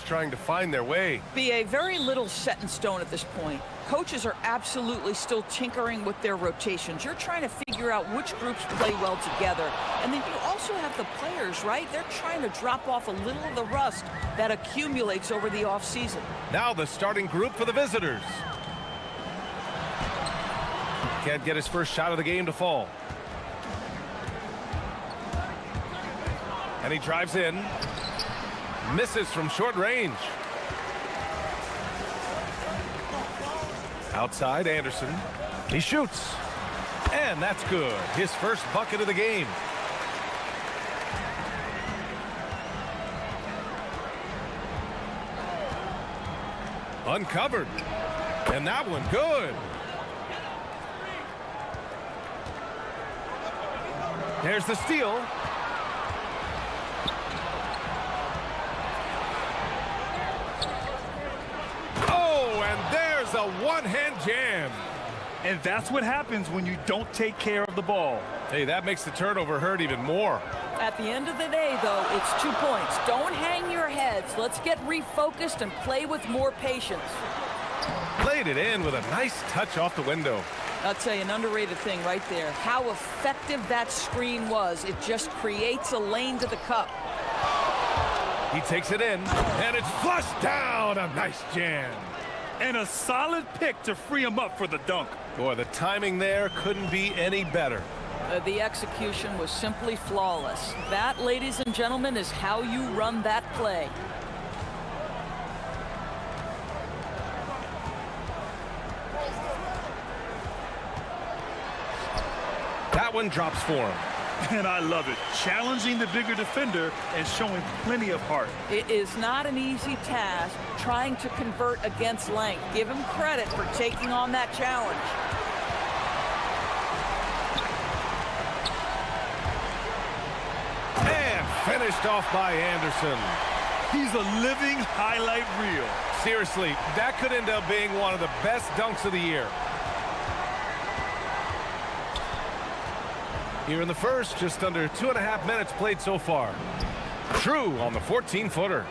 trying to find their way. BA, very little set in stone at this point. Coaches are absolutely still tinkering with their rotations. You're trying to figure out which groups play well together. And then you also have the players, right? They're trying to drop off a little of the rust that accumulates over the offseason. Now the starting group for the visitors. Can't get his first shot of the game to fall. And he drives in. Misses from short range. Outside, Anderson. He shoots. And that's good. His first bucket of the game. Uncovered. And that one good. There's the steal. A one-hand jam. And that's what happens when you don't take care of the ball. Hey, that makes the turnover hurt even more. At the end of the day, though, it's 2 points. Don't hang your heads. Let's get refocused and play with more patience. Played it in with a nice touch off the window. I'll tell you, an underrated thing right there. How effective that screen was. It just creates a lane to the cup. He takes it in, and it's flushed down. A nice jam. And a solid pick to free him up for the dunk. Boy, the timing there couldn't be any better. The execution was simply flawless. That, ladies and gentlemen, is how you run that play. That one drops for him. And I love it. Challenging the bigger defender and showing plenty of heart. It is not an easy task trying to convert against length. Give him credit for taking on that challenge. And finished off by Anderson. He's a living highlight reel. Seriously, that could end up being one of the best dunks of the year. Here in the first, just under 2.5 minutes played so far. True on the 14-footer.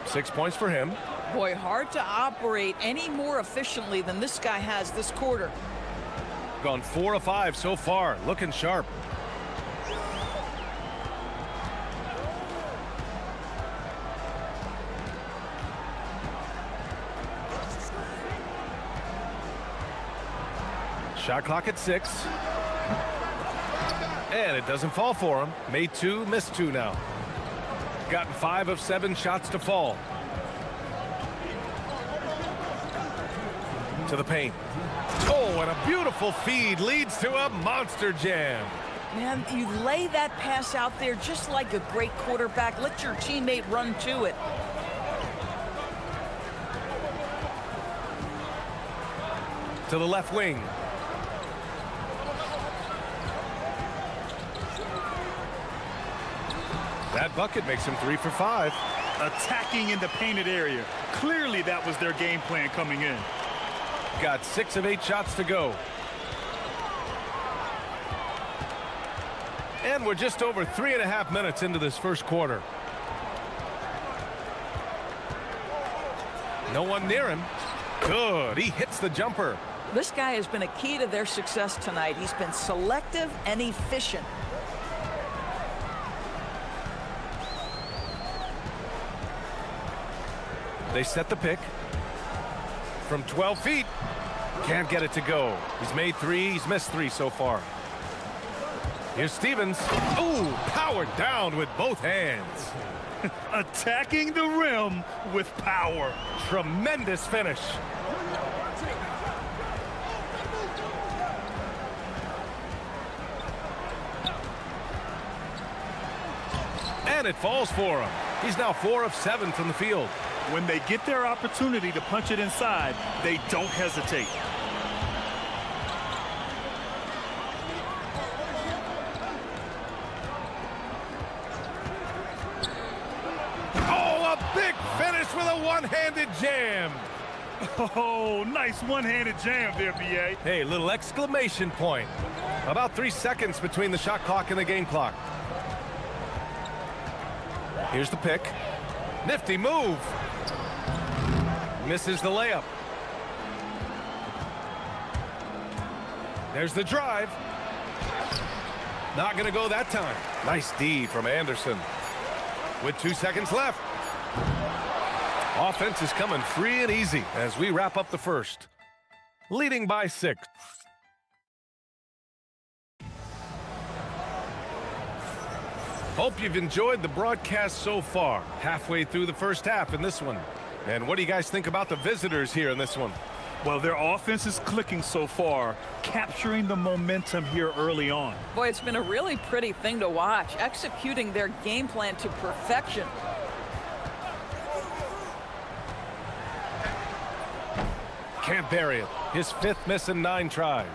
6 points for him. Boy, hard to operate any more efficiently than this guy has this quarter. Gone 4 of 5 so far. Looking sharp. Shot clock at 6. And it doesn't fall for him. Made 2, missed 2 now. Gotten 5 of 7 shots to fall. To the paint. Oh, and a beautiful feed leads to a monster jam. Man, you lay that pass out there just like a great quarterback. Let your teammate run to it. To the left wing. That bucket makes him 3 for 5. Attacking in the painted area. Clearly that was their game plan coming in. Got 6 of 8 shots to go. And we're just over 3.5 minutes into this first quarter. No one near him. Good. He hits the jumper. This guy has been a key to their success tonight. He's been selective and efficient. They set the pick. From 12 feet. Can't get it to go. He's made 3. He's missed 3 so far. Here's Stevens. Ooh, powered down with both hands. Attacking the rim with power. Tremendous finish. And it falls for him. He's now 4 of 7 from the field. When they get their opportunity to punch it inside, they don't hesitate. Oh, a big finish with a one-handed jam. Oh, nice one-handed jam there, BA. Hey, little exclamation point. About 3 seconds between the shot clock and the game clock. Here's the pick. Nifty move. Misses the layup. There's the drive. Not going to go that time. Nice D from Anderson. With 2 seconds left. Offense is coming free and easy as we wrap up the first. Leading by 6. Hope you've enjoyed the broadcast so far. Halfway through the first half in this one. And what do you guys think about the visitors here in this one? Well, their offense is clicking so far, capturing the momentum here early on. Boy, it's been a really pretty thing to watch, executing their game plan to perfection. Can't bury it. His 5th miss in 9 tries.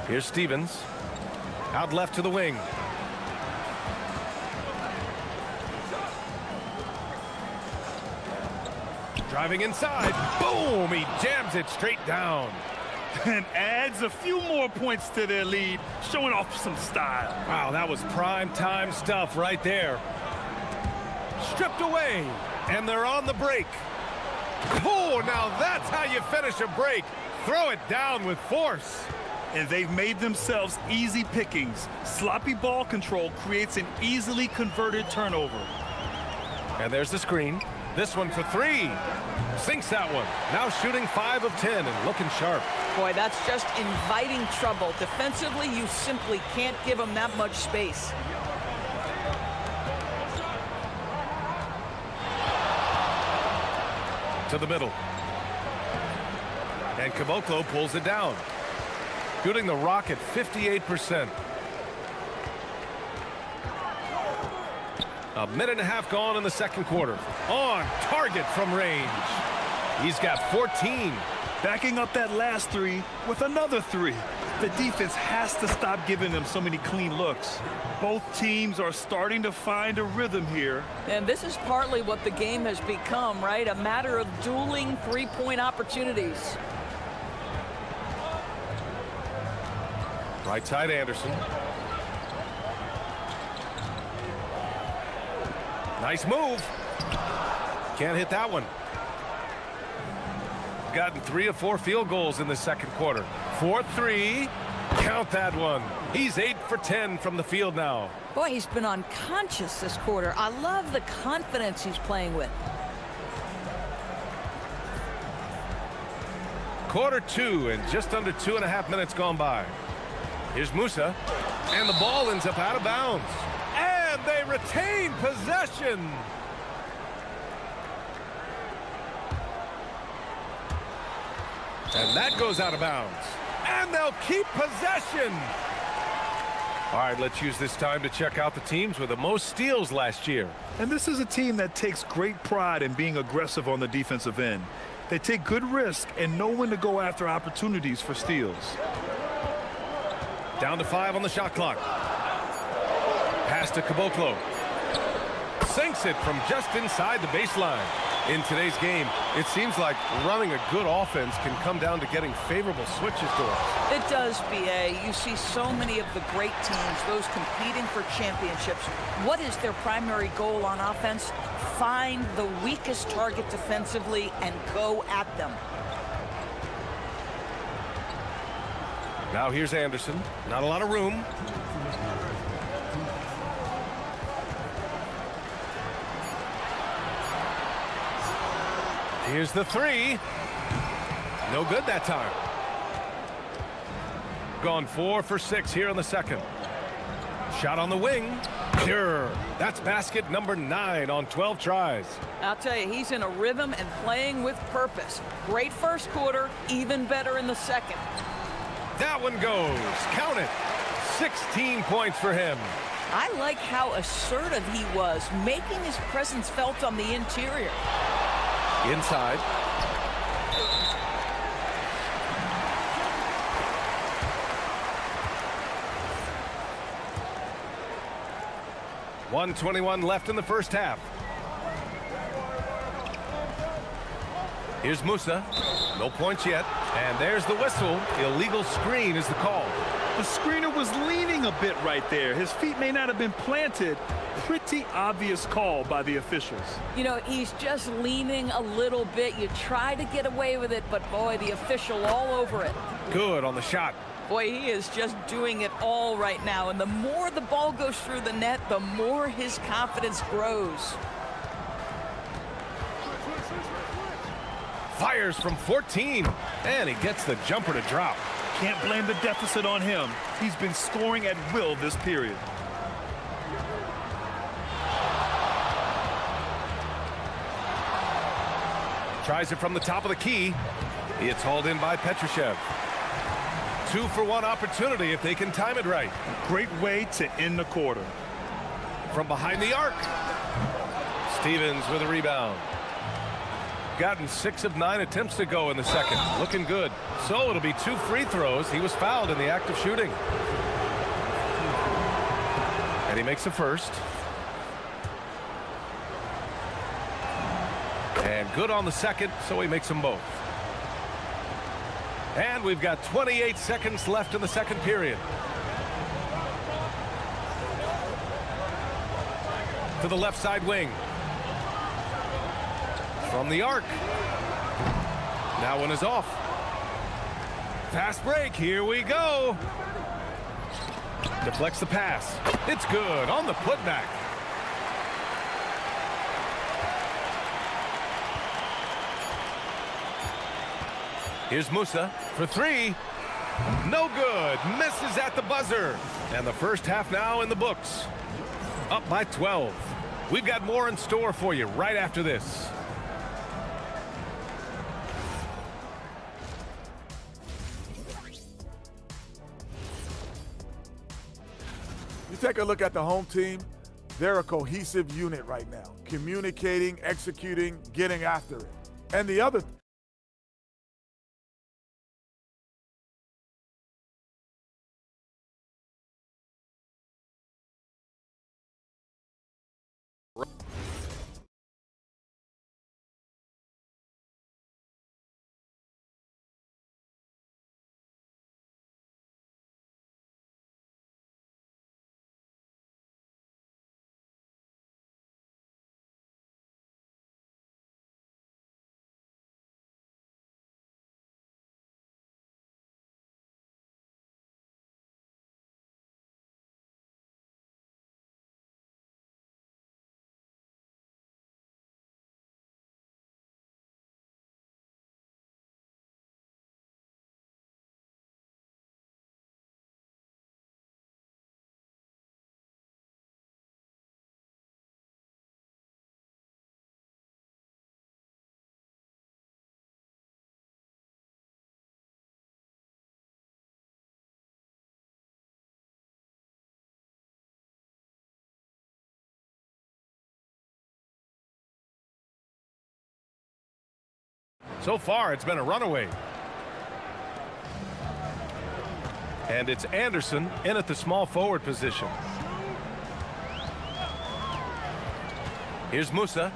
Here's Stevens. Out left to the wing. Driving inside. Boom! He jams it straight down. And adds a few more points to their lead, showing off some style. Wow, that was prime time stuff right there. Stripped away, and they're on the break. Oh, now that's how you finish a break. Throw it down with force. And they've made themselves easy pickings. Sloppy ball control creates an easily converted turnover. And there's the screen. This one for 3. Sinks that one. Now shooting 5 of 10 and looking sharp. Boy, that's just inviting trouble. Defensively, you simply can't give them that much space. To the middle. And Caboclo pulls it down. Shooting the rock at 58%. A minute and a half gone in the second quarter. On target from range. He's got 14. Backing up that last 3 with another 3. The defense has to stop giving them so many clean looks. Both teams are starting to find a rhythm here. And this is partly what the game has become, right? A matter of dueling 3-point opportunities. Right side Anderson. Nice move. Can't hit that one. Gotten 3 of 4 field goals in the second quarter. 4-3. Count that one. He's 8 for 10 from the field now. Boy, he's been unconscious this quarter. I love the confidence he's playing with. Quarter 2 and just under 2.5 minutes gone by. Here's Musa. And the ball ends up out of bounds. And they retain possession. And that goes out of bounds. And they'll keep possession. All right, let's use this time to check out the teams with the most steals last year. And this is a team that takes great pride in being aggressive on the defensive end. They take good risk and know when to go after opportunities for steals. Down to 5 on the shot clock. Pass to Caboclo. Sinks it from just inside the baseline. In today's game, it seems like running a good offense can come down to getting favorable switches to us. It does, B.A. You see so many of the great teams, those competing for championships. What is their primary goal on offense? Find the weakest target defensively and go at them. Now here's Anderson. Not a lot of room. Here's the 3. No good that time. Gone 4 for 6 here in the second. Shot on the wing. Pure. That's basket number 9 on 12 tries. I'll tell you, he's in a rhythm and playing with purpose. Great first quarter, even better in the second. That one goes. Count it. 16 points for him. I like how assertive he was, making his presence felt on the interior. Inside. .121 left in the first half. Here's Musa. No points yet. And there's the whistle. Illegal screen is the call. The screener was leaning a bit right there. His feet may not have been planted. Pretty obvious call by the officials. You know, he's just leaning a little bit. You try to get away with it, but boy, the official all over it. Good on the shot. Boy, he is just doing it all right now. And the more the ball goes through the net, the more his confidence grows. Fires from 14, and he gets the jumper to drop. Can't blame the deficit on him. He's been scoring at will this period. Tries it from the top of the key. It's hauled in by Petrushev. 2-for-1 opportunity if they can time it right. Great way to end the quarter. From behind the arc. Stevens with a rebound. Gotten 6 of 9 attempts to go in the second. Looking good. So it'll be 2 free throws. He was fouled in the act of shooting. And he makes the first. And good on the second, so he makes them both. And we've got 28 seconds left in the second period. To the left side wing. From the arc. That one is off. Fast break, here we go. Deflects the pass. It's good on the putback. Here's Musa for 3. No good. Misses at the buzzer. And the first half now in the books. Up by 12. We've got more in store for you right after this. You take a look at the home team, they're a cohesive unit right now, communicating, executing, getting after it. And the other So far, it's been a runaway. And it's Anderson in at the small forward position. Here's Musa,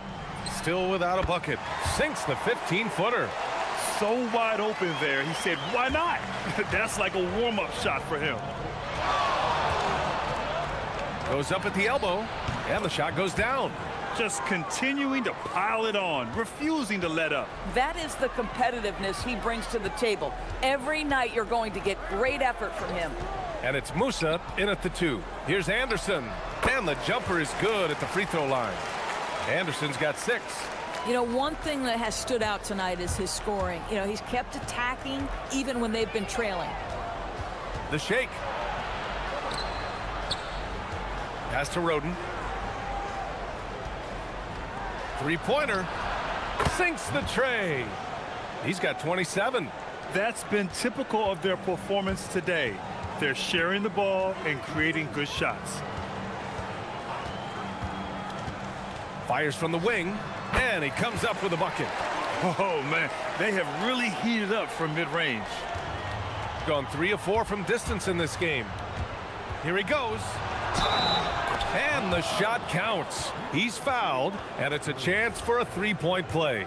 still without a bucket. Sinks the 15-footer. So wide open there, he said, why not? That's like a warm-up shot for him. Goes up at the elbow, and the shot goes down. Just continuing to pile it on, refusing to let up. That is the competitiveness he brings to the table. Every night you're going to get great effort from him. And it's Musa in at the 2. Here's Anderson. And the jumper is good at the free throw line. Anderson's got 6. You know, one thing that has stood out tonight is his scoring. You know, he's kept attacking even when they've been trailing. The shake. Pass to Roden. Three-pointer. Sinks the tray. He's got 27. That's been typical of their performance today. They're sharing the ball and creating good shots. Fires from the wing, and he comes up with a bucket. Oh, man, they have really heated up from mid-range. Gone 3 of 4 from distance in this game. Here he goes. And the shot counts. He's fouled, and it's a chance for a three-point play.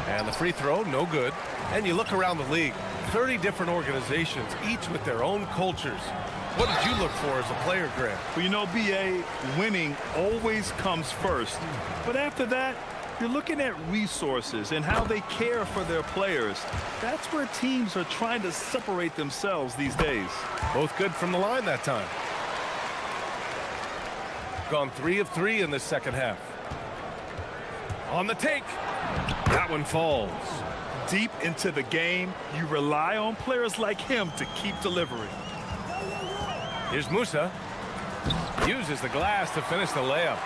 And the free throw, no good. And you look around the league, 30 different organizations, each with their own cultures. What did you look for as a player, Grant? Well, you know, BA, winning always comes first. But after that, you're looking at resources and how they care for their players. That's where teams are trying to separate themselves these days. Both good from the line that time. Gone 3 of 3 in this second half. On the take. That one falls. Deep into the game, you rely on players like him to keep delivering. Here's Musa. Uses the glass to finish the layup.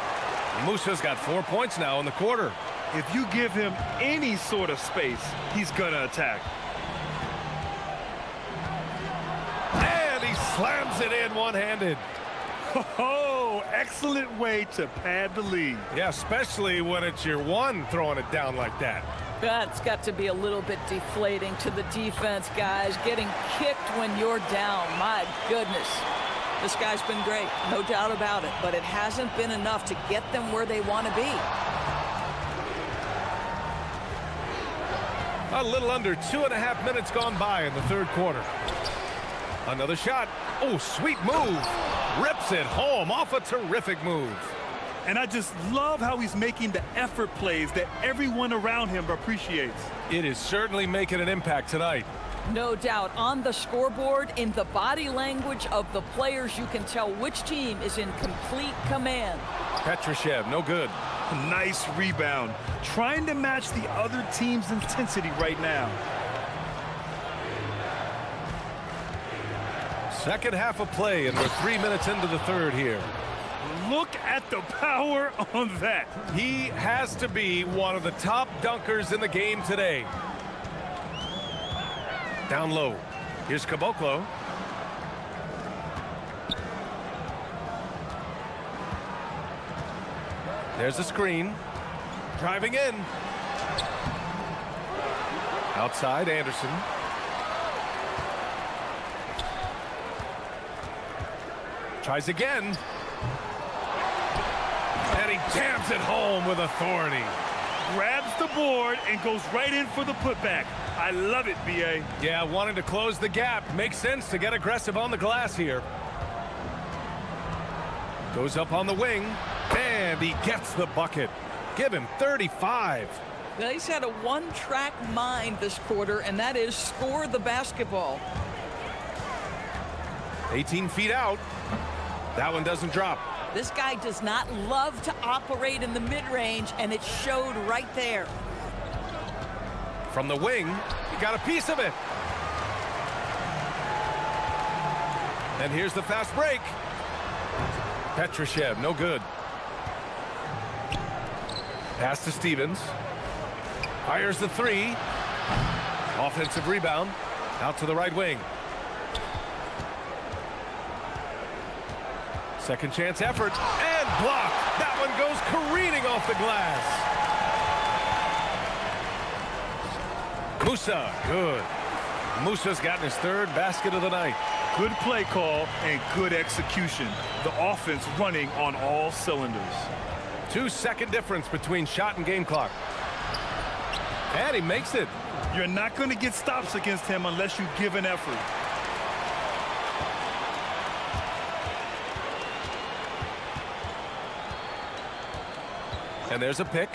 Musa's got 4 points now in the quarter. If you give him any sort of space, he's gonna attack. And he slams it in one-handed. Oh, excellent way to pad the lead. Yeah, especially when it's your one throwing it down like that. That's got to be a little bit deflating to the defense, guys. Getting kicked when you're down. My goodness. This guy's been great, no doubt about it, but it hasn't been enough to get them where they want to be. A little under 2.5 minutes gone by in the third quarter. Another shot. Oh, sweet move. Rips it home off a terrific move. And I just love how he's making the effort plays that everyone around him appreciates. It is certainly making an impact tonight. No doubt. On the scoreboard, in the body language of the players, you can tell which team is in complete command. Petrushev, no good. Nice rebound. Trying to match the other team's intensity right now. Second half of play, and we're 3 minutes into the third here. Look at the power on that. He has to be one of the top dunkers in the game today. Down low. Here's Caboclo. There's the screen. Driving in. Outside, Anderson. Tries again. And he jams it home with authority. Grabs the board and goes right in for the putback. I love it, B.A. Yeah, wanting to close the gap. Makes sense to get aggressive on the glass here. Goes up on the wing, and he gets the bucket. Give him 35. Well, he's had a one-track mind this quarter, and that is score the basketball. 18 feet out. That one doesn't drop. This guy does not love to operate in the mid-range, and it showed right there. From the wing, he got a piece of it. And here's the fast break. Petrushev, no good. Pass to Stevens. Fires the three. Offensive rebound. Out to the right wing. Second chance effort. And blocked. That one goes careening off the glass. Musa, good. Musa's gotten his third basket of the night. Good play call and good execution. The offense running on all cylinders. 2-second difference between shot and game clock. And he makes it. You're not going to get stops against him unless you give an effort. And there's a pick.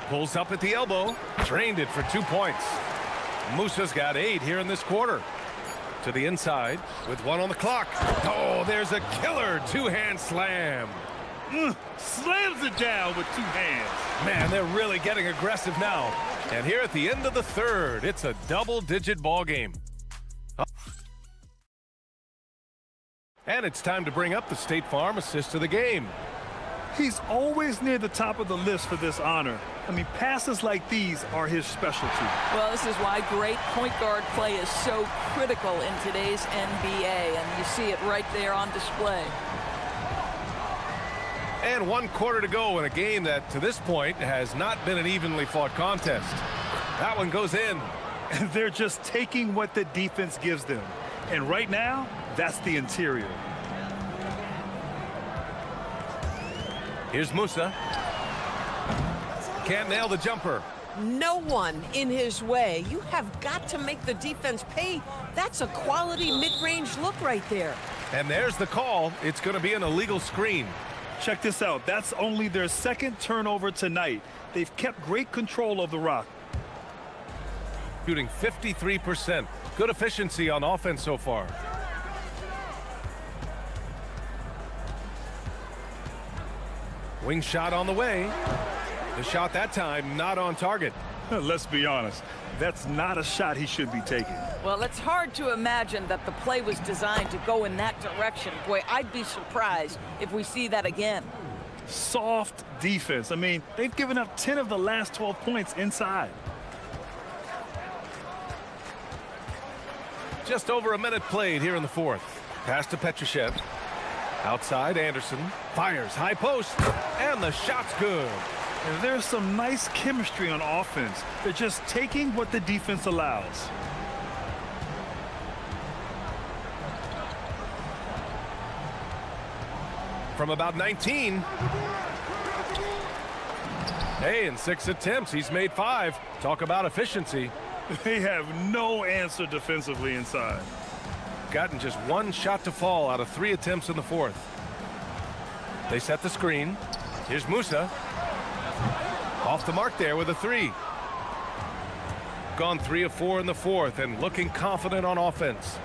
Pulls up at the elbow. Drained it for 2 points. Musa's got 8 here in this quarter. To the inside with 1 on the clock. Oh, there's a killer two-hand slam. Slams it down with 2 hands. Man, they're really getting aggressive now. And here at the end of the third, it's a double-digit ball game. And it's time to bring up the State Farm assist of the game. He's always near the top of the list for this honor. I mean, passes like these are his specialty. Well, this is why great point guard play is so critical in today's NBA, and you see it right there on display. And 1 quarter to go in a game that, to this point, has not been an evenly fought contest. That one goes in. And they're just taking what the defense gives them. And right now, that's the interior. Here's Musa. Can't nail the jumper. no one in his way. You have got to make the defense pay. That's a quality mid-range look right there. And there's the call. It's going to be an illegal screen. Check this out. That's only their second turnover tonight. They've kept great control of the rock. Shooting 53%. Good efficiency on offense so far. Wing shot on the way. The shot that time not on target. Let's be honest. That's not a shot he should be taking. Well, it's hard to imagine that the play was designed to go in that direction. Boy, I'd be surprised if we see that again. Soft defense. I mean, they've given up 10 of the last 12 points inside. Just over a minute played here in the fourth. Pass to Petrushev. Outside, Anderson. Fires, high post. And the shot's good. And there's some nice chemistry on offense. They're just taking what the defense allows. From about 19. Hey, in 6 attempts, he's made 5. Talk about efficiency. They have no answer defensively inside. Gotten just 1 shot to fall out of 3 attempts in the fourth. They set the screen. Here's Musa. Off the mark there with a 3. Gone 3 of 4 in the fourth and looking confident on offense.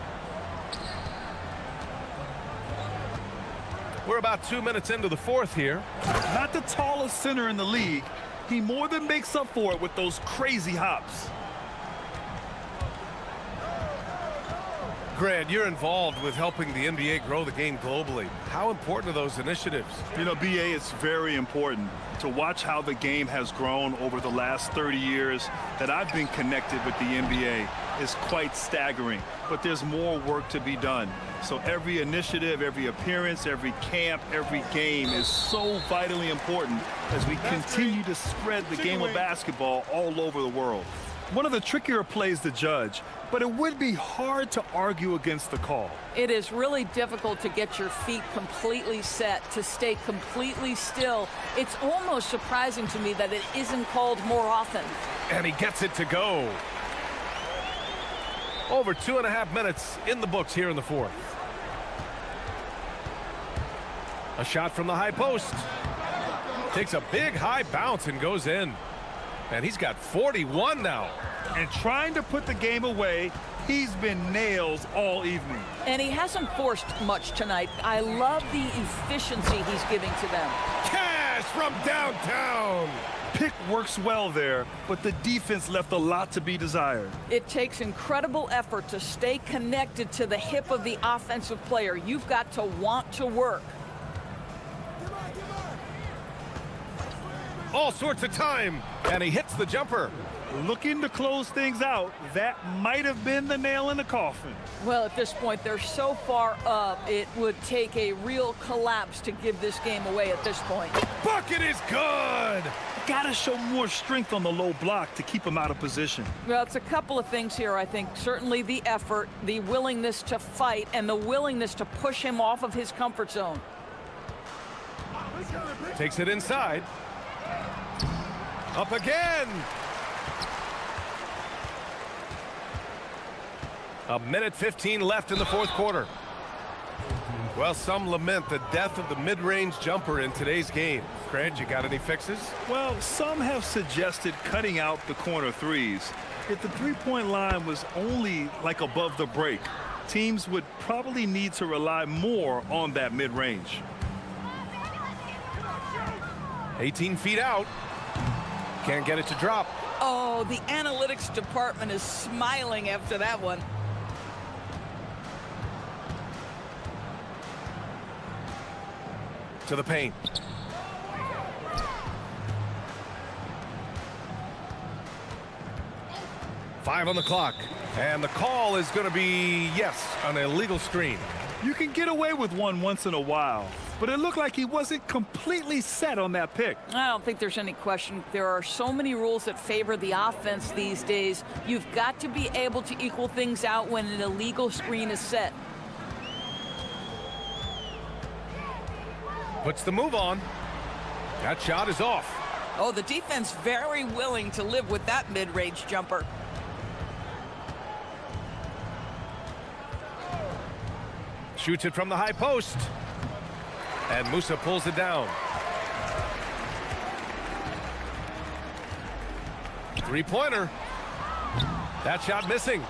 We're about 2 minutes into the fourth here. Not the tallest center in the league. He more than makes up for it with those crazy hops. Grant, you're involved with helping the NBA grow the game globally. How important are those initiatives? You know, BA, it's very important to watch how the game has grown over the last 30 years that I've been connected with the NBA is quite staggering, but there's more work to be done. So every initiative, every appearance, every camp, every game is so vitally important as we continue to spread the game of basketball all over the world. One of the trickier plays to judge, but it would be hard to argue against the call. It is really difficult to get your feet completely set, to stay completely still. It's almost surprising to me that it isn't called more often. And he gets it to go. Over 2.5 minutes in the books here in the fourth. A shot from the high post. Takes a big high bounce and goes in. And he's got 41 now. And trying to put the game away, he's been nails all evening. And he hasn't forced much tonight. I love the efficiency he's giving to them. Cash from downtown. Pick works well there, but the defense left a lot to be desired. It takes incredible effort to stay connected to the hip of the offensive player. You've got to want to work. All sorts of time, and he hits the jumper. Looking to close things out, that might have been the nail in the coffin. Well, at this point, they're so far up, it would take a real collapse to give this game away at this point. Bucket is good! Gotta show more strength on the low block to keep him out of position. Well, it's a couple of things here, I think. Certainly the effort, the willingness to fight, and the willingness to push him off of his comfort zone. Takes it inside. Up again! A minute 15 left in the fourth quarter. Well, some lament the death of the mid-range jumper in today's game. Grant, you got any fixes? Well, some have suggested cutting out the corner threes. If the three-point line was only like above the break, teams would probably need to rely more on that mid-range. 18 feet out. Can't get it to drop. Oh, the analytics department is smiling after that one. To the paint. Five on the clock. And the call is going to be, yes, an illegal screen. You can get away with one once in a while, but it looked like he wasn't completely set on that pick. I don't think there's any question. There are so many rules that favor the offense these days. You've got to be able to equal things out when an illegal screen is set. Puts the move on. That shot is off. Oh, the defense very willing to live with that mid-range jumper. Shoots it from the high post. And Musa pulls it down. Three-pointer. That shot missing.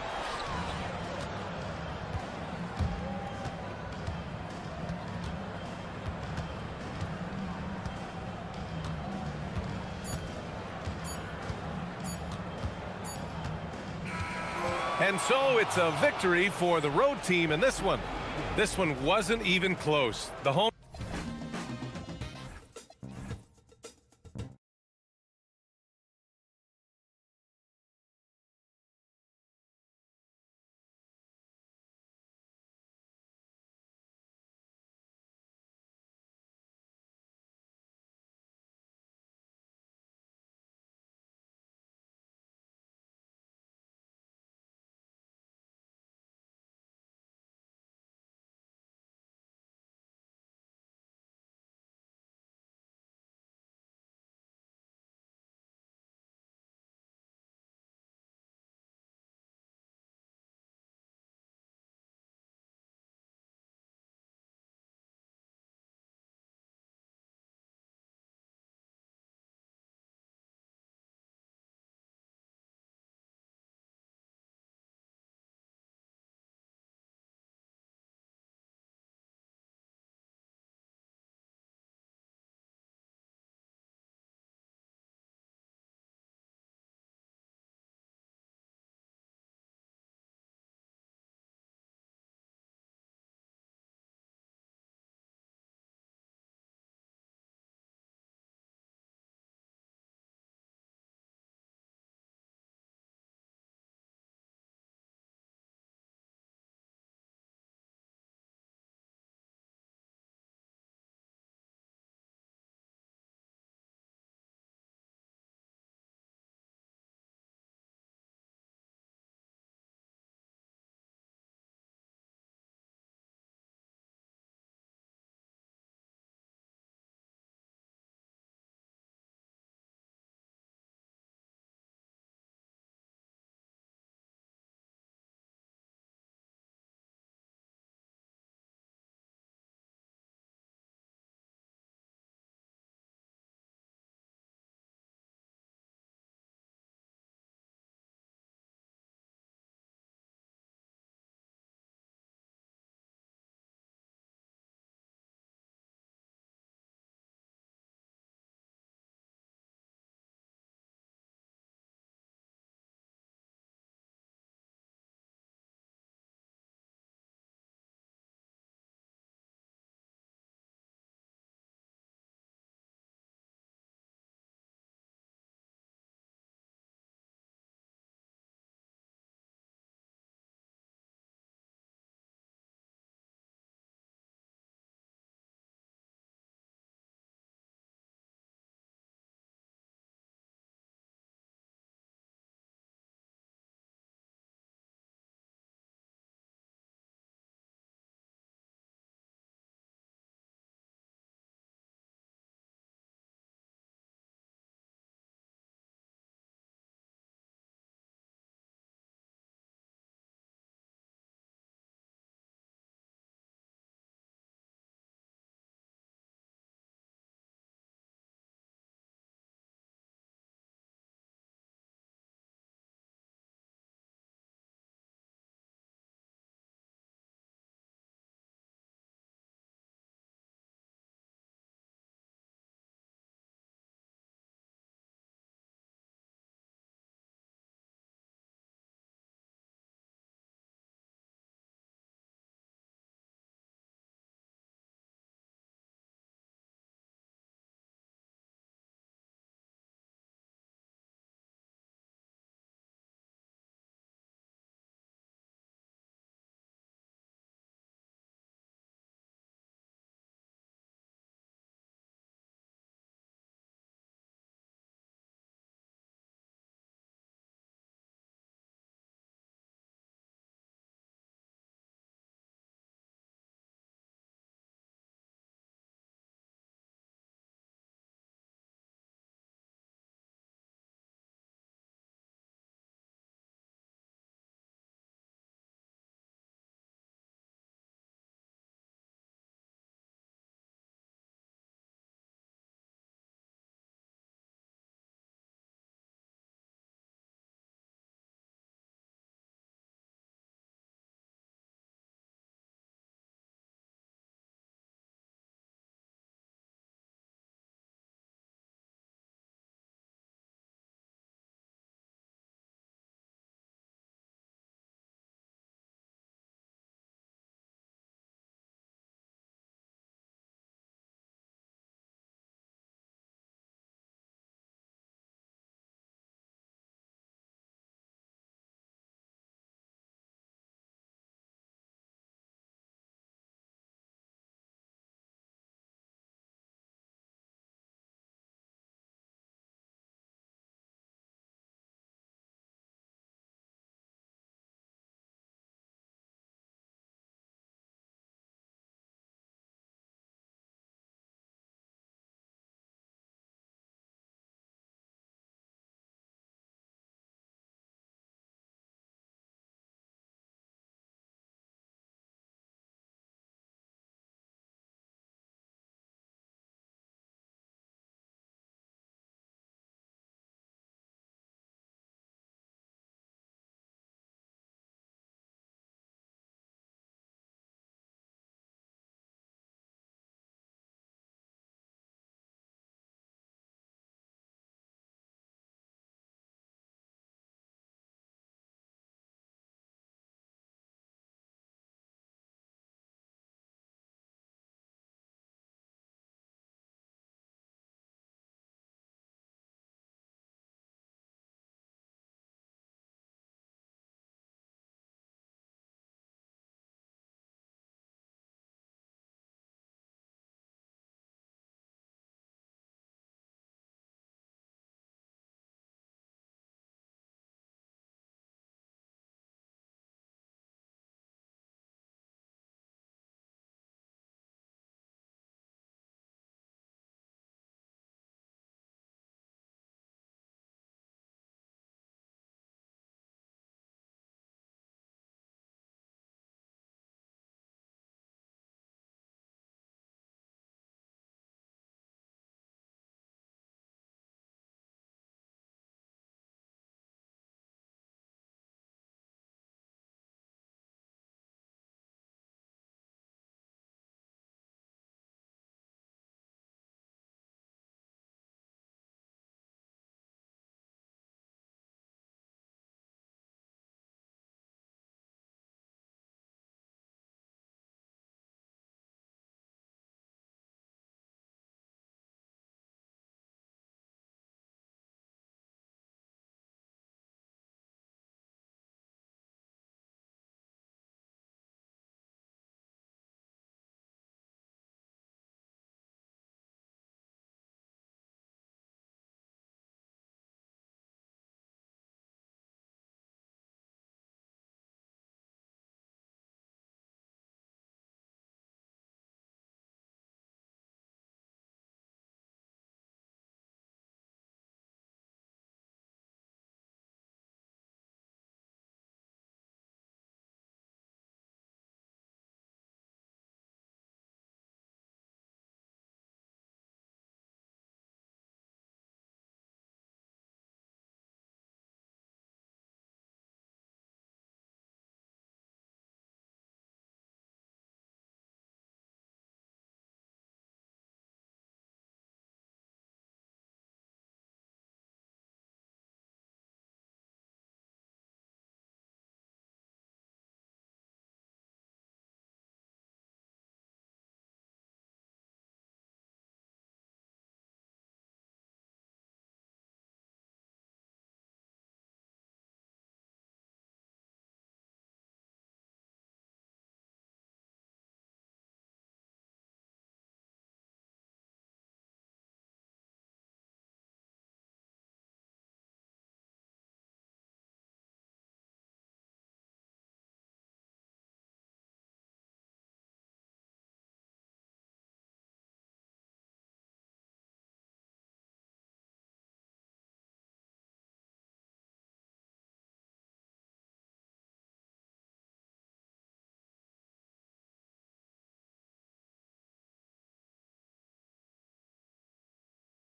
And so it's a victory for the road team in this one. This one wasn't even close. The home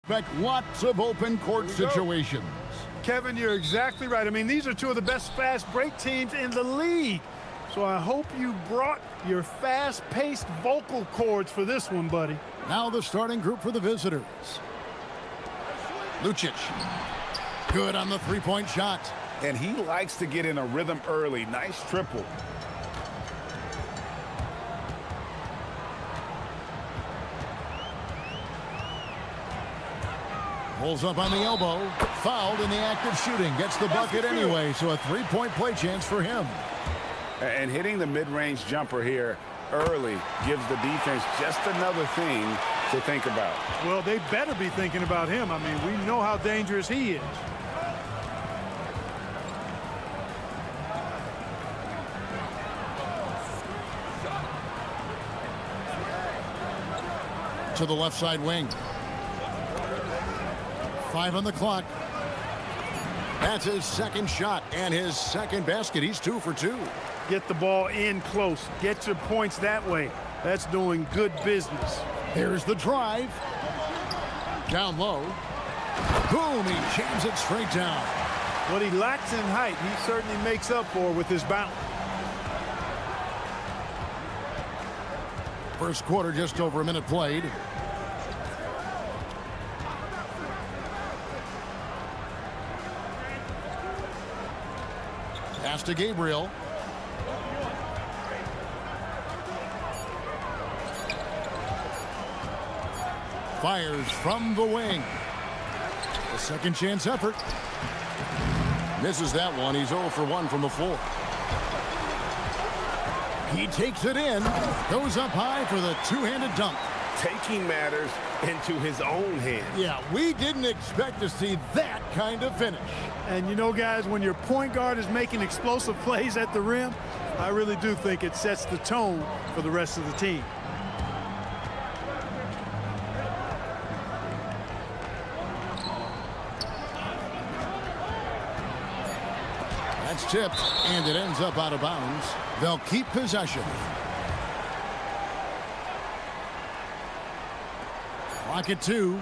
Expect lots of open court situations. Kevin, you're exactly right. I mean, these are two of the best fast break teams in the league. So I hope you brought your fast-paced vocal cords for this one, buddy. Now the starting group for the visitors. Lucic. Good on the three-point shot. And he likes to get in a rhythm early. Nice triple. Pulls up on the elbow. Fouled in the act of shooting. Gets the bucket anyway, so a three-point play chance for him. And hitting the mid-range jumper here early gives the defense just another thing to think about. Well, they better be thinking about him. I mean, we know how dangerous he is. To the left side wing. 5 on the clock. That's his second shot and his second basket. He's 2 for 2. Get the ball in close. Get your points that way. That's doing good business. Here's the drive. Down low. Boom, he jams it straight down. What he lacks in height, he certainly makes up for with his bounce. First quarter, just over a minute played. Pass to Gabriel. Fires from the wing. A second chance effort. Misses that one. He's 0 for 1 from the floor. He takes it in. Goes up high for the two-handed dunk. Taking matters into his own hands. Yeah, we didn't expect to see that kind of finish. And you know, guys, when your point guard is making explosive plays at the rim, I really do think it sets the tone for the rest of the team. That's tipped, and it ends up out of bounds. They'll keep possession. Clock at 2.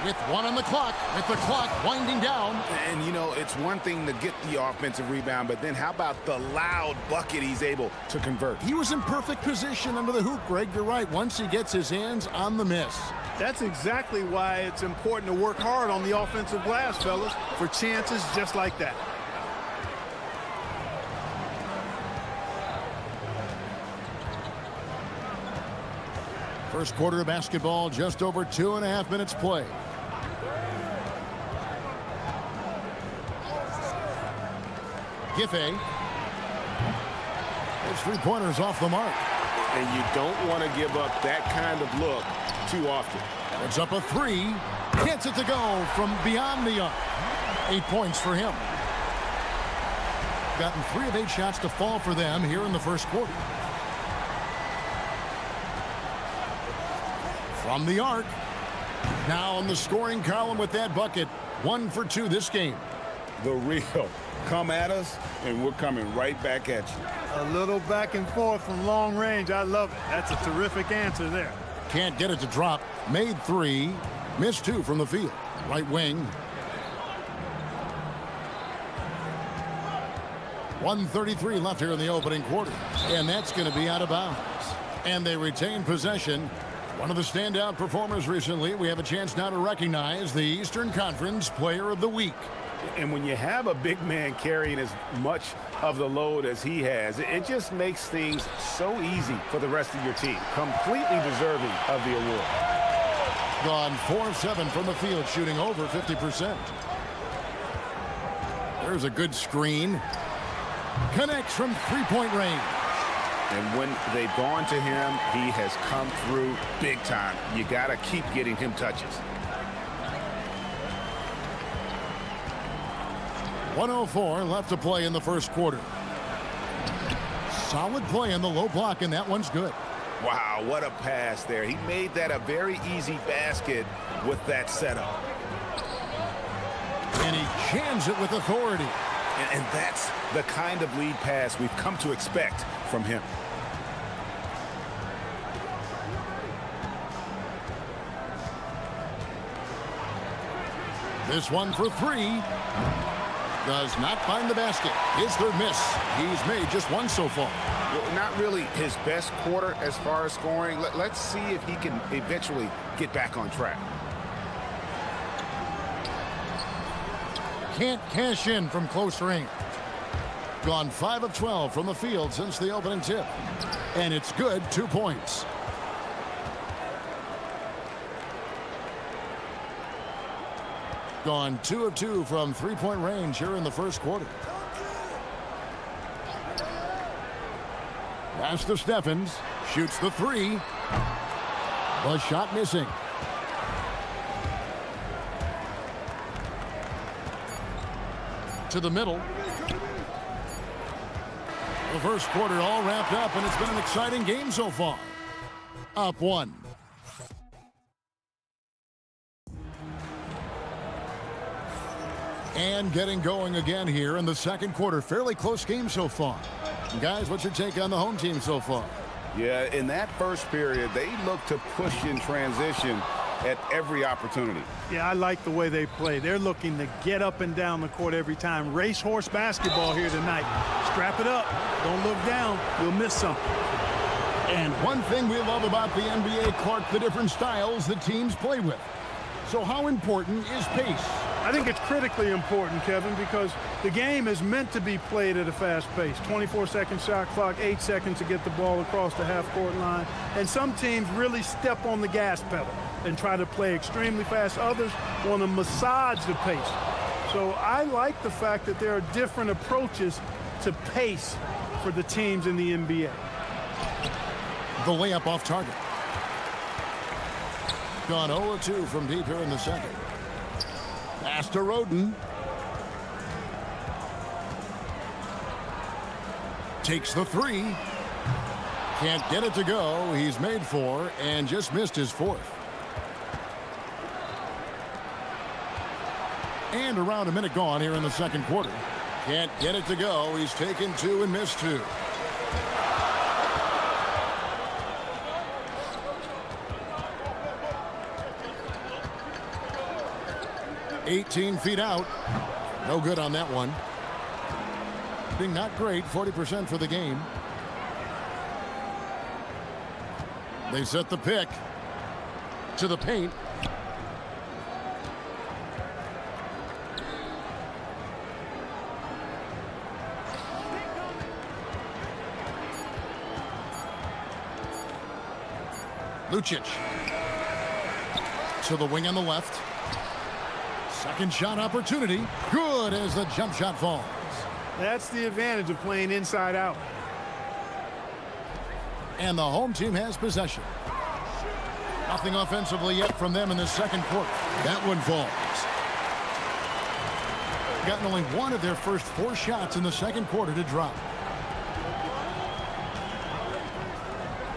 With 1 on the clock, with the clock winding down. And, you know, it's one thing to get the offensive rebound, but then how about the loud bucket he's able to convert? He was in perfect position under the hoop, Greg. You're right. Once he gets his hands on the miss. That's exactly why it's important to work hard on the offensive glass, fellas, for chances just like that. First quarter of basketball, just over 2.5 minutes play. Giffey. His three-pointers off the mark. And you don't want to give up that kind of look too often. It's up a 3. Gets it to go from beyond the arc. 8 points for him. Gotten 3 of 8 shots to fall for them here in the first quarter. From the arc. Now in the scoring column with that bucket. 1 for 2 this game. The real. Come at us, and we're coming right back at you. A little back and forth from long range. I love it. That's a terrific answer there. Can't get it to drop. Made 3. Missed 2 from the field. Right wing. 1:33 left here in the opening quarter. And that's going to be out of bounds. And they retain possession. One of the standout performers recently. We have a chance now to recognize the Eastern Conference Player of the Week. And when you have a big man carrying as much of the load as he has, it just makes things so easy for the rest of your team. Completely deserving of the award. Gone 4 of 7 from the field, shooting over 50%. There's a good screen. Connects from three-point range. And when they've gone to him, he has come through big time. You got to keep getting him touches. 1:04 left to play in the first quarter. Solid play in the low block, and that one's good. Wow, what a pass there. He made that a very easy basket with that setup. And he jams it with authority. And that's the kind of lead pass we've come to expect from him. This one for three. Does not find the basket. His third miss. He's made just one so far. Well, not really his best quarter as far as scoring. Let's see if he can eventually get back on track. Can't cash in from close range. Gone 5 of 12 from the field since the opening tip. And it's good, 2 points. Gone 2 of 2 from three-point range here in the first quarter. Pass to Steffens. Shoots the three. The shot missing. To the middle. The first quarter all wrapped up, and it's been an exciting game so far. Up one. And getting going again here in the second quarter. Fairly close game so far. Guys, what's your take on the home team so far? Yeah, in that first period, they look to push in transition at every opportunity. Yeah, I like the way they play. They're looking to get up and down the court every time. Racehorse basketball here tonight. Strap it up. Don't look down. You'll miss something. And one thing we love about the NBA, Clark, the different styles that teams play with. So how important is pace? I think it's critically important, Kevin, because the game is meant to be played at a fast pace. 24-second shot clock, 8 seconds to get the ball across the half-court line. And some teams really step on the gas pedal and try to play extremely fast. Others want to massage the pace. So I like the fact that there are different approaches to pace for the teams in the NBA. The layup off target. Gone 0-2 from deep here in the second. Pass to Roden. Takes the three. Can't get it to go. He's made 4 and just missed his 4th. And around a minute gone here in the second quarter. Can't get it to go. He's taken 2 and missed 2. $18 feet out. No good on that one. Being not great, 40% for the game. They set the pick to the paint. Lucic to the wing on the left. Second shot opportunity. Good as the jump shot falls. That's the advantage of playing inside out. And the home team has possession. Nothing offensively yet from them in the second quarter. That one falls. Gotten only one of their first 4 shots in the second quarter to drop.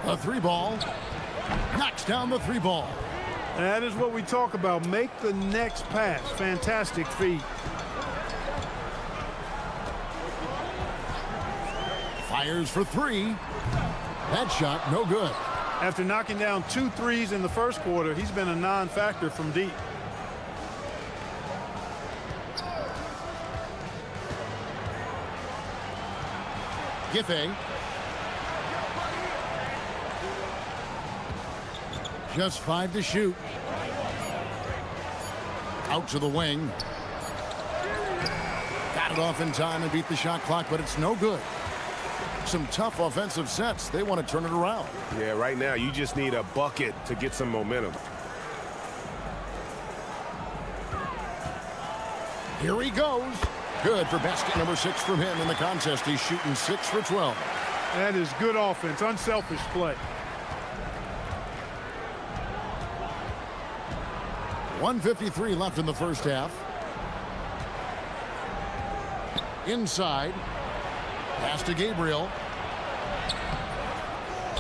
A 3-ball. Knocks down the 3-ball. That is what we talk about. Make the next pass. Fantastic feed. Fires for 3. That shot, no good. After knocking down 2 threes in the first quarter, he's been a non-factor from deep. Giffey. Just 5 to shoot. Out to the wing. Got it off in time and beat the shot clock, but it's no good. Some tough offensive sets. They want to turn it around. Yeah, right now you just need a bucket to get some momentum. Here he goes. Good for basket number 6 from him in the contest. He's shooting 6 for 12. That is good offense, unselfish play. 1:53 left in the first half. Inside. Pass to Gabriel.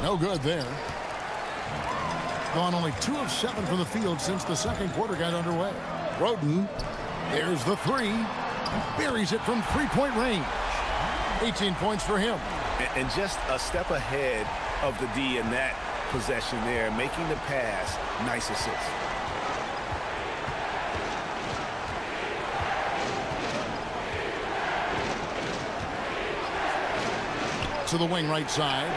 No good there. Gone only 2 of 7 from the field since the second quarter got underway. Roden. There's the 3. Buries it from 3-point range. 18 points for him. And just a step ahead of the D in that possession there, making the pass. Nice assist. to the wing right side.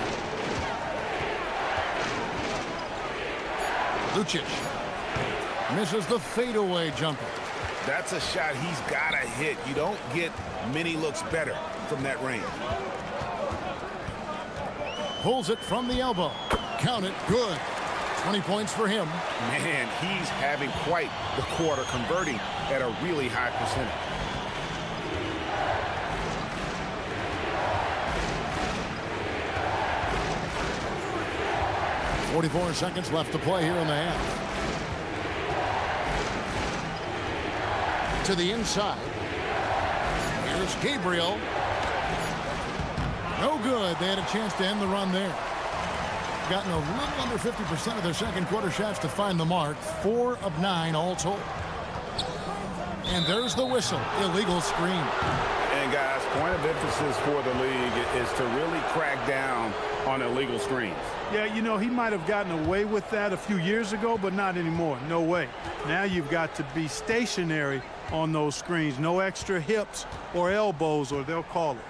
Lucic misses the fadeaway jumper. That's a shot he's got to hit. You don't get many looks better from that range. Pulls it from the elbow. Count it. Good. 20 points for him. Man, he's having quite the quarter, converting at a really high percentage. .44 seconds left to play here in the half. To the inside. Here's Gabriel. No good. They had a chance to end the run there. Gotten a little under 50% of their second quarter shots to find the mark. 4 of 9 all told. And there's the whistle. Illegal screen. And guys, point of emphasis for the league is to really crack down on illegal screens. Yeah, you know, he might have gotten away with that a few years ago, but not anymore. No way. Now you've got to be stationary on those screens. No extra hips or elbows, or they'll call it.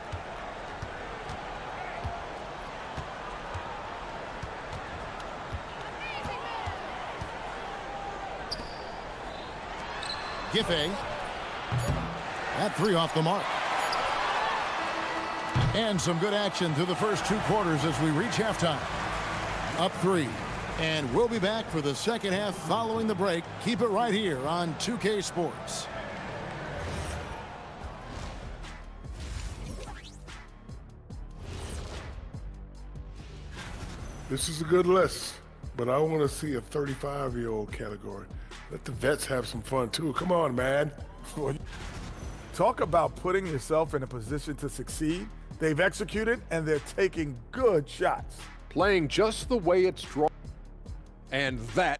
Giffey. That 3 off the mark. And some good action through the first 2 quarters as we reach halftime. Up 3. And we'll be back for the second half following the break. Keep it right here on 2K Sports. This is a good list, but I want to see a 35-year-old category. Let the vets have some fun, too. Come on, man. Talk about putting yourself in a position to succeed. They've executed, and they're taking good shots. Playing just the way it's drawn. And that.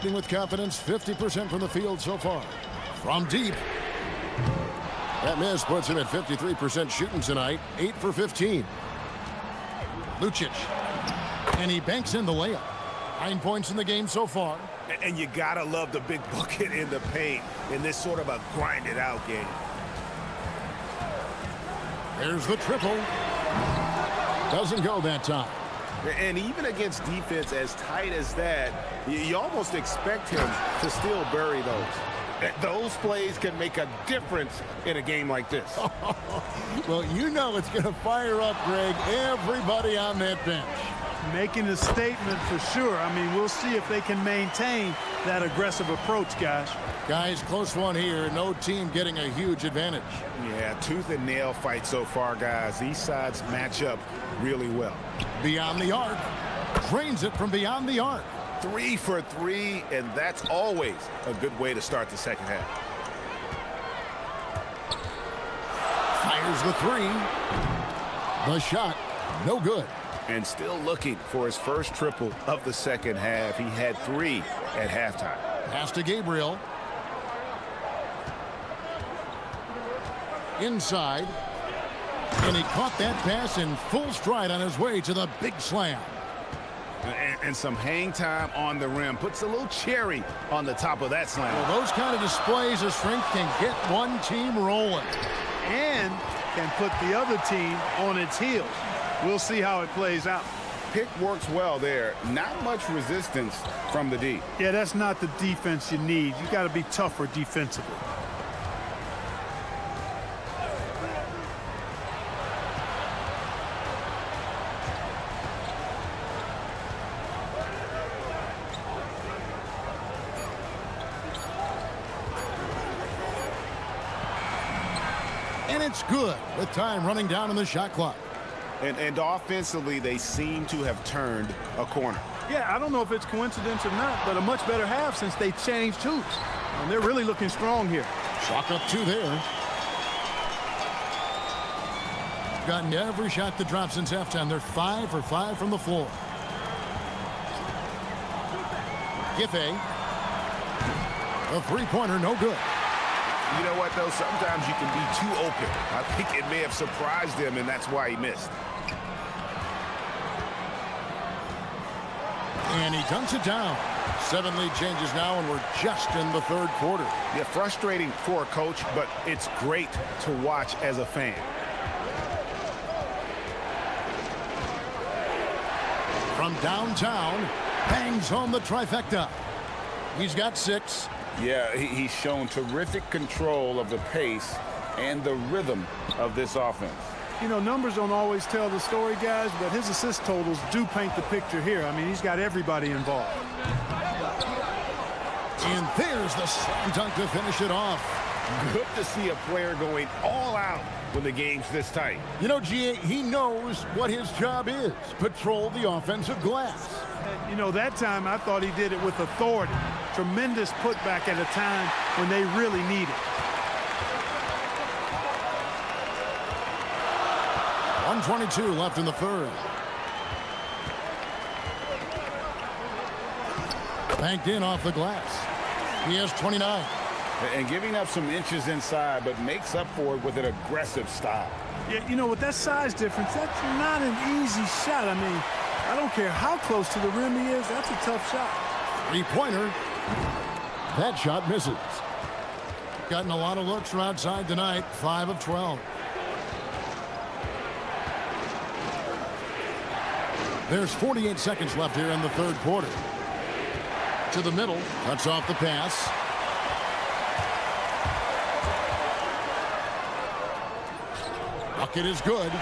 With confidence, 50% from the field so far. From deep. That miss puts him at 53% shooting tonight. 8 for 15. Lucic. And he banks in the layup. 9 points in the game so far. And you gotta love the big bucket in the paint in this sort of a grinded out game. There's the triple. Doesn't go that time. And even against defense as tight as that, you almost expect him to still bury those. Those plays can make a difference in a game like this. Well, you know it's going to fire up, Greg, everybody on that bench. Making a statement for sure. I mean, we'll see if they can maintain that aggressive approach, guys. Guys, close one here. No team getting a huge advantage. Yeah, tooth and nail fight so far, guys. These sides match up really well. Beyond the arc. Drains it from beyond the arc. 3 for 3, and that's always a good way to start the second half. Fires the 3. The shot, no good. And still looking for his first triple of the second half. He had 3 at halftime. Pass to Gabriel. Inside. And he caught that pass in full stride on his way to the big slam. And some hang time on the rim. Puts a little cherry on the top of that slam. Well, those kind of displays of strength can get one team rolling. And can put the other team on its heels. We'll see how it plays out. Pick works well there. Not much resistance from the D. Yeah, that's not the defense you need. You got to be tougher defensively. And it's good with time running down in the shot clock. And offensively, they seem to have turned a corner. Yeah, I don't know if it's coincidence or not, but a much better half since they changed hoops. And they're really looking strong here. Chalk up 2 there. Gotten every shot that dropped since halftime. They're 5 for 5 from the floor. Giffey. A three-pointer, no good. You know what, though? Sometimes you can be too open. I think it may have surprised him, and that's why he missed. And he dunks it down. 7 lead changes now, and we're just in the third quarter. Yeah, frustrating for a coach, but it's great to watch as a fan. From downtown, bangs home the trifecta. He's got 6. Yeah, he's shown terrific control of the pace and the rhythm of this offense. You know, numbers don't always tell the story, guys, but his assist totals do paint the picture here. I mean, he's got everybody involved. And there's the slam dunk to finish it off. Good to see a player going all out when the game's this tight. You know, G.A., he knows what his job is. Patrol the offensive glass. You know, that time I thought he did it with authority. Tremendous putback at a time when they really need it. 1:22 left in the third. Banked in off the glass. He has 29. And giving up some inches inside, but makes up for it with an aggressive style. Yeah, you know, with that size difference, that's not an easy shot. I mean, I don't care how close to the rim he is. That's a tough shot. Three-pointer. That shot misses. Gotten a lot of looks from outside tonight. 5 of 12. There's 48 seconds left here in the third quarter. To the middle. Cuts off the pass. Bucket is good.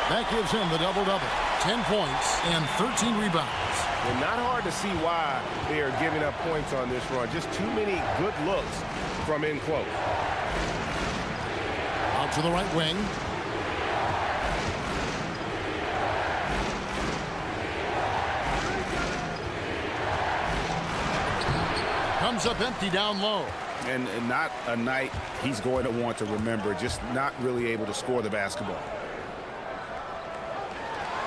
That gives him the double-double. 10 points and 13 rebounds. Well, not hard to see why they are giving up points on this run. Just too many good looks from in close. Out to the right wing. Comes up empty down low. And not a night he's going to want to remember. Just not really able to score the basketball.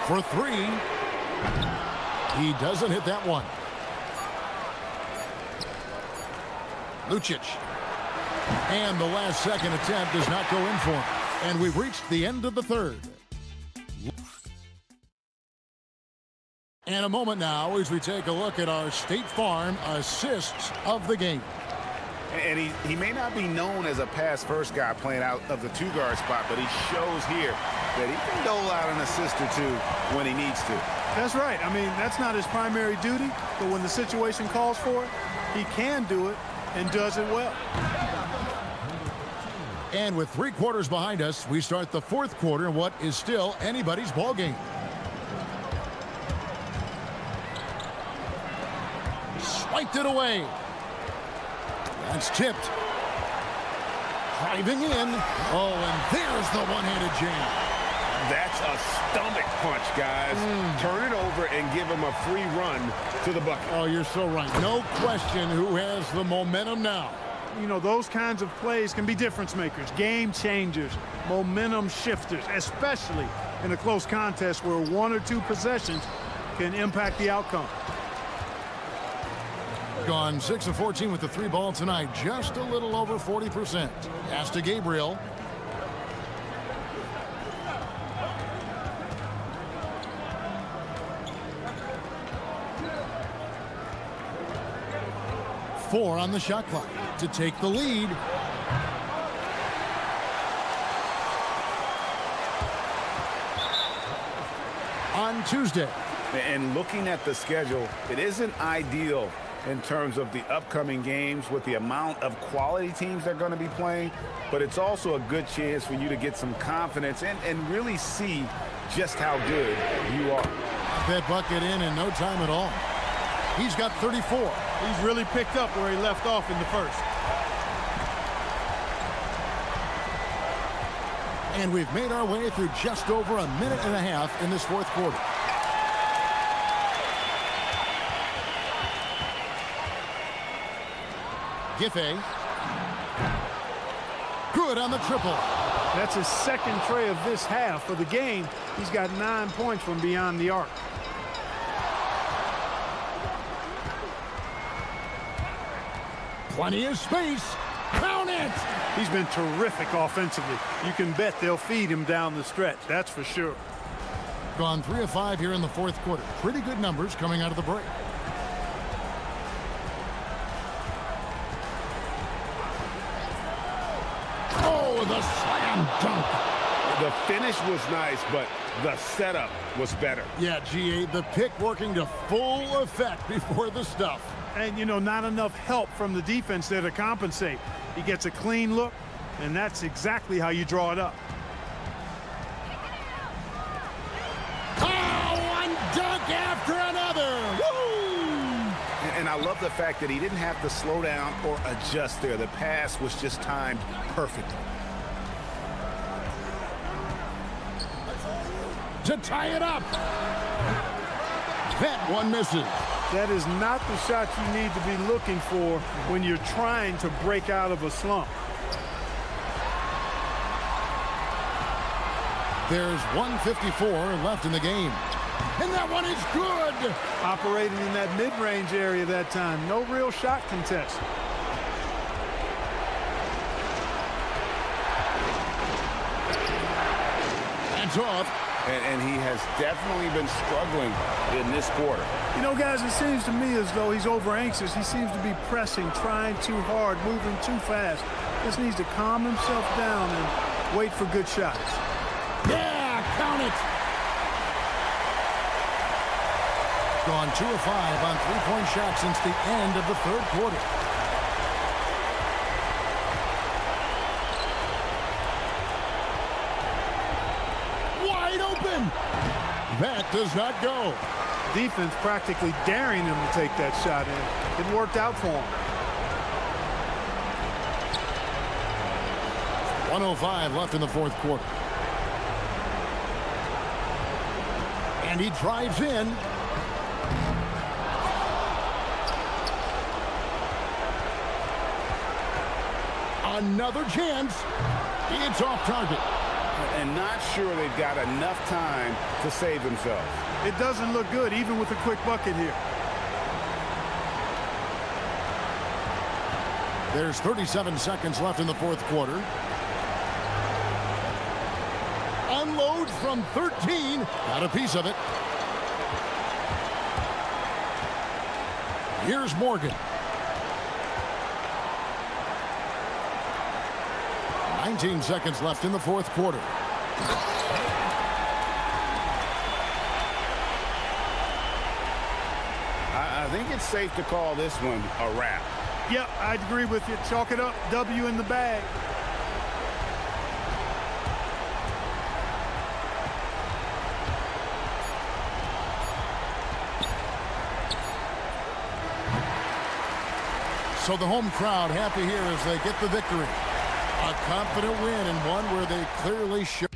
For 3. He doesn't hit that one. Lucic. And the last second attempt does not go in for him. And we've reached the end of the third. And a moment now as we take a look at our State Farm assists of the game. And he may not be known as a pass-first guy playing out of the two-guard spot, but he shows here that he can dole out an assist or two when he needs to. That's right. I mean, that's not his primary duty, but when the situation calls for it, he can do it and does it well. And with 3 quarters behind us, we start the fourth quarter in what is still anybody's ball game. Swiped it away. That's tipped. Driving in. Oh, and there's the one-handed jam. That's a stomach punch, guys. Turn it over and give him a free run to the bucket. Oh, you're so right. No question who has the momentum now. You know, those kinds of plays can be difference makers, game changers, momentum shifters, especially in a close contest where 1 or 2 possessions can impact the outcome. Gone 6 of 14 with the 3 ball tonight. Just a little over 40%. Pass to Gabriel. Four on the shot clock to take the lead. On Tuesday. And looking at the schedule, it isn't ideal in terms of the upcoming games with the amount of quality teams they're going to be playing, but it's also a good chance for you to get some confidence and really see just how good you are. That bucket in no time at all. He's got 34. He's really picked up where he left off in the first. And we've made our way through just over a minute and a half in this fourth quarter. Giffey. Good on the triple. That's his second tray of this half. For the game, he's got 9 points from beyond the arc. Plenty of space. Count it! He's been terrific offensively. You can bet they'll feed him down the stretch. That's for sure. Gone 3 of 5 here in the fourth quarter. Pretty good numbers coming out of the break. Oh, the slam dunk. The finish was nice, but the setup was better. Yeah, GA, the pick working to full effect before the stuff. And, you know, not enough help from the defense there to compensate. He gets a clean look, and that's exactly how you draw it up. Oh, one dunk after another. Woo! And I love the fact that he didn't have to slow down or adjust there. The pass was just timed perfectly. To tie it up. That one misses. That is not the shot you need to be looking for when you're trying to break out of a slump. There's 1:54 left in the game. And that one is good. Operating in that mid-range area that time. No real shot contest. That's off. And he has definitely been struggling in this quarter. You know, guys, it seems to me as though he's over-anxious. He seems to be pressing, trying too hard, moving too fast. Just needs to calm himself down and wait for good shots. Yeah, count it. Gone 2 of 5 on three-point shots since the end of the third quarter. Wide open. That does not go. Defense practically daring him to take that shot in. It worked out for him. 1:05 left in the fourth quarter. And he drives in. Another chance. It's off target. And not sure they've got enough time to save themselves. It doesn't look good, even with a quick bucket here. There's 37 seconds left in the fourth quarter. Unloads from 13. Got a piece of it. Here's Morgan. 19 seconds left in the fourth quarter. I think it's safe to call this one a wrap. Yep, I'd agree with you. Chalk it up. W in the bag. So the home crowd happy here as they get the victory. A confident win and one where they clearly show.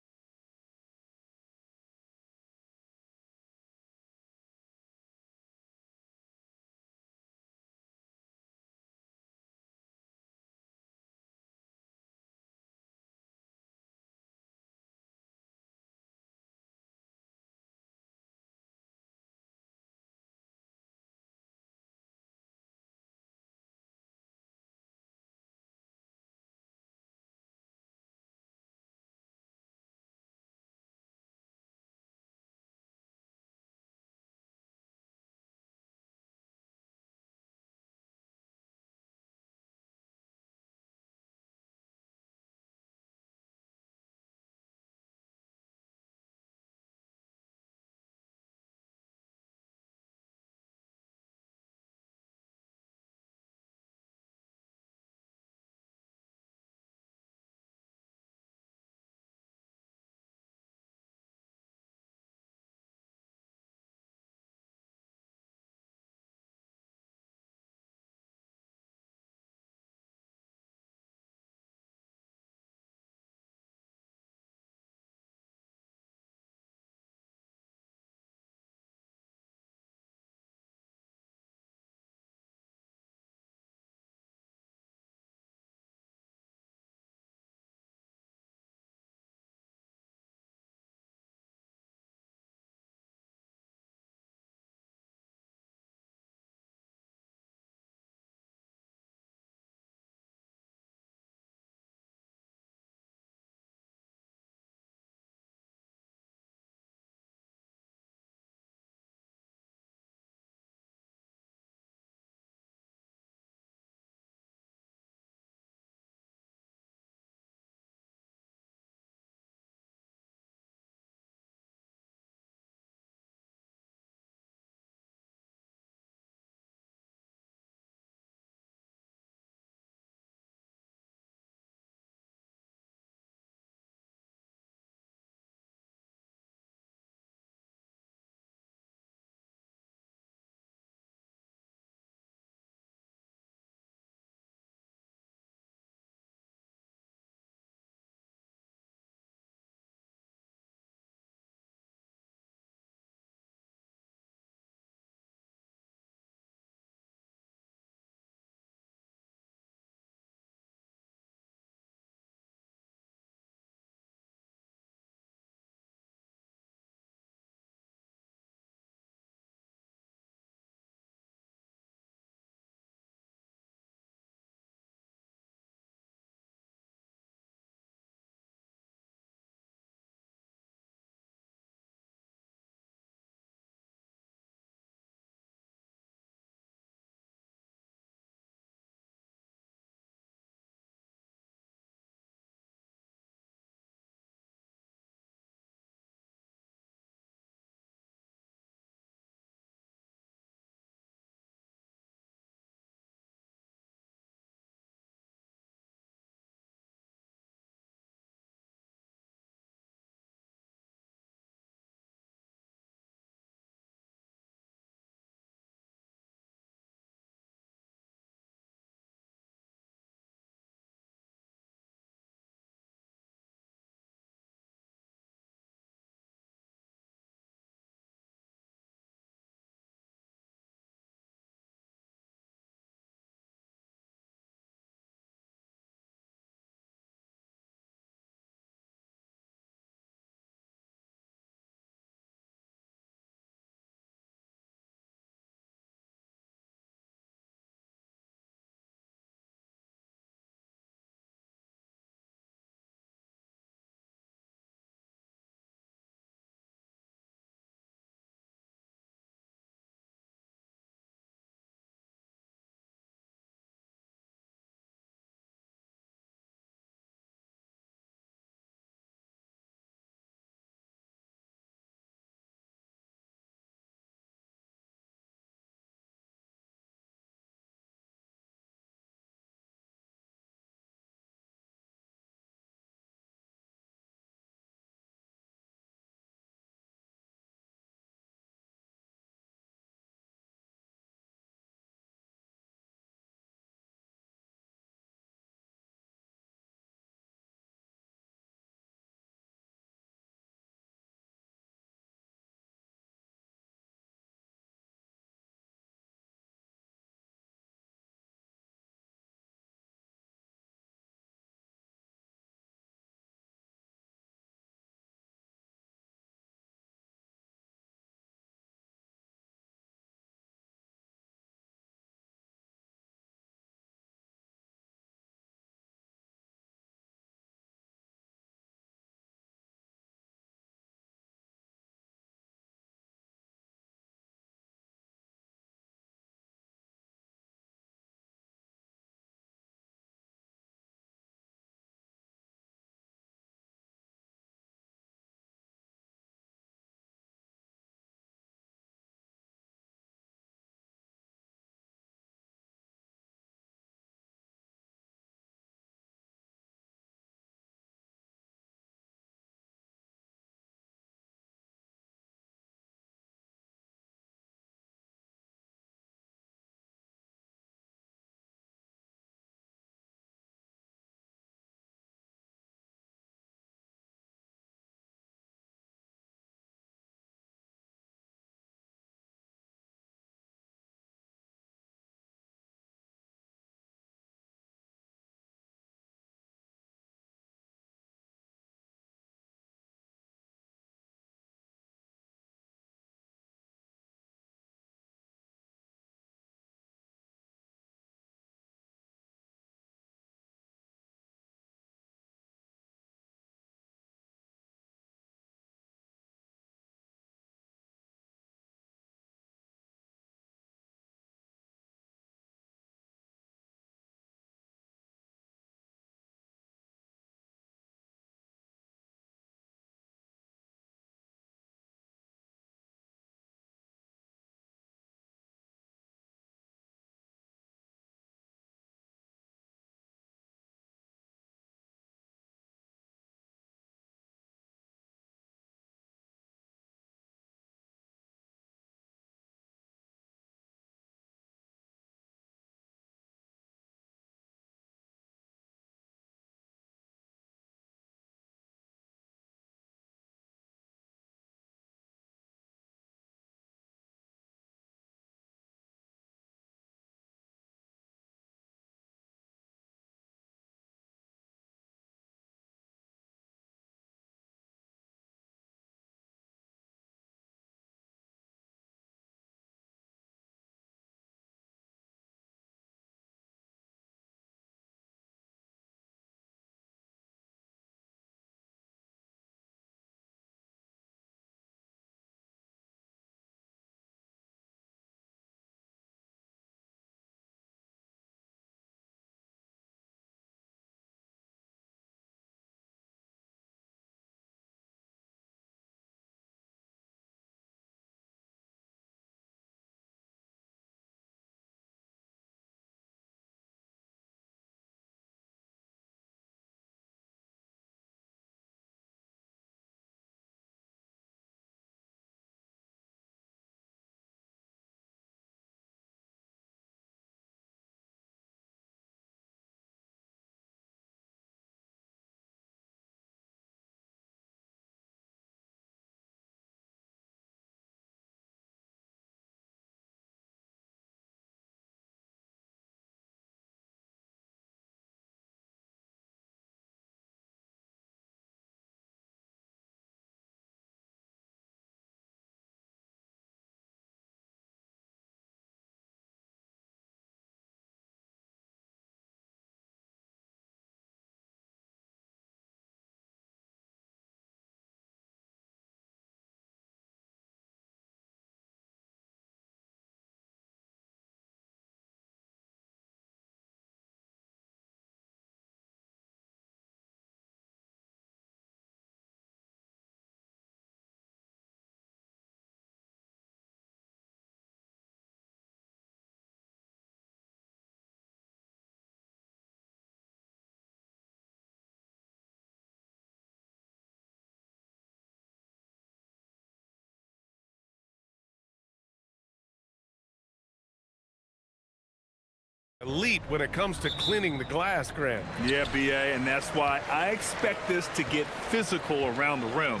Elite when it comes to cleaning the glass, Grant. Yeah, BA, and that's why I expect this to get physical around the rim,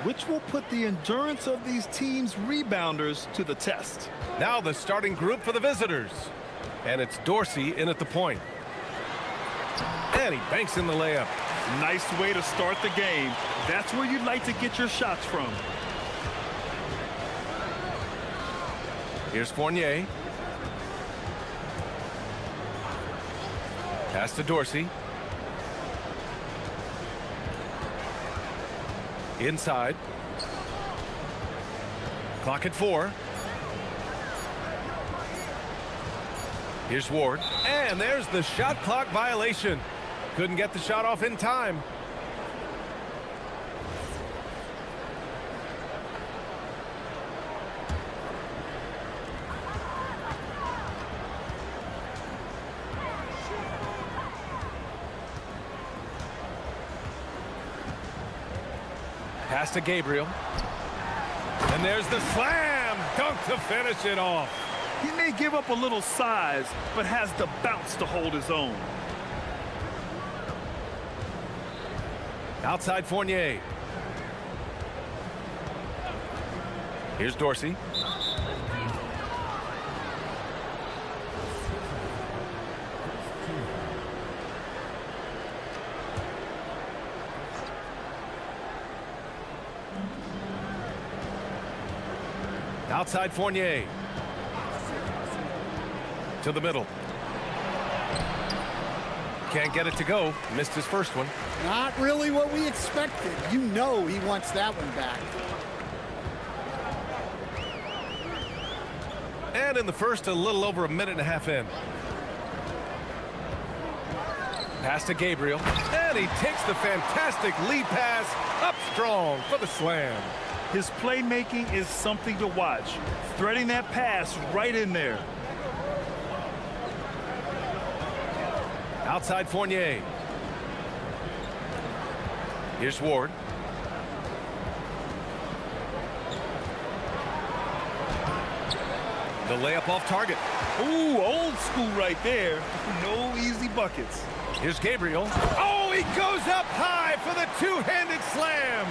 which will put the endurance of these teams' rebounders to the test. Now the starting group for the visitors. And it's Dorsey in at the point. And he banks in the layup. Nice way to start the game. That's where you'd like to get your shots from. Here's Fournier. Pass to Dorsey. Inside. Clock at 4. Here's Ward. And there's the shot clock violation. Couldn't get the shot off in time. Pass to Gabriel. And there's the slam dunk to finish it off. He may give up a little size, but has the bounce to hold his own. Outside Fournier. Here's Dorsey. Outside Fournier. To the middle. Can't get it to go. Missed his first one. Not really what we expected. You know he wants that one back. And in the first, a little over a minute and a half in. Pass to Gabriel. And he takes the fantastic lead pass up strong for the slam. His playmaking is something to watch. Threading that pass right in there. Outside Fournier. Here's Ward. The layup off target. Ooh, old school right there. No easy buckets. Here's Gabriel. Oh, he goes up high for the two-handed slam.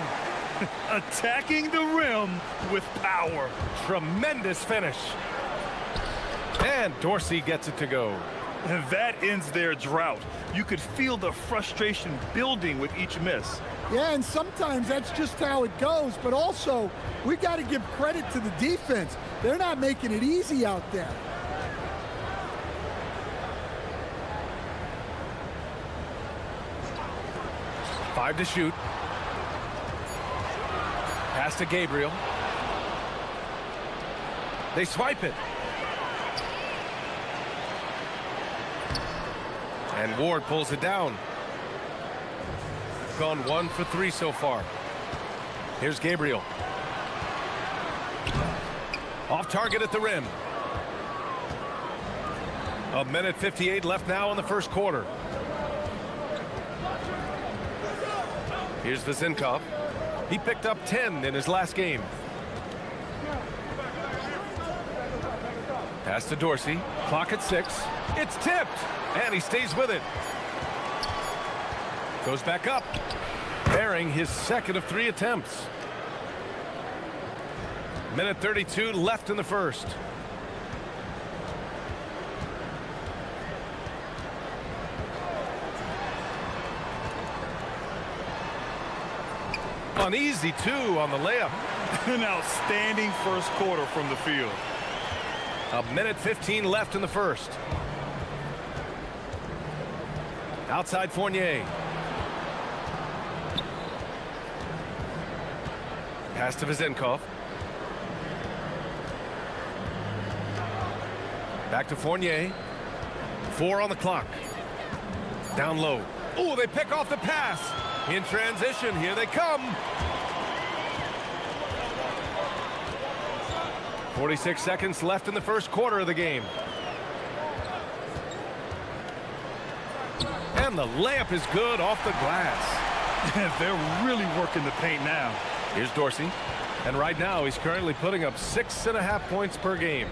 Attacking the rim with power. Tremendous finish. And Dorsey gets it to go. And that ends their drought. You could feel the frustration building with each miss. Yeah, and sometimes that's just how it goes, but also we got to give credit to the defense. They're not making it easy out there. Five to shoot. Pass to Gabriel. They swipe it. And Ward pulls it down. Gone 1 for 3 so far. Here's Gabriel. Off target at the rim. A minute 58 left now in the first quarter. Here's Vizinkov. He picked up 10 in his last game. Pass to Dorsey. Clock at 6. It's tipped. And he stays with it. Goes back up. Bearing his second of 3 attempts. Minute 32 left in the first. An easy 2 on the layup. An outstanding first quarter from the field. A minute 15 left in the first. Outside Fournier. Pass to Vizinkov. Back to Fournier. 4 on the clock. Down low. Oh, they pick off the pass. In transition, here they come. 46 seconds left in the first quarter of the game. And the layup is good off the glass. They're really working the paint now. Here's Dorsey. And right now, he's currently putting up 6.5 points per game.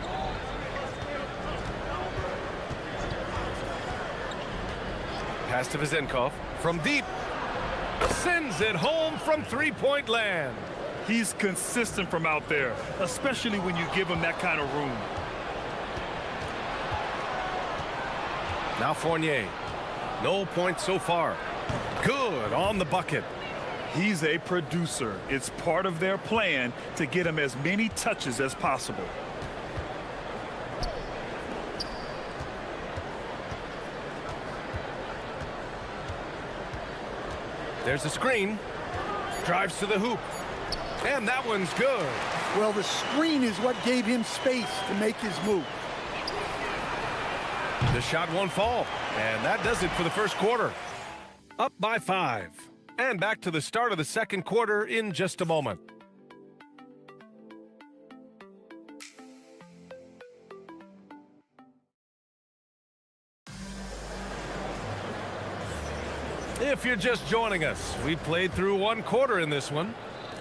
Pass to Vezenkov from deep. Sends it home from three-point land. He's consistent from out there, especially when you give him that kind of room. Now Fournier. No points so far. Good on the bucket. He's a producer. It's part of their plan to get him as many touches as possible. There's a screen. Drives to the hoop. And that one's good. Well, the screen is what gave him space to make his move. The shot won't fall. And that does it for the first quarter. Up by 5. And back to the start of the second quarter in just a moment. If you're just joining us, we played through one quarter in this one.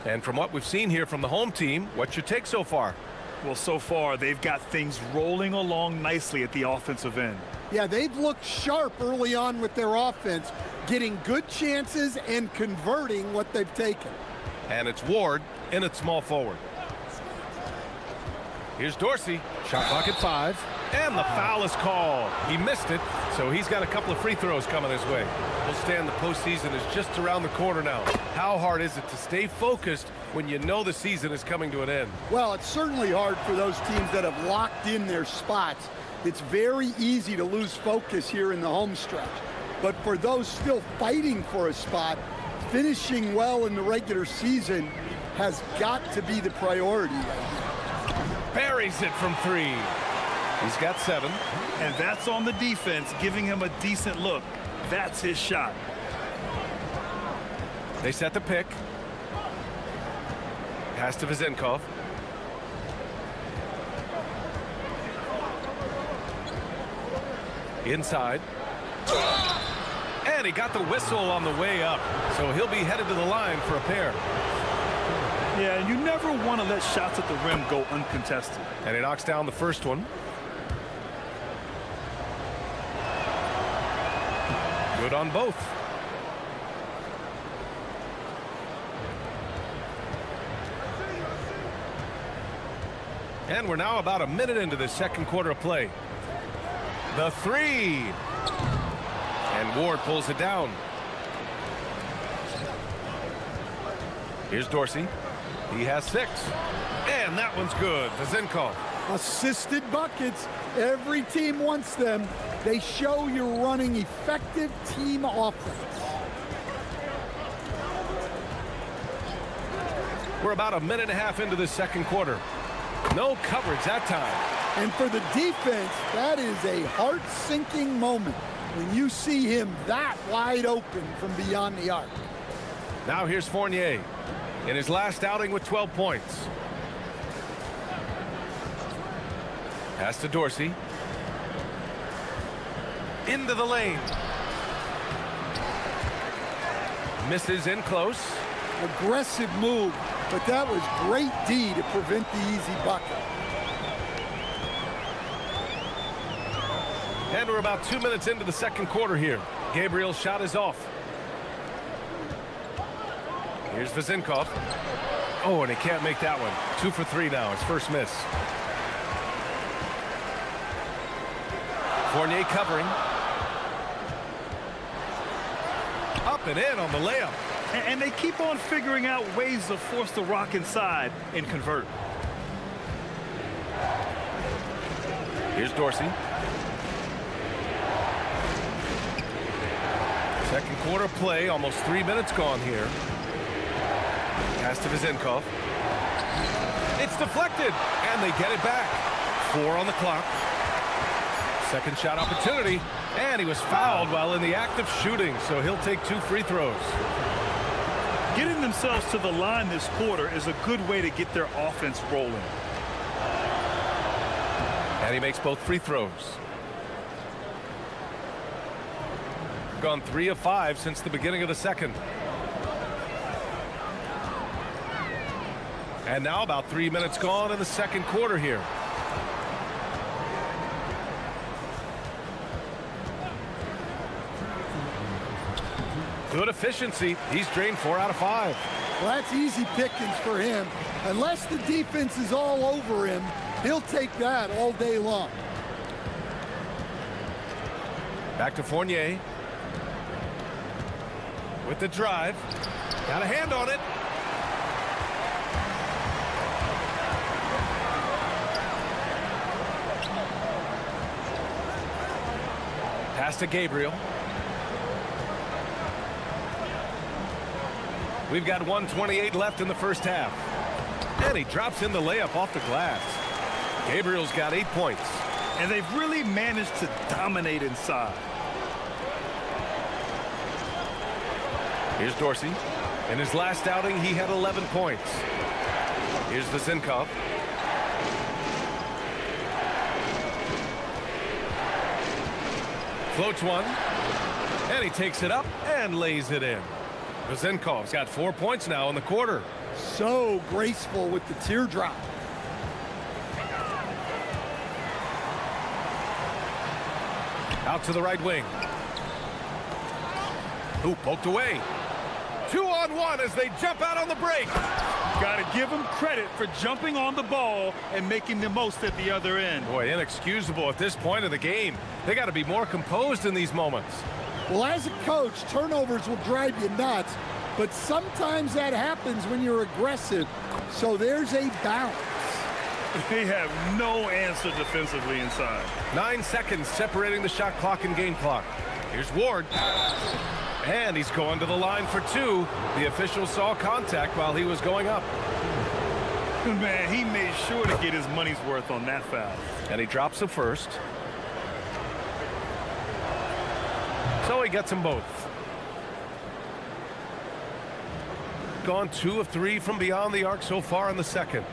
And from what we've seen here from the home team, what's your take so far? Well, so far, they've got things rolling along nicely at the offensive end. Yeah, they've looked sharp early on with their offense, getting good chances and converting what they've taken. And it's Ward in at small forward. Here's Dorsey. Shot clock at 5. And the foul is called. He missed it, so he's got a couple of free throws coming his way. We'll stand the postseason is just around the corner now. How hard is it to stay focused when you know the season is coming to an end? Well, it's certainly hard for those teams that have locked in their spots. It's very easy to lose focus here in the home stretch. But for those still fighting for a spot, finishing well in the regular season has got to be the priority right now. Buries it from 3. He's got 7. And that's on the defense, giving him a decent look. That's his shot. They set the pick. Pass to Vezenkov. Inside. And he got the whistle on the way up. So he'll be headed to the line for a pair. Yeah, and you never want to let shots at the rim go uncontested. And he knocks down the first one. Good on both. And we're now about a minute into the second quarter of play. The 3. And Ward pulls it down. Here's Dorsey. He has 6. And that one's good. Vezenkov. Assisted buckets. Every team wants them. They show you're running effective team offense. We're about a minute and a half into the second quarter. No coverage that time. And for the defense, that is a heart-sinking moment when you see him that wide open from beyond the arc. Now here's Fournier in his last outing with 12 points. Pass to Dorsey. Into the lane. Misses in close. Aggressive move, but that was great D to prevent the easy bucket. And we're about 2 minutes into the second quarter here. Gabriel's shot is off. Here's Vezenkov. Oh, and he can't make that one. 2 for 3 now. His first miss. Fournier covering. Up and in on the layup. And they keep on figuring out ways to force the rock inside and convert. Here's Dorsey. Second quarter play, almost 3 minutes gone here. Pass to Vezenkov. It's deflected, and they get it back. 4 on the clock. Second shot opportunity, and he was fouled while in the act of shooting, so he'll take 2 free throws. Getting themselves to the line this quarter is a good way to get their offense rolling. And he makes both free throws. Gone 3 of 5 since the beginning of the second. And now about 3 minutes gone in the second quarter here. Good efficiency. He's drained 4 out of 5. Well, that's easy pickings for him. Unless the defense is all over him, he'll take that all day long. Back to Fournier. With the drive. Got a hand on it. Pass to Gabriel. We've got 1:28 left in the first half. And he drops in the layup off the glass. Gabriel's got 8 points. And they've really managed to dominate inside. Here's Dorsey. In his last outing, he had 11 points. Here's Vizinkov. Floats one. And he takes it up and lays it in. Vizinkov's got 4 points now in the quarter. So graceful with the teardrop. Out to the right wing. Ooh, poked away. 2-on-1 as they jump out on the break. Got to give him credit for jumping on the ball and making the most at the other end. Boy, inexcusable at this point of the game. They got to be more composed in these moments. Well, as a coach, turnovers will drive you nuts, but sometimes that happens when you're aggressive. So there's a balance. They have no answer defensively inside. 9 seconds separating the shot clock and game clock. Here's Ward. And he's going to the line for 2. The official saw contact while he was going up. Man, he made sure to get his money's worth on that foul. And he drops the first. So he gets them both. Gone 2 of 3 from beyond the arc so far in the second.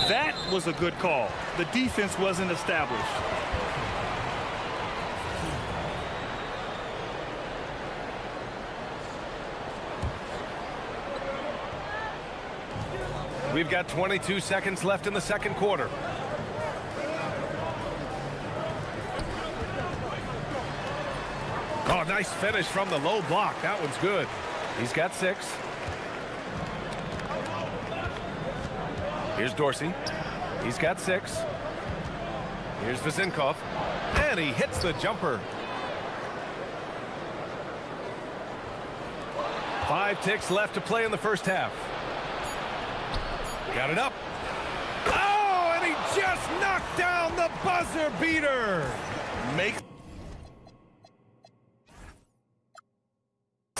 That was a good call. The defense wasn't established. We've got 22 seconds left in the second quarter. Oh, nice finish from the low block. That one's good. He's got 6. Here's Dorsey. He's got 6. Here's Vizinkov. And he hits the jumper. 5 ticks left to play in the first half. Got it up. Oh, and he just knocked down the buzzer beater. Makes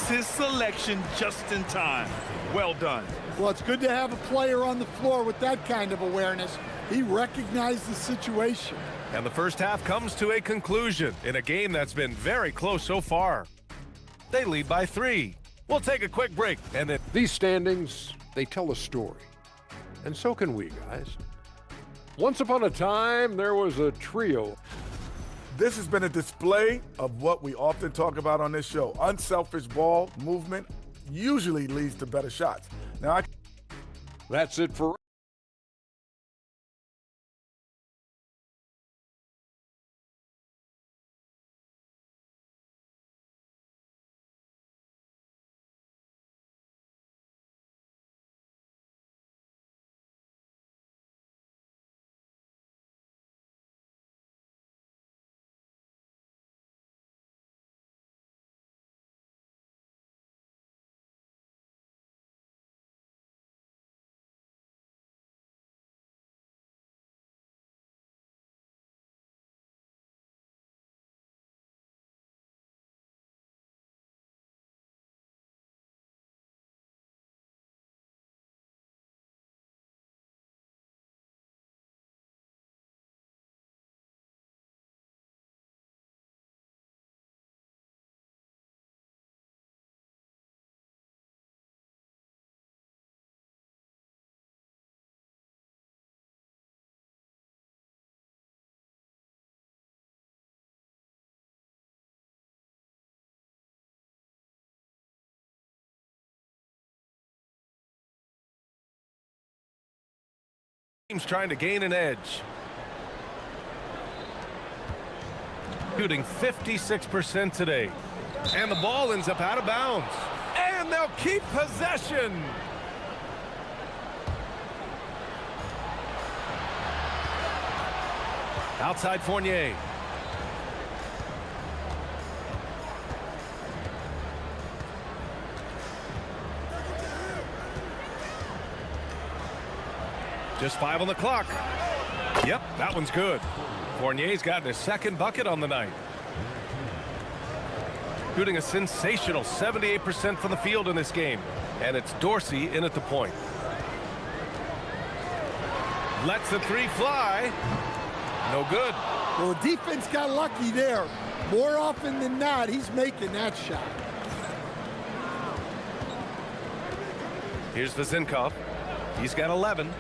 his selection just in time. Well done. Well, it's good to have a player on the floor with that kind of awareness. He recognized the situation. And the first half comes to a conclusion in a game that's been very close so far. They lead by 3. We'll take a quick break and then... These standings, they tell a story. And so can we, guys. Once upon a time, there was a trio. This has been a display of what we often talk about on this show. Unselfish ball movement usually leads to better shots. Now, That's it for... team's trying to gain an edge. Shooting 56% today. And the ball ends up out of bounds. And they'll keep possession. Outside Fournier. Just 5 on the clock. Yep, that one's good. Fournier's gotten his second bucket on the night. Shooting a sensational 78% from the field in this game. And it's Dorsey in at the point. Lets the three fly. No good. Well, the defense got lucky there. More often than not, he's making that shot. Here's Vezinkov. He's got 11.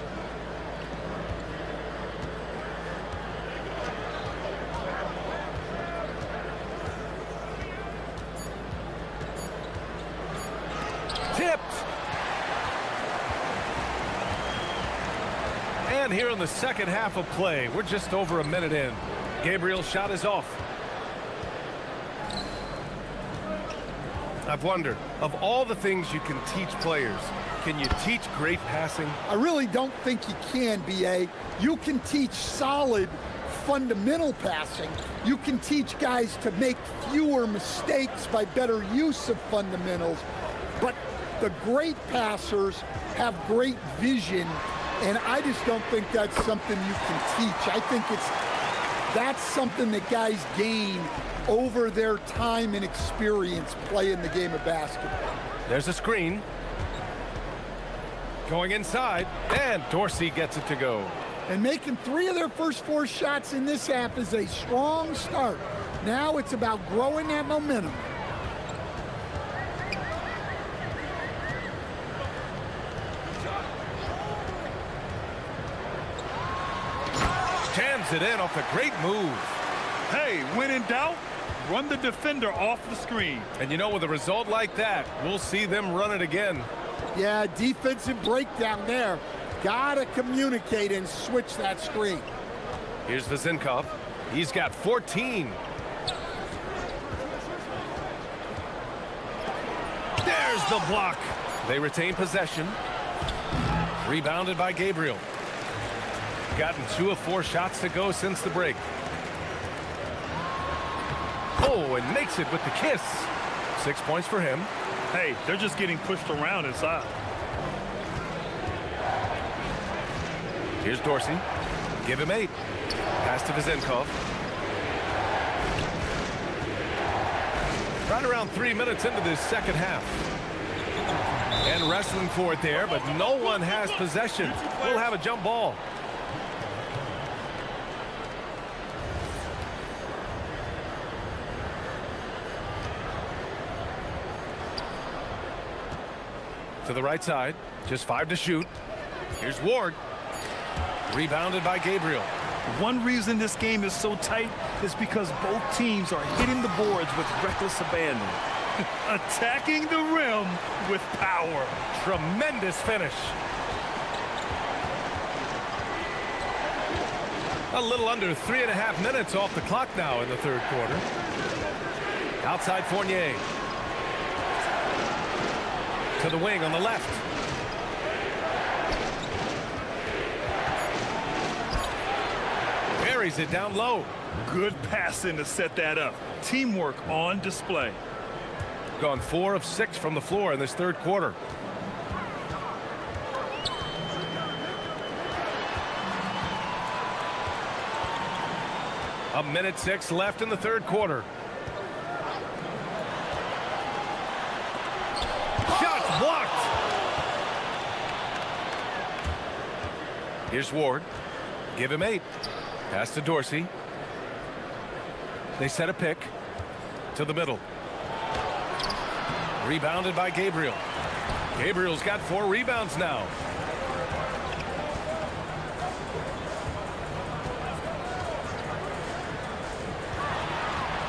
Tipped. And here in the second half of play, we're just over a minute in. Gabriel's shot is off. I've wondered, of all the things you can teach players, can you teach great passing? I really don't think you can, B.A. You can teach solid fundamental passing. You can teach guys to make fewer mistakes by better use of fundamentals. But the great passers have great vision, and I just don't think that's something you can teach. I think that's something that guys gain over their time and experience playing the game of basketball. There's a screen. Going inside, and Dorsey gets it to go. And making 3 of their first 4 shots in this half is a strong start. Now it's about growing that momentum. Jams it in off a great move. Hey, when in doubt, run the defender off the screen. And you know, with a result like that, we'll see them run it again. Yeah, defensive breakdown there. Gotta communicate and switch that screen. Here's Vezinkov. He's got 14. There's the block. They retain possession. Rebounded by Gabriel. Gotten 2 of 4 shots to go since the break. Oh, and makes it with the kiss. 6 points for him. Hey, they're just getting pushed around inside. Here's Dorsey. Give him 8. Pass to Vezinkov. Right around 3 minutes into this second half. And wrestling for it there, but no one has possession. We'll have a jump ball. To the right side. Just 5 to shoot. Here's Ward. Rebounded by Gabriel. One reason this game is so tight is because both teams are hitting the boards with reckless abandon. Attacking the rim with power. Tremendous finish. A little under 3.5 minutes off the clock now in the third quarter. Outside Fournier. To the wing on the left. Buries it down low. Good passing to set that up. Teamwork on display. Gone 4 of 6 from the floor in this third quarter. A minute 6 left in the third quarter. Shots blocked. Here's Ward. Give him 8. Pass to Dorsey. They set a pick to the middle. Rebounded by Gabriel. Gabriel's got 4 rebounds now.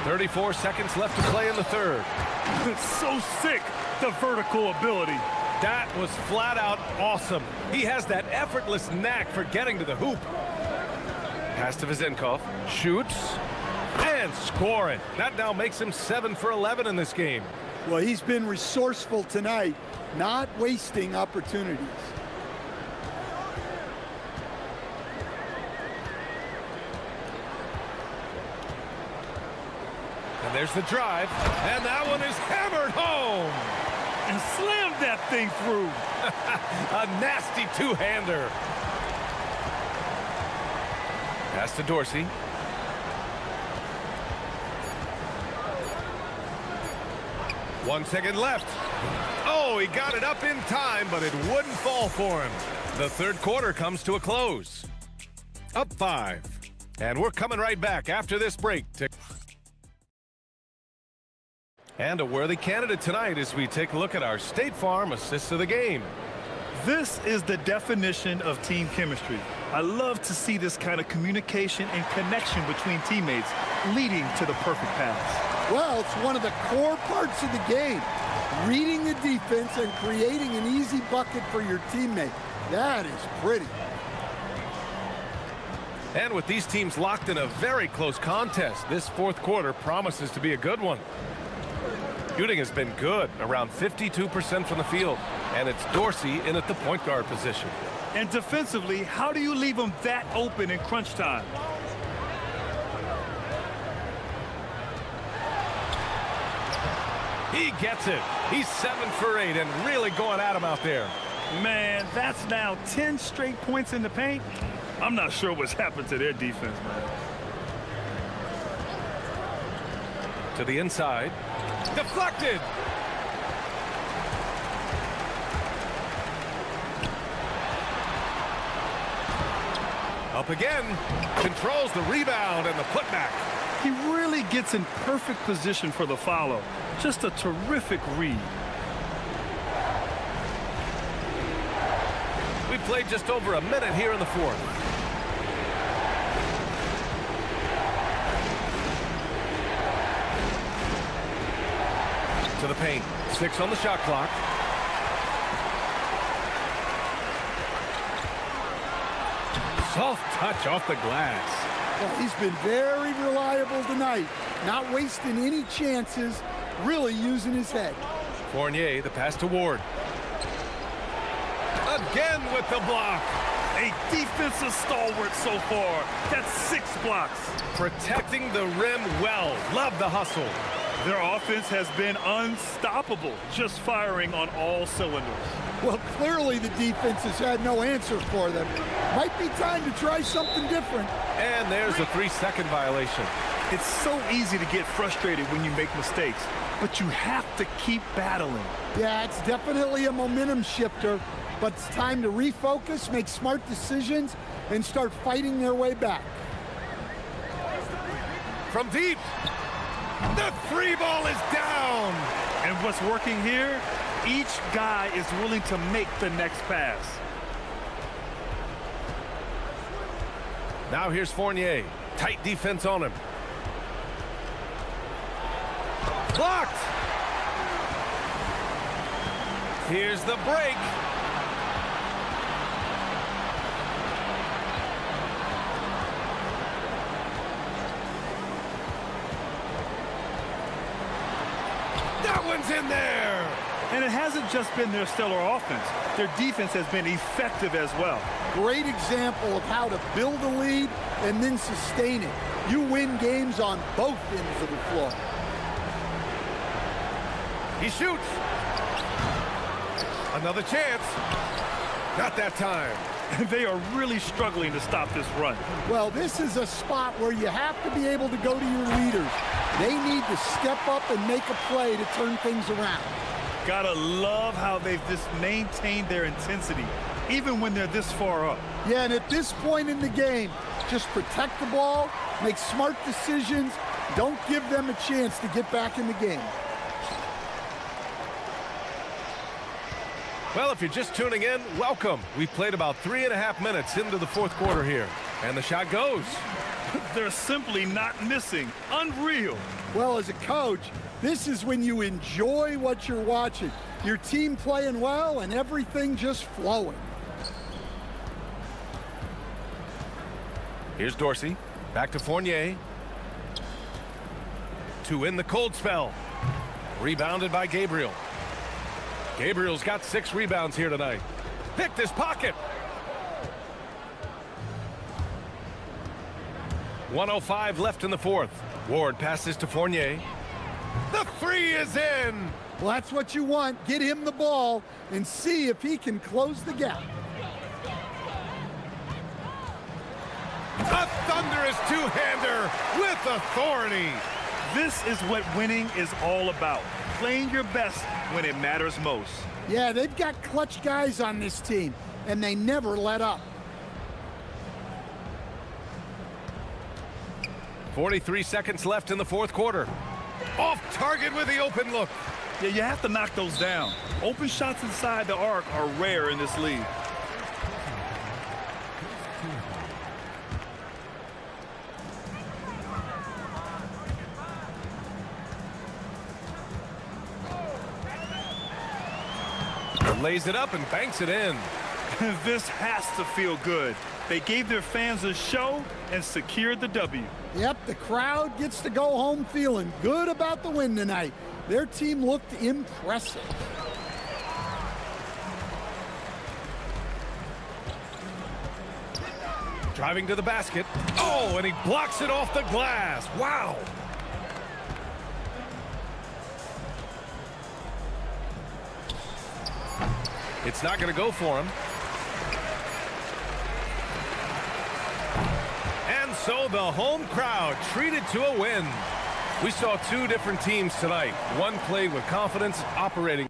.34 seconds left to play in the third. So sick, the vertical ability. That was flat out awesome. He has that effortless knack for getting to the hoop. Pass to Vezinkov. Shoots. And and score it. That now makes him 7 for 11 in this game. Well, he's been resourceful tonight, not wasting opportunities. And there's the drive, and that one is hammered home. And slammed that thing through. A nasty two-hander. Pass to Dorsey. One second left. Oh, he got it up in time, but it wouldn't fall for him. The third quarter comes to a close. Up 5. And we're coming right back after this break. And a worthy candidate tonight as we take a look at our State Farm assists of the game. This is the definition of team chemistry. I love to see this kind of communication and connection between teammates leading to the perfect pass. Well, it's one of the core parts of the game. Reading the defense and creating an easy bucket for your teammate. That is pretty. And with these teams locked in a very close contest, this fourth quarter promises to be a good one. Shooting has been good, around 52% from the field, and it's Dorsey in at the point guard position. And defensively, how do you leave them that open in crunch time? He gets it. He's 7 for 8 and really going at him out there. Man, that's now 10 straight points in the paint. I'm not sure what's happened to their defense, man. To the inside. Deflected. Up again. Controls the rebound and the putback. He really gets in perfect position for the follow. Just a terrific read. We played just over a minute here in the fourth. To the paint. 6 on the shot clock. Soft touch off the glass. Well, he's been very reliable tonight. Not wasting any chances, really using his head. Fournier, the pass to Ward. Again with the block. A defensive stalwart so far. That's 6 blocks. Protecting the rim well. Love the hustle. Their offense has been unstoppable, just firing on all cylinders. Well, clearly the defense has had no answer for them. Might be time to try something different. And there's a 3-second violation. It's so easy to get frustrated when you make mistakes, but you have to keep battling. Yeah, it's definitely a momentum shifter, but it's time to refocus, make smart decisions, and start fighting their way back. From deep. The 3 ball is down. And what's working here? Each guy is willing to make the next pass. Now here's Fournier. Tight defense on him. Blocked. Here's the break. That one's in there. And it hasn't just been their stellar offense. Their defense has been effective as well. Great example of how to build a lead and then sustain it. You win games on both ends of the floor. He shoots. Another chance. Not that time. And they are really struggling to stop this run. Well, this is a spot where you have to be able to go to your leaders. They need to step up and make a play to turn things around. Gotta love how they've just maintained their intensity, even when they're this far up. Yeah, and at this point in the game, just protect the ball, make smart decisions, don't give them a chance to get back in the game. Well, if you're just tuning in, welcome. We've played about 3.5 minutes into the fourth quarter here. And the shot goes. They're simply not missing. Unreal. Well, as a coach, this is when you enjoy what you're watching. Your team playing well and everything just flowing. Here's Dorsey. Back to Fournier. to win the cold spell. Rebounded by Gabriel. Gabriel's got 6 rebounds here tonight. Picked his pocket. 1:05 left in the fourth. Ward passes to Fournier. The 3 is in. Well, that's what you want. Get him the ball and see if he can close the gap. A thunderous two-hander with authority. This is what winning is all about. Playing your best when it matters most. Yeah, they've got clutch guys on this team, and they never let up. 43 seconds left in the fourth quarter. Off target with the open look. Yeah, you have to knock those down. Open shots inside the arc are rare in this league. Lays it up and banks it in. This has to feel good. They gave their fans a show and secured the W. Yep, the crowd gets to go home feeling good about the win tonight. Their team looked impressive. Driving to the basket. Oh, and he blocks it off the glass. Wow. It's not going to go for him. And so the home crowd treated to a win. We saw 2 different teams tonight. One played with confidence, operating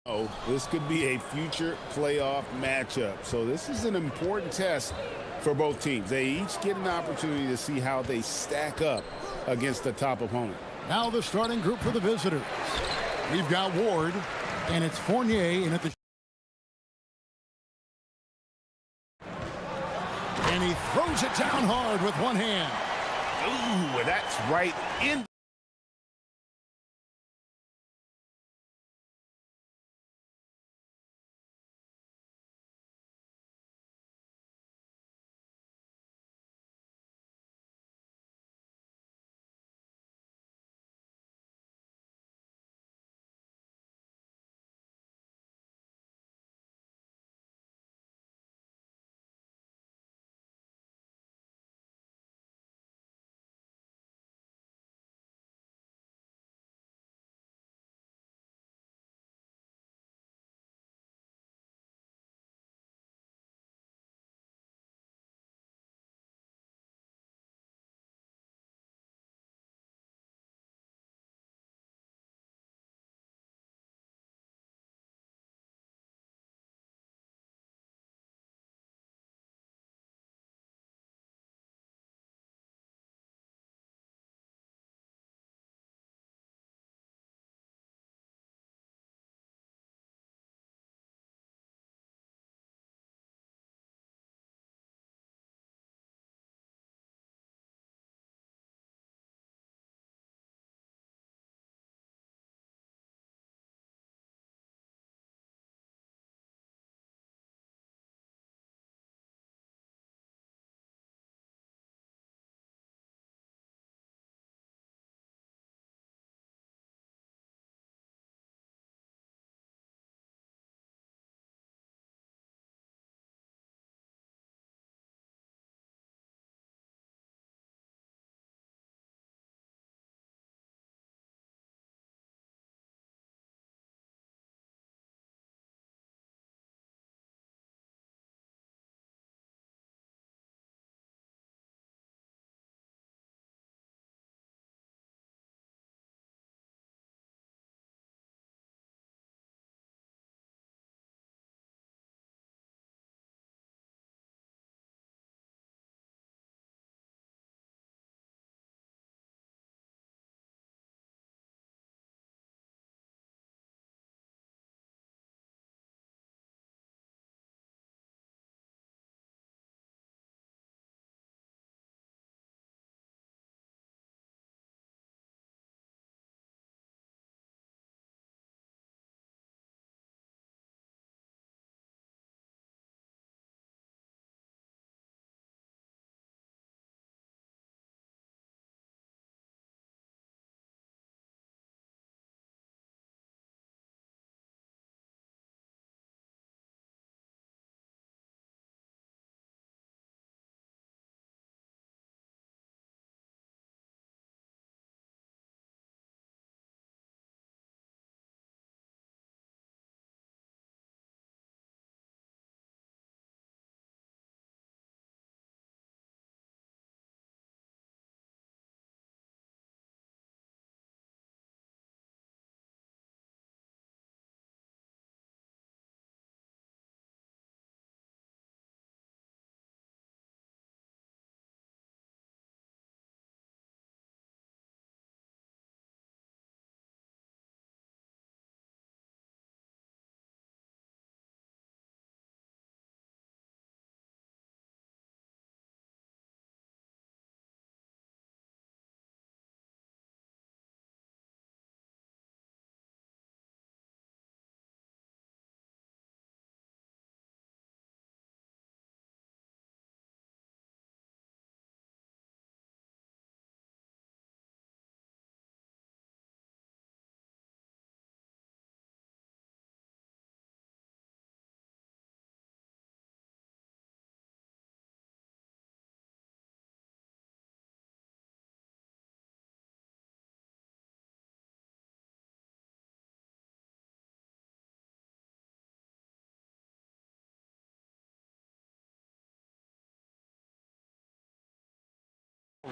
Oh, this could be a future playoff matchup. So this is an important test for both teams. They each get an opportunity to see how they stack up against the top opponent. Now the starting group for the visitors. We've got Ward, and it's Fournier in at the... And he throws it down hard with one hand. Ooh, that's right in.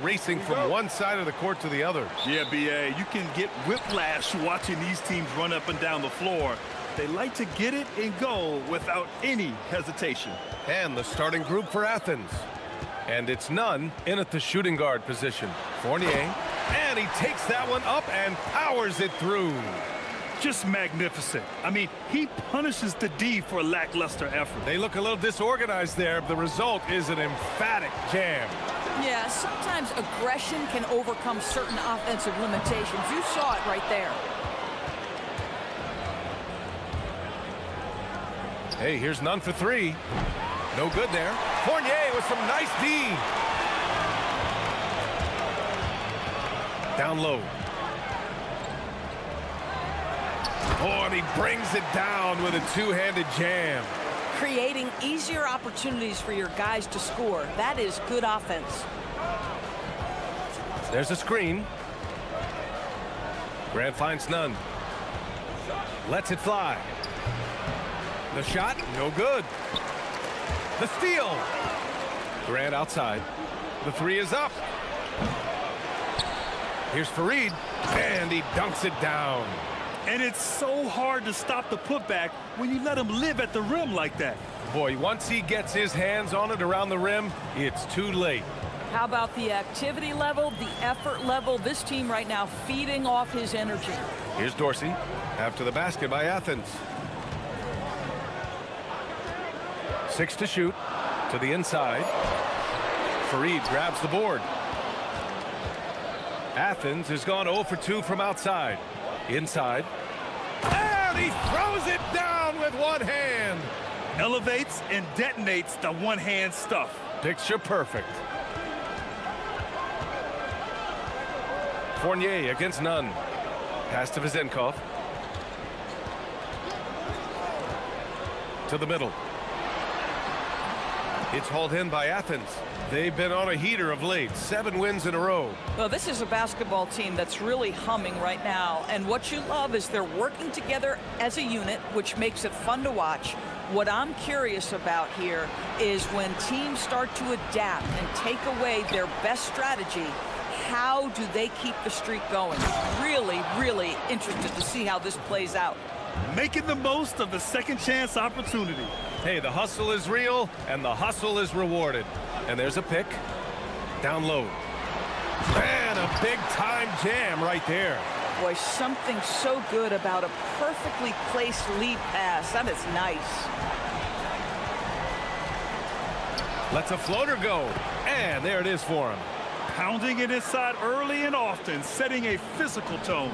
Racing from one side of the court to the other. Yeah, BA, you can get whiplash watching these teams run up and down the floor. They like to get it and go without any hesitation. And the starting group for Athens. And it's Nunn in at the shooting guard position. Fournier. And he takes that one up and powers it through. Just magnificent. I mean, he punishes the D for lackluster effort. They look a little disorganized there. The result is an emphatic jam. Yeah, sometimes aggression can overcome certain offensive limitations. You saw it right there. Hey, here's Nunn for three. No good there. Fournier with some nice D. Down low. Oh, and he brings it down with a two-handed jam. Creating easier opportunities for your guys to score. That is good offense. There's a screen. Grant finds Nunn. Lets it fly. The shot, no good. The steal. Grant outside. The three is up. Here's Fareed, and he dunks it down. And it's so hard to stop the putback when you let him live at the rim like that. Boy, once he gets his hands on it around the rim, it's too late. How about the activity level, the effort level? This team right now feeding off his energy. Here's Dorsey after the basket by Athens. 6 to shoot to the inside. Fareed grabs the board. Athens has gone 0 for 2 from outside. Inside. And he throws it down with one hand. Elevates and detonates the one-hand stuff. Picture perfect. Fournier against Nunn. Pass to Vizenkov. To the middle. It's hauled in by Athens. They've been on a heater of late. 7 wins in a row. Well, this is a basketball team that's really humming right now. And what you love is they're working together as a unit, which makes it fun to watch. What I'm curious about here is when teams start to adapt and take away their best strategy, how do they keep the streak going? Really, really interested to see how this plays out. Making the most of the second chance opportunity. Hey, the hustle is real, and the hustle is rewarded. And there's a pick. Down low. And a big-time jam right there. Boy, something so good about a perfectly placed lead pass. That is nice. Lets a floater go. And there it is for him. Pounding it inside early and often, setting a physical tone.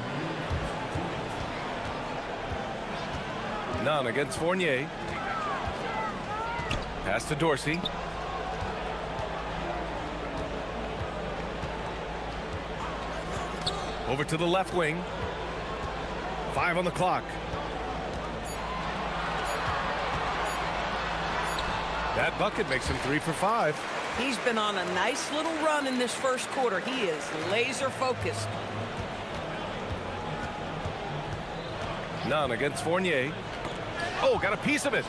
Nunn against Fournier. Pass to Dorsey. Over to the left wing. 5 on the clock. That bucket makes him 3 for 5. He's been on a nice little run in this first quarter. He is laser focused. Nunn against Fournier. Oh, got a piece of it.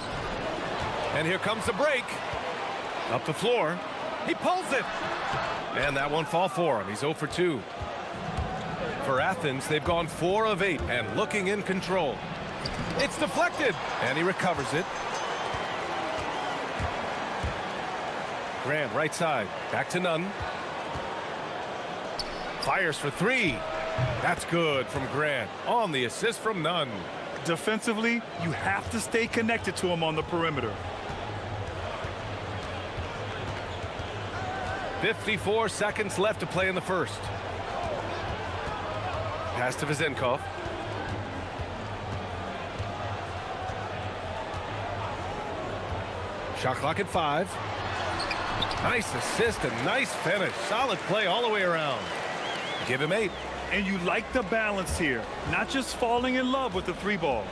And here comes the break. Up the floor. He pulls it. And that won't fall for him. He's 0 for 2. For Athens, they've gone 4 of 8 and looking in control. It's deflected. And he recovers it. Grant right side. Back to Nunn. Fires for 3. That's good from Grant. On the assist from Nunn. Defensively, you have to stay connected to him on the perimeter. 54 seconds left to play in the first. Pass to Vizenkov. Shot clock at 5. Nice assist and nice finish. Solid play all the way around. Give him 8. And you like the balance here. Not just falling in love with the 3 ball.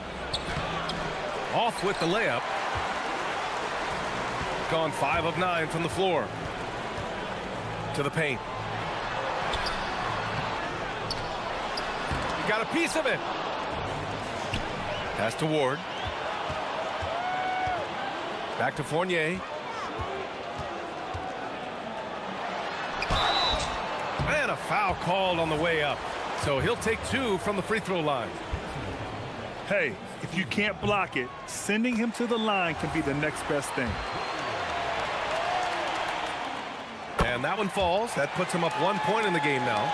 Off with the layup. Gone 5 of 9 from the floor. To the paint. He got a piece of it. Pass to Ward. Back to Fournier. And a foul called on the way up. So he'll take 2 from the free throw line. Hey, If you can't block it, sending him to the line can be the next best thing. And that one falls. That puts him up 1 point in the game now.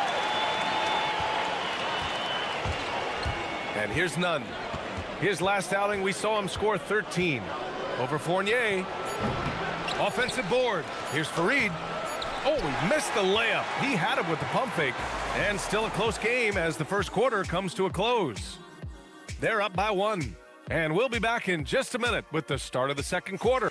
And here's Nunn. His last outing, we saw him score 13. Over Fournier. Offensive board. Here's Farid. Oh, he missed the layup. He had it with the pump fake. And still a close game as the first quarter comes to a close. They're up by 1. And we'll be back in just a minute with the start of the second quarter.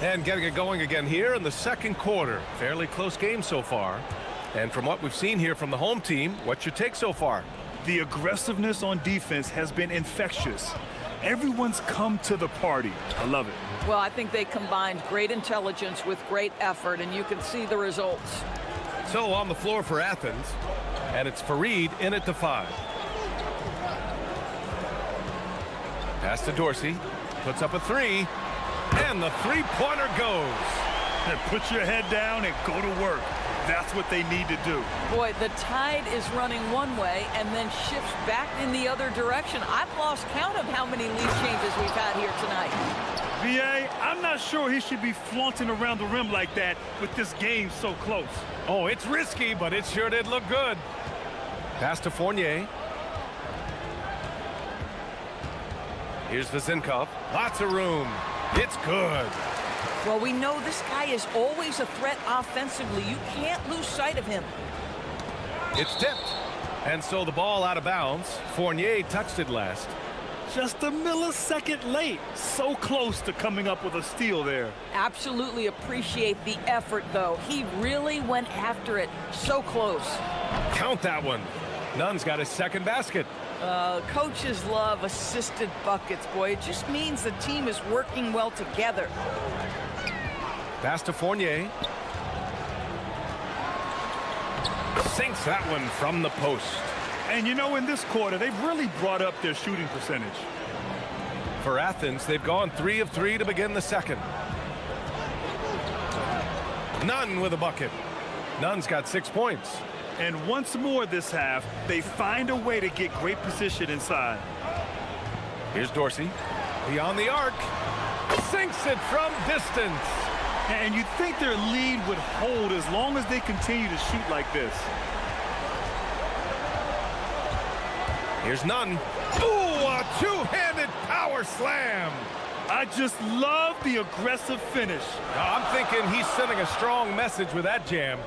And getting it going again here in the second quarter. Fairly close game so far. And from what we've seen here from the home team, what's your take so far? The aggressiveness on defense has been infectious. Everyone's come to the party. I love it. Well, I think they combined great intelligence with great effort, and you can see the results. So on the floor for Athens, and it's Farid in at the 5. Pass to Dorsey, puts up a 3, and the three-pointer goes. And put your head down and go to work. That's what they need to do. Boy, the tide is running one way and then shifts back in the other direction. I've lost count of how many lead changes we've had here tonight. VA, I'm not sure he should be flaunting around the rim like that with this game so close. Oh, it's risky, but it sure did look good. Pass to Fournier. Here's Vezinkov. Lots of room. It's good. Well, we know this guy is always a threat offensively. You can't lose sight of him. It's tipped. And so the ball out of bounds. Fournier touched it last. Just a millisecond late. So close to coming up with a steal there. Absolutely appreciate the effort, though. He really went after it. So close. Count that one. Nunn's got his second basket. Coaches love assisted buckets, boy. It just means the team is working well together. Pass to Fournier. Sinks that one from the post. And you know, in this quarter, they've really brought up their shooting percentage. For Athens, they've gone 3 of 3 to begin the second. Nunn with a bucket. Nunn's got 6 points. And once more this half, they find a way to get great position inside. Here's Dorsey. Beyond the arc. Sinks it from distance. And you'd think their lead would hold as long as they continue to shoot like this. Here's Nunn. Ooh, a two-handed power slam. I just love the aggressive finish. I'm thinking he's sending a strong message with that jam.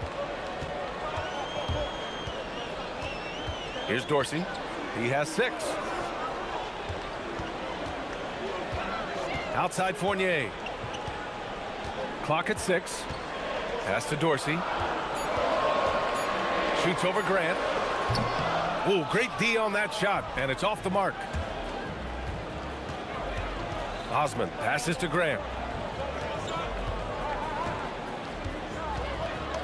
Here's Dorsey. He has 6. Outside Fournier. Clock at 6. Pass to Dorsey. Shoots over Grant. Ooh, great D on that shot, and it's off the mark. Osman passes to Grant.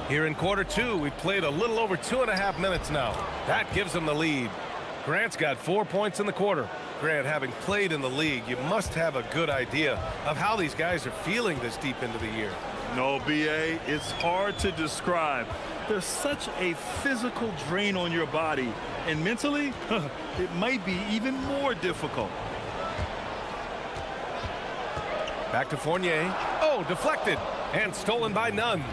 Here in quarter 2, we've played a little over 2.5 minutes now. That gives them the lead. Grant's got 4 points in the quarter. Grant, having played in the league, you must have a good idea of how these guys are feeling this deep into the year. No, BA, it's hard to describe. There's such a physical drain on your body, and mentally, it might be even more difficult. Back to Fournier. Oh, deflected and stolen by Nunn.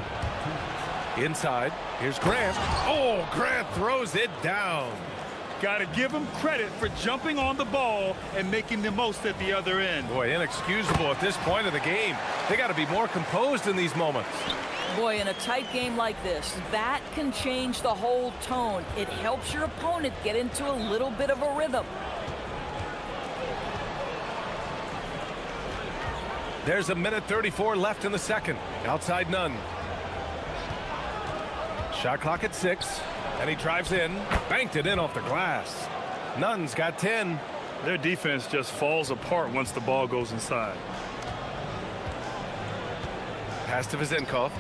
Inside, here's Grant. Oh, Grant throws it down. Got to give him credit for jumping on the ball and making the most at the other end. Boy, inexcusable at this point of the game. They got to be more composed in these moments. Boy, in a tight game like this, that can change the whole tone. It helps your opponent get into a little bit of a rhythm. There's a minute 34 left in the second. Outside Nunn. Shot clock at 6. And he drives in, banked it in off the glass. Nunn's got 10. Their defense just falls apart once the ball goes inside. Pass to Vezinkov.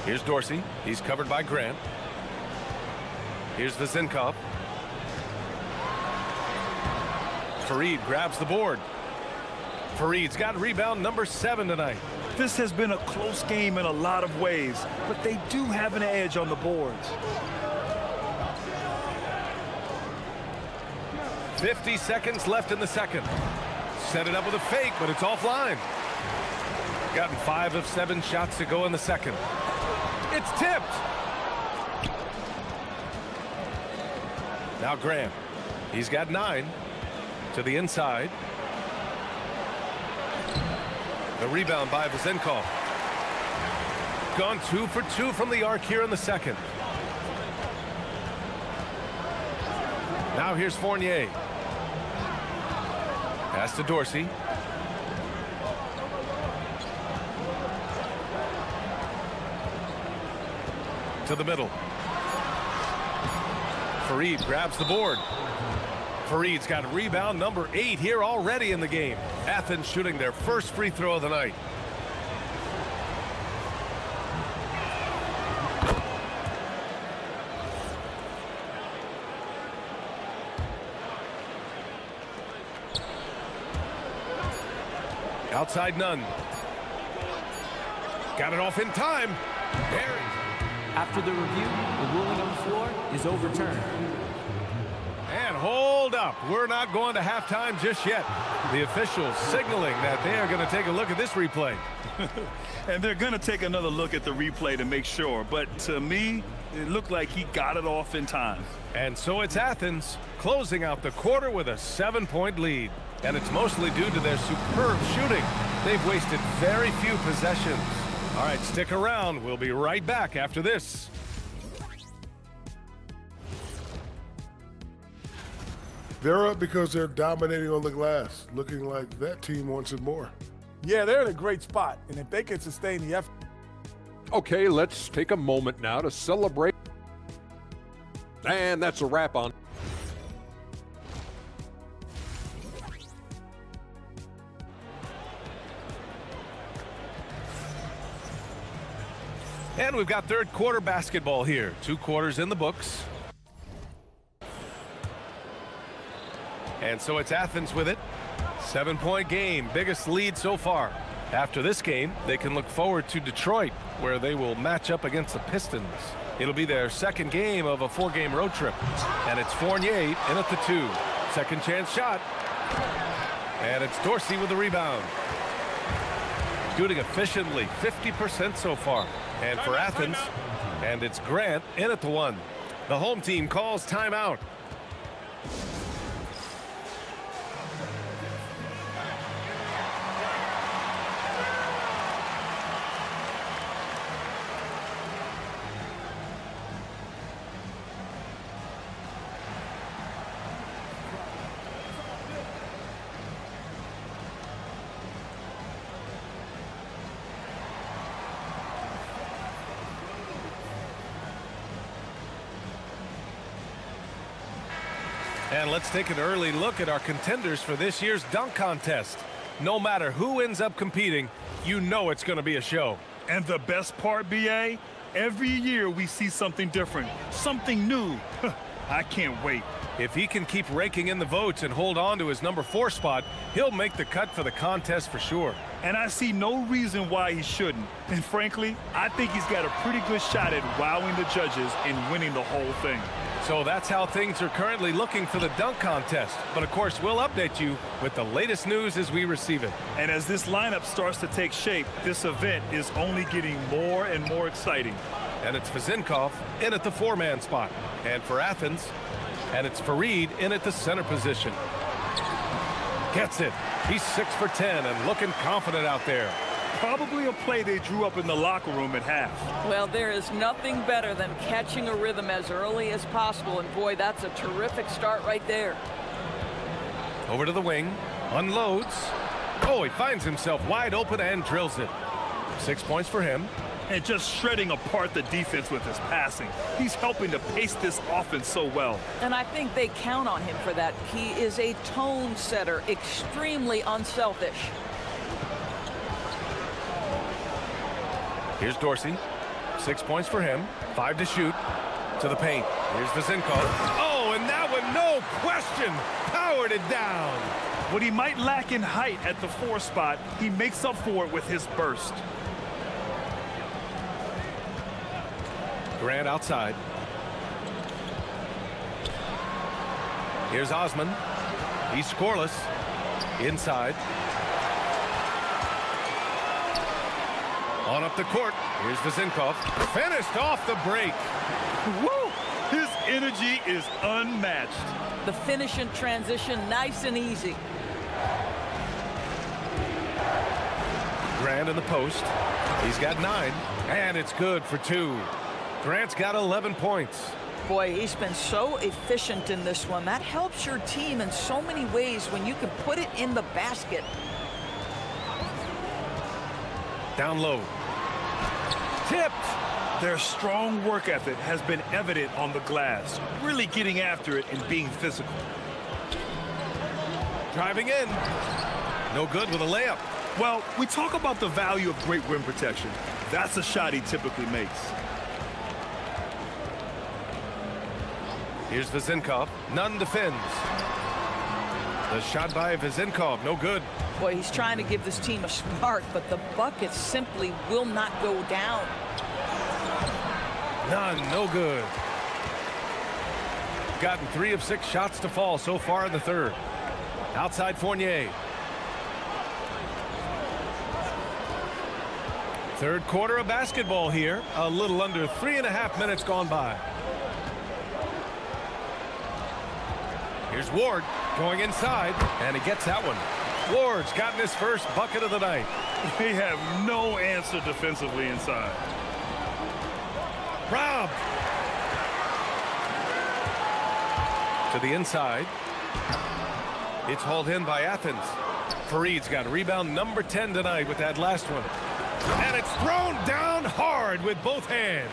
Here's Dorsey. He's covered by Grant. Here's Vezinkov. Farid grabs the board. Farid's got rebound number 7 tonight. This has been a close game in a lot of ways, but they do have an edge on the boards. 50 seconds left in the second. Set it up with a fake, but it's offline. Gotten 5 of 7 shots to go in the second. It's tipped. Now Graham. He's got 9 to the inside. The rebound by Vazenkov. Gone 2 for 2 from the arc here in the second. Now here's Fournier. Pass to Dorsey. To the middle. Fareed grabs the board. Fareed's got rebound number 8 here already in the game. Athens shooting their first free throw of the night. Outside none. Got it off in time. Barry. After the review, the ruling on the floor is overturned. And hold up. We're not going to halftime just yet. The officials signaling that they are going to take a look at this replay. And they're going to take another look at the replay to make sure. But to me, it looked like he got it off in time. And so it's Athens closing out the quarter with a 7-point lead. And it's mostly due to their superb shooting. They've wasted very few possessions. All right, stick around. We'll be right back after this. They're up because they're dominating on the glass, looking like that team wants it more. Yeah, they're in a great spot, and if they can sustain the effort. Okay, let's take a moment now to celebrate. And that's a wrap on. And we've got third quarter basketball here. 2 quarters in the books. And so it's Athens with it. 7-point game, biggest lead so far. After this game, they can look forward to Detroit, where they will match up against the Pistons. It'll be their second game of a 4-game road trip. And it's Fournier in at the 2. Second chance shot. And it's Dorsey with the rebound. Shooting efficiently, 50% so far. And for Athens, and it's Grant in at the 1. The home team calls timeout. And let's take an early look at our contenders for this year's dunk contest. No matter who ends up competing, you know it's going to be a show. And the best part, BA, every year we see something different, something new. I can't wait. If he can keep raking in the votes and hold on to his number 4 spot, he'll make the cut for the contest for sure. And I see no reason why he shouldn't. And frankly, I think he's got a pretty good shot at wowing the judges and winning the whole thing. So that's how things are currently looking for the dunk contest. But of course, we'll update you with the latest news as we receive it. And as this lineup starts to take shape, this event is only getting more and more exciting. And it's Vazenkov in at the 4-man spot. And for Athens, and it's Fareed in at the center position. Gets it. He's 6 for 10 and looking confident out there. Probably a play they drew up in the locker room at half. Well, there is nothing better than catching a rhythm as early as possible, and boy, that's a terrific start right there. Over to the wing, unloads. Oh, he finds himself wide open and drills it. 6 points for him. And just shredding apart the defense with his passing. He's helping to pace this offense so well. And I think they count on him for that. He is a tone setter, extremely unselfish. Here's Dorsey. 6 points for him. 5 to shoot. To the paint. Here's Vazenkov. Oh, and that one, no question, powered it down. What he might lack in height at the 4 spot, he makes up for it with his burst. Grant outside. Here's Osman. He's scoreless. Inside. On up the court. Here's Vizinkov. Finished off the break. Woo! His energy is unmatched. The finish in transition, nice and easy. Grant in the post. He's got 9, and it's good for 2. Grant's got 11 points. Boy, he's been so efficient in this one. That helps your team in so many ways when you can put it in the basket. Down low. Tipped. Their strong work ethic has been evident on the glass, really getting after it and being physical. Driving in. No good with a layup. Well, we talk about the value of great rim protection. That's a shot he typically makes. Here's Vizinkov. Nunn defends. The shot by Vizinkov, no good. Boy, he's trying to give this team a spark, but the bucket simply will not go down. Nunn, no good. Gotten 3 of 6 shots to fall so far in the third. Outside Fournier. Third quarter of basketball here. A little under 3.5 minutes gone by. Here's Ward going inside, and he gets that one. Ward's gotten his first bucket of the night. They have no answer defensively inside. Rob. To the inside. It's hauled in by Athens. Fareed's got rebound number 10 tonight with that last one. And it's thrown down hard with both hands.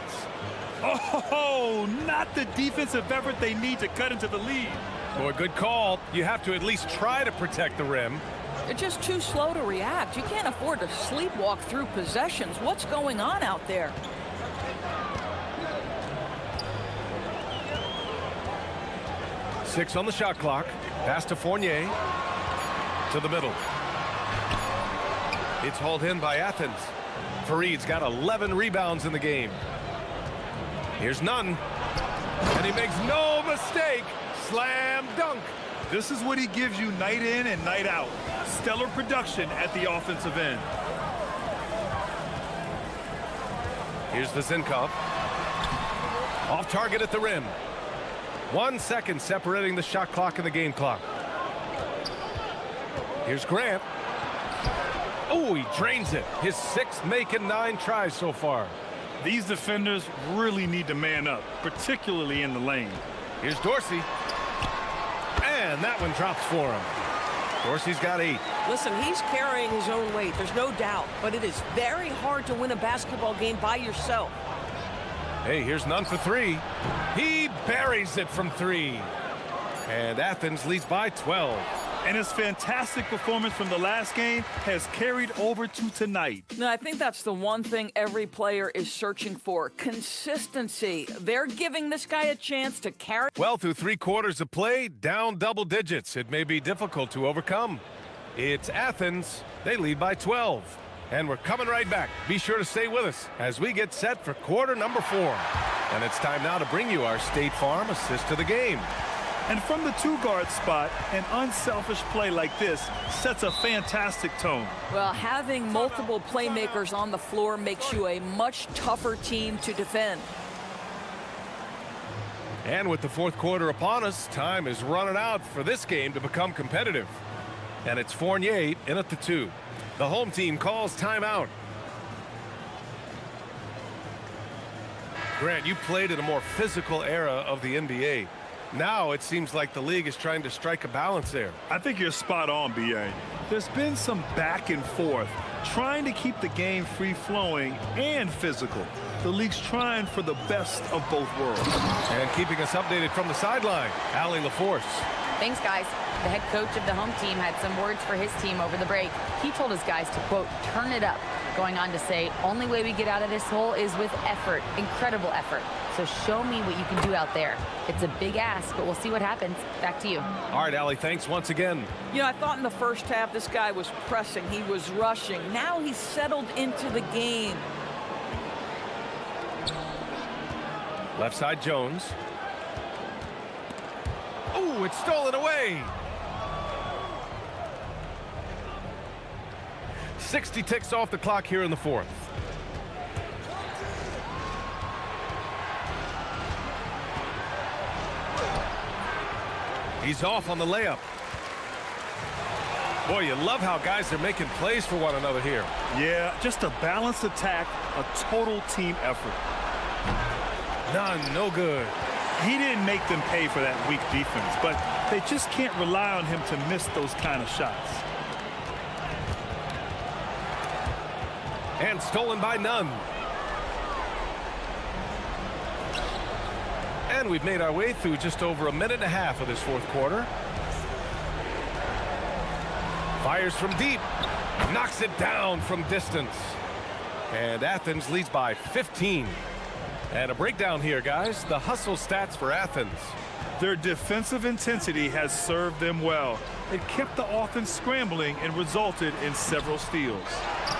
Oh, not the defensive effort they need to cut into the lead. Boy, good call. You have to at least try to protect the rim. They're just too slow to react. You can't afford to sleepwalk through possessions. What's going on out there? Six on the shot clock. Pass to Fournier. To the middle. It's hauled in by Athens. Fareed's got 11 rebounds in the game. Here's Nunn. And he makes no mistake. Slam dunk. This is what he gives you night in and night out. Stellar production at the offensive end. Here's Vizinkov. Off target at the rim. 1 second separating the shot clock and the game clock. Here's Grant. Oh, he drains it. His 6th making 9 tries so far. These defenders really need to man up, particularly in the lane. Here's Dorsey. And that one drops for him. Dorsey's got 8. Listen, he's carrying his own weight, there's no doubt, but it is very hard to win a basketball game by yourself. Hey, here's Nunn for 3. He buries it from 3. And Athens leads by 12. And his fantastic performance from the last game has carried over to tonight. No, I think that's the one thing every player is searching for. Consistency. They're giving this guy a chance to carry. Well, through 3 quarters of play, down double digits. It may be difficult to overcome. It's Athens. They lead by 12. And we're coming right back. Be sure to stay with us as we get set for quarter number 4. And it's time now to bring you our State Farm assist to the game. And from the 2-guard spot, an unselfish play like this sets a fantastic tone. Well, having multiple playmakers on the floor makes you a much tougher team to defend. And with the 4th quarter upon us, time is running out for this game to become competitive. And it's Fournier in at the 2. The home team calls timeout. Grant, you played in a more physical era of the NBA. Now it seems like the league is trying to strike a balance there. I think you're spot on, B.A. There's been some back and forth, trying to keep the game free-flowing and physical. The league's trying for the best of both worlds. And keeping us updated from the sideline, Allie LaForce. Thanks, guys. The head coach of the home team had some words for his team over the break. He told his guys to, quote, turn it up, going on to say, only way we get out of this hole is with effort, incredible effort. So show me what you can do out there. It's a big ask, but we'll see what happens. Back to you. All right, Allie, thanks once again. You know, I thought in the first half this guy was pressing, he was rushing. Now he's settled into the game. Left side, Jones. Oh, it's stolen away. 60 ticks off the clock here in the fourth. He's off on the layup. Boy, you love how guys are making plays for one another here. Yeah, just a balanced attack, a total team effort. None, no good. He didn't make them pay for that weak defense, but they just can't rely on him to miss those kind of shots. And stolen by Nunn. And we've made our way through just over a minute and a half of this fourth quarter. Fires from deep. Knocks it down from distance. And Athens leads by 15. And a breakdown here, guys. The hustle stats for Athens. Their defensive intensity has served them well. It kept the offense scrambling and resulted in several steals.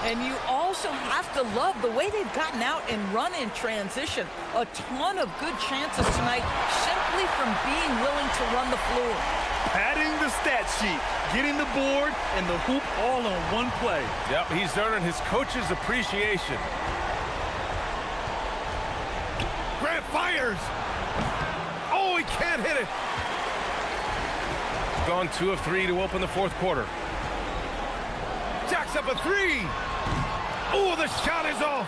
And you also have to love the way they've gotten out and run in transition. A ton of good chances tonight simply from being willing to run the floor. Padding the stat sheet, getting the board and the hoop all on one play. Yep, he's earning his coach's appreciation. Grant fires. Oh, he can't hit it. Gone 2 of 3 to open the fourth quarter. Jacks up a three. Oh, the shot is off.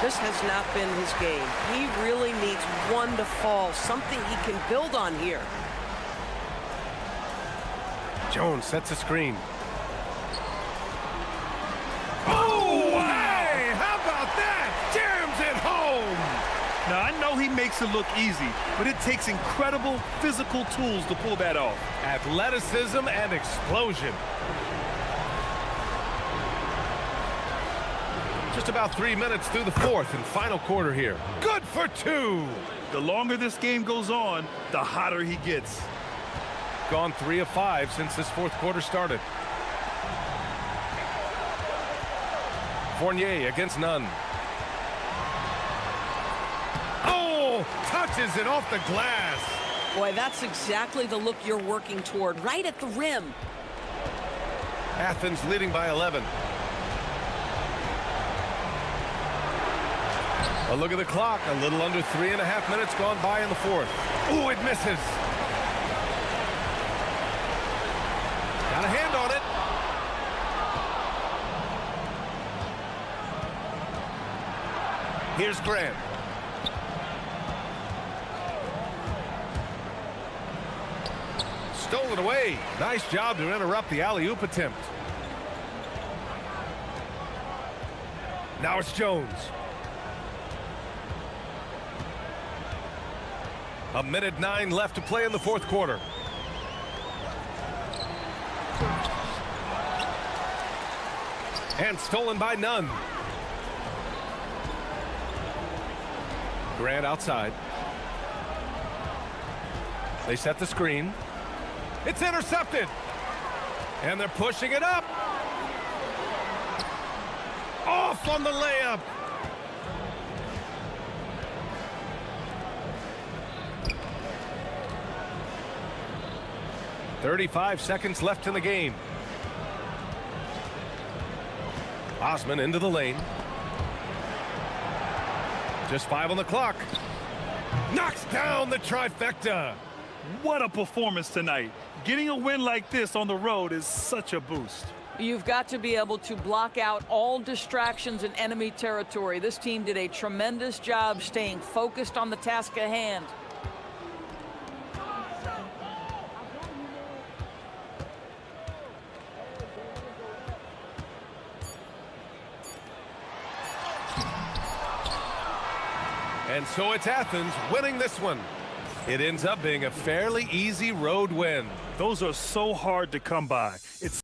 This has not been his game. He really needs one to fall, something he can build on here. Jones sets a screen. Oh, hey, how about that? Jams it home. Now, I know he makes it look easy, but it takes incredible physical tools to pull that off. Athleticism and explosion. Just about 3 minutes through the fourth and final quarter here. Good for two. The longer this game goes on, the hotter he gets. Gone 3 of 5 since this fourth quarter started. Fournier against Nunn. Oh, touches it off the glass. Boy, that's exactly the look you're working toward, right at the rim. Athens leading by 11. A look at the clock. A little under 3.5 minutes gone by in the fourth. Oh, it misses. Got a hand on it. Here's Grant. Stolen away. Nice job to interrupt the alley-oop attempt. Now it's Jones. A minute 9 left to play in the fourth quarter. And stolen by Nunn. Grant outside. They set the screen. It's intercepted. And they're pushing it up. Off on the layup. .35 seconds left in the game. Osman into the lane. Just 5 on the clock. Knocks down the trifecta. What a performance tonight. Getting a win like this on the road is such a boost. You've got to be able to block out all distractions in enemy territory. This team did a tremendous job staying focused on the task at hand. And so it's Athens winning this one. It ends up being a fairly easy road win. Those are so hard to come by. It's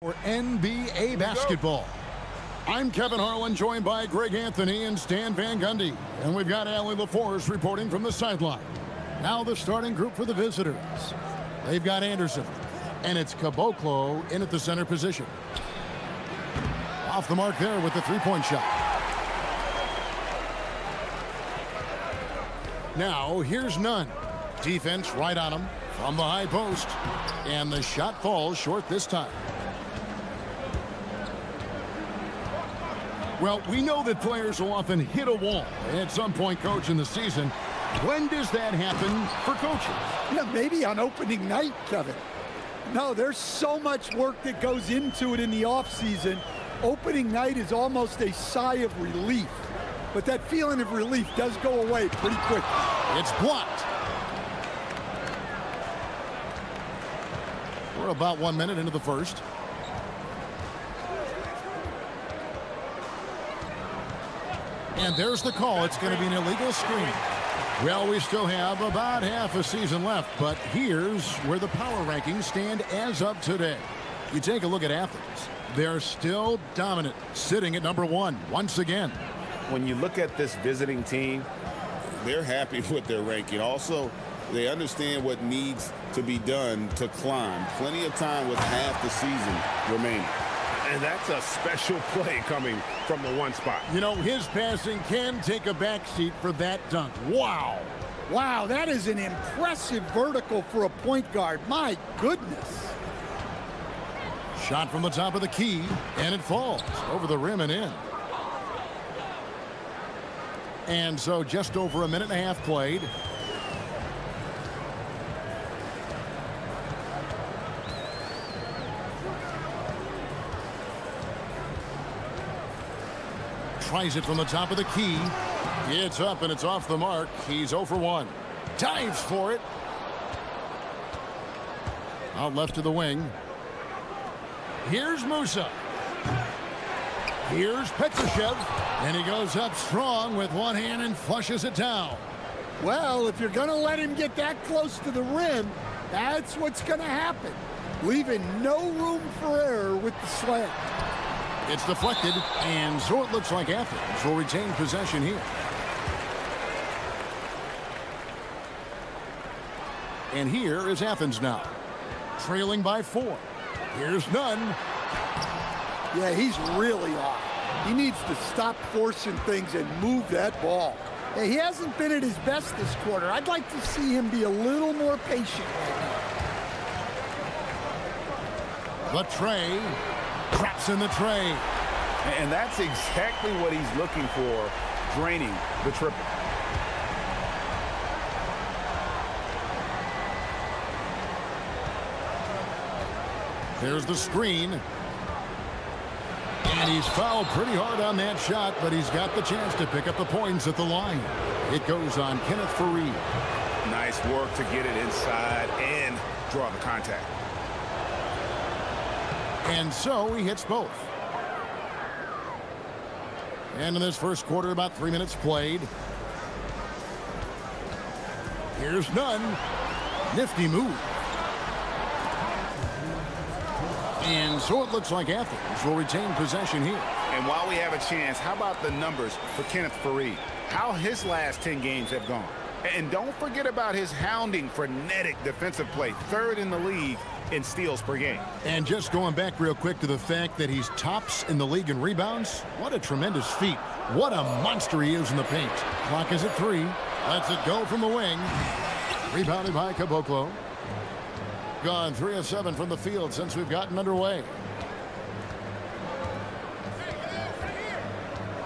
For NBA basketball. I'm Kevin Harlan, joined by Greg Anthony and Stan Van Gundy. And we've got Allie LaForce reporting from the sideline. Now the starting group for the visitors. They've got Anderson, and it's Caboclo in at the center position. Off the mark there with the three-point shot. Now here's Nunn. Defense right on him from the high post. And the shot falls short this time. Well, we know that players will often hit a wall at some point, Coach, in the season. When does that happen for coaches? Yeah, maybe on opening night, Kevin. No, there's so much work that goes into it in the offseason. Opening night is almost a sigh of relief. But that feeling of relief does go away pretty quickly. It's blocked. We're about 1 minute into the first. And there's the call. It's going to be an illegal screen. Well, we still have about half a season left, but here's where the power rankings stand as of today. You take a look at Athens. They're still dominant, sitting at number 1 once again. When you look at this visiting team, they're happy with their ranking. Also, they understand what needs to be done to climb. Plenty of time with half the season remaining. And that's a special play coming from the one spot. You know, his passing can take a backseat for that dunk. Wow. Wow, that is an impressive vertical for a point guard. My goodness. Shot from the top of the key, and it falls over the rim and in. And so just over a minute and a half played. Tries it from the top of the key. It's up and it's off the mark. He's 0 for 1. Dives for it. Out left to the wing. Here's Musa. Here's Petrushev. And he goes up strong with one hand and flushes it down. Well, if you're going to let him get that close to the rim, that's what's going to happen. Leaving no room for error with the slam. It's deflected, and so it looks like Athens will retain possession here. And here is Athens now, trailing by 4. Here's Nunn. Yeah, he's really off. He needs to stop forcing things and move that ball. Yeah, he hasn't been at his best this quarter. I'd like to see him be a little more patient right now. The tray. Traps in the tray. And that's exactly what he's looking for, draining the triple. There's the screen. And he's fouled pretty hard on that shot, but he's got the chance to pick up the points at the line. It goes on Kenneth Fareed. Nice work to get it inside and draw the contact. And so he hits both. And in this first quarter, about 3 minutes played. Here's Nunn. Nifty move. And so it looks like Athens will retain possession here. And while we have a chance, how about the numbers for Kenneth Fareed? How his last 10 games have gone. And don't forget about his hounding, frenetic defensive play. 3rd in the league in steals per game. And just going back real quick to the fact that he's tops in the league in rebounds. What a tremendous feat. What a monster he is in the paint. Clock is at 3. Lets it go from the wing. Rebounded by Caboclo. Gone 3 of 7 from the field since we've gotten underway.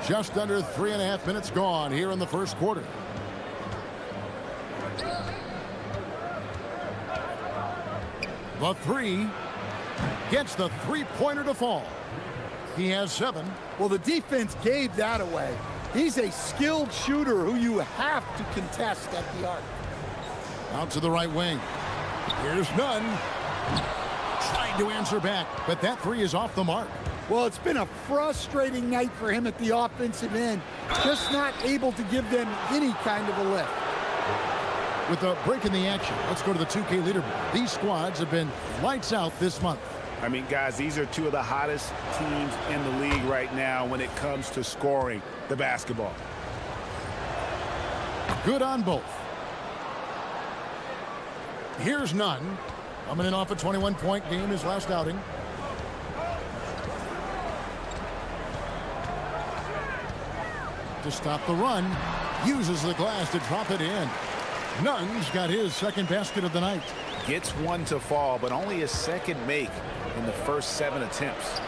Just under 3.5 minutes gone here in the first quarter. The 3 gets the three-pointer to fall. He has 7. Well, the defense gave that away. He's a skilled shooter who you have to contest at the arc. Out to the right wing. Here's Nunn. Trying to answer back, but that 3 is off the mark. Well, it's been a frustrating night for him at the offensive end. Just not able to give them any kind of a lift. With a break in the action, let's go to the 2K leaderboard. These squads have been lights out this month. I mean, guys, these are two of the hottest teams in the league right now when it comes to scoring the basketball. Good on both. Here's Nunn. Coming in off a 21-point game his last outing. To stop the run, uses the glass to drop it in. Nunn's got his second basket of the night. Gets one to fall, but only his second make in the first 7 attempts.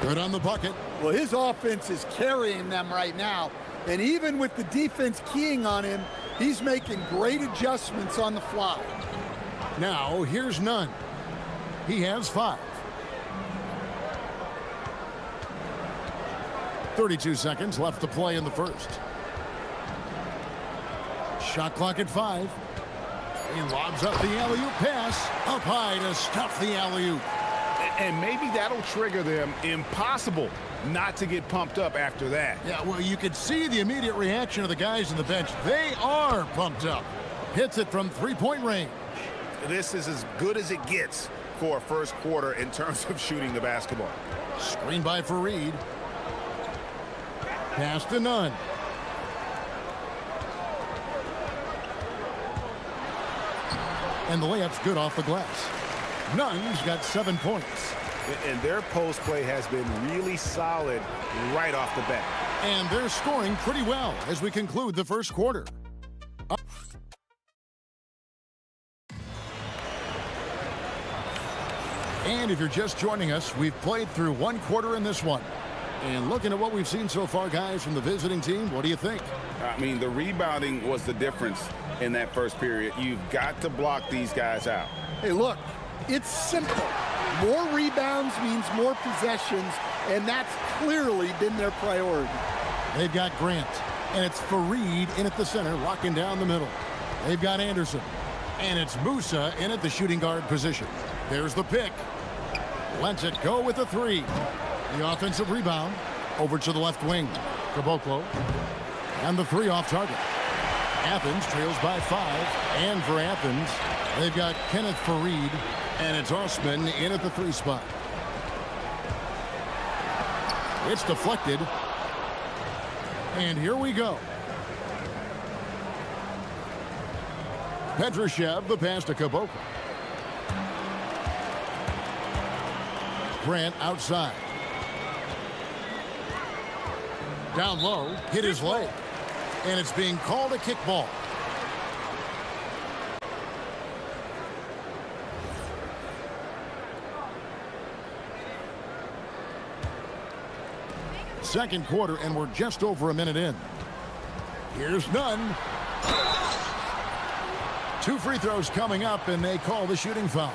Good on the bucket. Well, his offense is carrying them right now. And even with the defense keying on him, he's making great adjustments on the fly. Now, here's Nunn. He has 5. 32 seconds left to play in the first. Shot clock at 5. He lobs up the alley-oop pass. Up high to stuff the alley-oop. And maybe that'll trigger them. Impossible not to get pumped up after that. Yeah, well, you could see the immediate reaction of the guys on the bench. They are pumped up. Hits it from 3-point range. This is as good as it gets for a first quarter in terms of shooting the basketball. Screen by Fareed. Pass to Nunn. And the layup's good off the glass. Nunn's got 7 points. And their post play has been really solid right off the bat. And they're scoring pretty well as we conclude the first quarter. And if you're just joining us, we've played through 1 quarter in this one. And looking at what we've seen so far, guys, from the visiting team, what do you think? I mean, the rebounding was the difference in that first period. You've got to block these guys out. Hey, look, it's simple. More rebounds means more possessions, and that's clearly been their priority. They've got Grant, and it's Fareed in at the center, locking down the middle. They've got Anderson, and it's Musa in at the shooting guard position. There's the pick. Lets it go with the 3. The offensive rebound over to the left wing. Caboclo. And the 3 off target. Athens trails by 5. And for Athens, they've got Kenneth Fareed. And it's Osman in at the 3 spot. It's deflected. And here we go. Petrushev, the pass to Caboclo. Grant outside. Down low, hit his leg. And it's being called a kickball. Second quarter, and we're just over a minute in. Here's Nunn. 2 free throws coming up, and they call the shooting foul.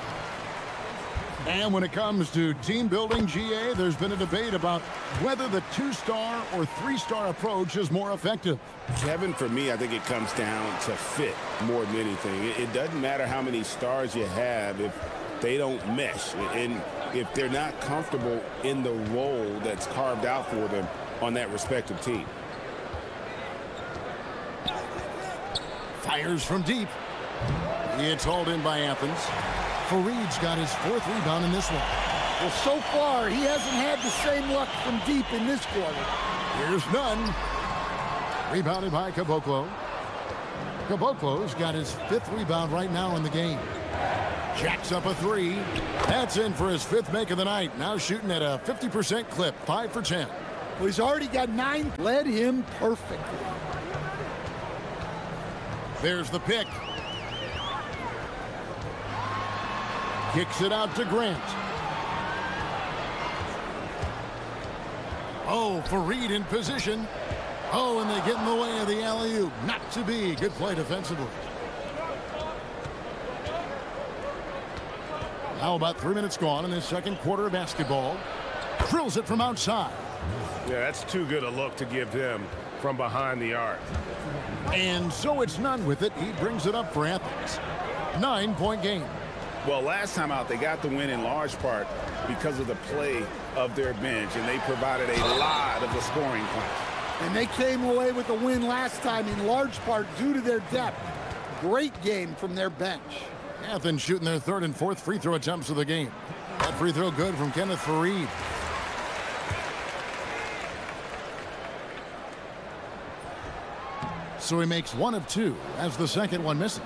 And when it comes to team building, GA, there's been a debate about whether the 2-star or 3-star approach is more effective. Kevin, for me, I think it comes down to fit more than anything. It doesn't matter how many stars you have if they don't mesh. And if they're not comfortable in the role that's carved out for them on that respective team. Fires from deep. It's hauled in by Athens. Fareed's got his 4th rebound in this one. Well, so far, he hasn't had the same luck from deep in this quarter. Here's Nunn. Rebounded by Caboclo. Caboclo's got his 5th rebound right now in the game. Jacks up a 3. That's in for his 5th make of the night. Now shooting at a 50% clip, 5 for 10. Well, he's already got 9. Led him perfectly. There's the pick. Kicks it out to Grant. Oh, Fareed in position. Oh, and they get in the way of the alley-oop. Not to be. Good play defensively. Now about 3 minutes gone in this second quarter of basketball. Drills it from outside. Yeah, that's too good a look to give him from behind the arc. And so it's Nunn with it. He brings it up for Athens. 9-point game. Well, last time out, they got the win in large part because of the play of their bench, and they provided a lot of the scoring points. And they came away with a win last time in large part due to their depth. Great game from their bench. Athens shooting their third and fourth free throw attempts of the game. That free throw good from Kenneth Fareed. So he makes one of two as the second one misses.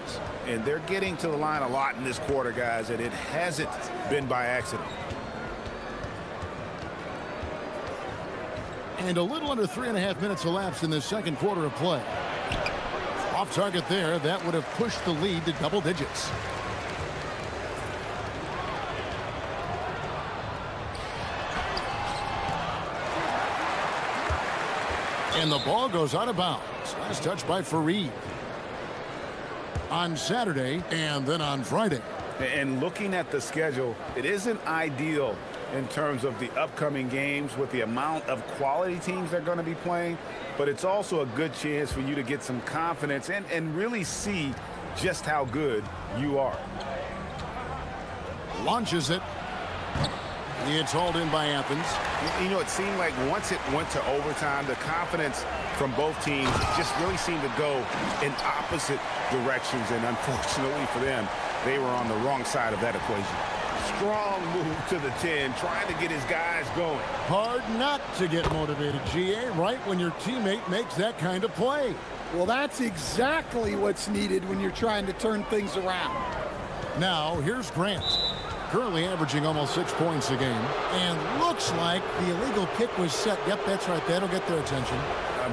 And they're getting to the line a lot in this quarter, guys, and it hasn't been by accident. And a little under 3.5 minutes elapsed in the second quarter of play. Off target there, that would have pushed the lead to double digits. And the ball goes out of bounds. Last touch by Fareed. On Saturday and then on Friday. And looking at the schedule, it isn't ideal in terms of the upcoming games with the amount of quality teams they're going to be playing, but it's also a good chance for you to get some confidence and really see just how good you are. Launches it. It's hauled in by Athens. You know, it seemed like once it went to overtime, the confidence from both teams just really seemed to go in opposite directions, and unfortunately for them, they were on the wrong side of that equation. Strong move to the 10, trying to get his guys going. Hard not to get motivated, GA, right when your teammate makes that kind of play. Well, that's exactly what's needed when you're trying to turn things around. Now, here's Grant. Currently averaging almost 6 points a game. And looks like the illegal kick was set. Yep, that's right. That'll get their attention.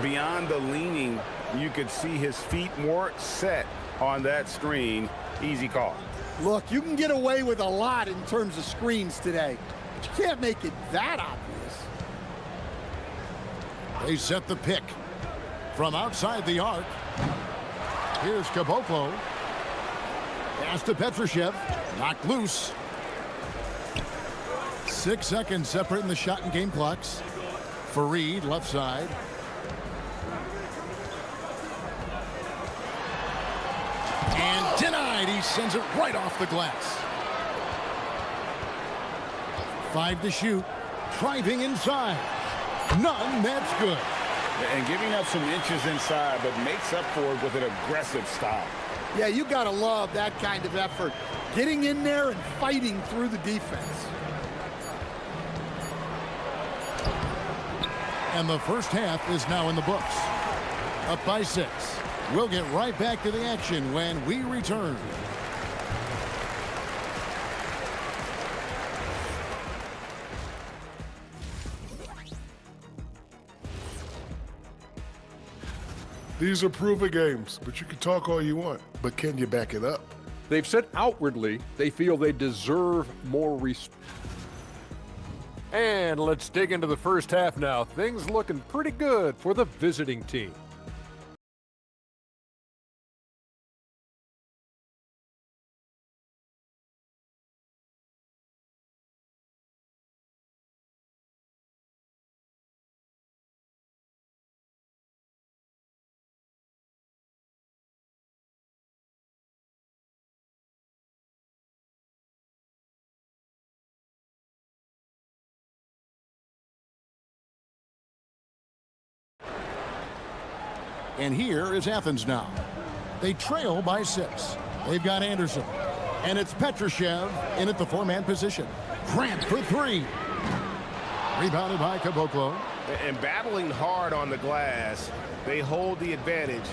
Beyond the leaning, you could see his feet more set on that screen. Easy call. Look, you can get away with a lot in terms of screens today, but you can't make it that obvious. They set the pick from outside the arc. Here's Caboclo. Pass to Petrushev. Knocked loose. 6 seconds separating the shot and game clocks. Fareed, left side. And denied. He sends it right off the glass. 5 to shoot. Driving inside. None. That's good. And giving up some inches inside, but makes up for it with an aggressive style. Yeah, you got to love that kind of effort. Getting in there and fighting through the defense. And the first half is now in the books. Up by 6. We'll get right back to the action when we return. These are proven games, but you can talk all you want. But can you back it up? They've said outwardly they feel they deserve more respect. And let's dig into the first half now. Things looking pretty good for the visiting team. And here is Athens now. They trail by 6. They've got Anderson. And it's Petrushev in at the 4-man position. Grant for 3. Rebounded by Caboclo. And battling hard on the glass, they hold the advantage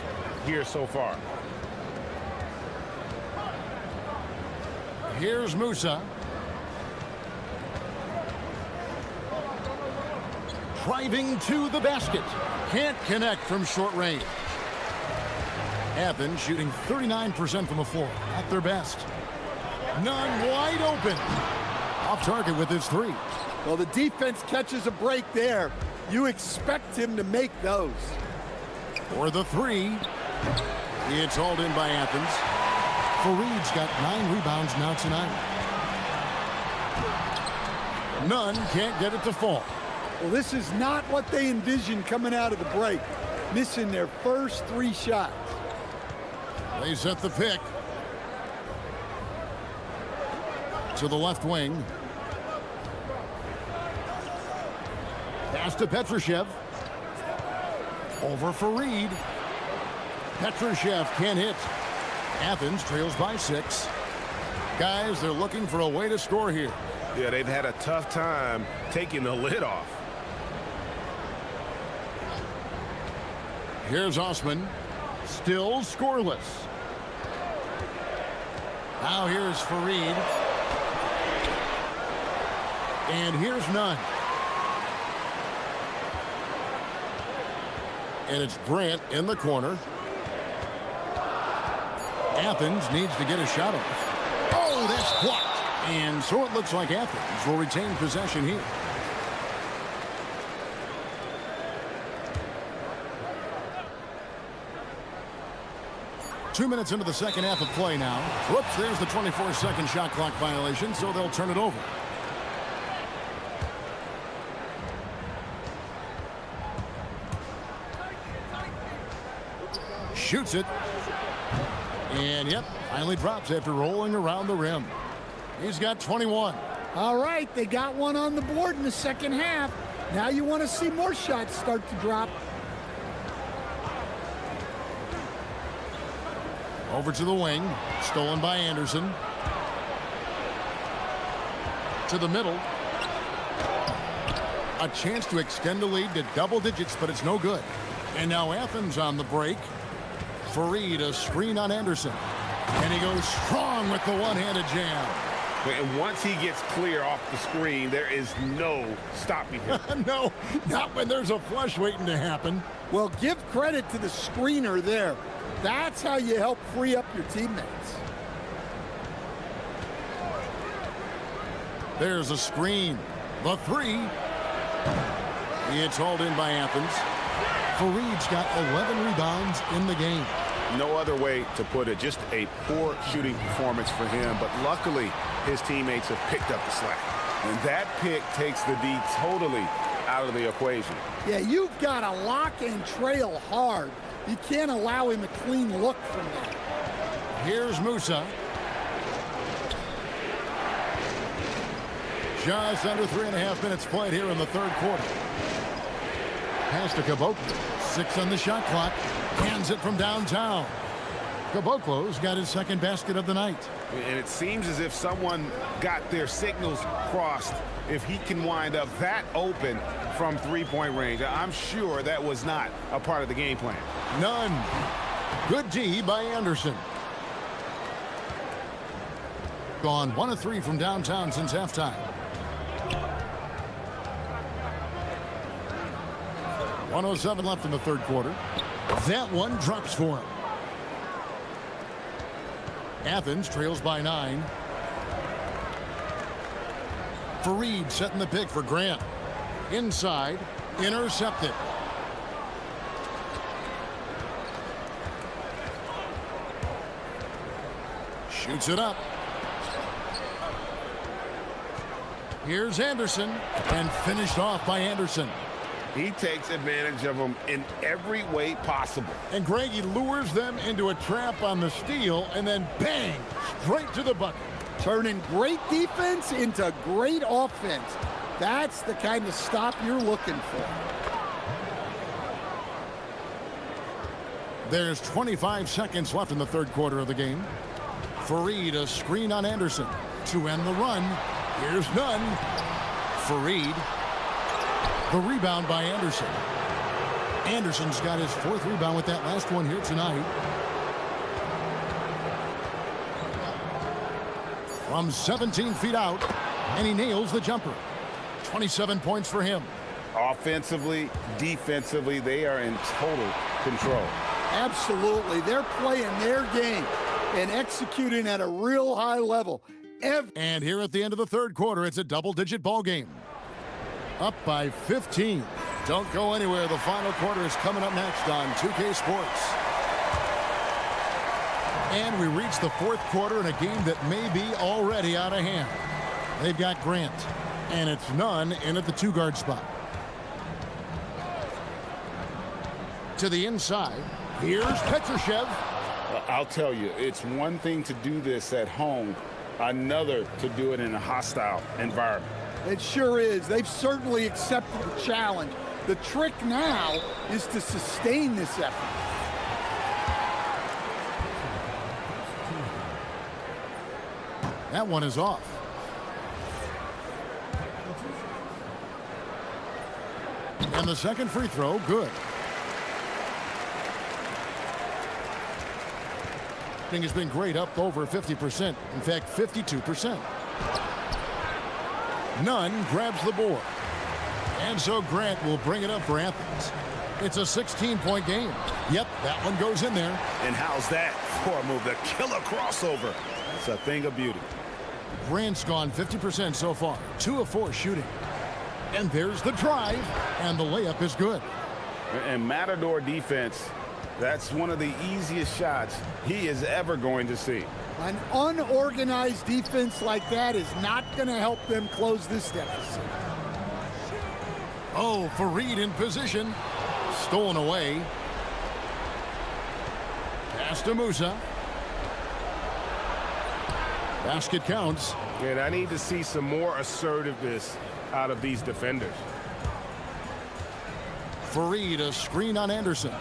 here so far. Here's Musa. Driving to the basket. Can't connect from short range. Athens shooting 39% from the floor. At their best. None wide open. Off target with his 3. Well, the defense catches a break there. You expect him to make those. For the 3. It's hauled in by Athens. Fareed's got 9 rebounds now tonight. None can't get it to fall. Well, this is not what they envisioned coming out of the break. Missing their first 3 shots. They set the pick. To the left wing. Pass to Petrushev. Over Fareed. Petrushev can't hit. Athens trails by 6. Guys, they're looking for a way to score here. Yeah, they've had a tough time taking the lid off. Here's Osman. Still scoreless. Now here's Fareed. And here's none. And it's Grant in the corner. Athens needs to get a shot off. Oh, that's blocked. And so it looks like Athens will retain possession here. Two minutes into the second half of play now. Whoops, there's the 24-second shot clock violation, so they'll turn it over. Shoots it. And, yep, finally drops after rolling around the rim. He's got 21. All right, they got one on the board in the second half. Now you want to see more shots start to drop. Over to the wing. Stolen by Anderson. To the middle. A chance to extend the lead to double digits, but it's no good. And now Athens on the break. Fareed, a screen on Anderson. And he goes strong with the one-handed jam. And once he gets clear off the screen, there is no stopping him. No, not when there's a flush waiting to happen. Well, give credit to the screener there. That's how you help free up your teammates. There's a screen. The three. It's hauled in by Athens. Fareed's got 11 rebounds in the game. No other way to put it. Just a poor shooting performance for him. But luckily, his teammates have picked up the slack. And that pick takes the D totally out of the equation. Yeah, you've got to lock and trail hard. You can't allow him a clean look from that. Here's Musa. Just under 3.5 minutes played here in the third quarter. Pass to Caboclo. 6 on the shot clock. Hands it from downtown. Caboclo's got his second basket of the night. And it seems as if someone got their signals crossed if he can wind up that open from three-point range. I'm sure that was not a part of the game plan. None. Good D by Anderson. Gone 1 of 3 from downtown since halftime. 1:07 left in the third quarter. That one drops for him. Athens trails by 9. Fareed setting the pick for Grant. Inside. Intercepted. Shoots it up. Here's Anderson. And finished off by Anderson. He takes advantage of them in every way possible. And Greg, he lures them into a trap on the steal, and then bang, straight to the bucket. Turning great defense into great offense. That's the kind of stop you're looking for. There's 25 seconds left in the third quarter of the game. Fareed, a screen on Anderson to end the run. Here's none. Fareed. The rebound by Anderson. Anderson's got his 4th rebound with that last one here tonight. From 17 feet out, and he nails the jumper. 27 points for him. Offensively, defensively, they are in total control. Absolutely. They're playing their game and executing at a real high level. And here at the end of the third quarter, it's a double-digit ball game. Up by 15. Don't go anywhere. The final quarter is coming up next on 2K Sports. And we reach the fourth quarter in a game that may be already out of hand. They've got Grant, and it's none in at the 2-guard spot. To the inside, here's Petrushev. I'll tell you, it's one thing to do this at home, another to do it in a hostile environment. It sure is. They've certainly accepted the challenge. The trick now is to sustain this effort. That one is off. And the second free throw, good. Thing has been great, up over 50%. In fact, 52%. Nunn grabs the board. And so Grant will bring it up for Athens. It's a 16-point game. Yep, that one goes in there. And how's that for a move? The killer crossover. It's a thing of beauty. Grant's gone 50% so far. 2 of 4 shooting. And there's the drive. And the layup is good. And Matador defense, that's one of the easiest shots he is ever going to see. An unorganized defense like that is not going to help them close this deficit. Oh, Fareed in position. Stolen away. Pass to Musa. Basket counts. And I need to see some more assertiveness out of these defenders. Fareed, a screen on Anderson.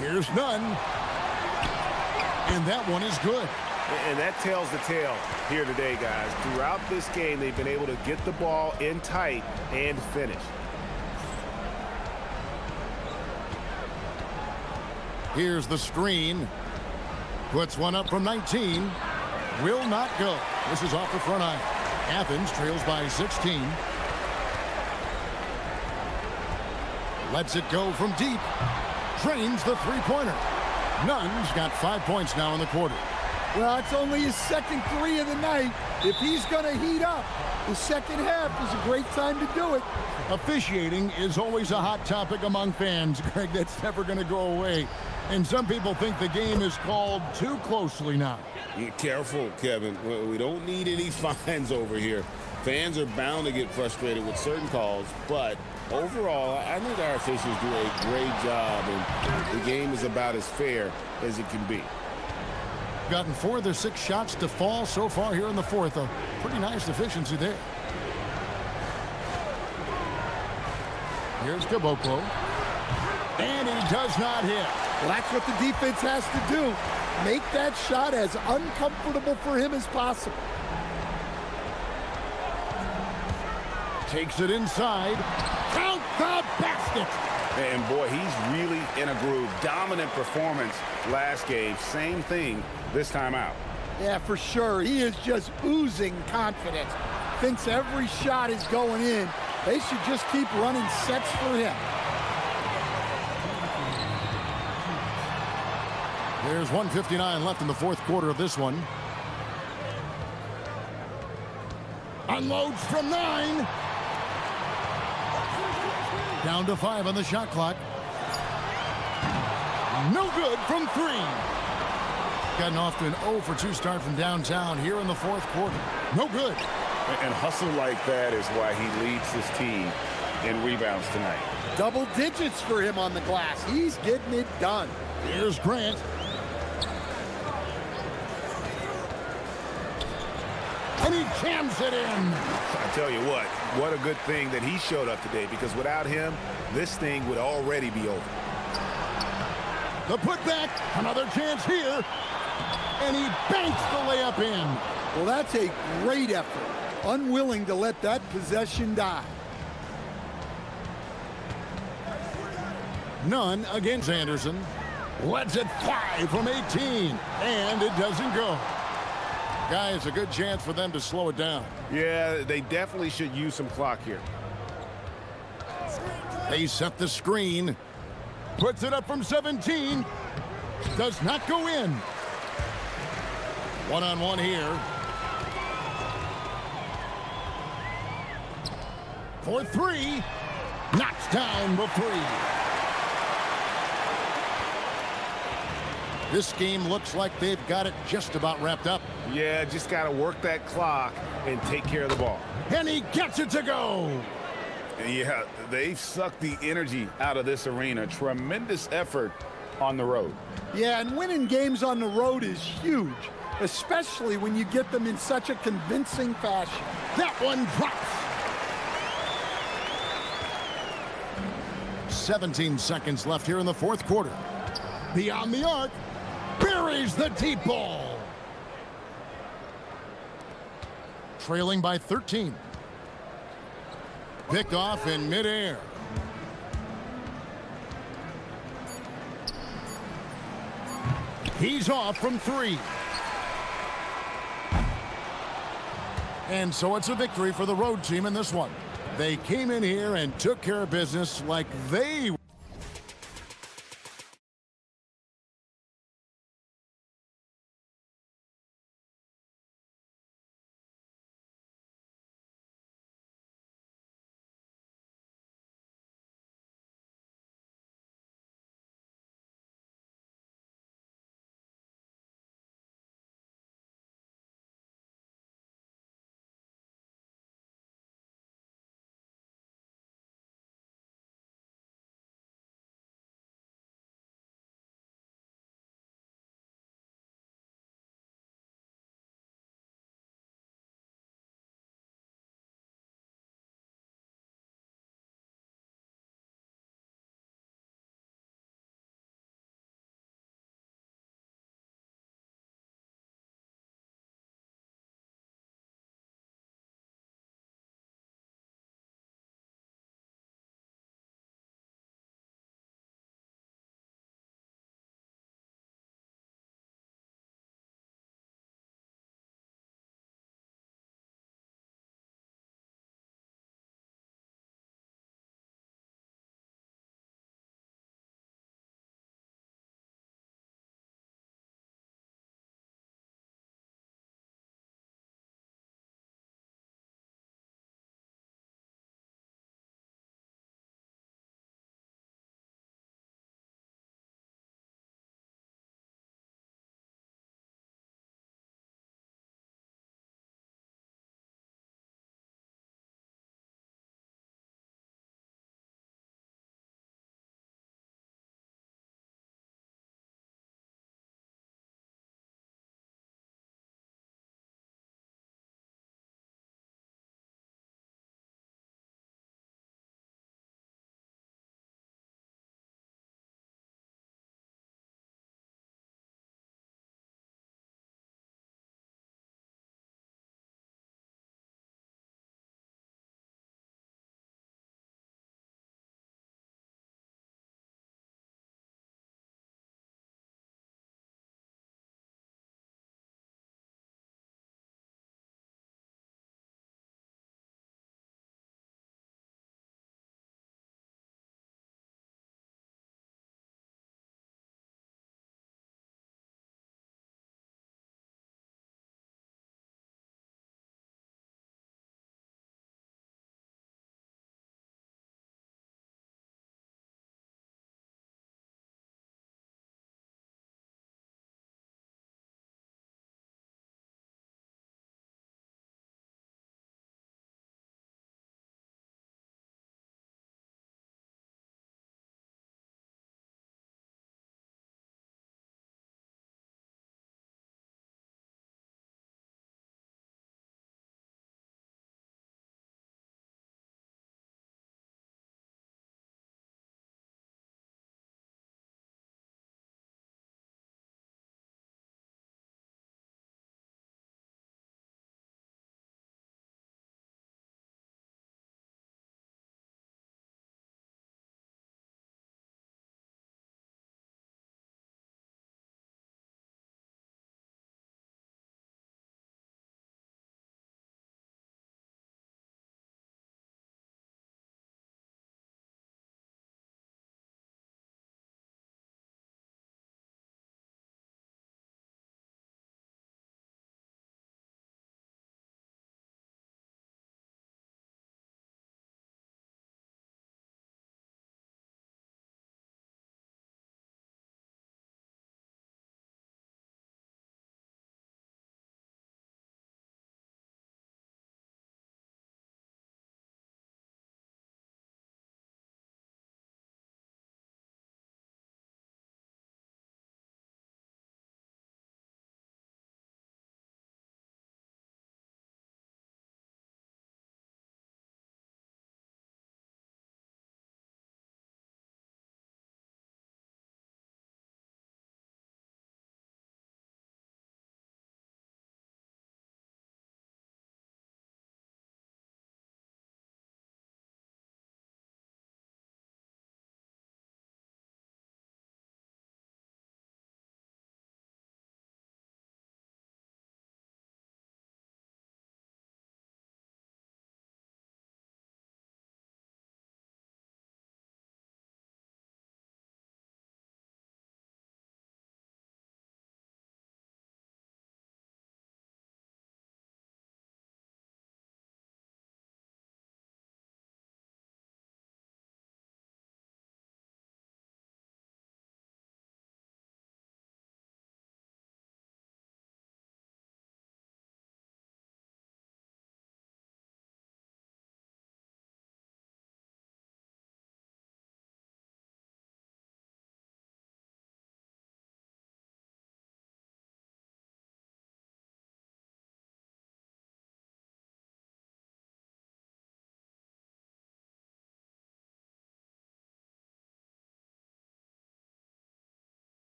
Here's Nunn. And that one is good. And that tells the tale here today, guys. Throughout this game, they've been able to get the ball in tight and finish. Here's the screen. Puts one up from 19. Will not go. This is off the front iron. Athens trails by 16. Lets it go from deep. Drains the three-pointer. Nunn's got 5 points now in the quarter. Well, it's only his second 3 of the night. If he's going to heat up, the second half is a great time to do it. Officiating is always a hot topic among fans, Greg. That's never going to go away. And some people think the game is called too closely now. Be careful, Kevin. We don't need any fines over here. Fans are bound to get frustrated with certain calls, but overall, I think our officials do a great job, and the game is about as fair as it can be. Gotten 4 of their 6 shots to fall so far here in the fourth. A pretty nice efficiency there. Here's Caboclo. And he does not hit. Well, that's what the defense has to do. Make that shot as uncomfortable for him as possible. Takes it inside. Count the basket. And boy, he's really in a groove. Dominant performance last game. Same thing this time out. Yeah, for sure. He is just oozing confidence. Thinks every shot is going in. They should just keep running sets for him. There's 1:59 left in the fourth quarter of this one. Unloads from 9. Down to 5 on the shot clock. No good from 3. Gotten off to an 0 for 2 start from downtown here in the fourth quarter. No good. And hustle like that is why he leads his team in rebounds tonight. Double digits for him on the glass. He's getting it done. Here's Grant. And he jams it in. I tell you what a good thing that he showed up today, because without him, this thing would already be over. The putback, another chance here. And he banks the layup in. Well, that's a great effort. Unwilling to let that possession die. Nunn against Anderson. Lets it fly from 18. And it doesn't go. Guys, a good chance for them to slow it down. Yeah, they definitely should use some clock here. They set the screen. Puts it up from 17. Does not go in. One-on-one here. For 3. Knocks down the 3. This game looks like they've got it just about wrapped up. Yeah, just got to work that clock and take care of the ball. And he gets it to go. Yeah, they've sucked the energy out of this arena. Tremendous effort on the road. Yeah, and winning games on the road is huge, especially when you get them in such a convincing fashion. That one drops. 17 seconds left here in the fourth quarter. Beyond the arc. Buries the deep ball. trailing by 13. Picked off in midair. He's off from 3. And so it's a victory for the road team in this one. They came in here and took care of business like they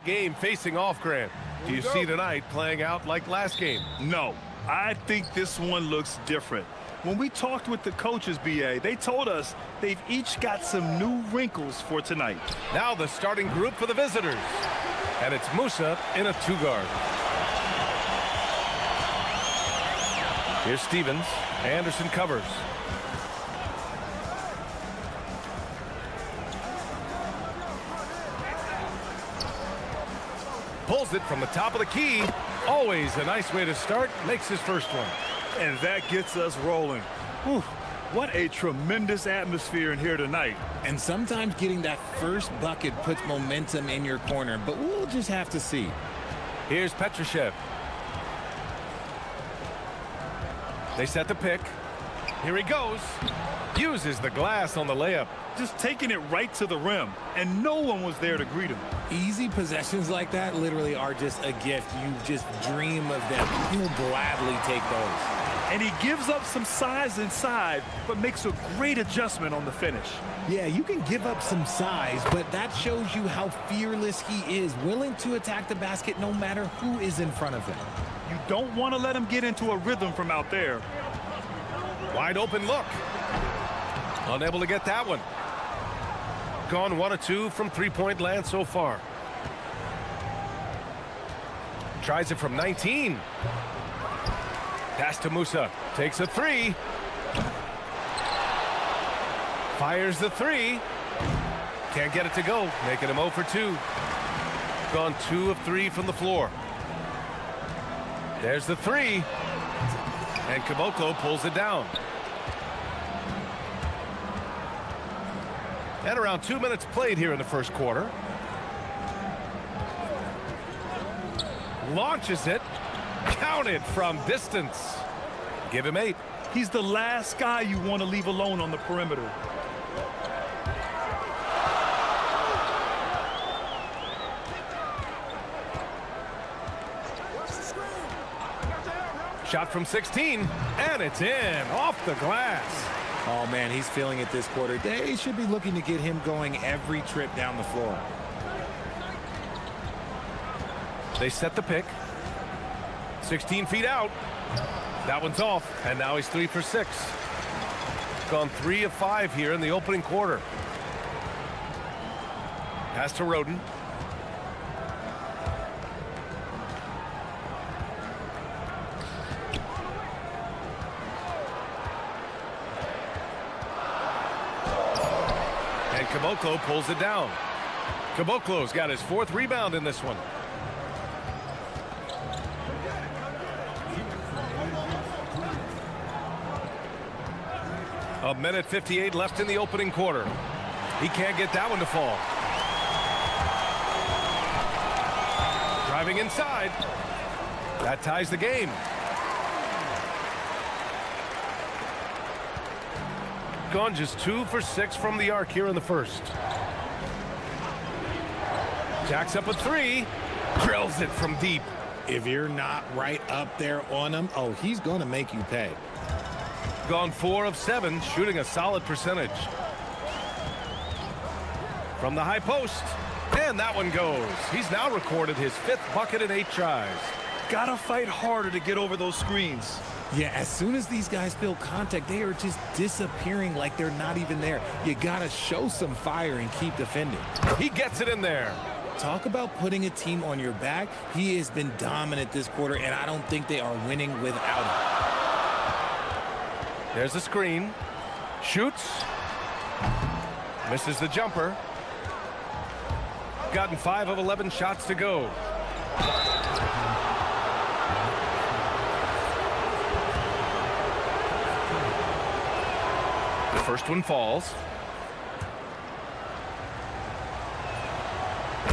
game facing off, Grant. Do you see tonight playing out like last game? No, I think this one looks different. When we talked with the coaches, BA, they told us they've each got some new wrinkles for tonight. Now the starting group for the visitors. And it's Musa in a two-guard. Here's Stevens. Anderson covers. Pulls it from the top of the key. Always a nice way to start. Makes his first one. And that gets us rolling. Whew, what a tremendous atmosphere in here tonight. And sometimes getting that first bucket puts momentum in your corner, but we'll just have to see. Here's Petrushev. They set the pick. Here he goes. Uses the glass on the layup. Just taking it right to the rim, and no one was there to greet him. Easy possessions like that literally are just a gift. You just dream of them. You'll gladly take those. And he gives up some size inside, but makes a great adjustment on the finish. Yeah, you can give up some size, but that shows you how fearless he is, willing to attack the basket no matter who is in front of him. You don't want to let him get into a rhythm from out there. Wide open look. Unable to get that one. Gone 1 of 2 from three-point land so far. Tries it from 19. Pass to Musa. Takes a three. Fires the three. Can't get it to go. Making him 0 for 2. Gone 2 of 3 from the floor. There's the three. And Caboclo pulls it down. And around 2 minutes played here in the first quarter. Launches it. Counted from distance. Give him 8. He's the last guy you want to leave alone on the perimeter. Shot from 16, and it's in, off the glass. Oh, man, he's feeling it this quarter. They should be looking to get him going every trip down the floor. They set the pick. 16 feet out. That one's off, and now he's 3 for 6. Gone 3 of 5 here in the opening quarter. Pass to Roden. And Caboclo pulls it down. Caboclo's got his 4th rebound in this one. A minute 58 left in the opening quarter. He can't get that one to fall. Driving inside. That ties the game. Gone just 2 for 6 from the arc here in the first. Jacks up a 3. Drills it from deep. If you're not right up there on him, oh, he's going to make you pay. Gone 4 of 7, shooting a solid percentage. From the high post, and that one goes. He's now recorded his 5th bucket in 8 tries. Gotta fight harder to get over those screens. Yeah, as soon as these guys feel contact, they are just disappearing like they're not even there. You gotta show some fire and keep defending. He gets it in there. Talk about putting a team on your back. He has been dominant this quarter, and I don't think they are winning without him. There's a screen. Shoots. Misses the jumper. Gotten 5 of 11 shots to go. The first one falls.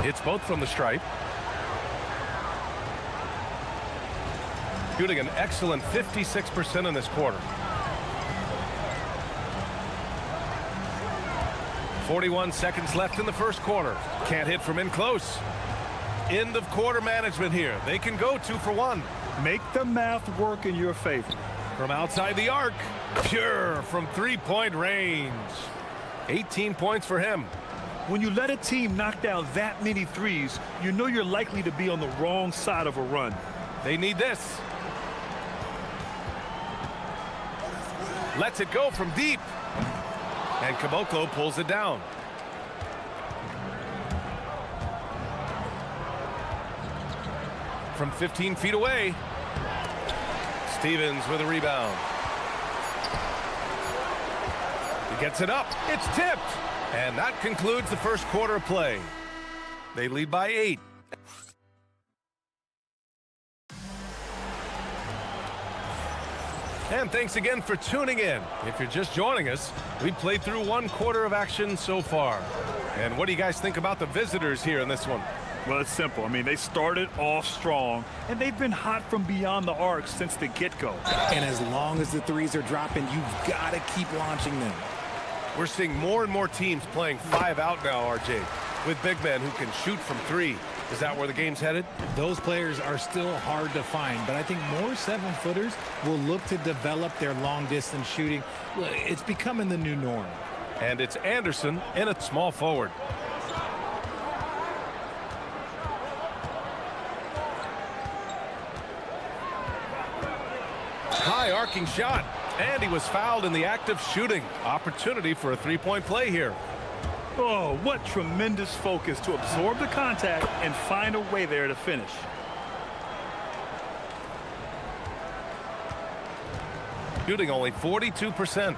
Hits both from the stripe. Shooting an excellent 56% in this quarter. 41 seconds left in the first quarter. Can't hit from in close. End of quarter management here. They can go 2 for 1. Make the math work in your favor. From outside the arc. Pure from 3-point range. 18 points for him. When you let a team knock down that many threes, you know you're likely to be on the wrong side of a run. They need this. Lets it go from deep. And Caboclo pulls it down. From 15 feet away. Stevens with a rebound. He gets it up. It's tipped. And that concludes the first quarter of play. They lead by 8. And thanks again for tuning in. If you're just joining us, we've played through one quarter of action so far. And what do you guys think about the visitors here in this one? Well, it's simple. I mean, they started off strong, and they've been hot from beyond the arc since the get-go. And as long as the threes are dropping, you've got to keep launching them. We're seeing more and more teams playing 5 out now, RJ, with big men who can shoot from 3. Is that where the game's headed? Those players are still hard to find, but I think more 7-footers will look to develop their long-distance shooting. It's becoming the new norm. And it's Anderson in a small forward. High arcing shot, and he was fouled in the act of shooting. Opportunity for a three-point play here. Oh, what tremendous focus to absorb the contact and find a way there to finish. Shooting only 42%.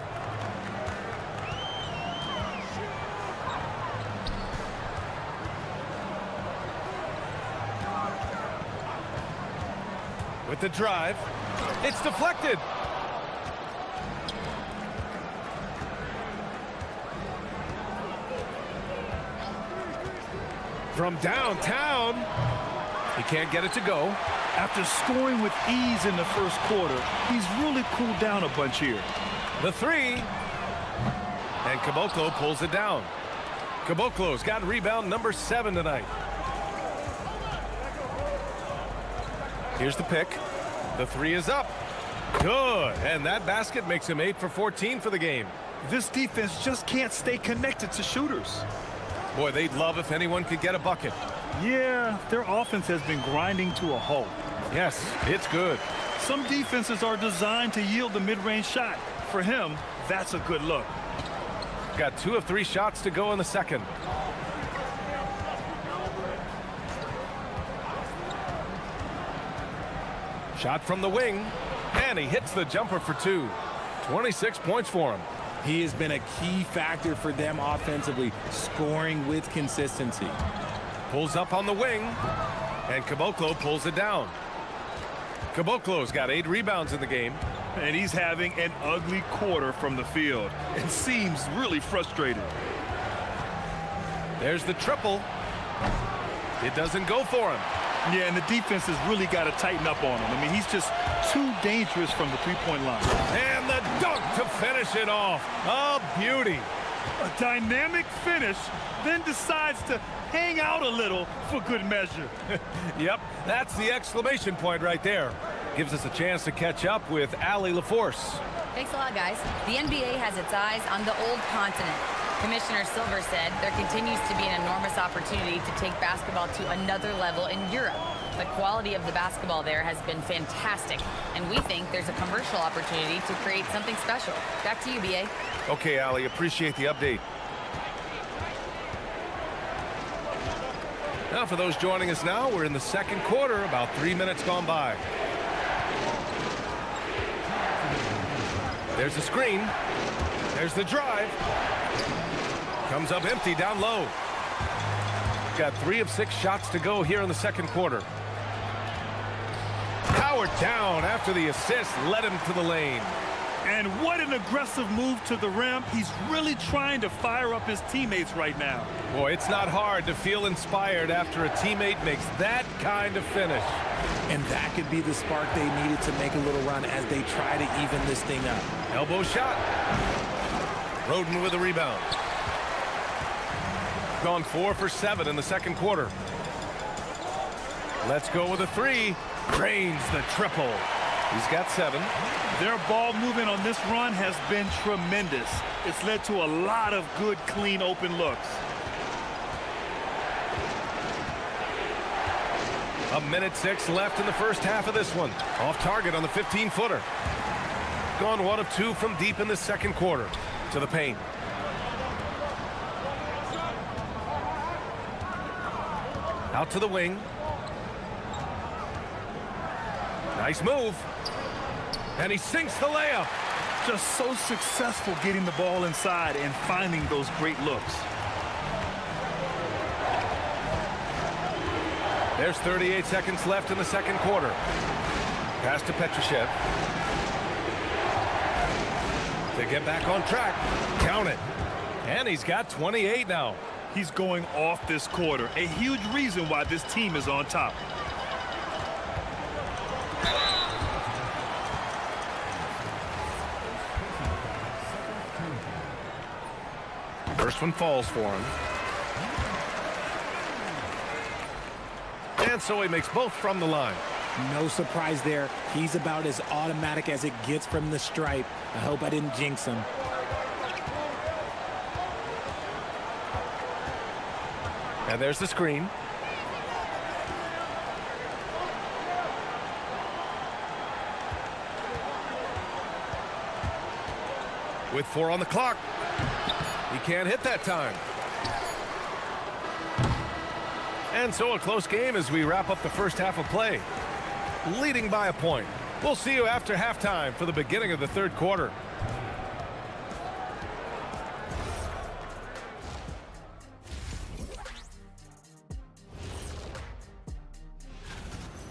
With the drive, it's deflected. From downtown, he can't get it to go. After scoring with ease in the first quarter, he's really cooled down a bunch here. The 3, and Caboclo pulls it down. Caboclo's got rebound number 7 tonight. Here's the pick. The 3 is up. Good, and that basket makes him 8 for 14 for the game. This defense just can't stay connected to shooters. Boy, they'd love if anyone could get a bucket. Yeah, their offense has been grinding to a halt. Yes, it's good. Some defenses are designed to yield the mid-range shot. For him, that's a good look. Got 2 of 3 shots to go in the second. Shot from the wing, and he hits the jumper for 2. 26 points for him. He has been a key factor for them offensively, scoring with consistency. Pulls up on the wing, and Caboclo pulls it down. Caboclo's got 8 rebounds in the game. And he's having an ugly quarter from the field and seems really frustrated. There's the triple. It doesn't go for him. Yeah, and the defense has really got to tighten up on him. I mean, he's just too dangerous from the three-point line. And the dunk to finish it off. A beauty. A dynamic finish, then decides to hang out a little for good measure. Yep, that's the exclamation point right there. Gives us a chance to catch up with Allie LaForce. Thanks a lot, guys. The NBA has its eyes on the old continent. Commissioner Silver said there continues to be an enormous opportunity to take basketball to another level in Europe. The quality of the basketball there has been fantastic, and we think there's a commercial opportunity to create something special. Back to you, BA. Okay, Allie, appreciate the update. Now, for those joining us now, we're in the second quarter, about 3 minutes gone by. There's the screen. There's the drive. Comes up empty down low. Got 3 of 6 shots to go here in the second quarter. Powered down after the assist led him to the lane. And what an aggressive move to the rim. He's really trying to fire up his teammates right now. Boy, it's not hard to feel inspired after a teammate makes that kind of finish. And that could be the spark they needed to make a little run as they try to even this thing up. Elbow shot. Roden with a rebound. Gone 4 for 7 in the second quarter. Let's go with a 3. Drains the triple. He's got 7. Their ball movement on this run has been tremendous. It's led to a lot of good, clean, open looks. 1:06 left in the first half of this one. Off target on the 15-footer. Gone 1 of 2 from deep in the second quarter. To the paint. Out to the wing. Nice move. And he sinks the layup. Just so successful getting the ball inside and finding those great looks. There's 38 seconds left in the second quarter. Pass to Petrushev. To get back on track. Count it. And he's got 28 now. He's going off this quarter. A huge reason why this team is on top. First one falls for him. And so he makes both from the line. No surprise there. He's about as automatic as it gets from the stripe. I hope I didn't jinx him. And there's the screen. With 4 on the clock. He can't hit that time. And so a close game as we wrap up the first half of play. Leading by a point. We'll see you after halftime for the beginning of the third quarter.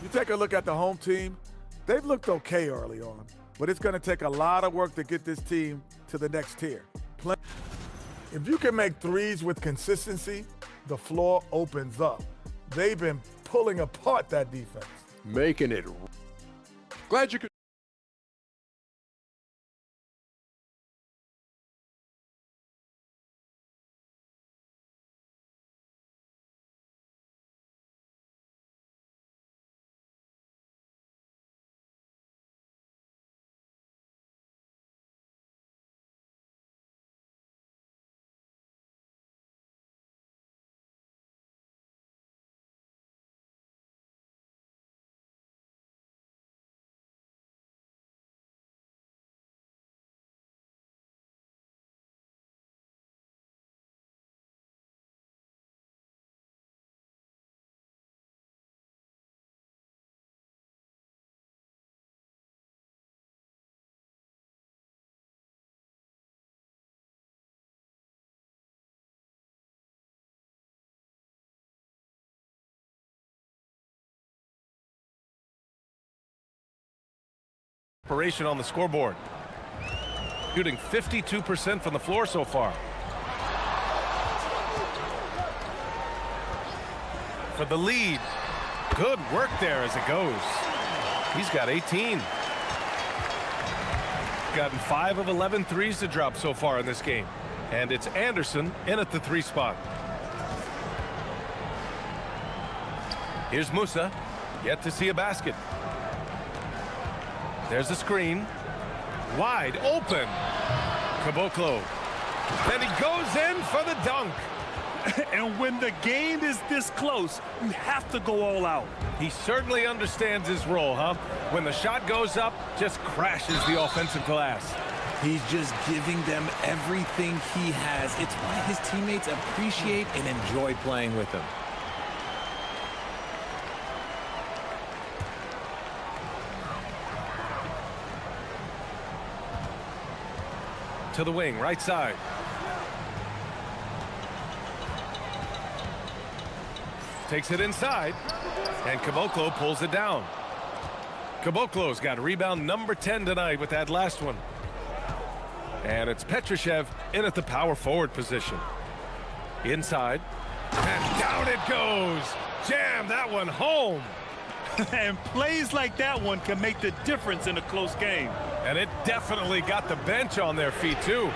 You take a look at the home team, they've looked okay early on, but it's going to take a lot of work to get this team to the next tier. If you can make threes with consistency, the floor opens up. They've been pulling apart that defense. Making it. Glad you could. Operation on the scoreboard. Shooting 52% from the floor so far. For the lead. Good work there as it goes. He's got 18. Gotten 5 of 11 threes to drop so far in this game. And it's Anderson in at the 3 spot. Here's Musa. Yet to see a basket. There's a screen. Wide open. Caboclo. And he goes in for the dunk. And when the game is this close, you have to go all out. He certainly understands his role, huh? When the shot goes up, just crashes the offensive glass. He's just giving them everything he has. It's why his teammates appreciate and enjoy playing with him. To the wing, right side. Takes it inside, and Caboclo pulls it down. Caboclo's got rebound number 10 tonight with that last one. And it's Petrushev in at the power forward position. Inside, and down it goes. Jam that one home. And plays like that one can make the difference in a close game. And it definitely got the bench on their feet, too.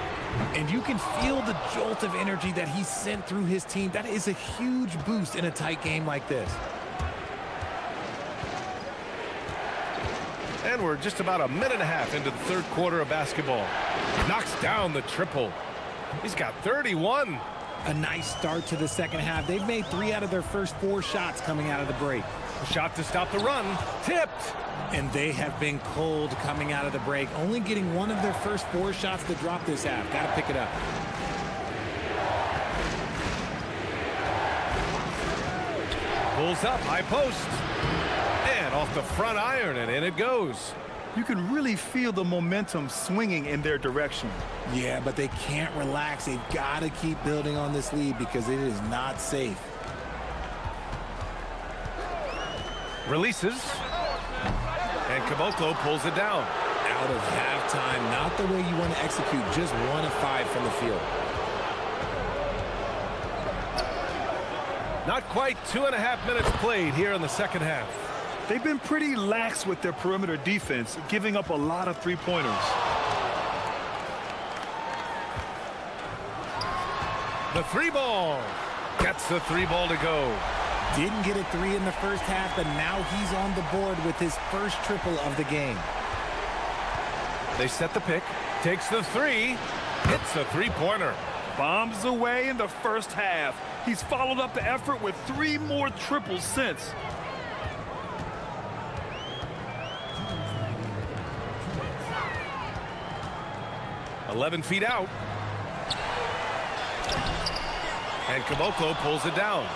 And you can feel the jolt of energy that he sent through his team. That is a huge boost in a tight game like this. And we're just about a minute and a half into the third quarter of basketball. Knocks down the triple. He's got 31. A nice start to the second half. They've made 3 out of their first 4 shots coming out of the break. Shot to stop the run. Tipped. And they have been cold coming out of the break, only getting one of their first 4 shots to drop this half. Got to pick it up. Pulls up, high post. And off the front iron, and in it goes. You can really feel the momentum swinging in their direction. Yeah, but they can't relax. They've got to keep building on this lead because it is not safe. Releases. And Caboclo pulls it down. Out of halftime, not the way you want to execute, just 1 of 5 from the field. Not quite 2.5 minutes played here in the second half. They've been pretty lax with their perimeter defense, giving up a lot of three-pointers. The 3 ball. Gets the 3 ball to go. Didn't get a 3 in the first half, but now he's on the board with his first triple of the game. They set the pick. Takes the 3. Hits a 3-pointer. Bombs away in the first half. He's followed up the effort with 3 more triples since. "11 feet out. And Caboclo pulls it down.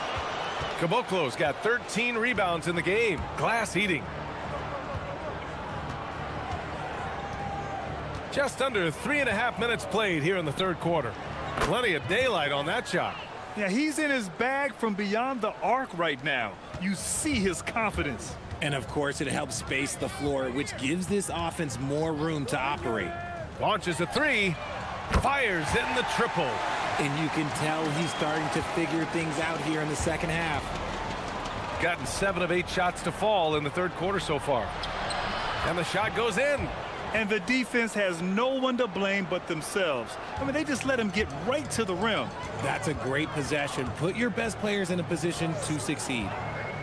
Caboclo's got 13 rebounds in the game. Glass eating. Just under 3.5 minutes played here in the third quarter. Plenty of daylight on that shot. Yeah, he's in his bag from beyond the arc right now. You see his confidence. And of course, it helps space the floor, which gives this offense more room to operate. Launches a 3. Fires in the triple. And you can tell he's starting to figure things out here in the second half. Gotten 7 of 8 shots to fall in the third quarter so far. And the shot goes in. And the defense has no one to blame but themselves. I mean, they just let him get right to the rim. That's a great possession. Put your best players in a position to succeed.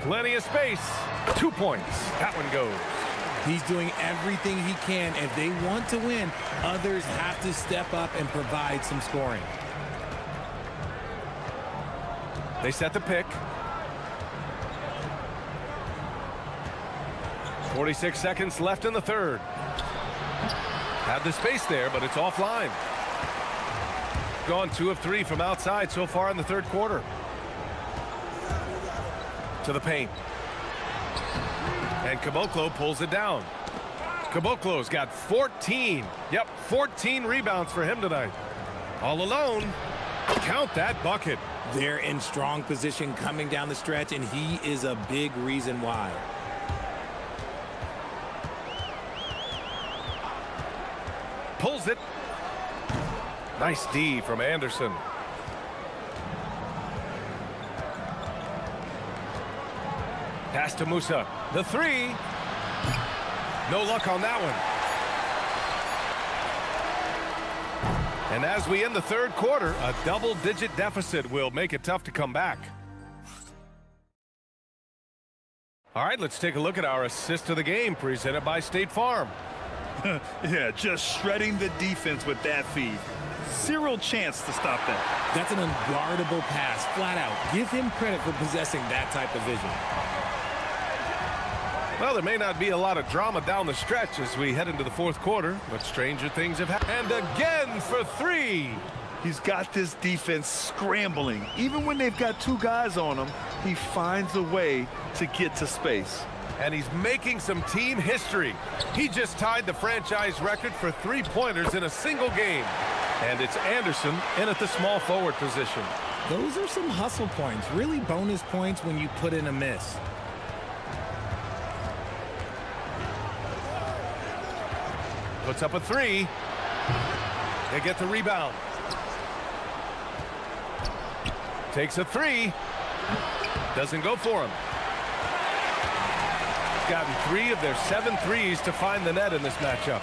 Plenty of space. 2 points. That one goes. He's doing everything he can. If they want to win, others have to step up and provide some scoring. They set the pick. 46 seconds left in the third. Had the space there, but it's offline. Gone 2 of 3 from outside so far in the third quarter. To the paint. And Caboclo pulls it down. Caboclo's got 14. Yep, 14 rebounds for him tonight. All alone. Count that bucket. They're in strong position coming down the stretch, and he is a big reason why. Pulls it. Nice D from Anderson. Pass to Musa. The 3. No luck on that one. And as we end the third quarter, a double-digit deficit will make it tough to come back. All right, let's take a look at our assist of the game presented by State Farm. Yeah, just shredding the defense with that feed. 0 chance to stop that. That's an unguardable pass, flat out. Give him credit for possessing that type of vision. Well, there may not be a lot of drama down the stretch as we head into the fourth quarter, but stranger things have happened. And again for 3. He's got this defense scrambling. Even when they've got 2 guys on him, he finds a way to get to space. And he's making some team history. He just tied the franchise record for 3-pointers in a single game. And it's Anderson in at the small forward position. Those are some hustle points, really bonus points when you put in a miss. Puts up a 3. They get the rebound. Takes a 3. Doesn't go for him. Gotten 3 of their 7 threes to find the net in this matchup.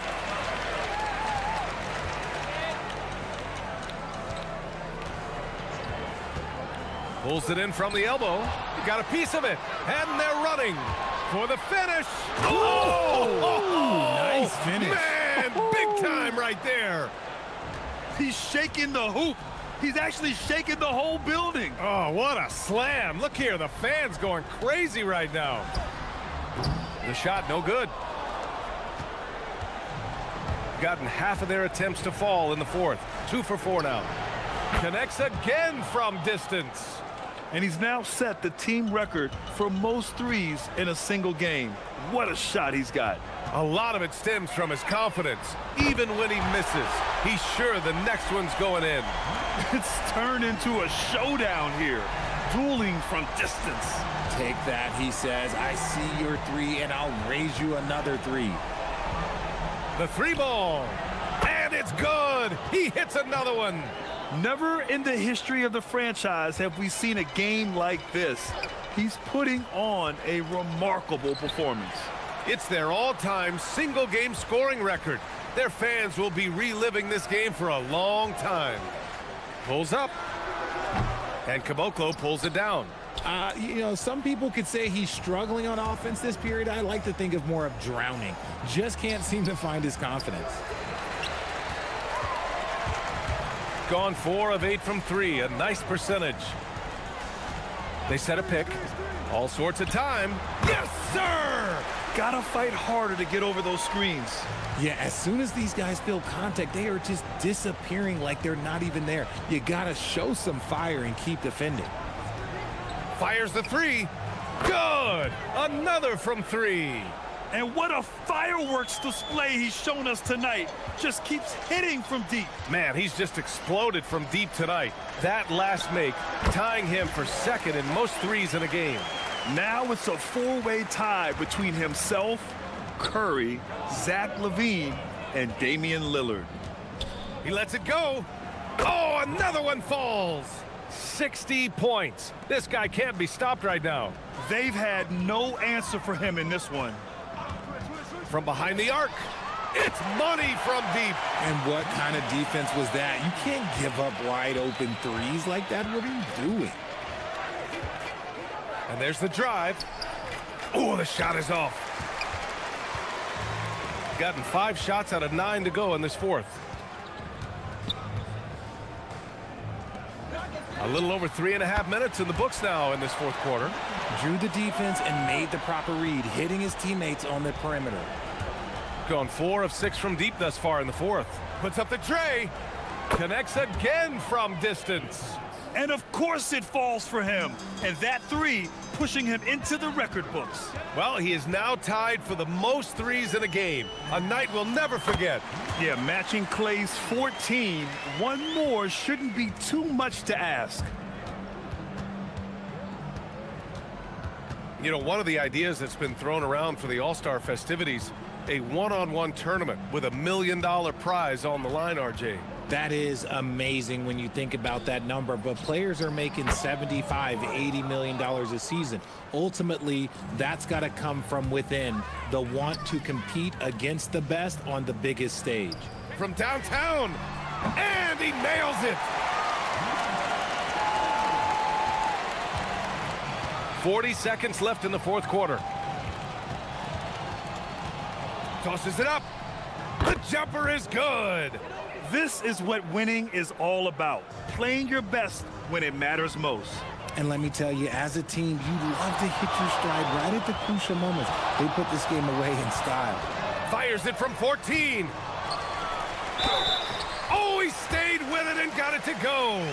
Pulls it in from the elbow. Got a piece of it. And they're running for the finish. Oh! Nice finish. Man, big time right there. He's shaking the hoop. He's actually shaking the whole building. Oh, what a slam. Look here, the fans going crazy right now. The shot, no good. Gotten half of their attempts to fall in the fourth. 2 for 4 now. Connects again from distance. And he's now set the team record for most threes in a single game. What a shot he's got. A lot of it stems from his confidence. Even when he misses, he's sure the next one's going in. It's turned into a showdown here. Dueling from distance. Take that, he says. I see your 3, and I'll raise you another 3. The 3 ball. And it's good. He hits another one. Never in the history of the franchise have we seen a game like this. He's putting on a remarkable performance. It's their all-time single-game scoring record. Their fans will be reliving this game for a long time. Pulls up. And Caboclo pulls it down. You know, some people could say he's struggling on offense this period. I like to think of more of drowning. Just can't seem to find his confidence. Gone 4 of 8 from 3, a nice percentage. They set a pick. All sorts of time. Yes, sir! Gotta fight harder to get over those screens. Yeah, as soon as these guys feel contact, they are just disappearing like they're not even there. You gotta show some fire and keep defending. Fires the 3. Good! Another from 3. And what a fireworks display he's shown us tonight. Just keeps hitting from deep. Man, he's just exploded from deep tonight. That last make, tying him for second in most threes in a game. Now it's a 4-way tie between himself, Curry, Zach LaVine, and Damian Lillard. He lets it go. Oh, another one falls. 60 points. This guy can't be stopped right now. They've had no answer for him in this one. From behind the arc. It's money from deep. And what kind of defense was that? You can't give up wide open threes like that. What are you doing? And there's the drive. Oh, the shot is off. Gotten 5 shots out of 9 to go in this fourth. A little over 3.5 minutes in the books now in this fourth quarter. Drew the defense and made the proper read, hitting his teammates on the perimeter. Gone 4 of 6 from deep thus far in the fourth. Puts up the tray. Connects again from distance. And of course it falls for him. And that 3 pushing him into the record books. Well, he is now tied for the most threes in a game. A night we'll never forget. Yeah, matching Clay's 14. One more shouldn't be too much to ask. You know, one of the ideas that's been thrown around for the All-Star festivities, a one-on-one tournament with $1 million prize on the line, RJ. That is amazing when you think about that number, but players are making $75, $80 million a season. Ultimately, that's got to come from within, the want to compete against the best on the biggest stage. From downtown, and he nails it. 40 seconds left in the fourth quarter. Tosses it up. The jumper is good. This is what winning is all about. Playing your best when it matters most. And let me tell you, as a team, you love to hit your stride right at the crucial moments. They put this game away in style. Fires it from 14. Oh, he stayed with it and got it to go.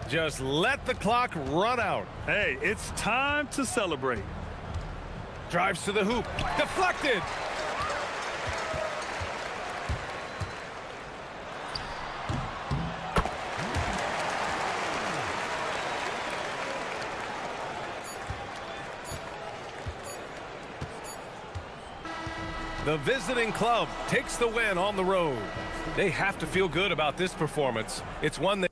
Just let the clock run out. Hey, it's time to celebrate. Drives to the hoop. Deflected. The visiting club takes the win on the road. They have to feel good about this performance. It's one that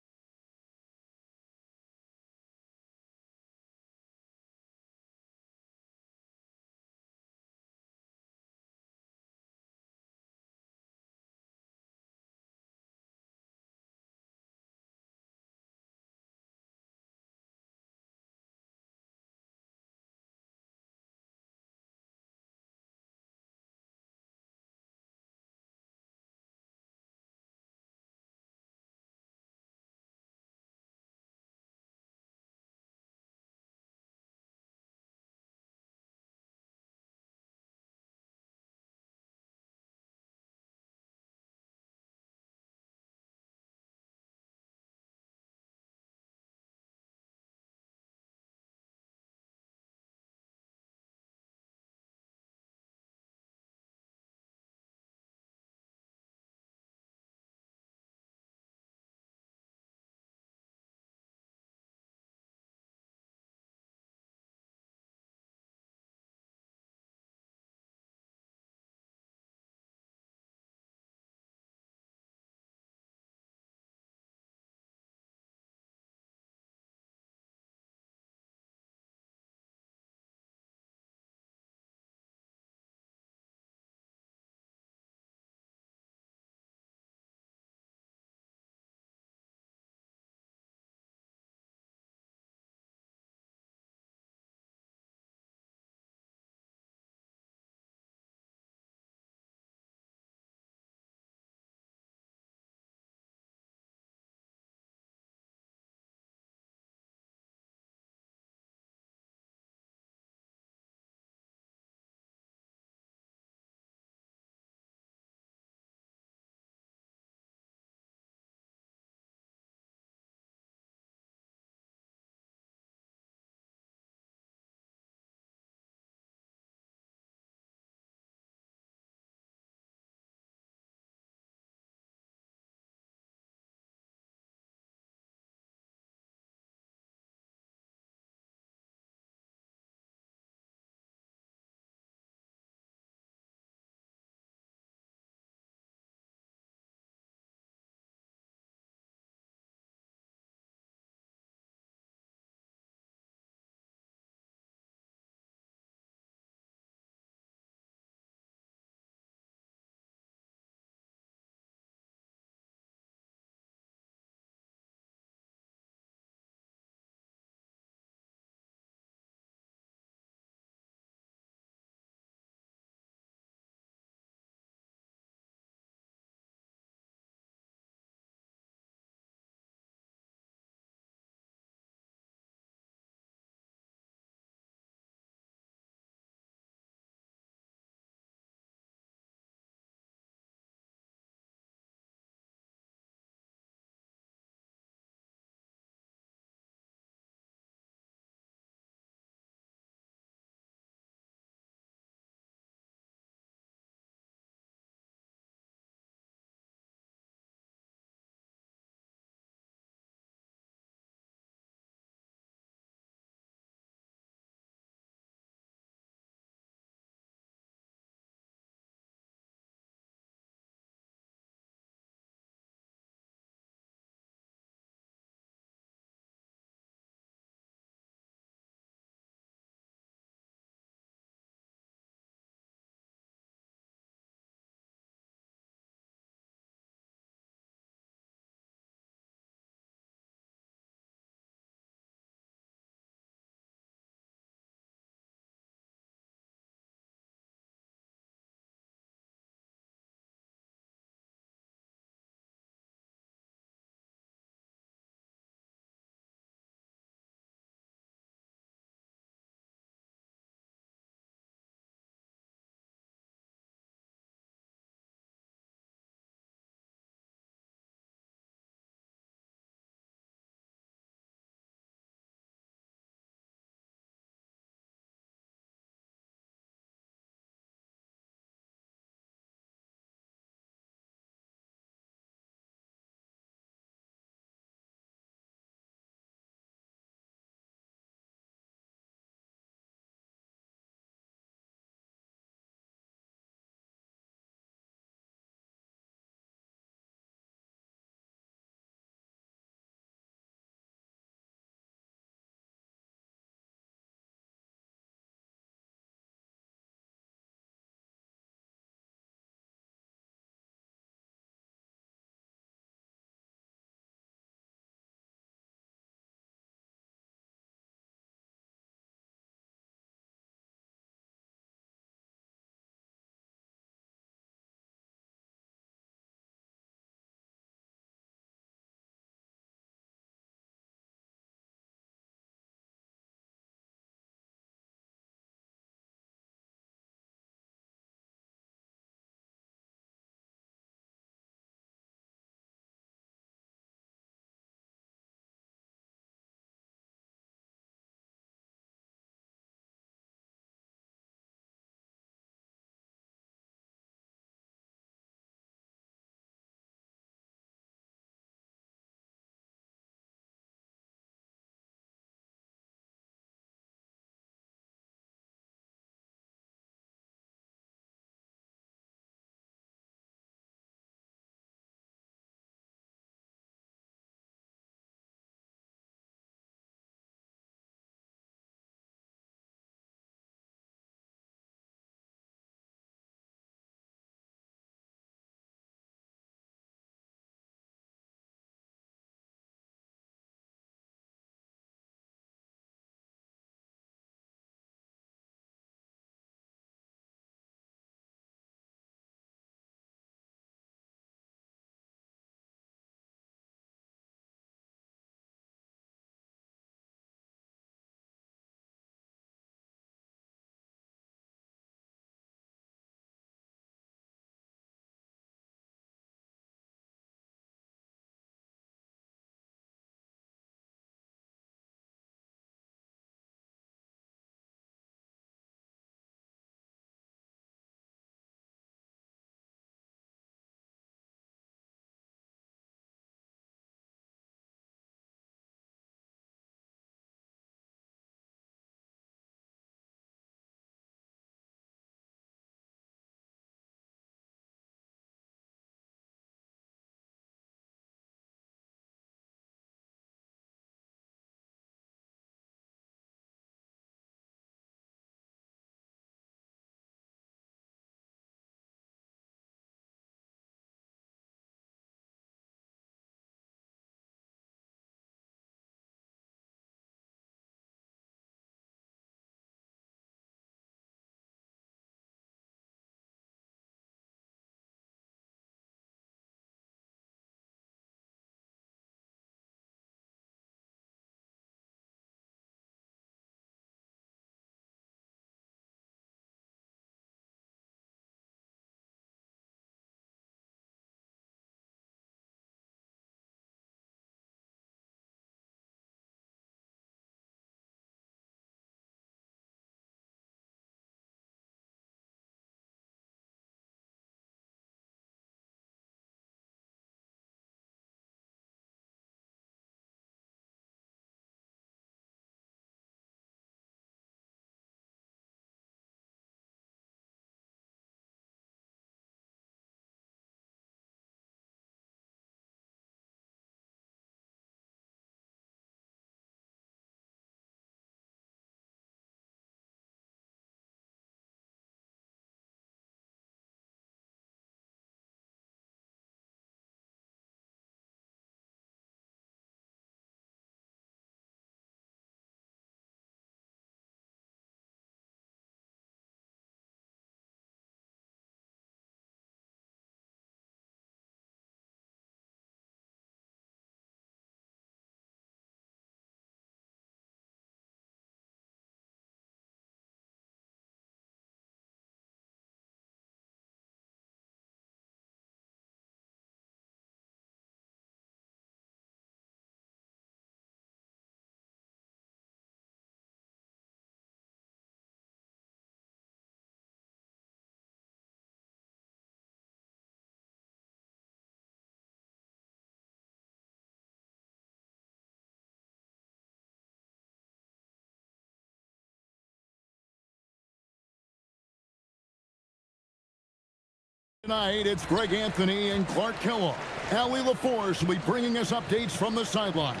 Tonight, it's Greg Anthony and Clark Kellogg. Allie LaForce will be bringing us updates from the sidelines.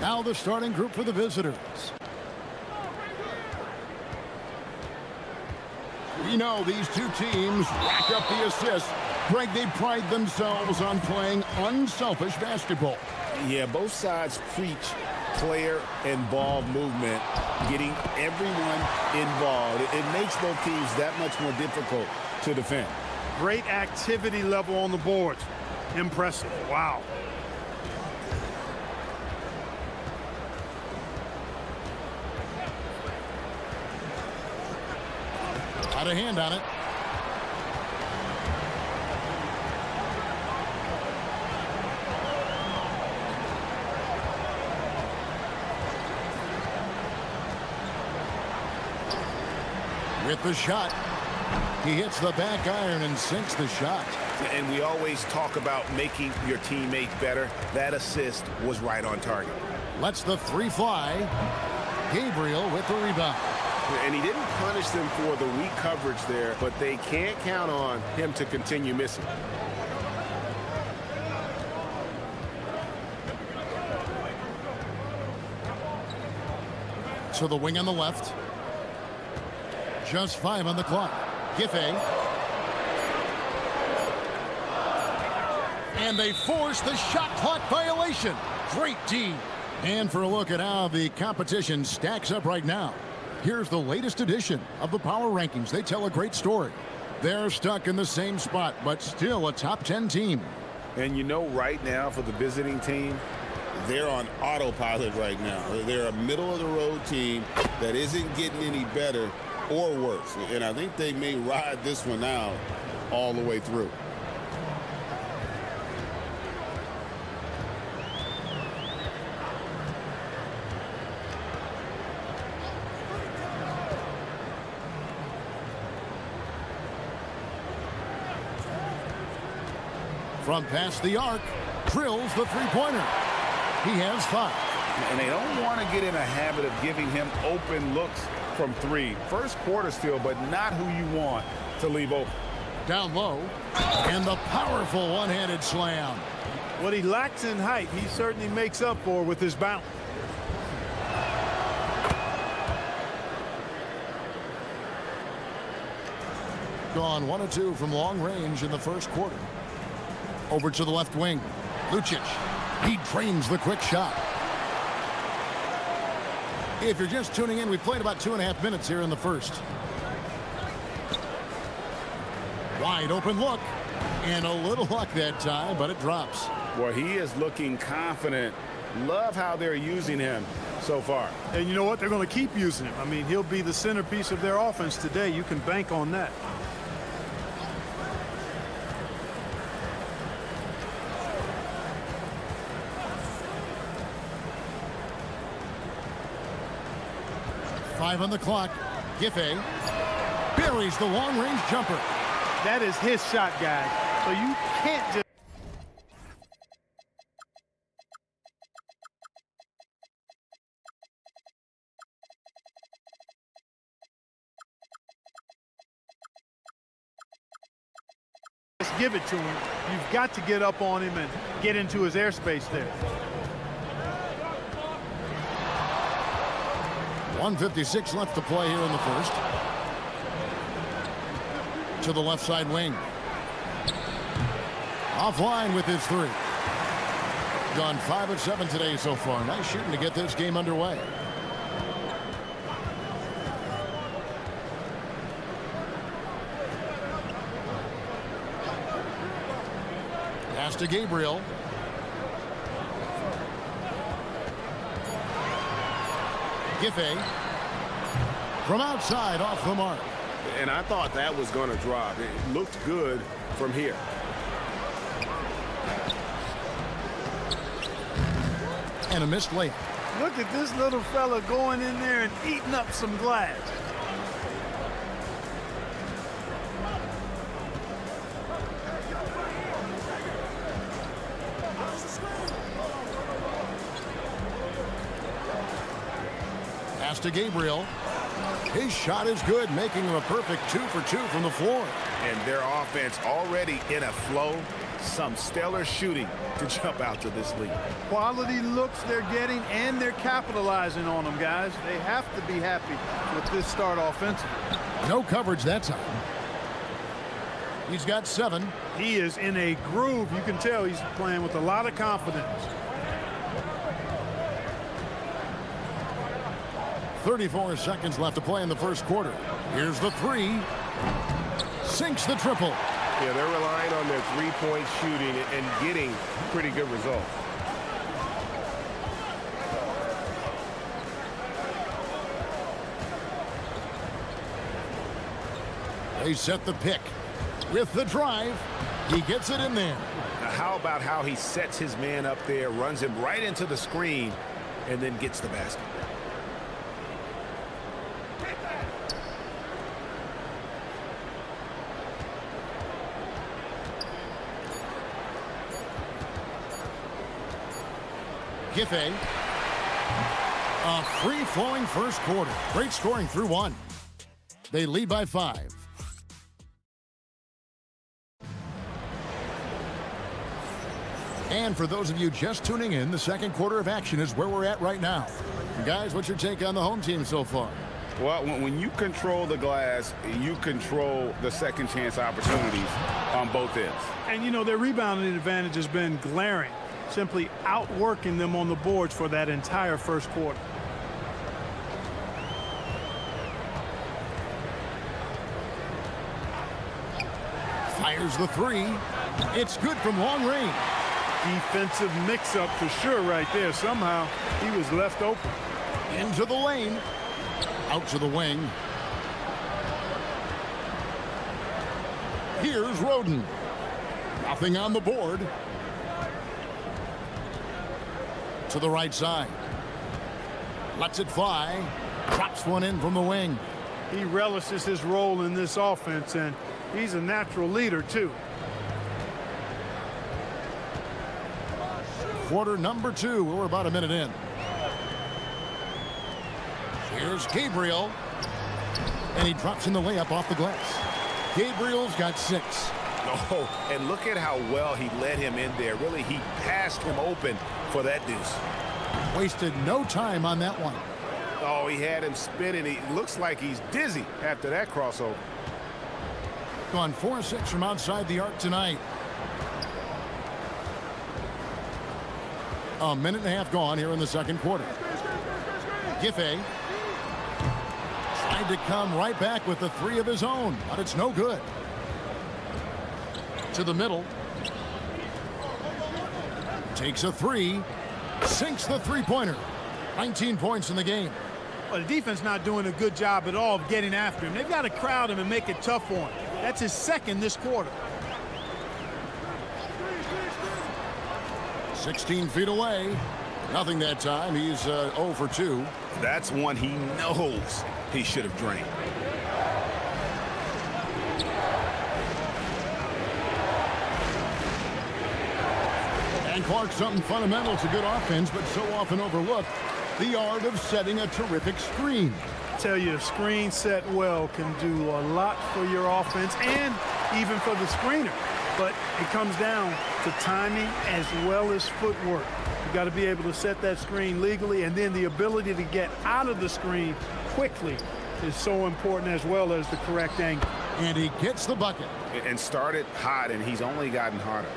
Now the starting group for the visitors. We know these two teams rack up the assists. Greg, they pride themselves on playing unselfish basketball. Yeah, both sides preach player and ball movement, getting everyone involved. It makes both teams that much more difficult to defend. Great activity level on the boards. Impressive. Wow. Got a hand on it. With the shot. He hits the back iron and sinks the shot. And we always talk about making your teammate better. That assist was right on target. Lets the three fly. Gabriel with the rebound. And he didn't punish them for the weak coverage there, but they can't count on him to continue missing. To the wing on the left. Just 5 on the clock. Giffey. And they force the shot clock violation. Great D. And for a look at how the competition stacks up right now, here's the latest edition of the Power Rankings. They tell a great story. They're stuck in the same spot, but still a top 10 team. And you know right now for the visiting team, they're on autopilot right now. They're a middle-of-the-road team that isn't getting any better or worse. And I think they may ride this one out all the way through. From past the arc, drills the three-pointer. He has 5. And they don't want to get in a habit of giving him open looks from 3. First quarter still, but not who you want to leave open. Down low, and the powerful one-handed slam. What he lacks in height, he certainly makes up for with his bounce. Gone 1 of 2 from long range in the first quarter. Over to the left wing. Lucic. He drains the quick shot. If you're just tuning in, we played about 2.5 minutes here in the first. Wide open look. And a little luck that time, but it drops. Well, he is looking confident. Love how they're using him so far. And you know what? They're going to keep using him. I mean, he'll be the centerpiece of their offense today. You can bank on that. Five on the clock. Giffey buries the long-range jumper. That is his shot, guys. So you can't just... give it to him. You've got to get up on him and get into his airspace there. 1:56 left to play here in the first. To the left side wing. Offline with his 3. Gone 5 of 7 today so far. Nice shooting to get this game underway. Pass to Gabriel. Giffey from outside off the mark. And I thought that was going to drop. It looked good from here. And a missed layup. Look at this little fella going in there and eating up some glass. Pass to Gabriel. His shot is good, making him a perfect 2 for 2 from the floor. And their offense already in a flow. Some stellar shooting to jump out to this lead. Quality looks they're getting, and they're capitalizing on them, guys. They have to be happy with this start offensively. No coverage that time. He's got 7. He is in a groove. You can tell he's playing with a lot of confidence. 34 seconds left to play in the first quarter. Here's the 3. Sinks the triple. Yeah, they're relying on their three-point shooting and getting pretty good results. They set the pick. With the drive, he gets it in there. Now, how about how he sets his man up there, runs him right into the screen, and then gets the basket? Giffey. A free-flowing first quarter. Great scoring through 1. They lead by 5. And for those of you just tuning in, the second quarter of action is where we're at right now. Guys, what's your take on the home team so far? Well, when you control the glass, you control the second chance opportunities on both ends. And, you know, their rebounding advantage has been glaring, simply outworking them on the boards for that entire first quarter. Fires the 3. It's good from long range. Defensive mix-up for sure right there. Somehow he was left open. Into the lane. Out to the wing. Here's Roden. Nothing on the board. To the right side. Lets it fly. Drops one in from the wing. He relishes his role in this offense, and he's a natural leader, too. Quarter number 2. We're about a minute in. Here's Gabriel. And he drops in the layup off the glass. Gabriel's got 6. Oh, and look at how well he led him in there. Really, he passed him open for that deuce. Wasted no time on that one. Oh, he had him spinning. He looks like he's dizzy after that crossover. Gone 4-6 from outside the arc tonight. A minute and a half gone here in the second quarter. Giffey tried to come right back with the 3 of his own, but it's no good. To the middle. Takes a 3. Sinks the three-pointer. 19 points in the game. Well, the defense not doing a good job at all of getting after him. They've got to crowd him and make it tough for him. That's his second this quarter. 16 feet away. Nothing that time. He's 0 for 2. That's one he knows he should have drained. And Clark, something fundamental to good offense, but so often overlooked, the art of setting a terrific screen. I tell you, a screen set well can do a lot for your offense and even for the screener. But it comes down to timing as well as footwork. You got to be able to set that screen legally, and then the ability to get out of the screen quickly is so important, as well as the correct angle. And he gets the bucket. And started hot, and he's only gotten harder.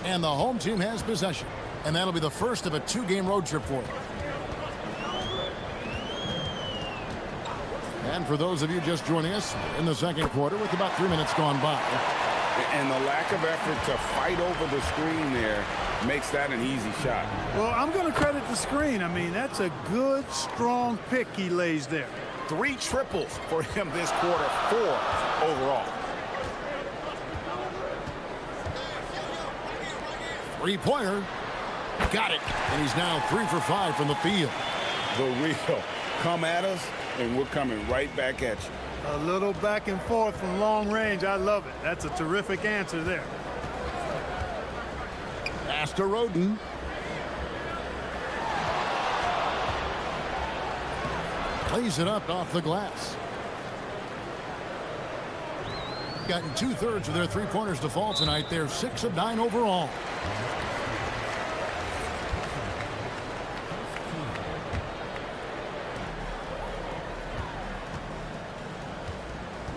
And the home team has possession. And that'll be the first of a 2-game road trip for them. And for those of you just joining us in the second quarter with about 3 minutes gone by. And the lack of effort to fight over the screen there makes that an easy shot. Well, I'm going to credit the screen. I mean, that's a good, strong pick he lays there. 3 triples for him this quarter, 4 overall. Three-pointer. Got it. And he's now 3 for 5 from the field. The real. Come at us, and we're coming right back at you. A little back and forth from long range. I love it. That's a terrific answer there. Pass to Roden. Plays it up off the glass. Gotten 2/3 of their three-pointers to fall tonight. They're 6 of 9 overall.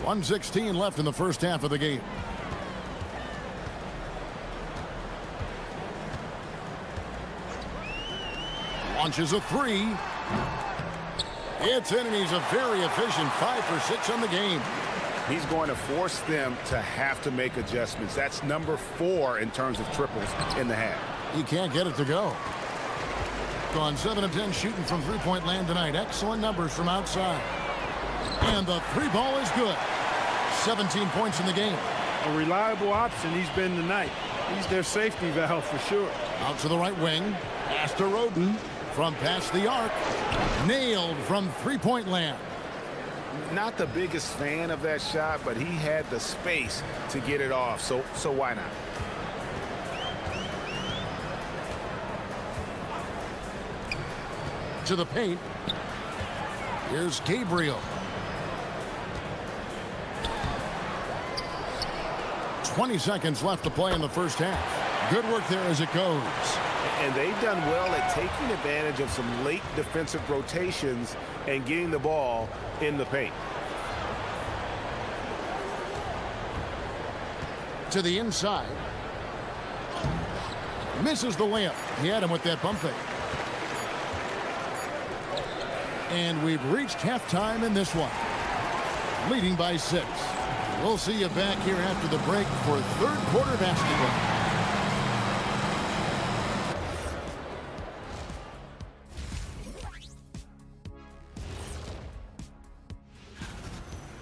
.116 left in the first half of the game. Launches a three. It's in, and he's a very efficient 5 for 6 on the game. He's going to force them to have to make adjustments. That's number 4 in terms of triples in the half. He can't get it to go. Gone 7 of 10 shooting from three-point land tonight. Excellent numbers from outside. And the three ball is good. 17 points in the game. A reliable option he's been tonight. He's their safety valve for sure. Out to the right wing. Pass to Roden. From past the arc. Nailed from three-point land. Not the biggest fan of that shot, but he had the space to get it off, so why not? To the paint. Here's Gabriel. 20 seconds left to play in the first half. Good work there as it goes. And they've done well at taking advantage of some late defensive rotations and getting the ball in the paint. To the inside. Misses the layup. He had him with that pump fake. And we've reached halftime in this one. Leading by 6. We'll see you back here after the break for third quarter basketball.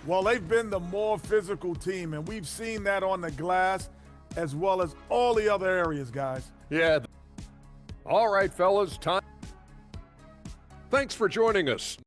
Well, they've been the more physical team, and we've seen that on the glass as well as all the other areas, guys. Yeah. All right, fellas, time. Thanks for joining us.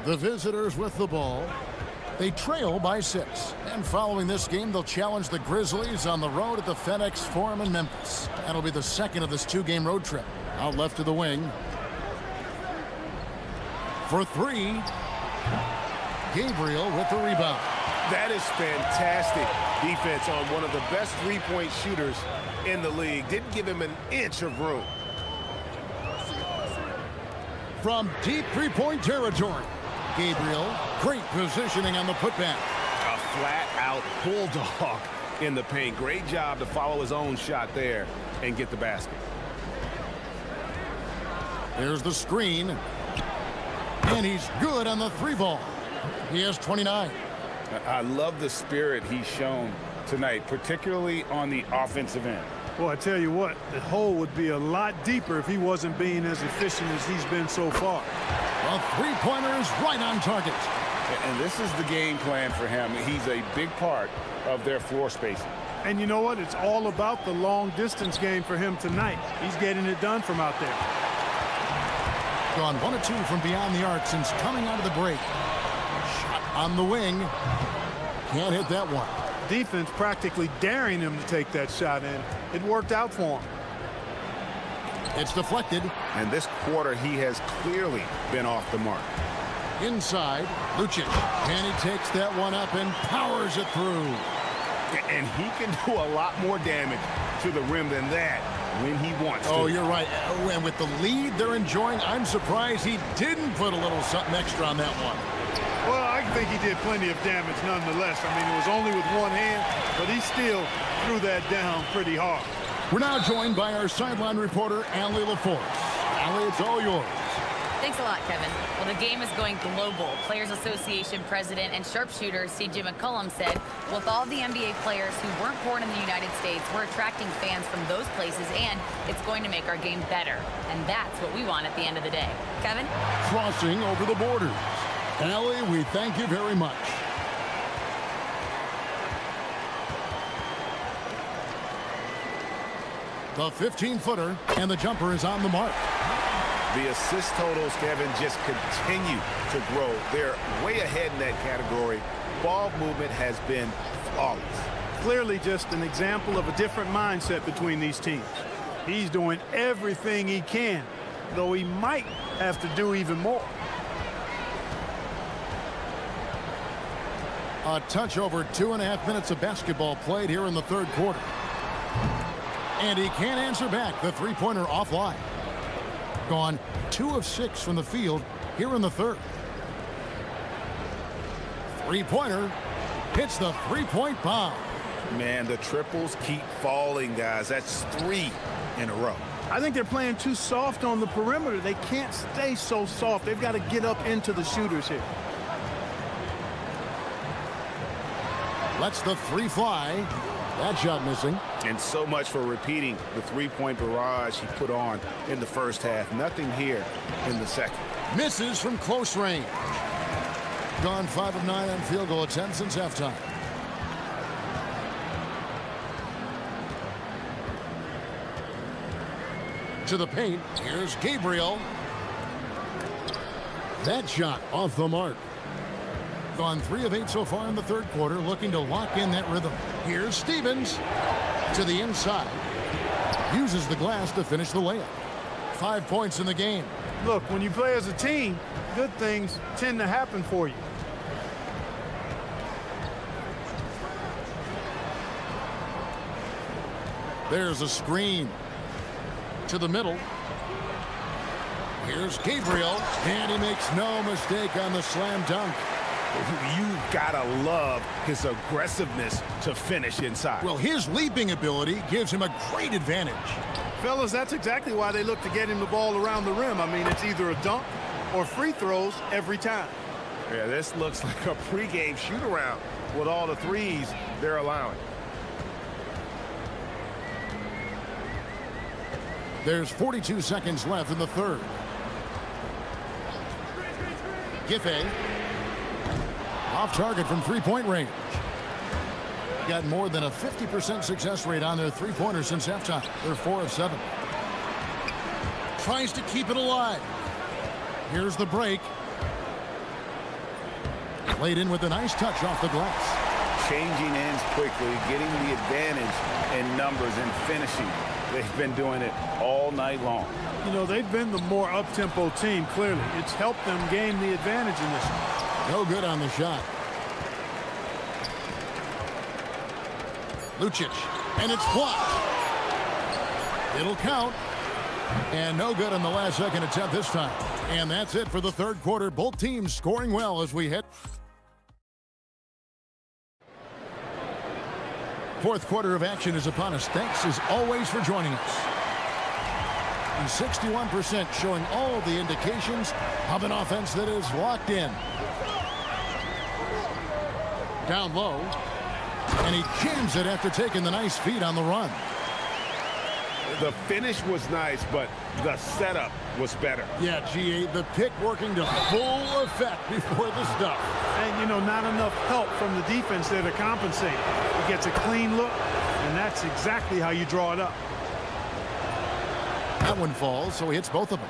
The visitors with the ball. They trail by 6. And following this game, they'll challenge the Grizzlies on the road at the FedEx Forum in Memphis. That'll be the second of this 2-game road trip. Out left to the wing. For 3. Gabriel with the rebound. That is fantastic defense on one of the best three-point shooters in the league. Didn't give him an inch of room. From deep three-point territory. Gabriel, great positioning on the putback. A flat-out bulldog in the paint. Great job to follow his own shot there and get the basket. There's the screen. And he's good on the three ball. He has 29. I love the spirit he's shown tonight, particularly on the offensive end. Well, I tell you what, the hole would be a lot deeper if he wasn't being as efficient as he's been so far. A three-pointer is right on target. And this is the game plan for him. He's a big part of their floor spacing. And you know what? It's all about the long-distance game for him tonight. He's getting it done from out there. Gone 1 of 2 from beyond the arc since coming out of the break. Shot on the wing. Can't hit that one. Defense practically daring him to take that shot in. It worked out for him. It's deflected. And this quarter, he has clearly been off the mark. Inside, Lucic. And he takes that one up and powers it through. And he can do a lot more damage to the rim than that when he wants to. Oh, you're right. And with the lead they're enjoying, I'm surprised he didn't put a little something extra on that one. Well, I think he did plenty of damage nonetheless. I mean, it was only with one hand, but he still threw that down pretty hard. We're now joined by our sideline reporter, Allie LaForce. Allie, it's all yours. Thanks a lot, Kevin. Well, the game is going global. Players Association president and sharpshooter C.J. McCollum said, with all the NBA players who weren't born in the United States, we're attracting fans from those places, and it's going to make our game better. And that's what we want at the end of the day. Kevin? Crossing over the borders. Allie, we thank you very much. The 15-footer, and the jumper is on the mark. The assist totals, Kevin, just continue to grow. They're way ahead in that category. Ball movement has been flawless. Clearly just an example of a different mindset between these teams. He's doing everything he can, though he might have to do even more. A touch over 2.5 minutes of basketball played here in the third quarter. And he can't answer back. The three-pointer offline. Gone 2 of 6 from the field here in the third. Three-pointer hits the three-point bomb. Man, the triples keep falling, guys. That's 3 in a row. I think they're playing too soft on the perimeter. They can't stay so soft. They've got to get up into the shooters here. Lets the three fly. That shot missing. And so much for repeating the three-point barrage he put on in the first half. Nothing here in the second. Misses from close range. Gone 5 of 9 on field goal attempts since halftime. To the paint. Here's Gabriel. That shot off the mark. Gone 3 of 8 so far in the third quarter, looking to lock in that rhythm. Here's Stevens to the inside. Uses the glass to finish the layup. 5 points in the game. Look, when you play as a team, good things tend to happen for you. There's a screen. To the middle. Here's Gabriel, and he makes no mistake on the slam dunk. You've got to love his aggressiveness to finish inside. Well, his leaping ability gives him a great advantage. Fellas, that's exactly why they look to get him the ball around the rim. I mean, it's either a dunk or free throws every time. Yeah, this looks like a pregame shoot-around with all the threes they're allowing. There's 42 seconds left in the third. Giffey. Off target from three-point range. Got more than a 50% success rate on their three-pointers since halftime. They're 4 of 7. Tries to keep it alive. Here's the break. Played in with a nice touch off the glass. Changing ends quickly, getting the advantage in numbers and finishing. They've been doing it all night long. You know, they've been the more up-tempo team, clearly. It's helped them gain the advantage in this one. No good on the shot. Lucic, and it's blocked. It'll count. And no good on the last second attempt this time. And that's it for the third quarter. Both teams scoring well as we head. Fourth quarter of action is upon us. Thanks as always for joining us. And 61% showing all the indications of an offense that is locked in. Down low. And he jams it after taking the nice feed on the run. The finish was nice, but the setup was better. Yeah, GA, the pick working to full effect before the stuff. And, you know, not enough help from the defense there to compensate. He gets a clean look, and that's exactly how you draw it up. That one falls, so he hits both of them.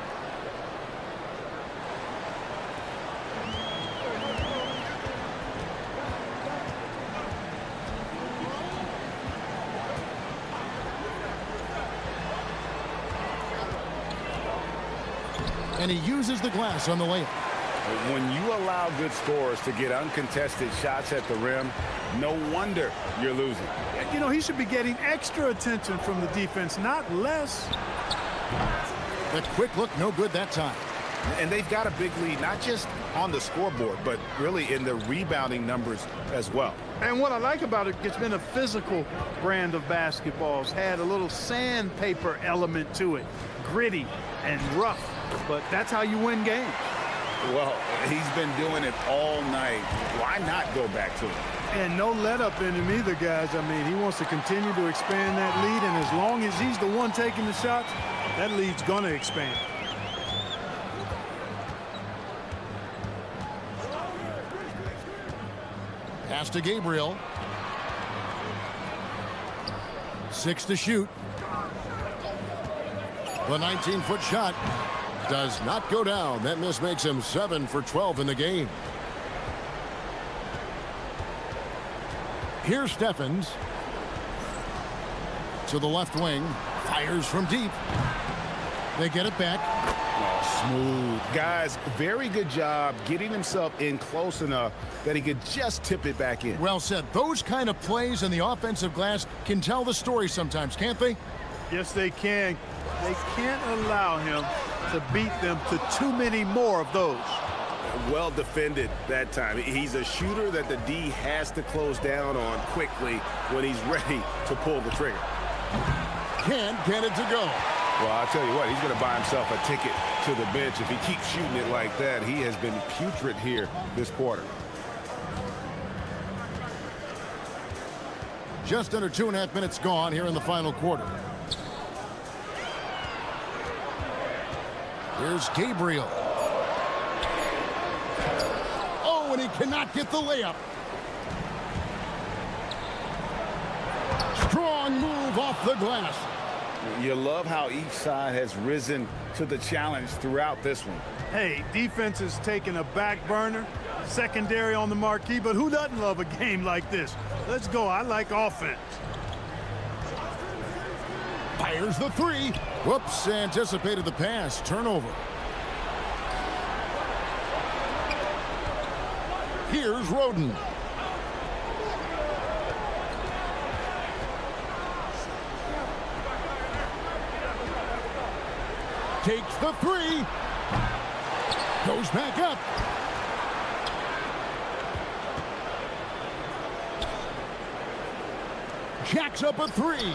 And he uses the glass on the layup. When you allow good scorers to get uncontested shots at the rim, no wonder you're losing. You know, he should be getting extra attention from the defense, not less. The quick look, no good that time. And they've got a big lead, not just on the scoreboard, but really in the rebounding numbers as well. And what I like about it, it's been a physical brand of basketball. It's had a little sandpaper element to it, gritty and rough, but that's how you win games. Well, he's been doing it all night. Why not go back to it? And no let up in him either, guys. I mean, he wants to continue to expand that lead, and as long as he's the one taking the shots, that lead's going to expand. Pass to Gabriel. 6 to shoot. The 19-foot shot does not go down. That miss makes him 7 for 12 in the game. Here's Steffens. To the left wing. Fires from deep. They get it back. Smooth. Guys, very good job getting himself in close enough that he could just tip it back in. Well said. Those kind of plays in the offensive glass can tell the story sometimes, can't they? Yes, they can. They can't allow him to beat them to too many more of those. Well defended that time. He's a shooter that the D has to close down on quickly when he's ready to pull the trigger. Can't get it to go. Well, I'll tell you what, he's going to buy himself a ticket to the bench. If he keeps shooting it like that, he has been putrid here this quarter. Just under 2.5 minutes gone here in the final quarter. Here's Gabriel. Oh, and he cannot get the layup. Strong move off the glass. You love how each side has risen to the challenge throughout this one. Hey, defense is taking a back burner, secondary on the marquee, but who doesn't love a game like this? Let's go. I like offense. Fires the three. Whoops, anticipated the pass. Turnover. Here's Roden. Takes the three. Goes back up. Jacks up a three.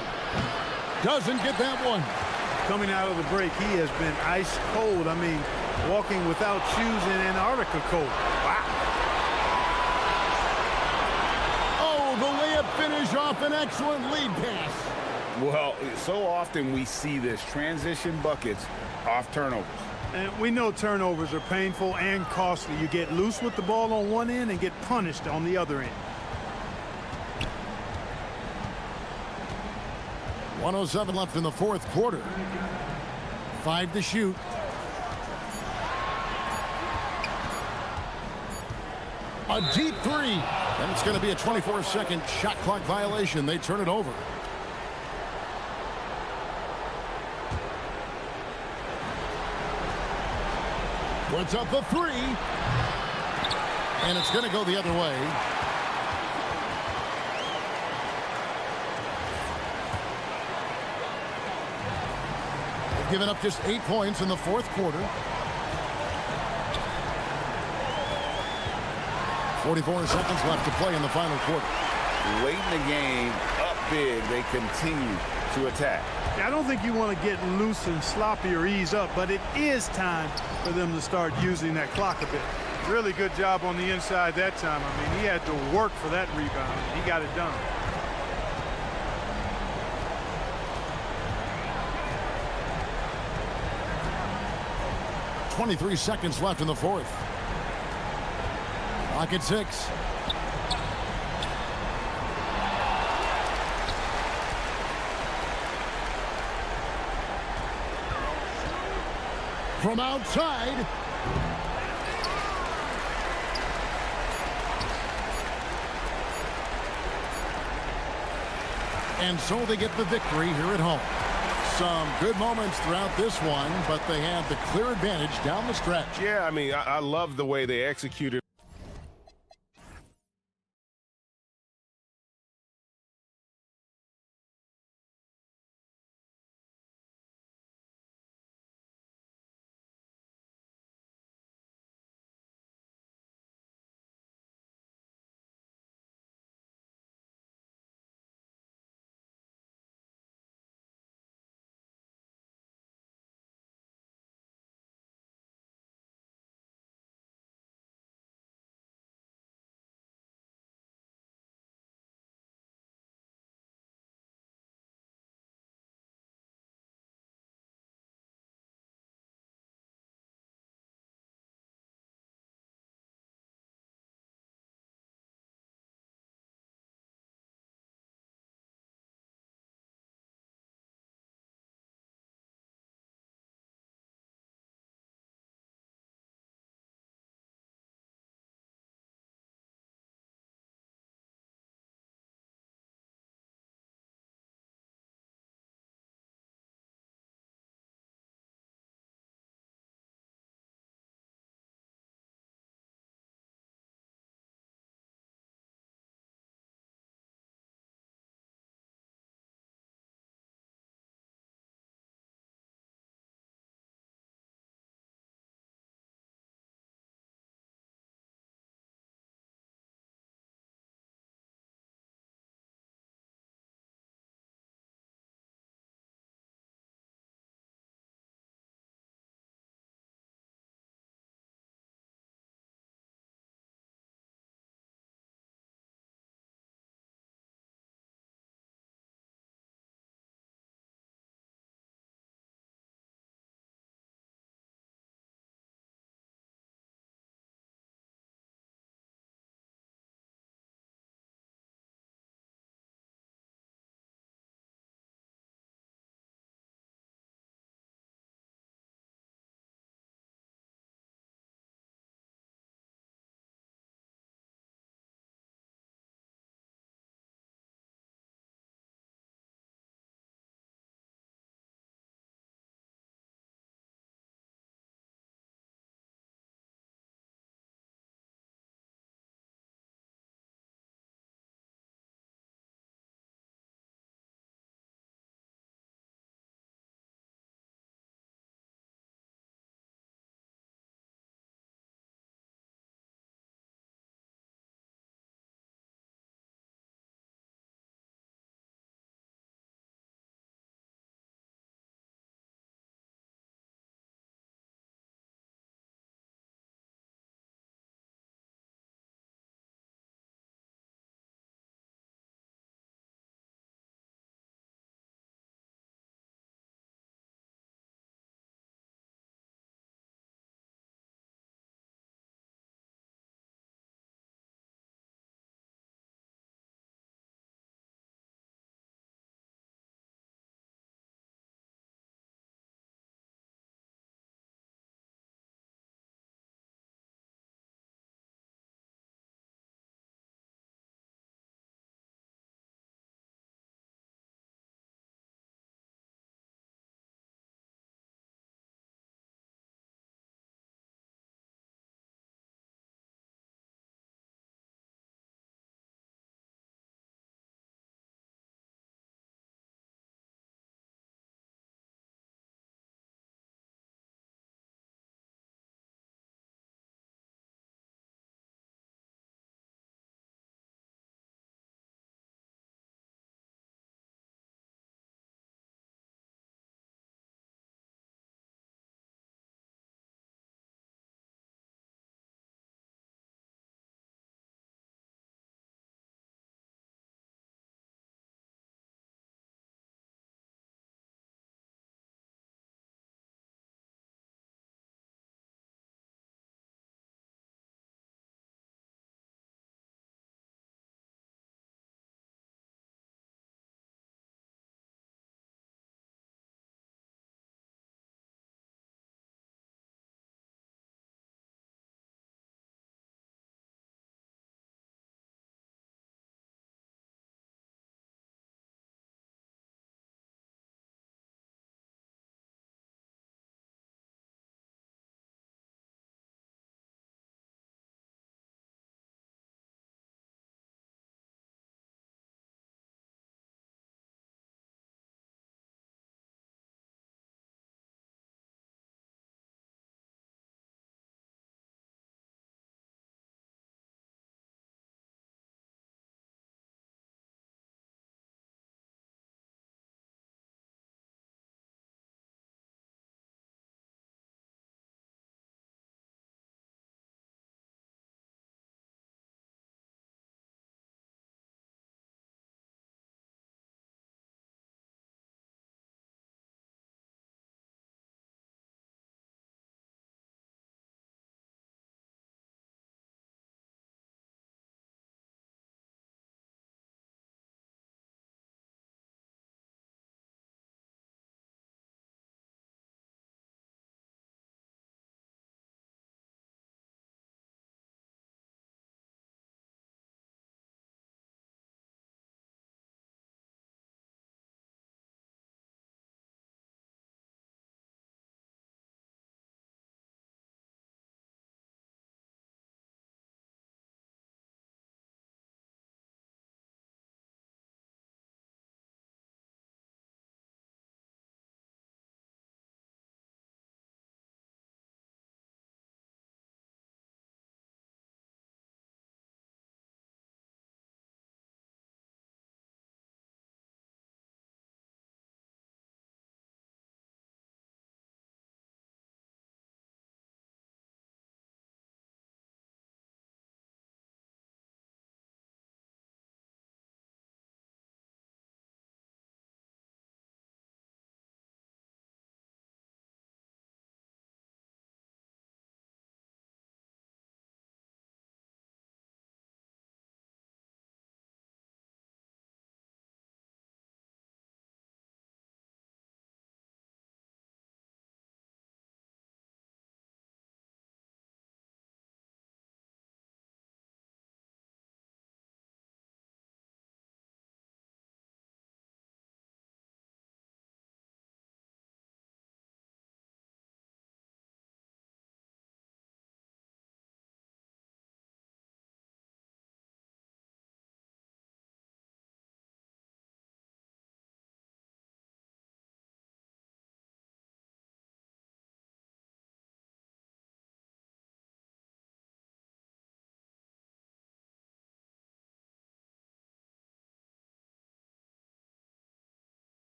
Doesn't get that one. Coming out of the break, he has been ice cold. I mean, walking without shoes in Antarctica cold. Wow. Oh, the layup finish off an excellent lead pass. Well, so often we see this transition buckets off turnovers. And we know turnovers are painful and costly. You get loose with the ball on one end and get punished on the other end. 1:07 left in the fourth quarter. 5 to shoot. A deep three. And it's going to be a 24-second shot clock violation. They turn it over. Puts up the three. And it's going to go the other way. They've given up just 8 points in the fourth quarter. 44 seconds left to play in the final quarter. Late in the game, up big, they continue to attack. I don't think you want to get loose and sloppy or ease up, but it is time for them to start using that clock a bit. Really good job on the inside that time. I mean, he had to work for that rebound. He got it done. .23 seconds left in the fourth. Clock at 6. From outside. And so they get the victory here at home. Some good moments throughout this one, but they have the clear advantage down the stretch. Yeah, I mean, I love the way they executed.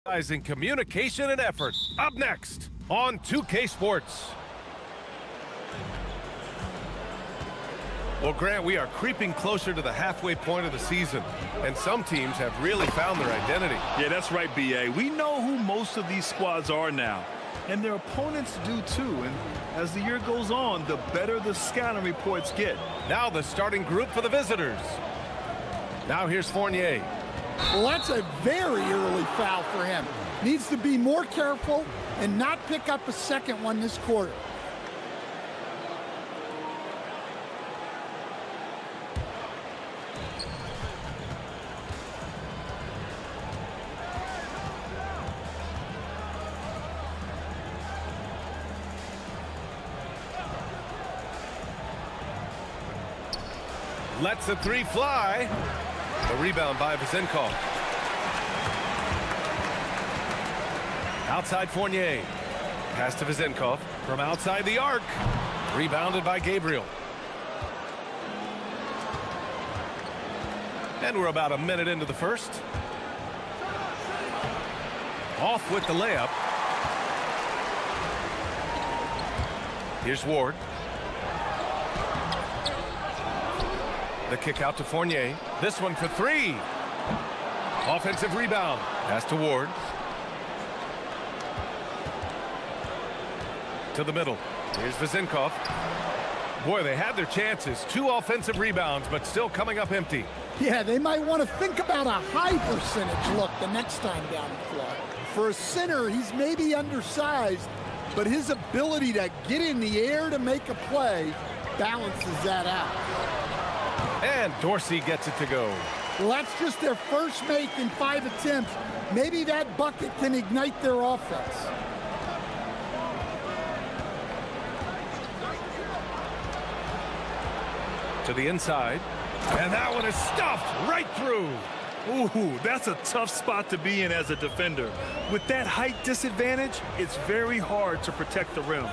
In communication and effort. Up next on 2K Sports. Well, Grant, we are creeping closer to the halfway point of the season, and some teams have really found their identity. Yeah, that's right, B.A. We know who most of these squads are now, and their opponents do too. And as the year goes on, the better the scouting reports get. Now the starting group for the visitors. Now here's Fournier. Well, that's a very early foul for him. Needs to be more careful and not pick up a second one this quarter. Lets the three fly. The rebound by Vizenkov. Outside Fournier. Pass to Vizenkov from outside the arc. Rebounded by Gabriel. And we're about a minute into the first. Off with the layup. Here's Ward. The kick out to Fournier. This one for three. Offensive rebound. Pass to Ward. To the middle. Here's Vizenkov. Boy, they had their chances. 2 offensive rebounds, but still coming up empty. Yeah, they might want to think about a high percentage look the next time down the floor. For a center, he's maybe undersized, but his ability to get in the air to make a play balances that out. And Dorsey gets it to go. Well, that's just their first make in 5 attempts. Maybe that bucket can ignite their offense. To the inside. And that one is stuffed right through. Ooh, that's a tough spot to be in as a defender. With that height disadvantage, it's very hard to protect the rim.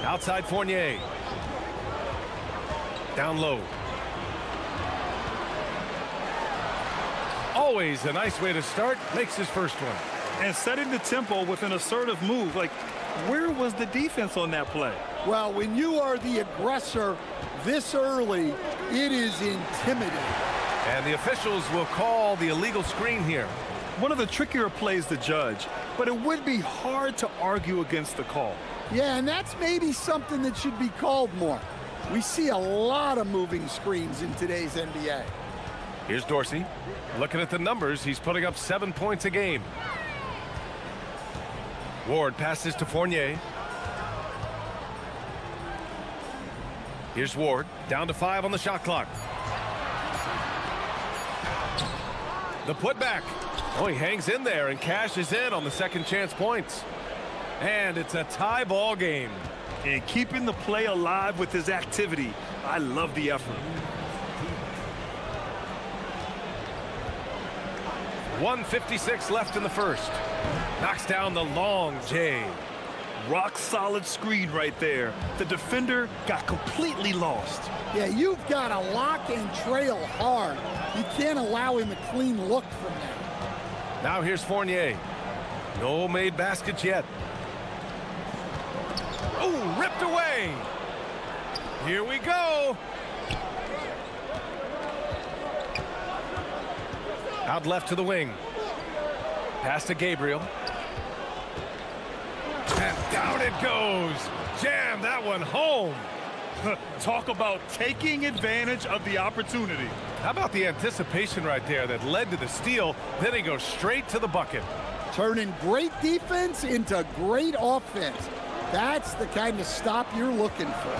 Outside Fournier. Down low. Always a nice way to start. Makes his first one. And setting the tempo with an assertive move. Like, where was the defense on that play? Well, when you are the aggressor this early, it is intimidating. And the officials will call the illegal screen here. One of the trickier plays to judge, but it would be hard to argue against the call. Yeah, and that's maybe something that should be called more. We see a lot of moving screens in today's NBA. Here's Dorsey. Looking at the numbers, he's putting up 7 points a game. Ward passes to Fournier. Here's Ward, down to 5 on the shot clock. The putback. Oh, he hangs in there and cashes in on the second chance points. And it's a tie ball game. And keeping the play alive with his activity. I love the effort. 1:56 left in the first. Knocks down the long J. Rock solid screen right there. The defender got completely lost. Yeah, you've got to lock and trail hard. You can't allow him a clean look from there. Now here's Fournier. No made baskets yet. Oh, ripped away. Here we go. Out left to the wing. Pass to Gabriel. And down it goes. Jam that one home. Talk about taking advantage of the opportunity. How about the anticipation right there that led to the steal? Then he goes straight to the bucket. Turning great defense into great offense. That's the kind of stop you're looking for.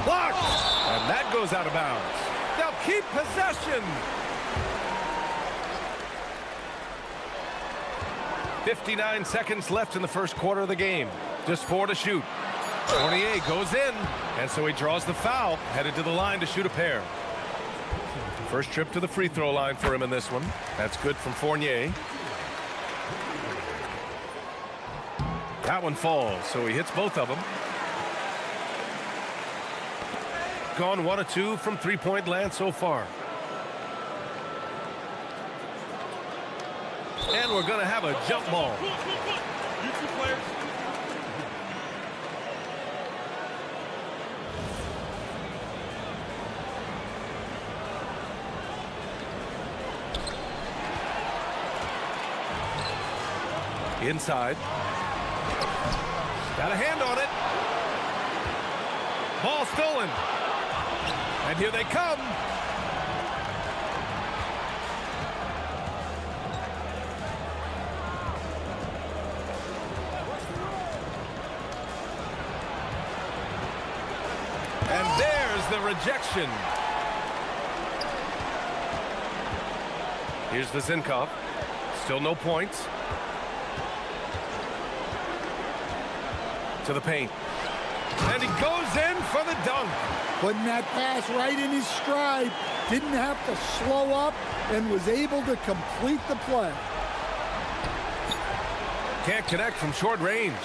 Blocked! And that goes out of bounds. They'll keep possession. 59 seconds left in the first quarter of the game. Just 4 to shoot. Fournier goes in, and so he draws the foul, headed to the line to shoot a pair. First trip to the free throw line for him in this one. That's good from Fournier. That one falls, so he hits both of them. Gone 1 of 2 from three-point land so far. And we're going to have a jump ball. Inside. Got a hand on it. Ball stolen. And here they come. And there's the rejection. Here's Vizinkov. Still no points. To the paint. And he goes in for the dunk. Putting that pass right in his stride. Didn't have to slow up and was able to complete the play. Can't connect from short range.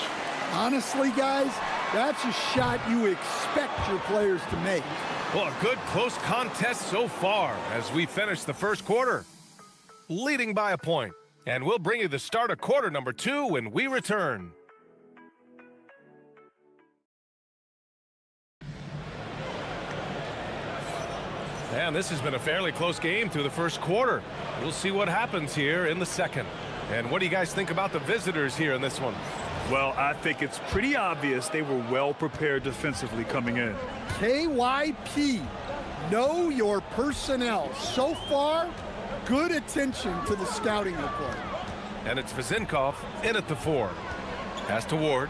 Honestly, guys, that's a shot you expect your players to make. Well, a good close contest so far as we finish the first quarter. Leading by a point. And we'll bring you the start of quarter number 2 when we return. And this has been a fairly close game through the first quarter. We'll see what happens here in the second. And what do you guys think about the visitors here in this one? Well, I think it's pretty obvious they were well prepared defensively coming in. KYP, know your personnel. So far, good attention to the scouting report. And it's Vizinkov in at the 4. Pass to Ward.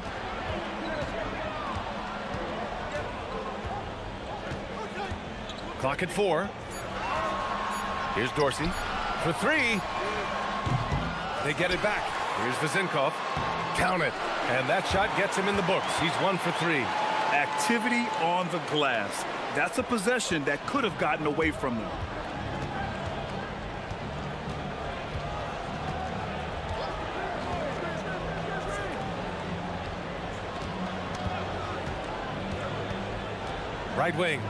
Clock at 4. Here's Dorsey for 3. They get it back. Here's Vizinkov. Count it. And that shot gets him in the books. He's 1 for 3. Activity on the glass. That's a possession that could have gotten away from them. Right wing.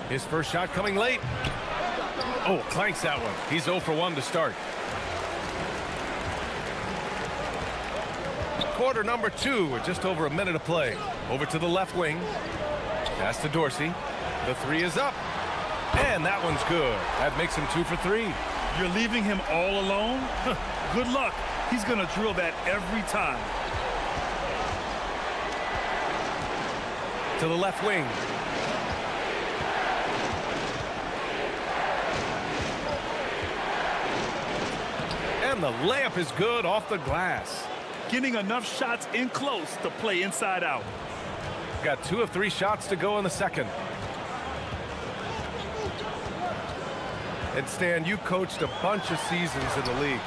His first shot coming late. Oh, clanks that one. He's 0 for 1 to start. Quarter number 2 with just over a minute of play. Over to the left wing. Pass to Dorsey. The 3 is up. And that one's good. That makes him 2 for 3. You're leaving him all alone? Good luck. He's going to drill that every time. To the left wing. And the layup is good off the glass. Getting enough shots in close to play inside out. Got 2 of 3 shots to go in the second. And Stan, you coached a bunch of seasons in the league.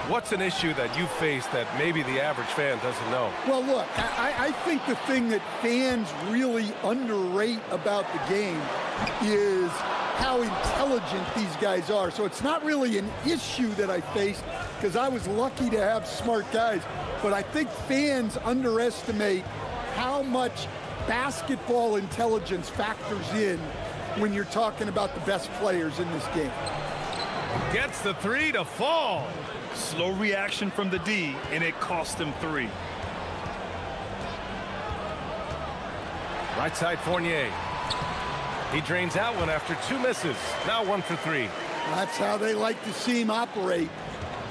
What's an issue that you faced that maybe the average fan doesn't know? Well, look, I think the thing that fans really underrate about the game is how intelligent these guys are. So it's not really an issue that I faced because I was lucky to have smart guys. But I think fans underestimate how much basketball intelligence factors in when you're talking about the best players in this game. Gets the 3 to fall. Slow reaction from the D, and it cost him 3. Right side Fournier. He drains that one after 2 misses. Now 1 for 3. That's how they like to see him operate.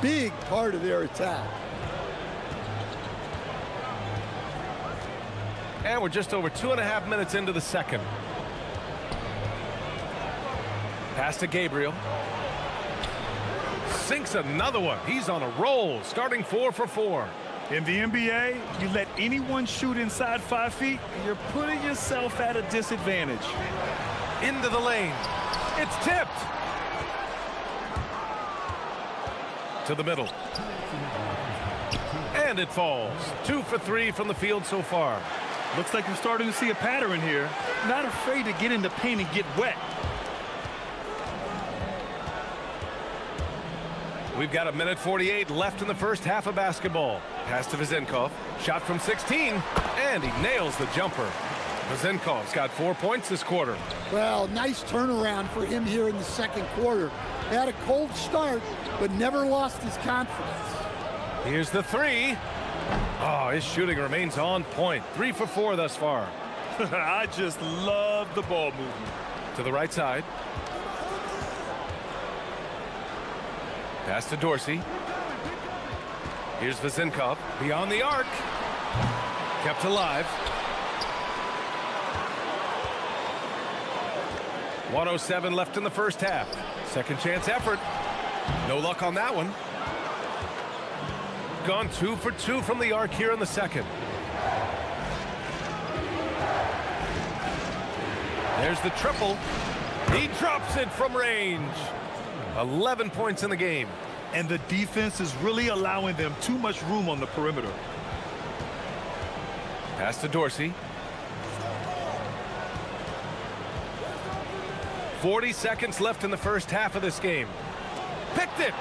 Big part of their attack. And we're just over 2.5 minutes into the second. Pass to Gabriel. Sinks another one. He's on a roll, starting 4 for 4. In the NBA, you let anyone shoot inside 5 feet, and you're putting yourself at a disadvantage. Into the lane. It's tipped. To the middle. And it falls. 2 for 3 from the field so far. Looks like you're starting to see a pattern here. Not afraid to get in the paint and get wet. We've got 1:48 left in the first half of basketball. Pass to Vizinkov. Shot from 16. And he nails the jumper. Vazenkov's got 4 points this quarter. Well, nice turnaround for him here in the second quarter. Had a cold start, but never lost his confidence. Here's the three. Oh, his shooting remains on point. 3 for 4 thus far. I just love the ball movement. To the right side. Pass to Dorsey. Here's Vazenkov beyond the arc. Kept alive. 1:07 left in the first half. Second chance effort. No luck on that one. Gone 2 for 2 from the arc here in the second. There's the triple. He drops it from range. 11 points in the game. And the defense is really allowing them too much room on the perimeter. Pass to Dorsey. 40 seconds left in the first half of this game. Picked it.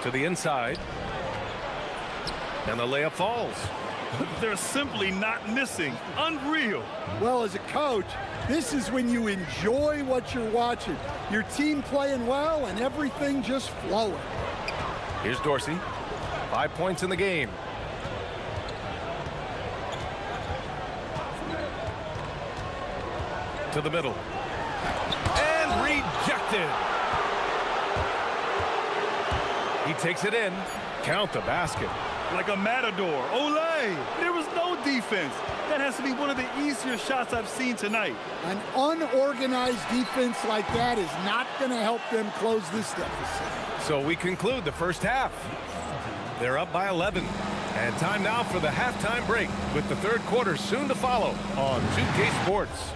To the inside. And the layup falls. They're simply not missing. Unreal. Well, as a coach, this is when you enjoy what you're watching. Your team playing well and everything just flowing. Here's Dorsey. 5 points in the game. To the middle. And rejected. He takes it in. Count the basket. Like a matador. Olay! There was no defense. That has to be one of the easier shots I've seen tonight. An unorganized defense like that is not going to help them close this deficit. So we conclude the first half. They're up by 11. And time now for the halftime break, with the third quarter soon to follow on 2K Sports.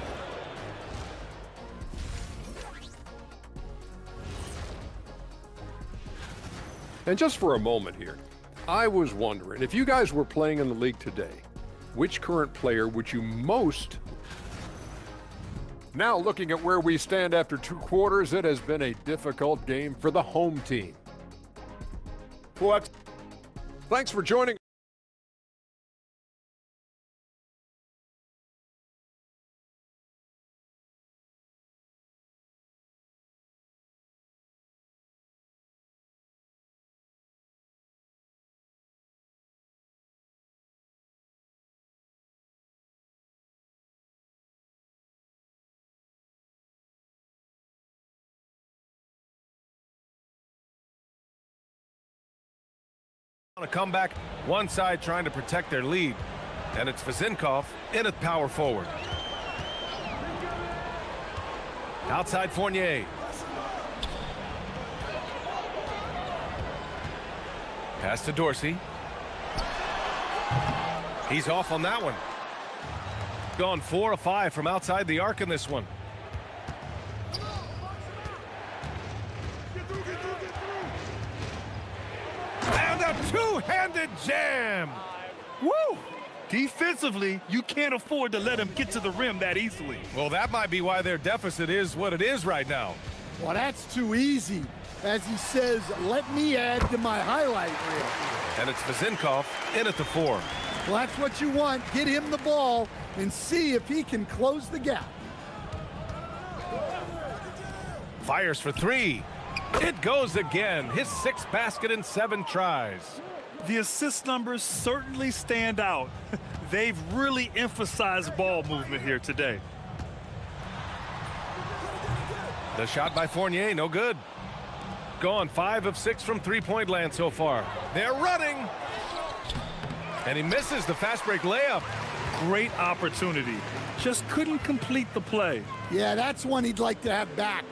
And just for a moment here, I was wondering, if you guys were playing in the league today, which current player would you most... Now looking at where we stand after 2 quarters, it has been a difficult game for the home team. What? Thanks for joining. On a comeback, one side trying to protect their lead, and it's Vazenkov in at power forward. Outside Fournier. Pass to Dorsey. He's off on that one. Gone 4 of 5 from outside the arc in this one. And a two-handed jam. Woo! Defensively, you can't afford to let him get to the rim that easily. Well, that might be why their deficit is what it is right now. Well, that's too easy. As he says, let me add to my highlight reel. And it's Vazenkov in at the 4. Well, that's what you want. Get him the ball and see if he can close the gap. Fires for 3. It goes again. His 6th basket in 7 tries. The assist numbers certainly stand out. They've really emphasized ball movement here today. The shot by Fournier, no good. Gone 5 of 6 from three-point land so far. They're running. And he misses the fast break layup. Great opportunity. Just couldn't complete the play. Yeah, that's one he'd like to have back.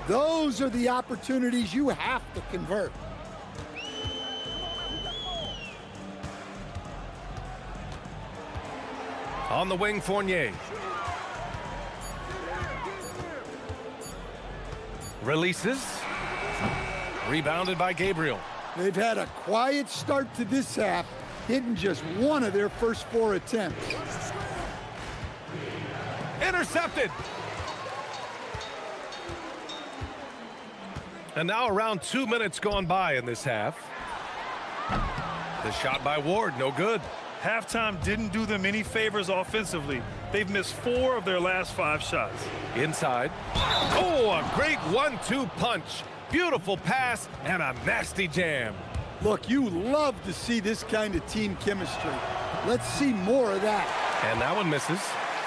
Those are the opportunities you have to convert. On the wing, Fournier. Releases. Rebounded by Gabriel. They've had a quiet start to this half, hitting just one of their first 4 attempts. Intercepted. And now around 2 minutes gone by in this half. The shot by Ward, no good. Halftime didn't do them any favors offensively. They've missed 4 of their last 5 shots. Inside. Oh, a great 1-2 punch. Beautiful pass and a nasty jam. Look, you love to see this kind of team chemistry. Let's see more of that. And that one misses.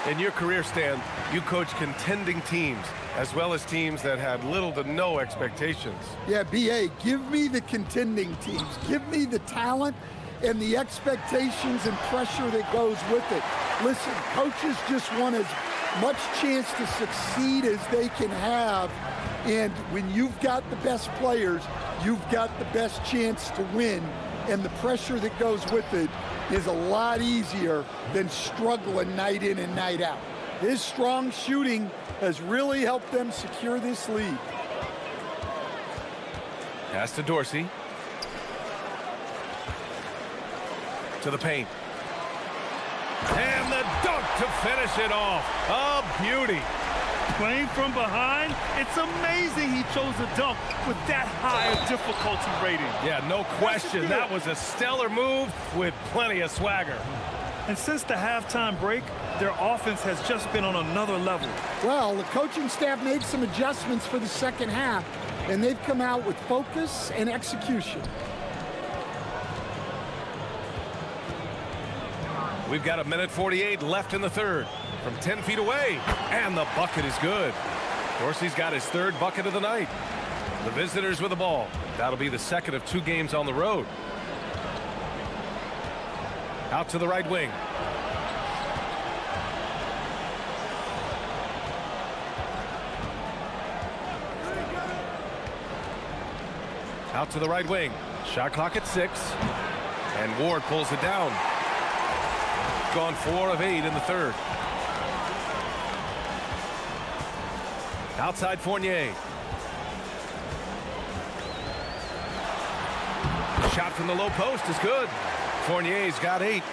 In your career, Stan, you coach contending teams, as well as teams that had little to no expectations. Yeah, B.A., give me the contending teams. Give me the talent and the expectations and pressure that goes with it. Listen, coaches just want as much chance to succeed as they can have. And when you've got the best players, you've got the best chance to win. And the pressure that goes with it is a lot easier than struggling night in and night out. His strong shooting has really helped them secure this lead. Pass to Dorsey. To the paint. And the dunk to finish it off. A beauty. Playing from behind, it's amazing he chose a dunk with that high of difficulty rating. Yeah, no question. That was a stellar move with plenty of swagger. And since the halftime break, their offense has just been on another level. Well, the coaching staff made some adjustments for the second half, and they've come out with focus and execution. We've got 1:48 left in the third. From 10 feet away, and the bucket is good. Dorsey's got his 3rd bucket of the night. The visitors with the ball. That'll be the 2nd of 2 games on the road. Out to the right wing. Out to the right wing. Shot clock at 6. And Ward pulls it down. Gone 4 of 8 in the third. Outside Fournier. Shot from the low post is good. Fournier's got 8.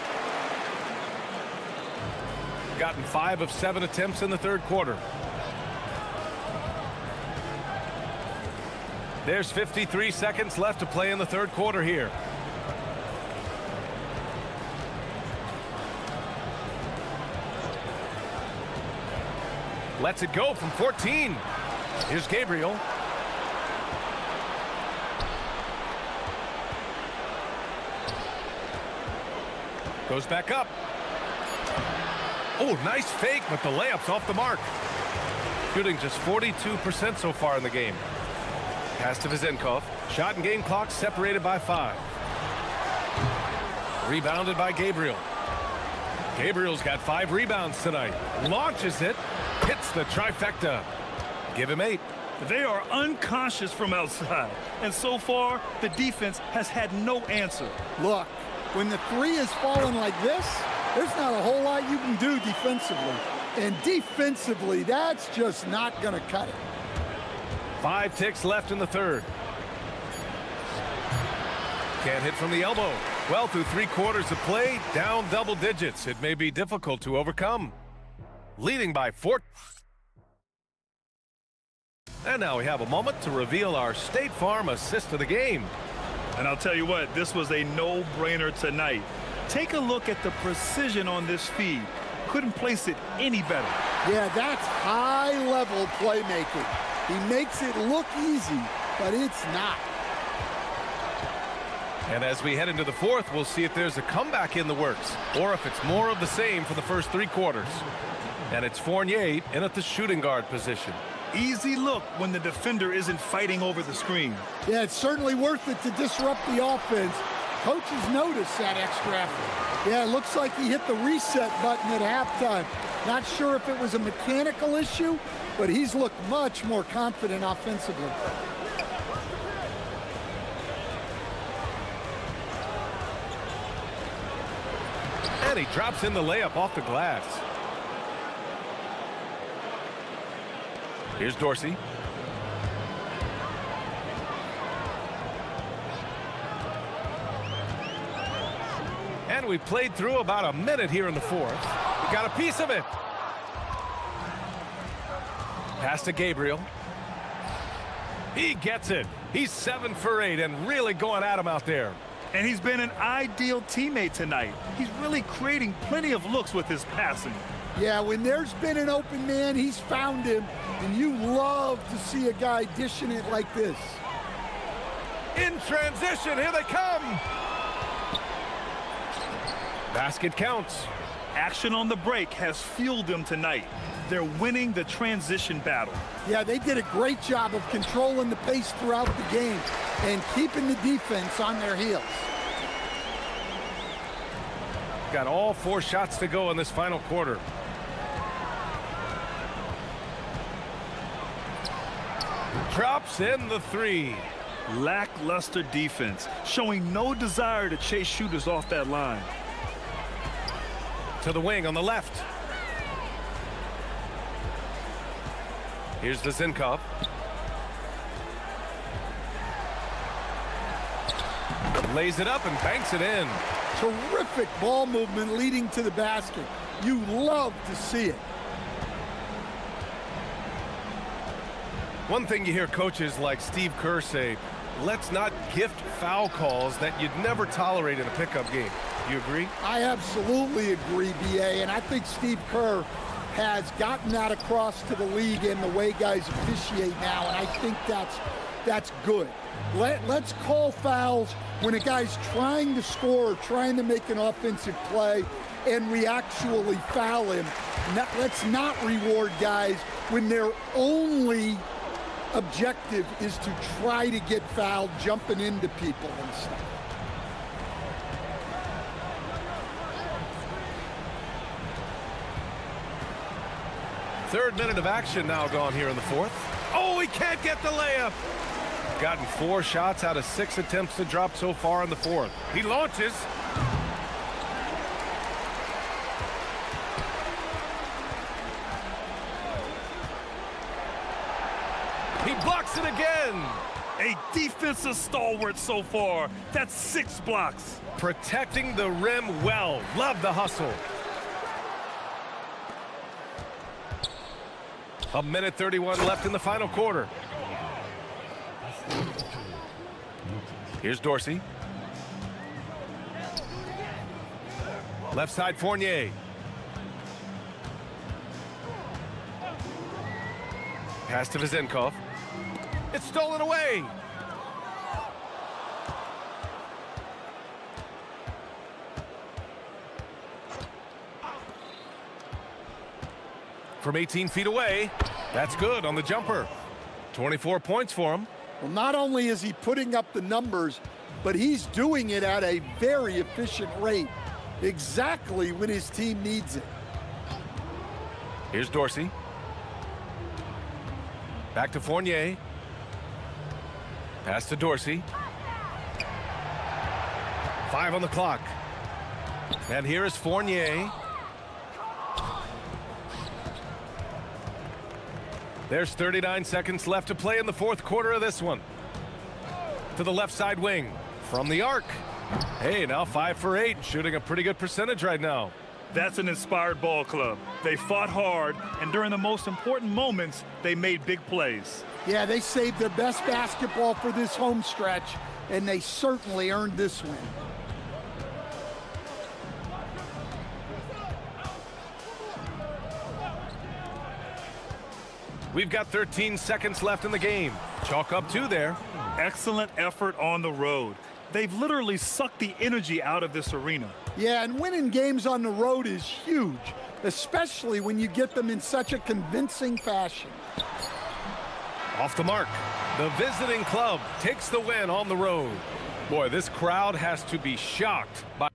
Gotten 5 of 7 attempts in the third quarter. There's 53 seconds left to play in the third quarter here. Lets it go from 14. Here's Gabriel. Goes back up. Oh, nice fake, but the layup's off the mark. Shooting just 42% so far in the game. Pass to Vizenkov. Shot and game clock separated by 5. Rebounded by Gabriel. Gabriel's got 5 rebounds tonight. Launches it. Hits the trifecta. Give him 8. They are unconscious from outside. And so far, the defense has had no answer. Look, when the 3 is falling like this, there's not a whole lot you can do defensively. And defensively, that's just not going to cut it. 5 ticks left in the third. Can't hit from the elbow. Well, through 3 quarters of play, down double digits. It may be difficult to overcome. Leading by 4. And now we have a moment to reveal our State Farm assist of the game. And I'll tell you what, this was a no-brainer tonight. Take a look at the precision on this feed. Couldn't place it any better. Yeah, that's high-level playmaking. He makes it look easy, but it's not. And as we head into the fourth, we'll see if there's a comeback in the works, or if it's more of the same for the first 3 quarters. And it's Fournier in at the shooting guard position. Easy look when the defender isn't fighting over the screen. Yeah, it's certainly worth it to disrupt the offense. Coaches notice that extra effort. Yeah, it looks like he hit the reset button at halftime. Not sure if it was a mechanical issue, but he's looked much more confident offensively. And he drops in the layup off the glass. Here's Dorsey. And we played through about a minute here in the fourth. We got a piece of it. Pass to Gabriel. He gets it. He's 7 for 8 and really going at him out there. And he's been an ideal teammate tonight. He's really creating plenty of looks with his passing. Yeah, when there's been an open man, he's found him, and you love to see a guy dishing it like this. In transition, here they come. Basket counts. Action on the break has fueled them tonight. They're winning the transition battle. Yeah, they did a great job of controlling the pace throughout the game and keeping the defense on their heels. Got all 4 shots to go in this final quarter. Drops in the 3. Lackluster defense, showing no desire to chase shooters off that line. To the wing on the left. Here's the Zinkov. Lays it up and banks it in. Terrific ball movement leading to the basket. You love to see it. One thing you hear coaches like Steve Kerr say, let's not gift foul calls that you'd never tolerate in a pickup game. You agree? I absolutely agree, B.A., and I think Steve Kerr has gotten that across to the league in the way guys officiate now, and I think that's good. Let's call fouls when a guy's trying to score or trying to make an offensive play and we actually foul him. Let's not reward guys when their only objective is to try to get fouled, jumping into people and stuff. Third minute of action now gone here in the 4th. Oh, he can't get the layup. Gotten 4 shots out of 6 attempts to drop so far in the 4th. He launches. He blocks it again. A defensive stalwart so far. That's 6 blocks. Protecting the rim well. Love the hustle. A minute 31 left in the final quarter. Here's Dorsey. Left side Fournier. Pass to Vizenkov. It's stolen away. From 18 feet away. That's good on the jumper. 24 points for him. Well, not only is he putting up the numbers, but he's doing it at a very efficient rate, exactly when his team needs it. Here's Dorsey. Back to Fournier. Pass to Dorsey. 5 on the clock. And here is Fournier. There's 39 seconds left to play in the 4th quarter of this one. To the left side wing. From the arc. Hey, now 5 for 8. Shooting a pretty good percentage right now. That's an inspired ball club. They fought hard, and during the most important moments, they made big plays. Yeah, they saved their best basketball for this home stretch, and they certainly earned this win. We've got 13 seconds left in the game. Chalk up 2 there. Excellent effort on the road. They've literally sucked the energy out of this arena. Yeah, and winning games on the road is huge, especially when you get them in such a convincing fashion. Off the mark. The visiting club takes the win on the road. Boy, this crowd has to be shocked by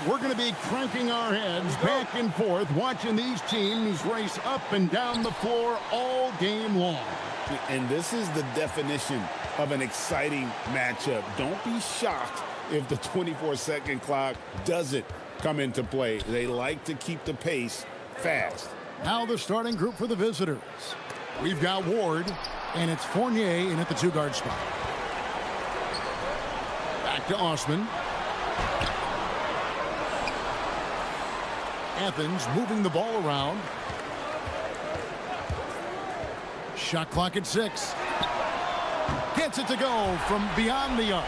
We're going to be cranking our heads back and forth, watching these teams race up and down the floor all game long. And this is the definition of an exciting matchup. Don't be shocked if the 24-second clock doesn't come into play. They like to keep the pace fast. Now the starting group for the visitors. We've got Ward, and it's Fournier in at the two-guard spot. Back to Osman. Athens moving the ball around. Shot clock at 6. Gets it to go from beyond the arc.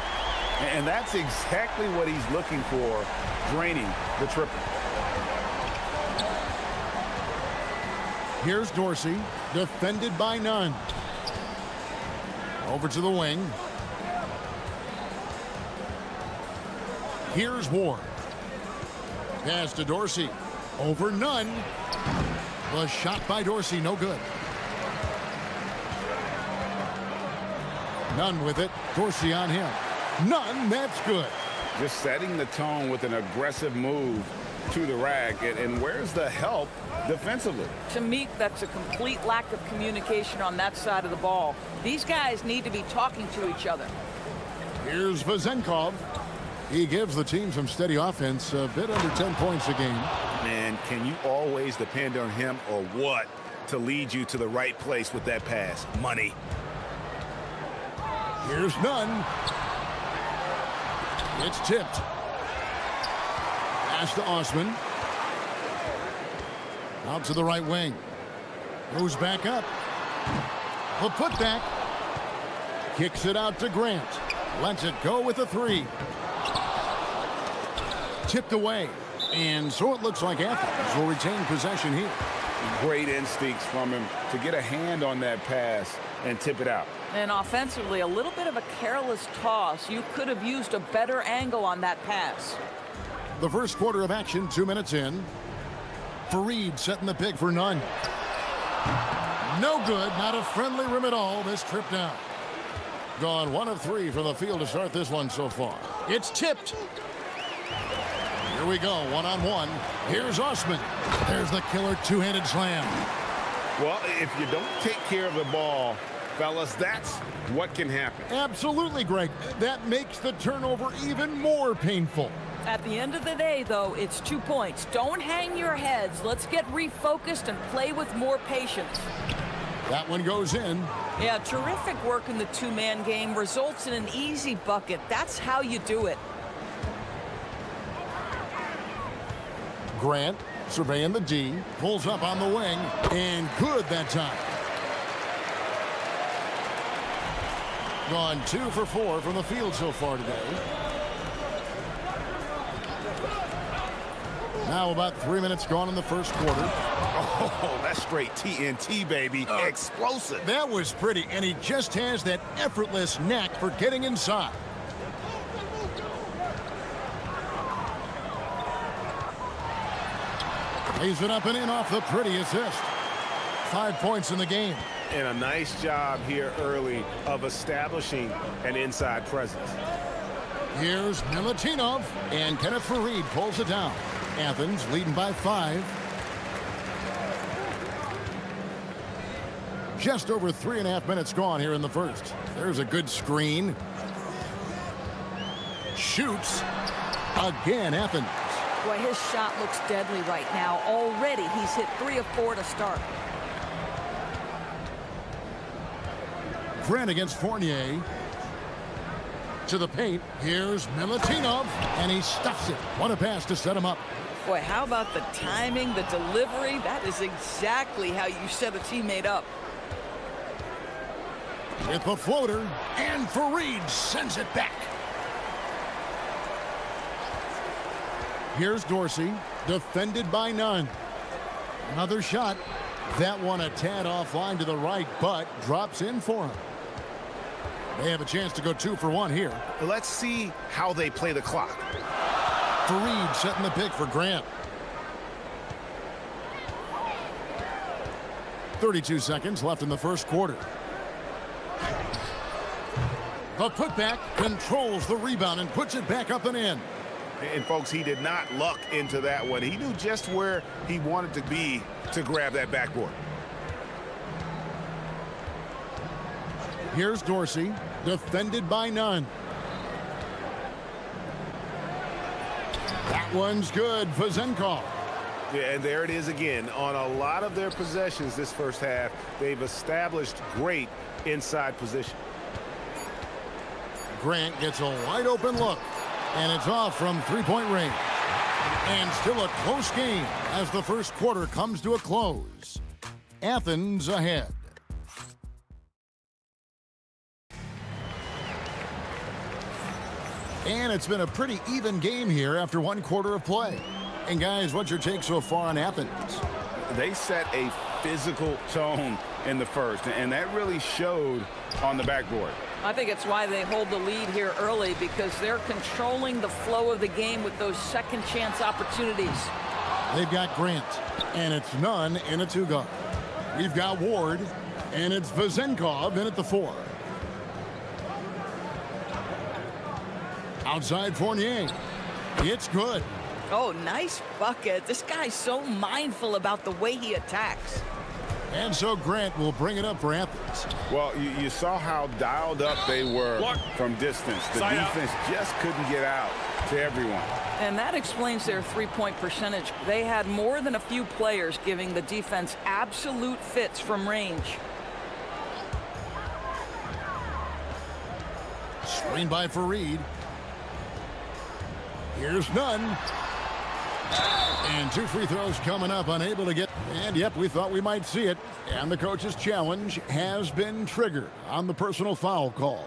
And that's exactly what he's looking for, draining the triple. Here's Dorsey, defended by none. Over to the wing. Here's Ward. Pass to Dorsey. Over none. The shot by Dorsey, no good. None with it. Dorsey on him. None, that's good. Just setting the tone with an aggressive move to the rack. And where's the help defensively? To me, that's a complete lack of communication on that side of the ball. These guys need to be talking to each other. Here's Vazenkov. He gives the team some steady offense, a bit under 10 points a game. Man, can you always depend on him or what to lead you to the right place with that pass? Money. Here's none. It's tipped. Pass to Osman. Out to the right wing. Goes back up. The putback. Kicks it out to Grant. Lets it go with a 3. Tipped away. And so it looks like Athens will retain possession here. Great instincts from him to get a hand on that pass and tip it out. And offensively, a little bit of a careless toss. You could have used a better angle on that pass. The first quarter of action, 2 minutes in. Fareed setting the pick for none. No good, not a friendly rim at all. This trip down. Gone 1 of 3 from the field to start this one so far. It's tipped. Here we go, one-on-one. Here's Osman. There's the killer two-handed slam. Well, if you don't take care of the ball, fellas, that's what can happen. Absolutely, Greg. That makes the turnover even more painful. At the end of the day, though, it's 2 points. Don't hang your heads. Let's get refocused and play with more patience. That one goes in. Yeah, terrific work in the two-man game results in an easy bucket. That's how you do it. Grant surveying the D, pulls up on the wing, and good that time. Gone 2 for 4 from the field so far today. Now about 3 minutes gone in the first quarter. Oh, that's straight TNT, baby. Explosive. That was pretty, and he just has that effortless knack for getting inside. Lays it up and in off the pretty assist. 5 points in the game. And a nice job here early of establishing an inside presence. Here's Milutinov, and Kenneth Fareed pulls it down. Athens leading by 5. Just over 3.5 minutes gone here in the first. There's a good screen. Shoots. Again, Athens. Boy, his shot looks deadly right now. Already, he's hit 3 of 4 to start. Grant against Fournier. To the paint. Here's Milutinov, and he stuffs it. What a pass to set him up. Boy, how about the timing, the delivery? That is exactly how you set a teammate up. With the floater, and Fareed sends it back. Here's Dorsey, defended by none. Another shot. That one a tad offline to the right, but drops in for him. They have a chance to go 2 for 1 here. Let's see how they play the clock. Fareed setting the pick for Grant. 32 seconds left in the first quarter. The putback controls the rebound and puts it back up and in. And folks, he did not luck into that one. He knew just where he wanted to be to grab that backboard. Here's Dorsey, defended by none. That one's good for Zenkov. Yeah, and there it is again. On a lot of their possessions this first half, they've established great inside position. Grant gets a wide open look, and it's off from three-point range. And still a close game as the first quarter comes to a close. Athens ahead. And it's been a pretty even game here after one quarter of play. And guys, what's your take so far on Athens? They set a physical tone in the first, and that really showed on the backboard. I think it's why they hold the lead here early, because they're controlling the flow of the game with those second chance opportunities. They've got Grant, and it's none in a two-guard. We've got Ward, and it's Vazenkov in at the 4. Outside Fournier. It's good. Oh, nice bucket. This guy's so mindful about the way he attacks. And so Grant will bring it up for Athens. Well, you saw how dialed up they were from distance. The defense just couldn't get out to everyone. And that explains their three-point percentage. They had more than a few players giving the defense absolute fits from range. Screen by Fareed. Here's none. And 2 free throws coming up, unable to get. And yep, we thought we might see it. And the coach's challenge has been triggered on the personal foul call.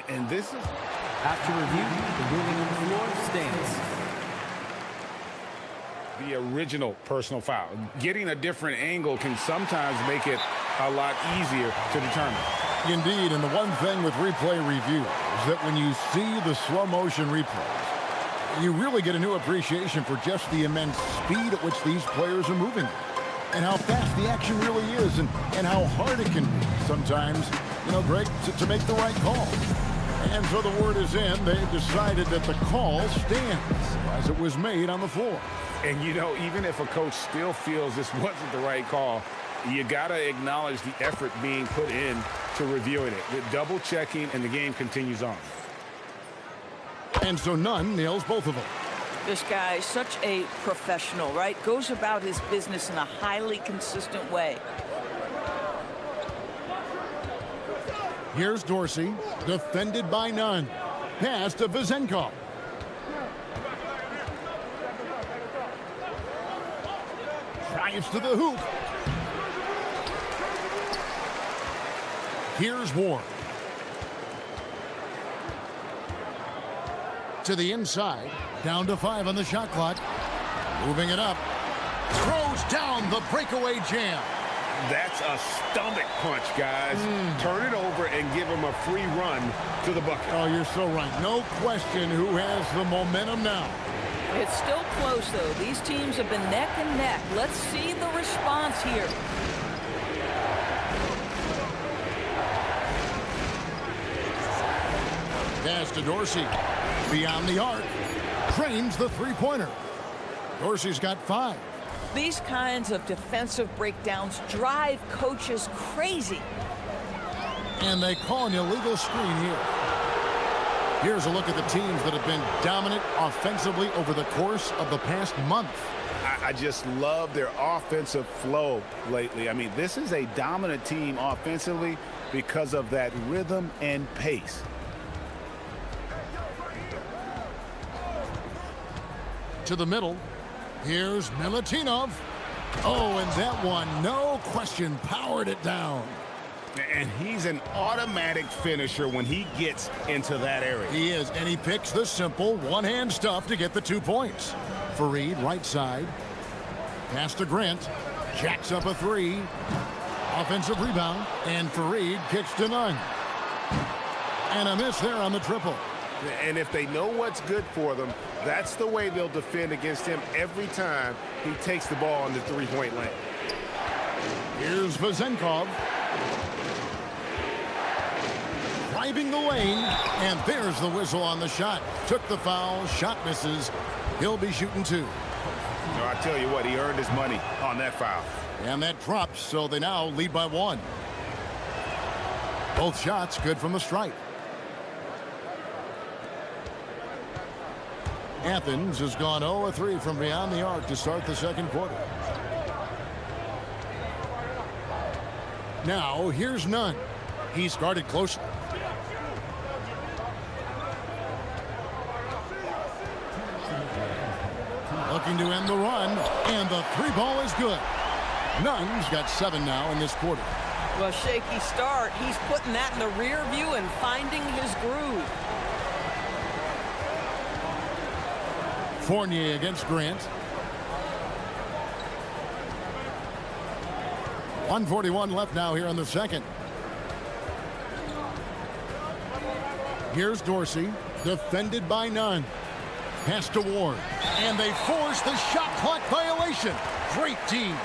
And this is... After review, the ruling on the floor stands. The original personal foul. Getting a different angle can sometimes make it a lot easier to determine. Indeed, and the one thing with replay review is that when you see the slow motion replays, you really get a new appreciation for just the immense speed at which these players are moving and how fast the action really is and how hard it can be sometimes, you know, Greg, to make the right call. And so the word is in. They've decided that the call stands as it was made on the floor. And, you know, even if a coach still feels this wasn't the right call, you got to acknowledge the effort being put in to reviewing it. The double checking, and the game continues on. And so none nails both of them. This guy, such a professional, right? Goes about his business in a highly consistent way. Here's Dorsey, defended by none. Pass to Vazenkov. Drives to the hoop. Here's Ward. To the inside, down to 5 on the shot clock. Moving it up. Throws down the breakaway jam. That's a stomach punch, guys. Turn it over and give him a free run to the bucket. Oh, you're so right. No question who has the momentum now. It's still close, though. These teams have been neck and neck. Let's see the response here. Pass to Dorsey. Beyond the arc. Trains the three-pointer. Dorsey's got 5. These kinds of defensive breakdowns drive coaches crazy. And they call an illegal screen here. Here's a look at the teams that have been dominant offensively over the course of the past month. I just love their offensive flow lately. I mean, this is a dominant team offensively because of that rhythm and pace. To the middle. Here's Milutinov. Oh, and that one, no question, powered it down. And he's an automatic finisher when he gets into that area. He is, and he picks the simple one-hand stuff to get the 2 points. Fareed, right side. Pass to Grant. Jacks up a 3. Offensive rebound, and Fareed kicks to none. And a miss there on the triple. And if they know what's good for them, that's the way they'll defend against him every time he takes the ball in the three-point lane. Here's Vazenkov. driving the lane, and there's the whistle on the shot. Took the foul, shot misses. He'll be shooting 2. No, I tell you what, he earned his money on that foul. And that drops, so they now lead by 1. Both shots good from the stripe. Athens has gone 0-3 from beyond the arc to start the second quarter. Now, here's Nunn. He's guarded closely. Looking to end the run, and the 3-ball is good. Nunn's got 7 now in this quarter. Well, shaky start. He's putting that in the rear view and finding his groove. Fournier against Grant. 1:41 left now here in the second. Here's Dorsey, defended by Nunn. Pass to Ward, and they force the shot clock violation. Great team.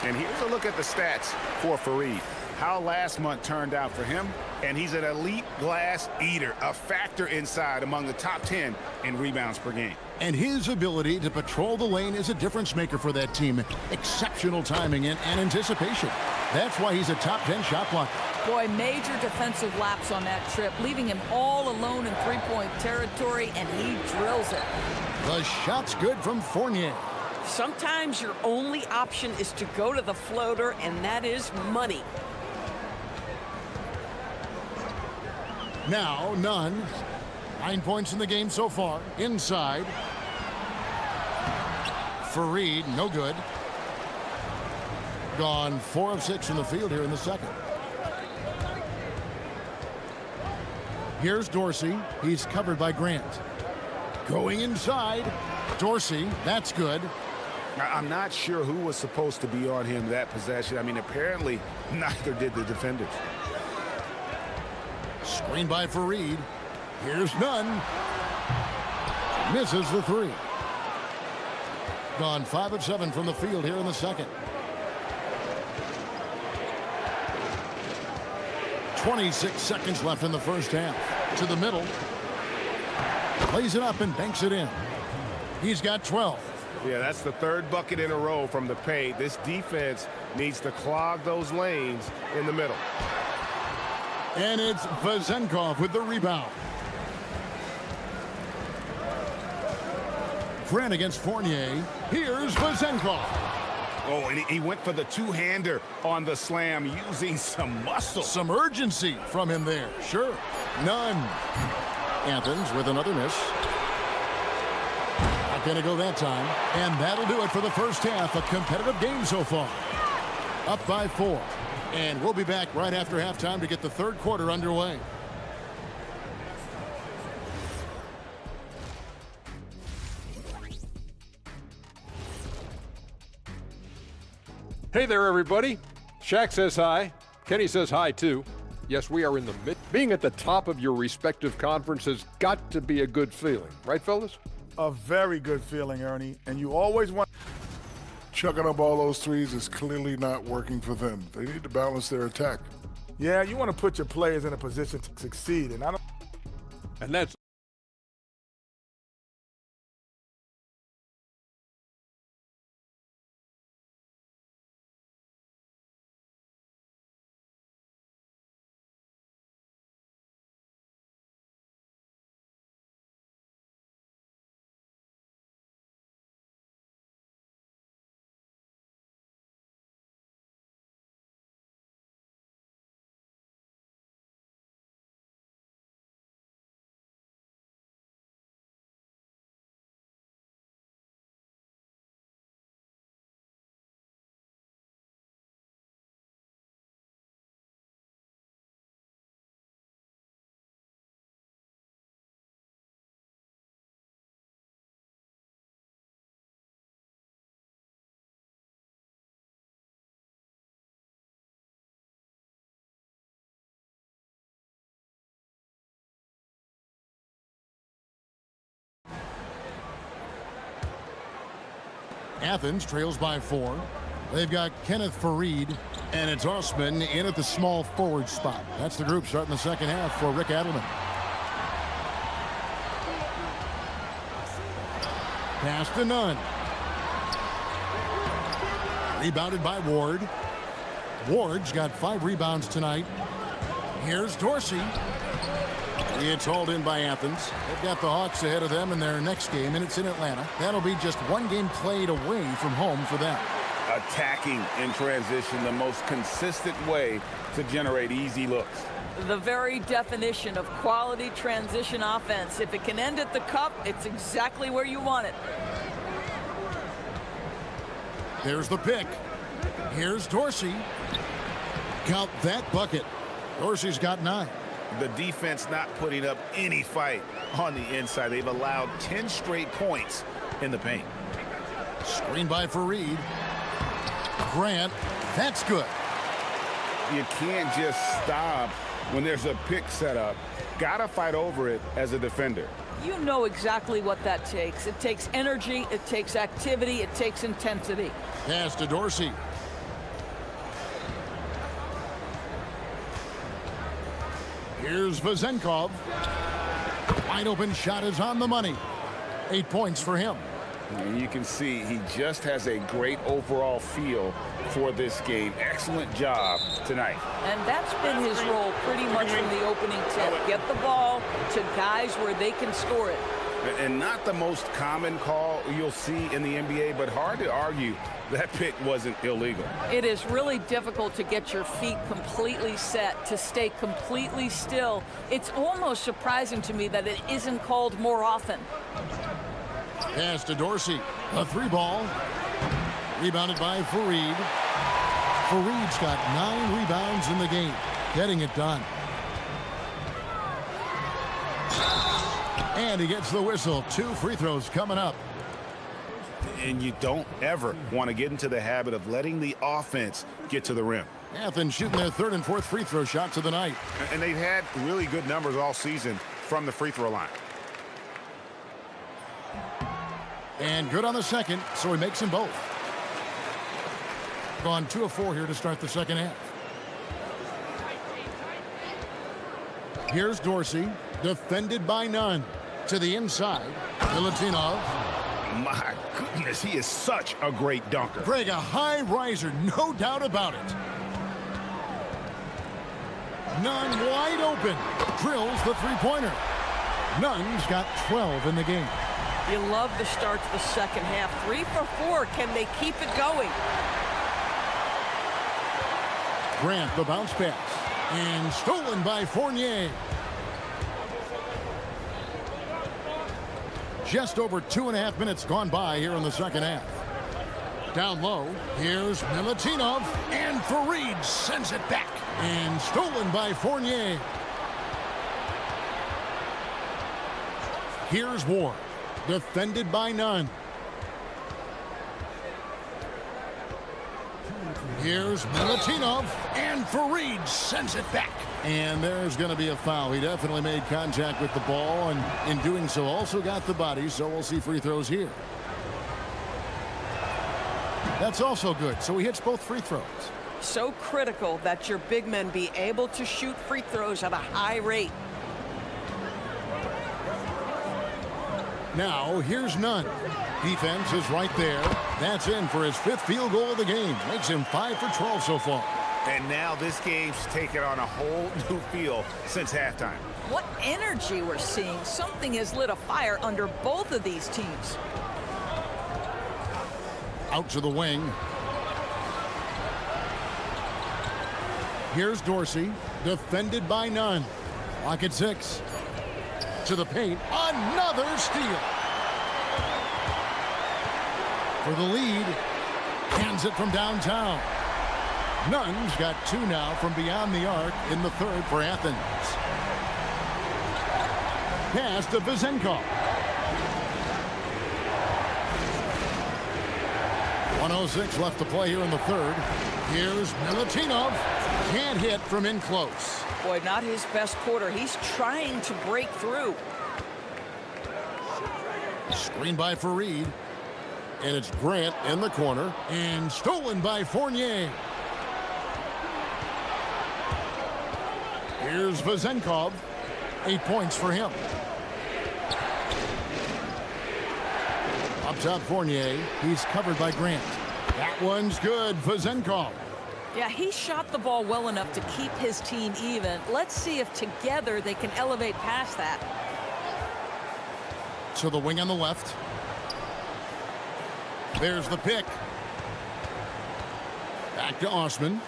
And here's a look at the stats for Fareed. How last month turned out for him, and he's an elite glass eater, a factor inside among the top 10 in rebounds per game. And his ability to patrol the lane is a difference maker for that team. Exceptional timing and anticipation. That's why he's a top 10 shot blocker. Boy, major defensive lapse on that trip, leaving him all alone in three-point territory, and he drills it. The shot's good from Fournier. Sometimes your only option is to go to the floater, and that is money. Now, Nunn. 9 points in the game so far. Inside. Fareed, no good. Gone 4 of 6 from the field here in the second. Here's Dorsey. He's covered by Grant. Going inside. Dorsey, that's good. I'm not sure who was supposed to be on him that possession. I mean, apparently neither did the defenders. Screen by Fareed. Here's Nunn. Misses the 3. Gone 5 of 7 from the field here in the second. 26 seconds left in the first half. To the middle. Plays it up and banks it in. He's got 12. Yeah, that's the 3rd bucket in a row from the paint. This defense needs to clog those lanes in the middle. And it's Vezenkov with the rebound. Grant against Fournier. Here's Vezenkov. Oh, and he went for the two-hander on the slam, using some muscle. Some urgency from him there. Sure. None. Athens with another miss. Not going to go that time. And that'll do it for the first half. A competitive game so far. Up by 4. And we'll be back right after halftime to get the third quarter underway. Hey there, everybody. Shaq says hi. Kenny says hi, too. Yes, we are in the mid. Being at the top of your respective conference has got to be a good feeling. Right, fellas? A very good feeling, Ernie. And you always want... Chucking up all those threes is clearly not working for them. They need to balance their attack. Yeah, you want to put your players in a position to succeed. And I don't... And that's... Athens trails by 4. They've got Kenneth Farid, and it's Osman in at the small forward spot. That's the group starting the second half for Rick Adelman. Pass to Nunn. Rebounded by Ward. Ward's got 5 rebounds tonight. Here's Dorsey. It's hauled in by Athens. They've got the Hawks ahead of them in their next game, and it's in Atlanta. That'll be just 1 game played away from home for them. Attacking in transition, the most consistent way to generate easy looks. The very definition of quality transition offense. If it can end at the cup, it's exactly where you want it. There's the pick. Here's Dorsey. Count that bucket. Dorsey's got 9. The defense not putting up any fight on the inside. They've allowed 10 straight points in the paint. Screen by Farid. Grant, that's good. You can't just stop when there's a pick set up. Gotta fight over it as a defender. You know exactly what that takes. It takes energy, it takes activity, it takes intensity. Pass to Dorsey. Here's Vazenkov. Wide open shot is on the money. 8 points for him. And you can see he just has a great overall feel for this game. Excellent job tonight. And that's been his role pretty much from the opening tip. Get the ball to guys where they can score it. And not the most common call you'll see in the NBA, but hard to argue that pick wasn't illegal. It is really difficult to get your feet completely set, to stay completely still. It's almost surprising to me that it isn't called more often. Pass to Dorsey. A 3-ball. Rebounded by Farid. Farid's got 9 rebounds in the game. Getting it done. And he gets the whistle. 2 free throws coming up. And you don't ever want to get into the habit of letting the offense get to the rim. Athens shooting their 3rd and 4th free throw shots of the night. And they've had really good numbers all season from the free throw line. And good on the second, so he makes them both. Gone 2 of 4 here to start the second half. Here's Dorsey, defended by Nunn. To the inside, Milutinov. My goodness, he is such a great dunker. Greg, a high riser, no doubt about it. Nunn wide open. Drills the 3-pointer. Nunn's got 12 in the game. You love the start to the second half. 3 for 4. Can they keep it going? Grant, the bounce pass. And stolen by Fournier. Just over 2.5 minutes gone by here in the second half. Down low, here's Milutinov, and Farid sends it back. And stolen by Fournier. Here's Ward, defended by Nunn. Here's Milutinov, and Farid sends it back. And there's going to be a foul. He definitely made contact with the ball, and in doing so also got the body, so we'll see free throws here. That's also good, so he hits both free throws. So critical that your big men be able to shoot free throws at a high rate. Now, here's Nunn. Defense is right there. That's in for his 5th field goal of the game. Makes him 5 for 12 so far. And now this game's taken on a whole new feel since halftime. What energy we're seeing. Something has lit a fire under both of these teams. Out to the wing. Here's Dorsey, defended by Nunn. Clock at 6. To the paint, another steal. For the lead, hands it from downtown. Nunn's got 2 now from beyond the arc in the 3rd for Athens. Pass to Vazenkov. 1:06 left to play here in the 3rd. Here's Milutinov. Can't hit from in close. Boy, not his best quarter. He's trying to break through. Screen by Farid. And it's Grant in the corner. And stolen by Fournier. Here's Vezenkov. 8 points for him. Up top, Fournier. He's covered by Grant. That one's good. Vezenkov. Yeah, he shot the ball well enough to keep his team even. Let's see if together they can elevate past that. To the wing on the left. There's the pick. Back to Osman.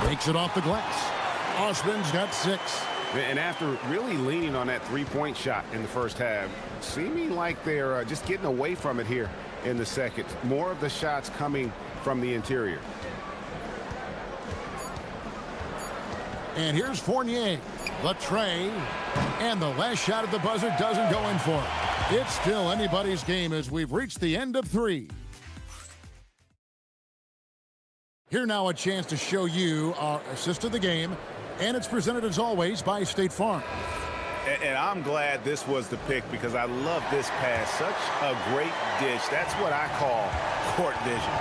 Makes it off the glass. Osman's got 6. And after really leaning on that three-point shot in the first half, seeming like they're just getting away from it here in the second. More of the shots coming from the interior. And here's Fournier. The tray. And the last shot at the buzzer doesn't go in for it. It's still anybody's game as we've reached the end of 3. Here now a chance to show you our assist of the game. And it's presented as always by State Farm. And I'm glad this was the pick because I love this pass. Such a great dish. That's what I call court vision.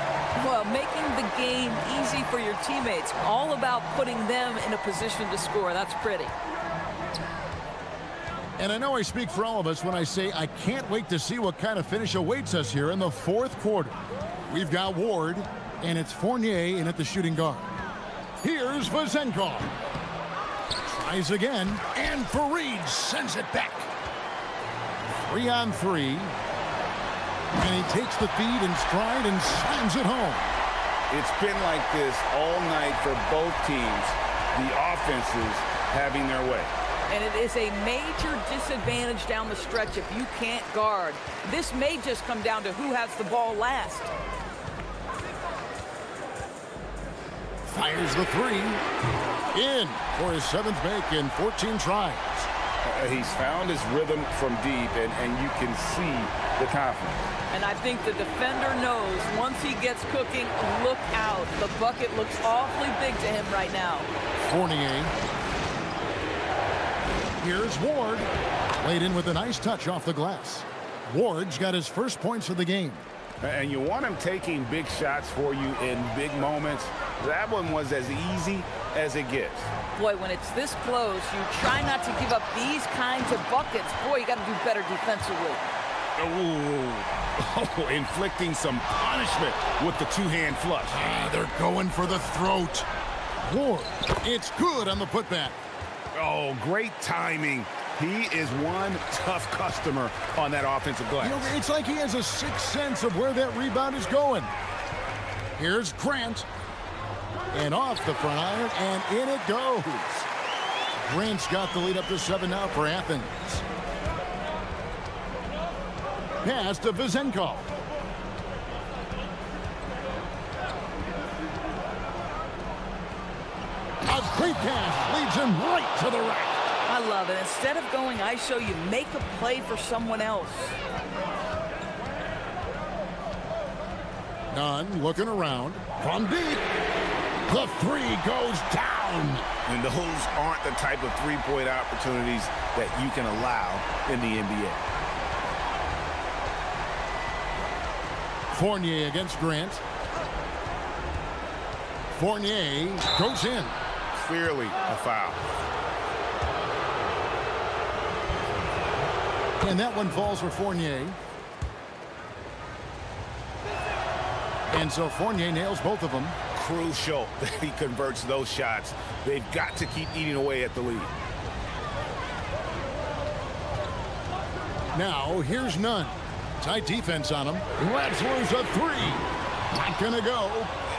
Well, making the game easy for your teammates. All about putting them in a position to score. That's pretty. And I know I speak for all of us when I say I can't wait to see what kind of finish awaits us here in the 4th quarter. We've got Ward, and it's Fournier in at the shooting guard. Here's Vezenkov. Tries again, and Fareed sends it back. 3 on 3. And he takes the feed in stride and slams it home. It's been like this all night for both teams. The offenses having their way. And it is a major disadvantage down the stretch if you can't guard. This may just come down to who has the ball last. Fires the 3. In for his 7th make in 14 tries. He's found his rhythm from deep, and you can see the confidence. And I think the defender knows once he gets cooking, look out. The bucket looks awfully big to him right now. Fournier. Here's Ward. Laid in with a nice touch off the glass. Ward's got his first points of the game. And you want him taking big shots for you in big moments. That one was as easy as it gets. Boy, when it's this close, you try not to give up these kinds of buckets. Boy, you got to do better defensively. Oh, inflicting some punishment with the two-hand flush. They're going for the throat. Ward, it's good on the putback. Oh, great timing. He is one tough customer on that offensive glass. You know, it's like he has a sixth sense of where that rebound is going. Here's Grant. And off the front iron, and in it goes. Grant's got the lead up to 7 now for Athens. Pass to Vezenkov. A great pass leads him right to the rack. I love it. Instead of going ISO, you make a play for someone else. Nunn looking around. From deep. The 3 goes down. And those aren't the type of three-point opportunities that you can allow in the NBA. Fournier against Grant. Fournier goes in. Clearly a foul. And that one falls for Fournier. And so Fournier nails both of them. Crucial that he converts those shots. They've got to keep eating away at the lead. Now here's Nunn. Tight defense on him. Lets loose a 3. Not gonna go.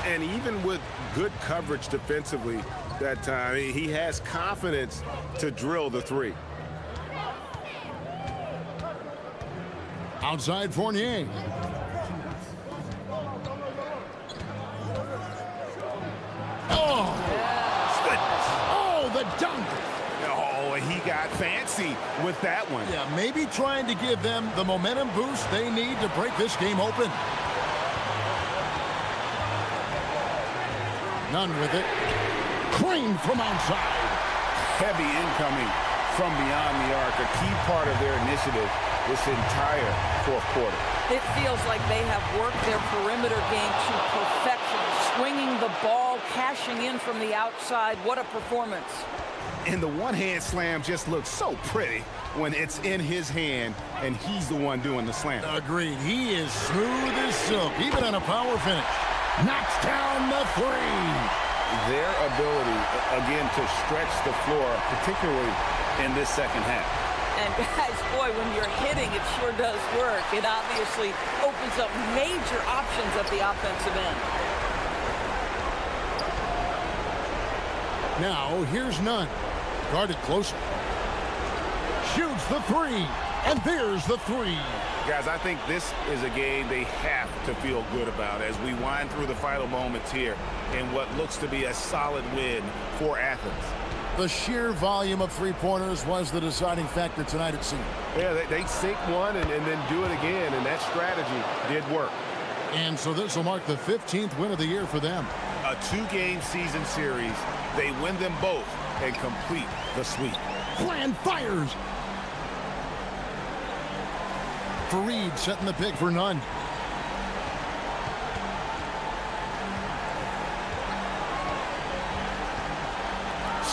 And even with good coverage defensively that time, he has confidence to drill the 3. Outside Fournier. The dunk. Oh, he got fancy with that one. Yeah, maybe trying to give them the momentum boost they need to break this game open. Nunn with it. Crane from outside. Heavy incoming from beyond the arc, a key part of their initiative this entire fourth quarter. It feels like they have worked their perimeter game to perfection, swinging the ball, cashing in from the outside. What a performance. And the one-hand slam just looks so pretty when it's in his hand and he's the one doing the slam. Agreed. He is smooth as silk, even on a power finish. Knocks down the three. Their ability, again, to stretch the floor, particularly in this second half. And guys, boy, when you're hitting, it sure does work. It obviously opens up major options at the offensive end. Now, here's none. Guarded closer. Shoots the three. And there's the three. Guys, I think this is a game they have to feel good about as we wind through the final moments here in what looks to be a solid win for Athens. The sheer volume of three-pointers was the deciding factor tonight, it seemed. Yeah, they sink one and then do it again, and that strategy did work. And so this will mark the 15th win of the year for them. A two-game season series. They win them both and complete the sweep. Plan fires. Fareed setting the pick for none.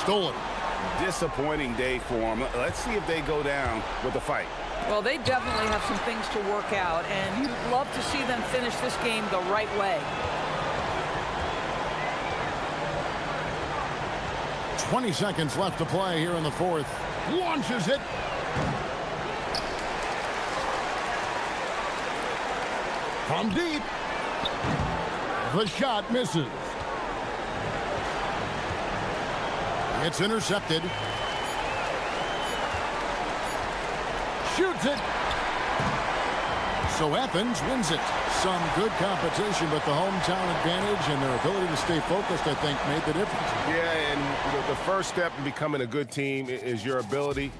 Stolen. Disappointing day for them. Let's see if they go down with a fight. Well, they definitely have some things to work out, and you'd love to see them finish this game the right way. 20 seconds left to play here in the fourth. Launches it. From deep. The shot misses. It's intercepted. Shoots it. So Athens wins it. Some good competition, but the hometown advantage and their ability to stay focused, I think, made the difference. Yeah, and the first step in becoming a good team is your ability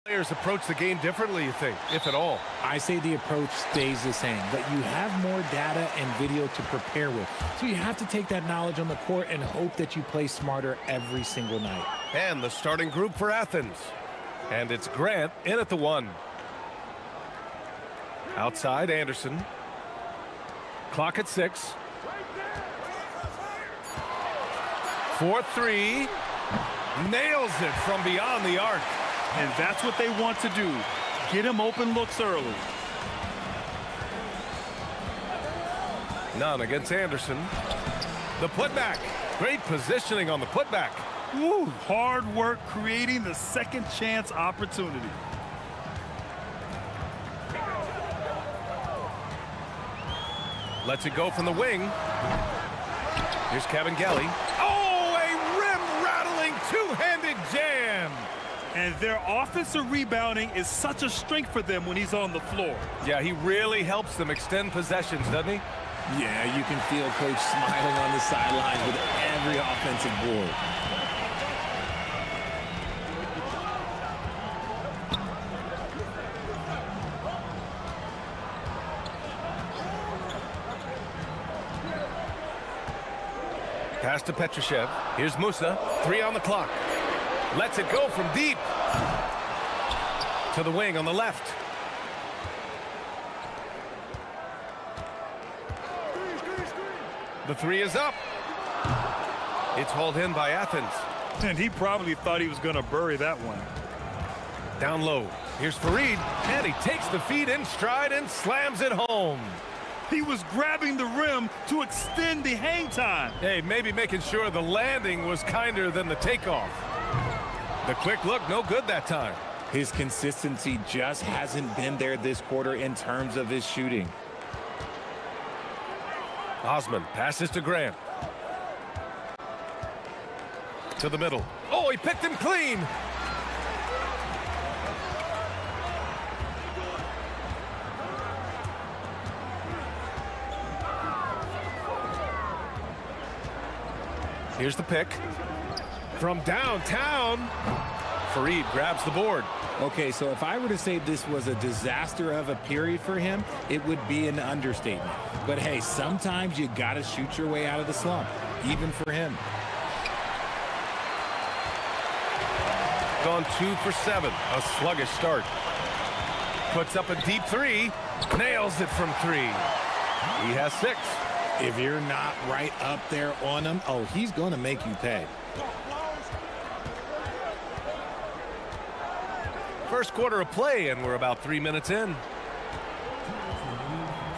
Players approach the game differently, you think, if at all? I say the approach stays the same, but you have more data and video to prepare with. So you have to take that knowledge on the court and hope that you play smarter every single night. And the starting group for Athens. And it's Grant in at the 1. Outside, Anderson. Clock at 6. 4-3. Nails it from beyond the arc. And that's what they want to do. Get him open looks early. None against Anderson. The putback. Great positioning on the putback. Woo, hard work creating the second chance opportunity. Lets it go from the wing. Here's Kevin Gelly. Oh, a rim-rattling two-handed jam. And their offensive rebounding is such a strength for them when he's on the floor. Yeah, he really helps them extend possessions, doesn't he? Yeah, you can feel Coach smiling on the sidelines with every offensive board. Pass to Petrushev. Here's Musa. 3 on the clock. Lets it go from deep. To the wing on the left. The 3 is up. It's hauled in by Athens. And he probably thought he was going to bury that one. Down low. Here's Fareed. And he takes the feed in stride and slams it home. He was grabbing the rim to extend the hang time. Hey, maybe making sure the landing was kinder than the takeoff. The quick look, no good that time. His consistency just hasn't been there this quarter in terms of his shooting. Osman passes to Grant. To the middle. Oh, he picked him clean. Here's the pick. From downtown, Fareed grabs the board. Okay, so if I were to say this was a disaster of a period for him, it would be an understatement. But hey, sometimes you got to shoot your way out of the slump, even for him. Gone 2 for 7, a sluggish start. Puts up a deep 3, nails it from 3. He has 6. If you're not right up there on him, oh, he's going to make you pay. First quarter of play, and we're about 3 minutes in.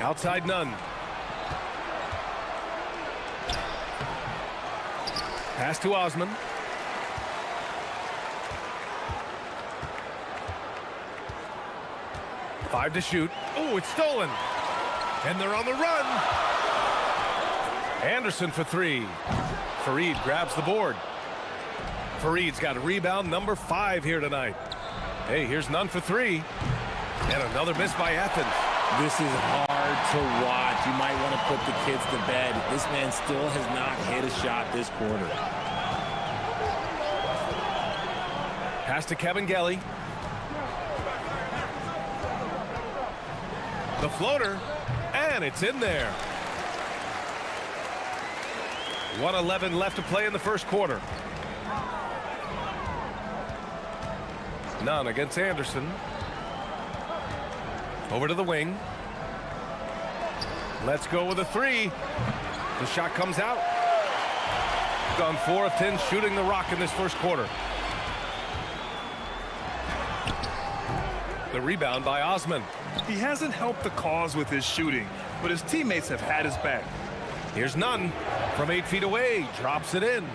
Outside Nunn. Pass to Osman. Five to shoot. Oh, it's stolen. And they're on the run. Anderson for 3. Fareed grabs the board. Fareed's got a rebound number 5 here tonight. Hey, here's Nunn for 3. And another miss by Athens. This is hard to watch. You might want to put the kids to bed. This man still has not hit a shot this quarter. Pass to Kevin Gelly. The floater, and it's in there. 1:11 left to play in the first quarter. Nunn against Anderson. Over to the wing. Let's go with a 3. The shot comes out. Gone 4 of 10 shooting the rock in this first quarter. The rebound by Osman. He hasn't helped the cause with his shooting, but his teammates have had his back. Here's Nunn from 8 feet away, drops it in.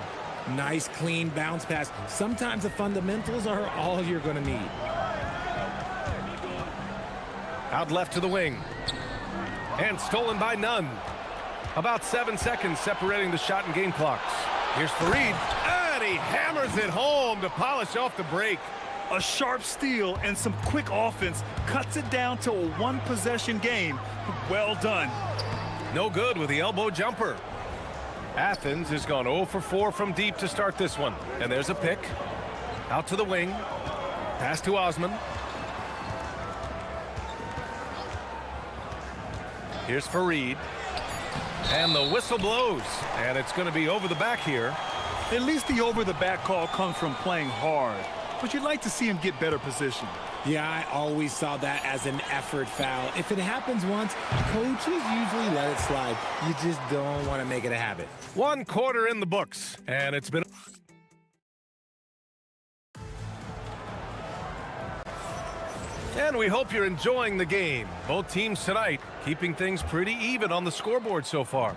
Nice, clean bounce pass. Sometimes the fundamentals are all you're going to need. Out left to the wing. And stolen by Nunn. About 7 seconds separating the shot and game clocks. Here's Fareed, and he hammers it home to polish off the break. A sharp steal and some quick offense cuts it down to a one-possession game. Well done. No good with the elbow jumper. Athens has gone 0 for 4 from deep to start this one. And there's a pick. Out to the wing. Pass to Osman. Here's Fareed. And the whistle blows. And it's going to be over the back here. At least the over-the-back call comes from playing hard. But you'd like to see him get better position. Yeah, I always saw that as an effort foul. If it happens once, coaches usually let it slide. You just don't want to make it a habit. 1 quarter in the books. And it's been... And we hope you're enjoying the game. Both teams tonight keeping things pretty even on the scoreboard so far.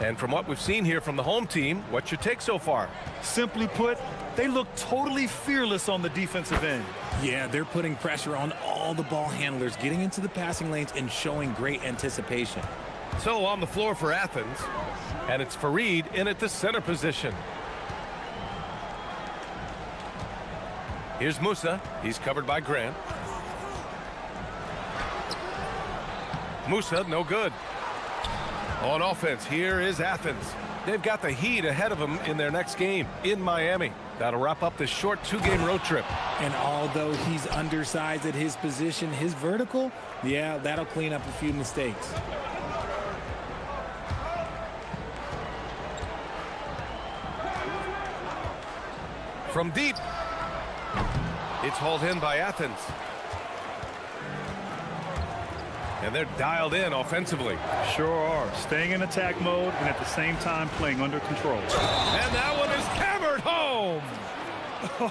And from what we've seen here from the home team, what's your take so far? Simply put, they look totally fearless on the defensive end. Yeah, they're putting pressure on all the ball handlers, getting into the passing lanes and showing great anticipation. So on the floor for Athens, and it's Fareed in at the center position. Here's Musa. He's covered by Grant. Musa, no good. On offense, here is Athens. They've got the Heat ahead of them in their next game in Miami. That'll wrap up this short 2-game road trip. And although he's undersized at his position, his vertical, yeah, that'll clean up a few mistakes. From deep, it's hauled in by Athens. And they're dialed in offensively. Sure are. Staying in attack mode and at the same time playing under control. And that one is hammered home.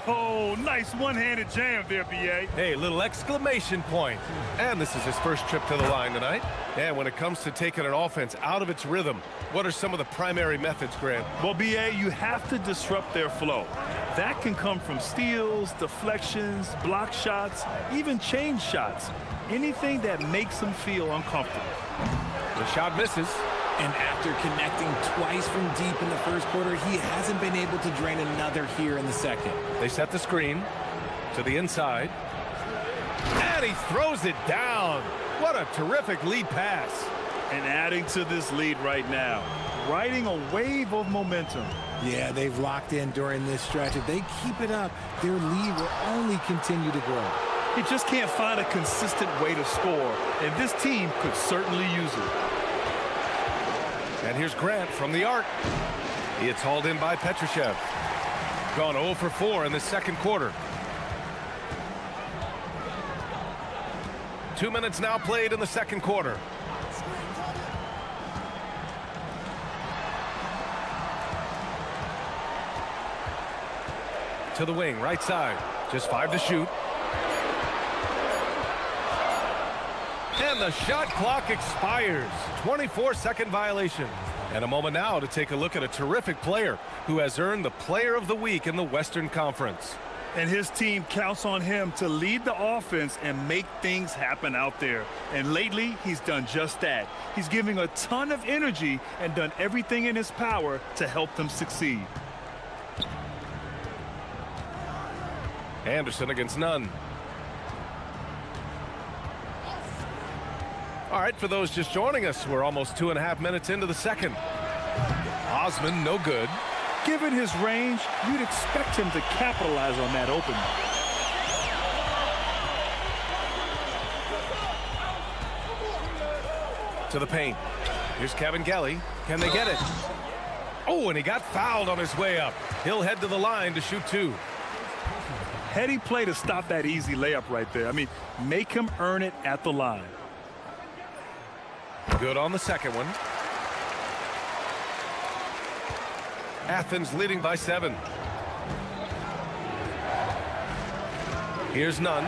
Oh, nice one-handed jam there, B.A. Hey, little exclamation point. And this is his first trip to the line tonight. And when it comes to taking an offense out of its rhythm, what are some of the primary methods, Grant? Well, B.A., you have to disrupt their flow. That can come from steals, deflections, block shots, even change shots. Anything that makes them feel uncomfortable. The shot misses. And after connecting twice from deep in the first quarter, he hasn't been able to drain another here in the second. They set the screen to the inside. And he throws it down. What a terrific lead pass. And adding to this lead right now, riding a wave of momentum. Yeah, they've locked in during this stretch. If they keep it up, their lead will only continue to grow. He just can't find a consistent way to score, and this team could certainly use it. And here's Grant from the arc. It's hauled in by Petrushev. Gone 0 for 4 in the second quarter. 2 minutes now played in the second quarter. To the wing, right side. Just 5 to shoot. And the shot clock expires. 24-second violation. And a moment now to take a look at a terrific player who has earned the Player of the Week in the Western Conference. And his team counts on him to lead the offense and make things happen out there. And lately, he's done just that. He's giving a ton of energy and done everything in his power to help them succeed. Anderson against Nunn. All right, for those just joining us, we're almost 2.5 minutes into the second. Osman, no good. Given his range, you'd expect him to capitalize on that opening. To the paint. Here's Kevin Gelly. Can they get it? Oh, and he got fouled on his way up. He'll head to the line to shoot 2. Heady play to stop that easy layup right there. I mean, make him earn it at the line. Good on the second one. Athens leading by 7. Here's Nunn.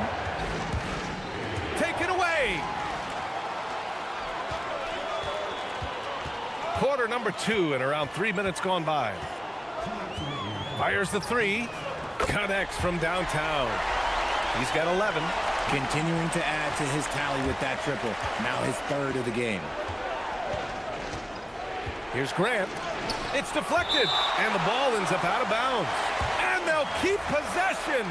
Take it away. Quarter number 2 and around 3 minutes gone by. Fires the 3. Connects from downtown. He's got 11. Continuing to add to his tally with that triple. Now his 3rd of the game. Here's Grant. It's deflected, and the ball ends up out of bounds. And they'll keep possession.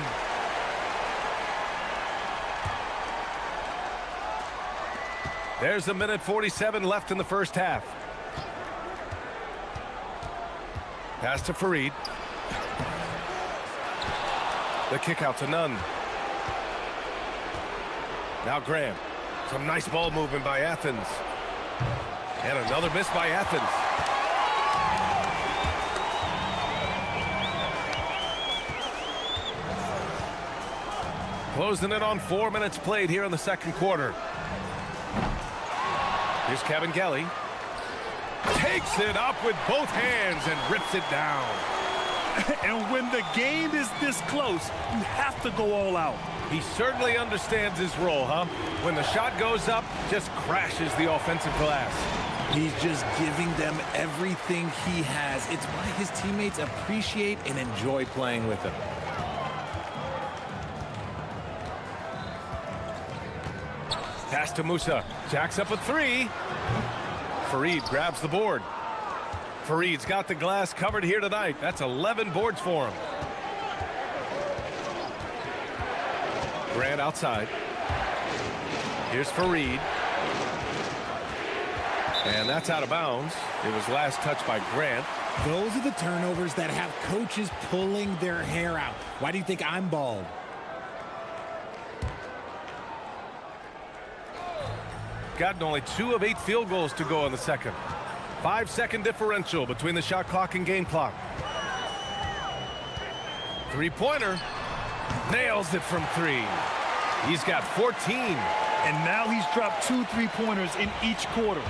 There's 1:47 left in the first half. Pass to Fareed. The kick out to Nunn. Now Graham. Some nice ball movement by Athens. And another miss by Athens. Closing it on 4 minutes played here in the second quarter. Here's Cabangeli. Takes it up with both hands and rips it down. And when the game is this close, you have to go all out. He certainly understands his role, huh? When the shot goes up, just crashes the offensive glass. He's just giving them everything he has. It's why his teammates appreciate and enjoy playing with him. Pass to Musa. Jacks up a three. Fareed grabs the board. Fareed's got the glass covered here tonight. That's 11 boards for him. Grant outside. Here's Fareed. And that's out of bounds. It was last touched by Grant. Those are the turnovers that have coaches pulling their hair out. Why do you think I'm bald? Gotten only 2 of 8 field goals to go in the second. 5-second differential between the shot clock and game clock. Three-pointer. Nails it from 3. He's got 14. And now he's dropped 2 3-pointers in each quarter.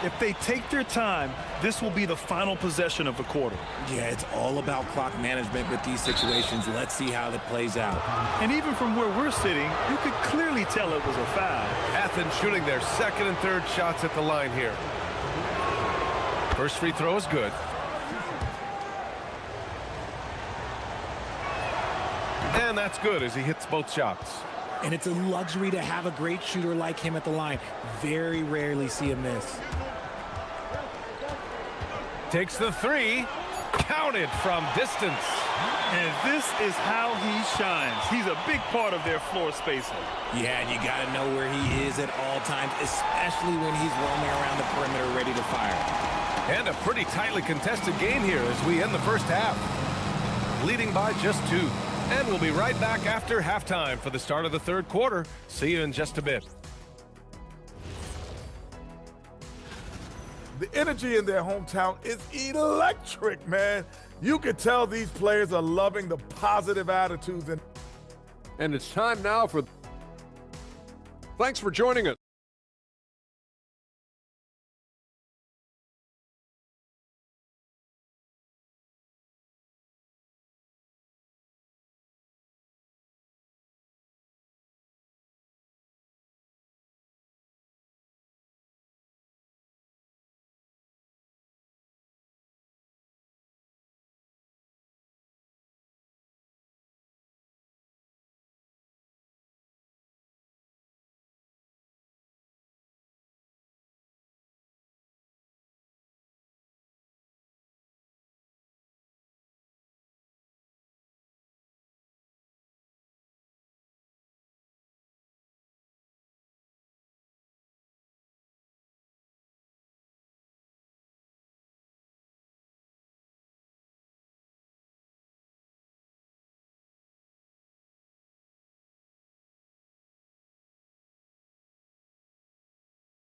If they take their time, this will be the final possession of the quarter. Yeah, it's all about clock management with these situations. Let's see how that plays out. And even from where we're sitting, you could clearly tell it was a foul. Athens shooting their second and third shots at the line here. First free throw is good. And that's good as he hits both shots. And it's a luxury to have a great shooter like him at the line. Very rarely see him miss. Takes the 3. Counted from distance. And this is how he shines. He's a big part of their floor spacing. Yeah, and you got to know where he is at all times, especially when he's roaming around the perimeter ready to fire. And a pretty tightly contested game here as we end the first half. Leading by just 2. And we'll be right back after halftime for the start of the third quarter. See you in just a bit. The energy in their hometown is electric, man. You can tell these players are loving the positive attitudes. And it's time now for... Thanks for joining us.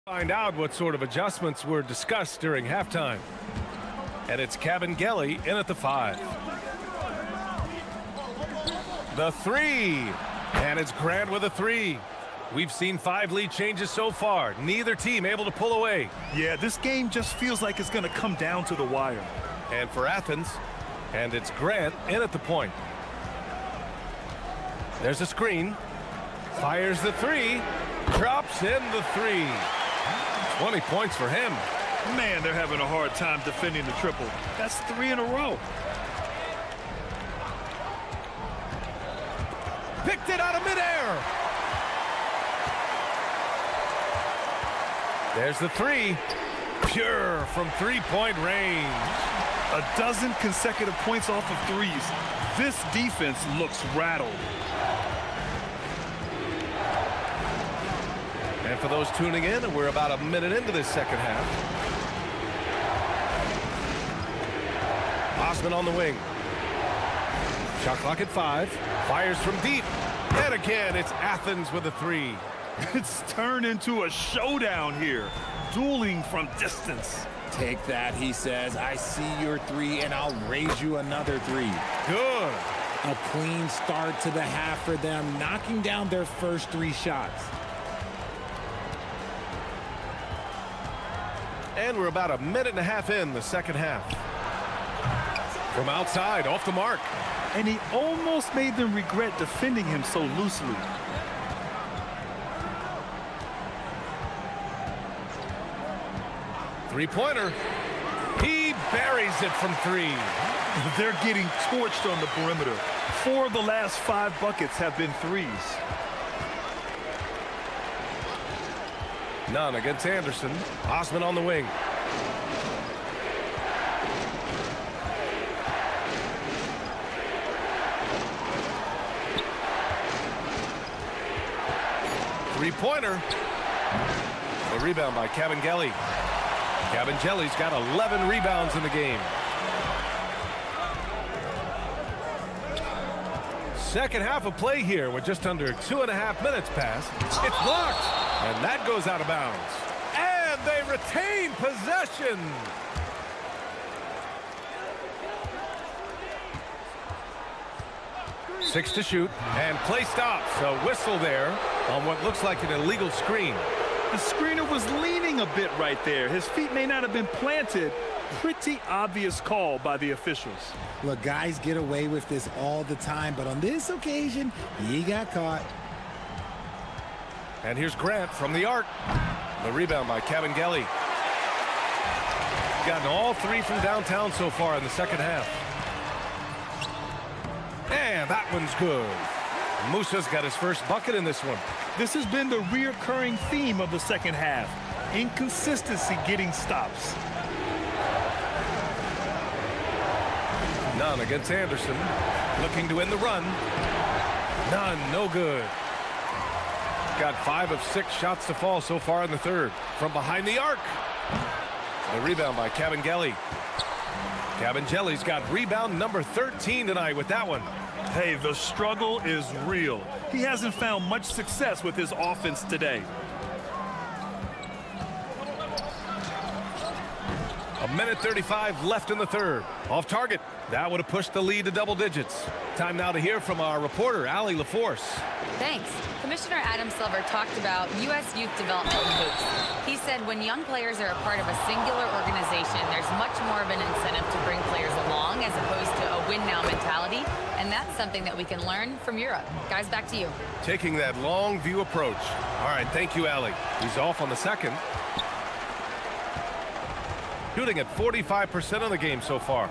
Find out what sort of adjustments were discussed during halftime. And it's Cabangeli in at the 5. The 3. And it's Grant with a 3. We've seen 5 lead changes so far. Neither team able to pull away. Yeah, this game just feels like it's going to come down to the wire. And for Athens, and it's Grant in at the point. There's a screen. Fires the 3. Drops in the 3. 20 points for him. Man, they're having a hard time defending the triple. That's 3 in a row. Picked it out of midair. There's the 3. Pure from 3-point range. A dozen consecutive points off of threes. This defense looks rattled. And for those tuning in, we're about a minute into this second half. Osman on the wing. Shot clock at 5. Fires from deep. And again, it's Athens with a 3. It's turned into a showdown here. Dueling from distance. Take that, he says. I see your three, and I'll raise you another three. Good. A clean start to the half for them, knocking down their first 3 shots. And we're about a minute and a half in the second half. From outside, off the mark. And he almost made them regret defending him so loosely. Three-pointer. He buries it from 3. They're getting torched on the perimeter. 4 of the last 5 buckets have been threes. None against Anderson. Osman on the wing. Three-pointer. The rebound by Kabengele. Kabengele's got 11 rebounds in the game. Second half of play here with just under 2.5 minutes passed. It's blocked, and that goes out of bounds. And they retain possession. Six to shoot, and play stops. A whistle there on what looks like an illegal screen. The screener was leaning a bit right there. His feet may not have been planted. Pretty obvious call by the officials. Look, guys get away with this all the time, but on this occasion, he got caught. And here's Grant from the arc. The rebound by Kabengele. Gotten all 3 from downtown so far in the second half. And that one's good. Musa's got his first bucket in this one. This has been the reoccurring theme of the second half. Inconsistency getting stops. None against Anderson. Looking to end the run. None, no good. Got 5 of 6 shots to fall so far in the third. From behind the arc. The rebound by Kabengele. Kabengele's got rebound number 13 tonight with that one. Hey, the struggle is real. He hasn't found much success with his offense today. A minute 35 left in the third. Off target. That would have pushed the lead to double digits. Time now to hear from our reporter, Allie LaForce. Thanks. Commissioner Adam Silver talked about U.S. youth development in hoops. He said when young players are a part of a singular organization, there's much more of an incentive to bring players along as opposed to a win-now mentality, and that's something that we can learn from Europe. Guys, back to you. Taking that long view approach. All right, thank you, Allie. He's off on the second. Shooting at 45% of the game so far.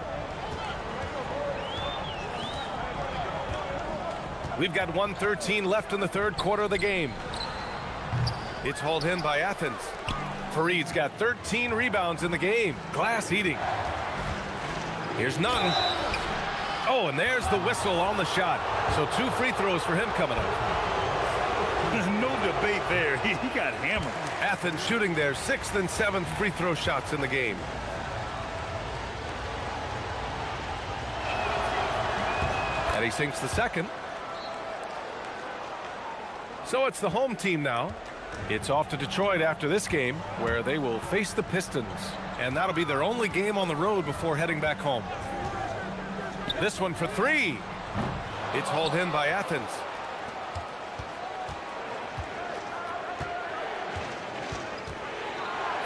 We've got 1:13 left in the third quarter of the game. It's hauled in by Athens. Fareed's got 13 rebounds in the game. Glass eating. Here's none. Oh, and there's the whistle on the shot. So 2 free throws for him coming up. There's no debate there. He got hammered. Athens shooting their 6th and 7th free throw shots in the game. And he sinks the second. So it's the home team now. It's off to Detroit after this game, where they will face the Pistons. And that'll be their only game on the road before heading back home. This one for 3. It's hauled in by Athens.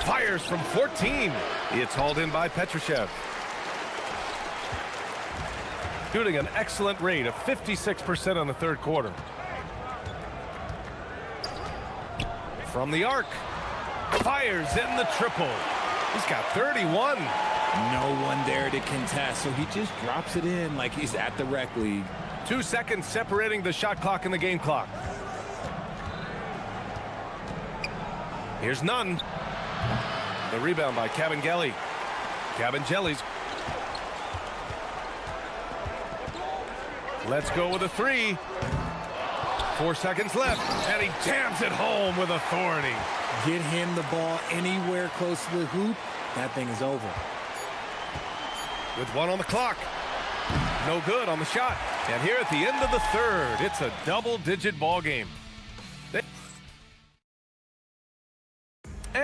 Fires from 14. It's hauled in by Petrushev. Shooting an excellent rate of 56% in the third quarter. From the arc. Fires in the triple. He's got 31. No one there to contest, so he just drops it in like he's at the rec league. 2 seconds separating the shot clock and the game clock. Here's none. The rebound by Kabengele. Kabengele's. Let's go with a 3. 4 seconds left, and he jams it home with authority. Get him the ball anywhere close to the hoop, that thing is over. With 1 on the clock. No good on the shot. And here at the end of the third, it's a double-digit ball game.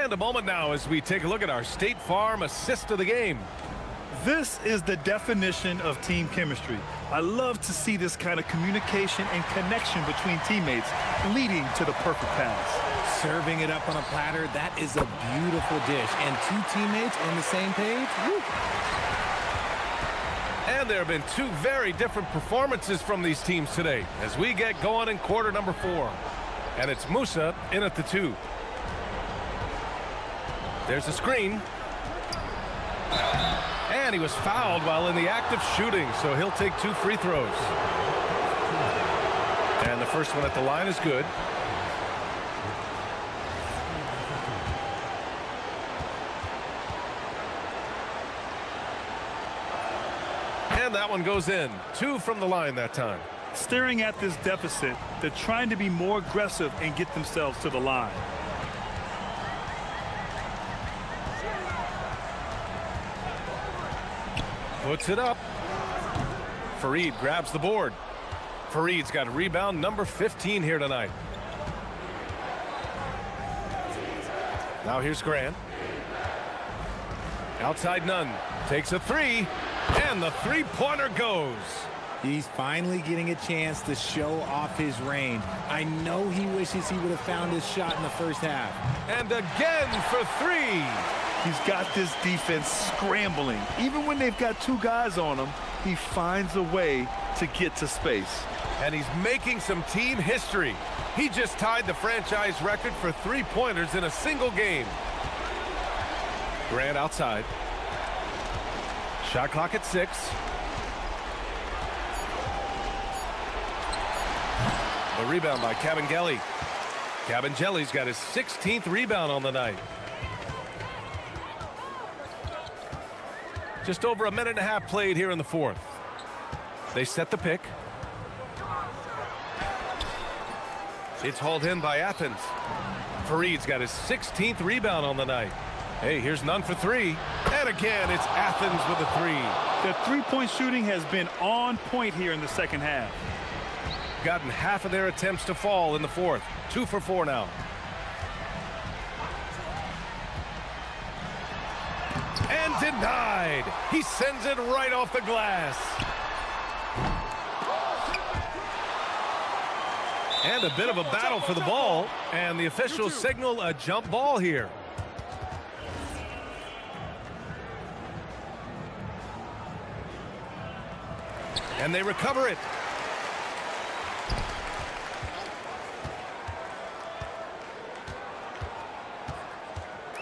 And a moment now as we take a look at our State Farm assist of the game. This is the definition of team chemistry. I love to see this kind of communication and connection between teammates leading to the perfect pass. Serving it up on a platter, that is a beautiful dish. And two teammates on the same page. Woo. And there have been two very different performances from these teams today as we get going in quarter number 4. And it's Musa in at the 2. There's a screen. And he was fouled while in the act of shooting, so he'll take 2 free throws. And the first one at the line is good. And that one goes in. 2 from the line that time. Staring at this deficit, they're trying to be more aggressive and get themselves to the line. Puts it up. Fareed grabs the board. Fareed's got rebound number 15 here tonight. Now here's Grant. Outside Nunn. Takes a 3. And the three-pointer goes. He's finally getting a chance to show off his range. I know he wishes he would have found his shot in the first half. And again for 3. He's got this defense scrambling. Even when they've got 2 guys on him, he finds a way to get to space. And he's making some team history. He just tied the franchise record for three-pointers in a single game. Grant outside. Shot clock at 6. The rebound by Kabengele. Kabengele's got his 16th rebound on the night. Just over a minute and a half played here in the 4th. They set the pick. It's hauled in by Athens. Fareed's got his 16th rebound on the night. Hey, here's Nunn for 3. And again, it's Athens with a 3. Their three-point shooting has been on point here in the second half. Gotten half of their attempts to fall in the 4th. 2 for 4 now. And denied. He sends it right off the glass. And a bit of a battle for the ball. And the officials signal a jump ball here. And they recover it.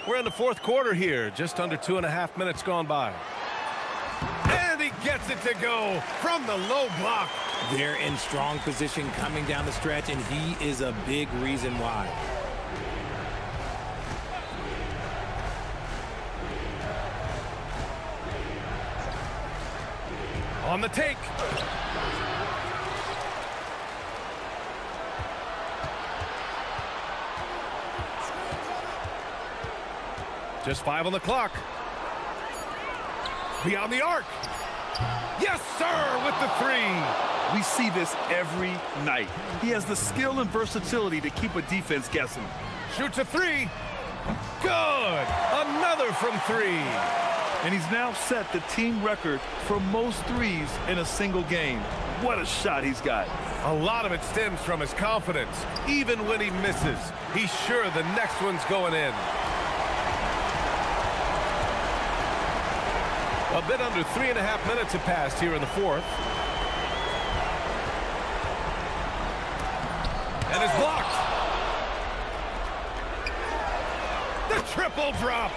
We're in the 4th quarter here. Just under 2.5 minutes gone by. And he gets it to go from the low block. They're in strong position coming down the stretch, and he is a big reason why. On the take. Just 5 on the clock. Beyond the arc. Yes, sir, with the 3. We see this every night. He has the skill and versatility to keep a defense guessing. Shoots a 3. Good. Another from 3. And he's now set the team record for most threes in a single game. What a shot he's got. A lot of it stems from his confidence. Even when he misses, he's sure the next one's going in. A bit under 3.5 minutes have passed here in the 4th. And it's blocked. The triple drops.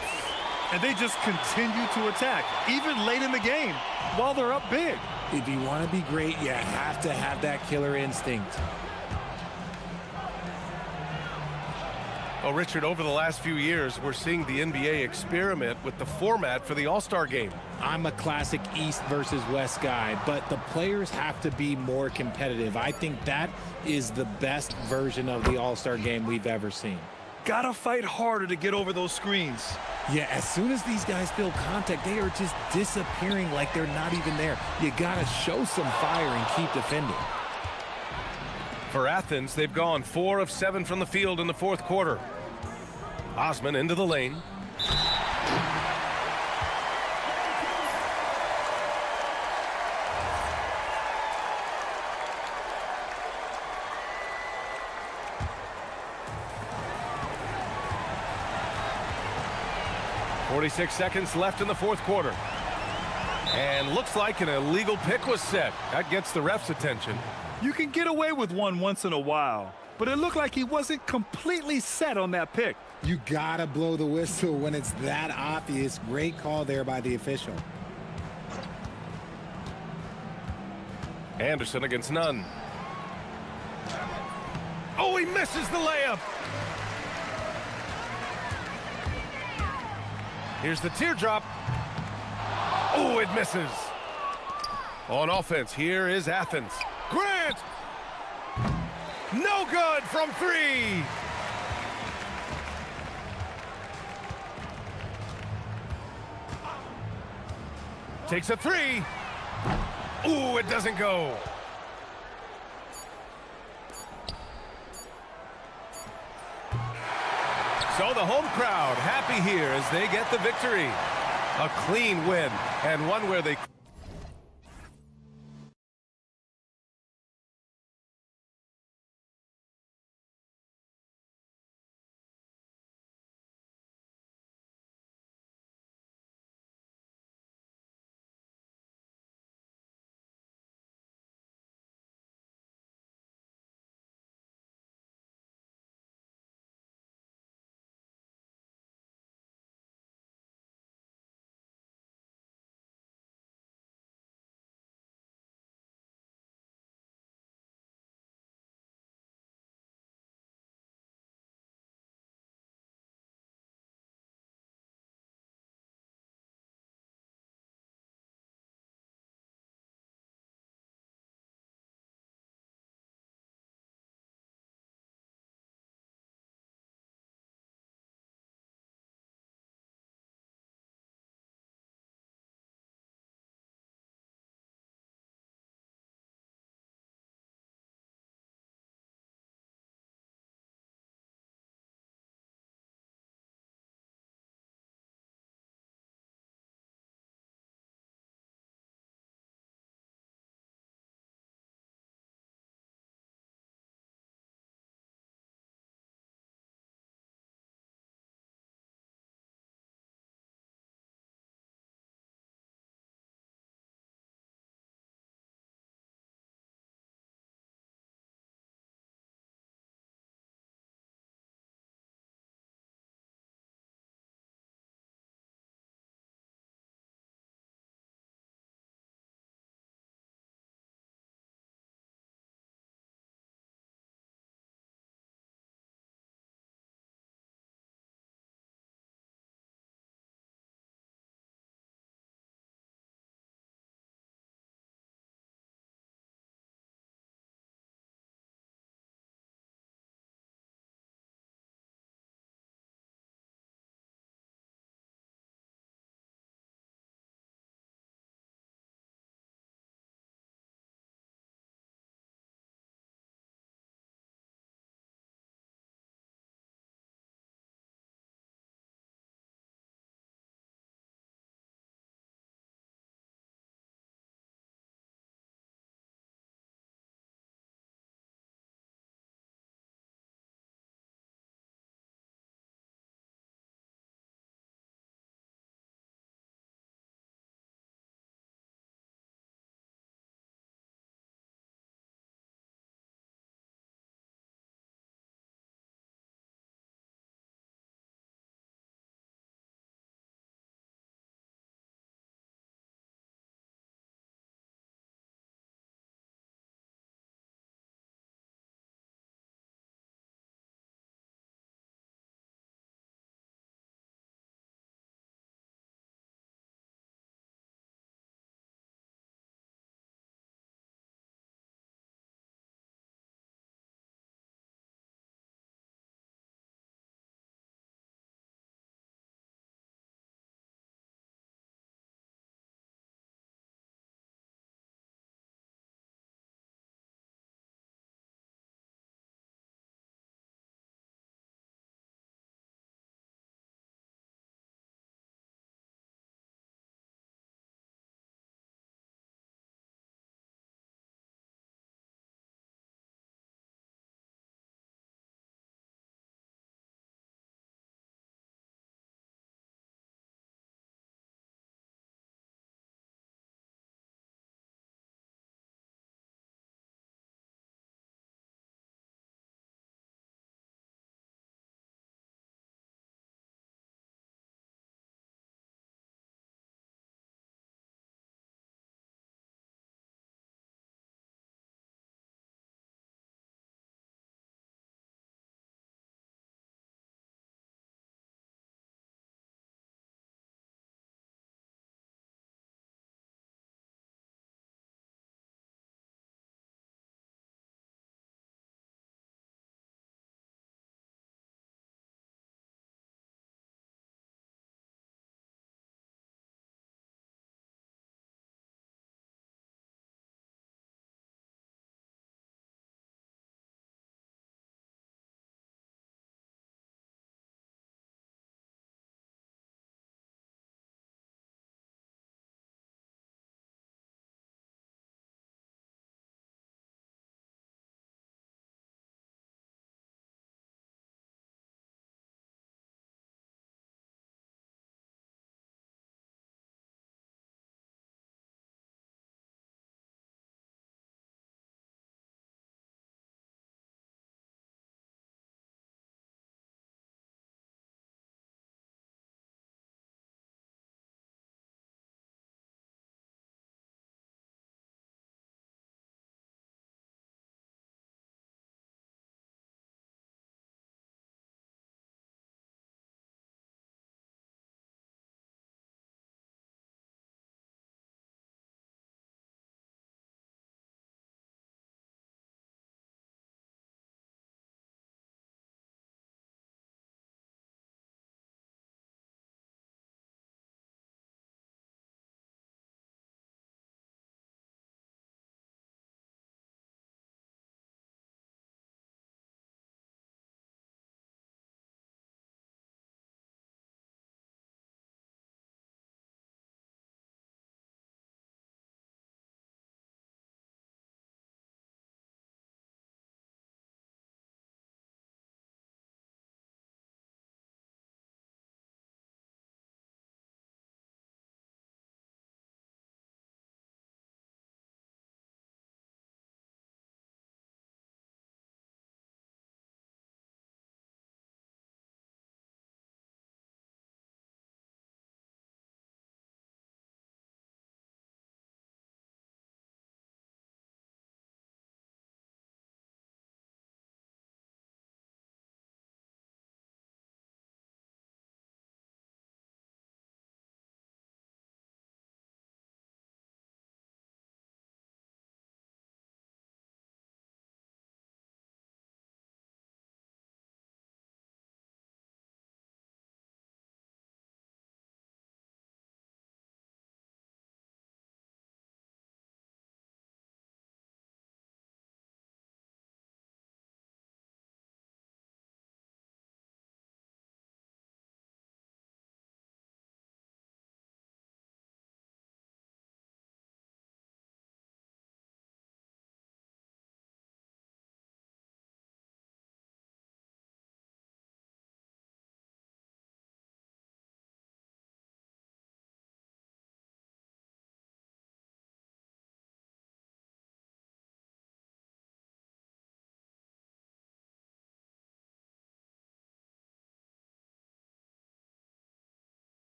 And they just continue to attack, even late in the game, while they're up big. If you want to be great, you have to have that killer instinct. Well, Richard, over the last few years, we're seeing the NBA experiment with the format for the All-Star game. I'm a classic East versus West guy, but the players have to be more competitive. I think that is the best version of the All-Star game we've ever seen. Gotta fight harder to get over those screens. Yeah, as soon as these guys feel contact, they are just disappearing like they're not even there. You gotta show some fire and keep defending. For Athens, they've gone 4 of 7 from the field in the 4th quarter. Osman into the lane. .46 seconds left in the fourth quarter. And looks like an illegal pick was set. That gets the ref's attention. You can get away with one once in a while, but it looked like he wasn't completely set on that pick. You gotta blow the whistle when it's that obvious. Great call there by the official. Anderson against none. Oh, he misses the layup. Here's the teardrop. Oh, it misses. On offense, here is Athens. Grant! No good from three. Takes a three. Ooh, it doesn't go. So the home crowd happy here as they get the victory. A clean win, and one where they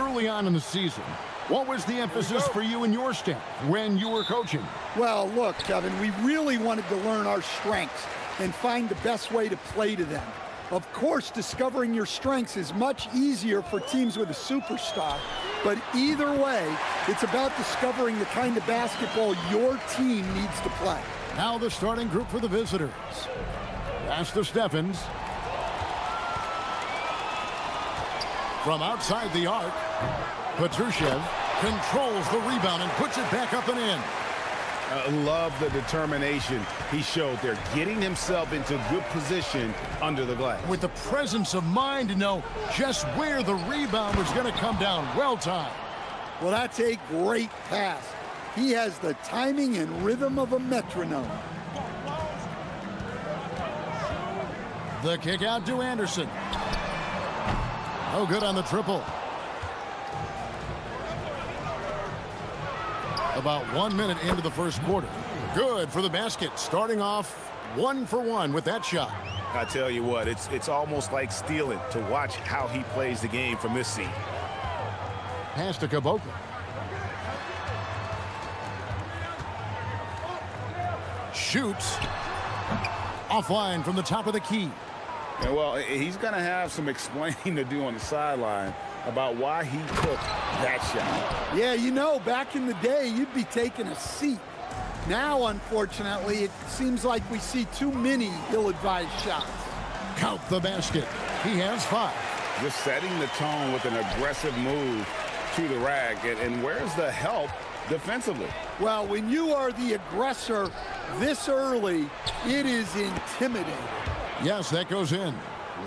early on in the season, what was the emphasis for you and your staff when you were coaching? Well, look, Kevin, we really wanted to learn our strengths and find the best way to play to them. Of course, discovering your strengths is much easier for teams with a superstar, but either way, it's about discovering the kind of basketball your team needs to play. Now the starting group for the visitors. Pass to Steffens. From outside the arc, Petrushev controls the rebound and puts it back up and in. Love the determination he showed there, getting himself into good position under the glass. With the presence of mind to know just where the rebound was going to come down. Well timed. Well, that's a great pass. He has the timing and rhythm of a metronome. The kick out to Anderson. No good on the triple. About 1 minute into the first quarter. Good for the basket. Starting off 1 for 1 with that shot. I tell you what, it's almost like stealing to watch how he plays the game from this seat. Pass to Caboclo. Shoots. Offline from the top of the key. And well, he's going to have some explaining to do on the sideline about why he took that shot. Yeah, you know, back in the day, you'd be taking a seat. Now, unfortunately, it seems like we see too many ill-advised shots. Count the basket. He has 5. Just setting the tone with an aggressive move to the rack. And where's the help defensively? Well, when you are the aggressor this early, it is intimidating. Yes, that goes in.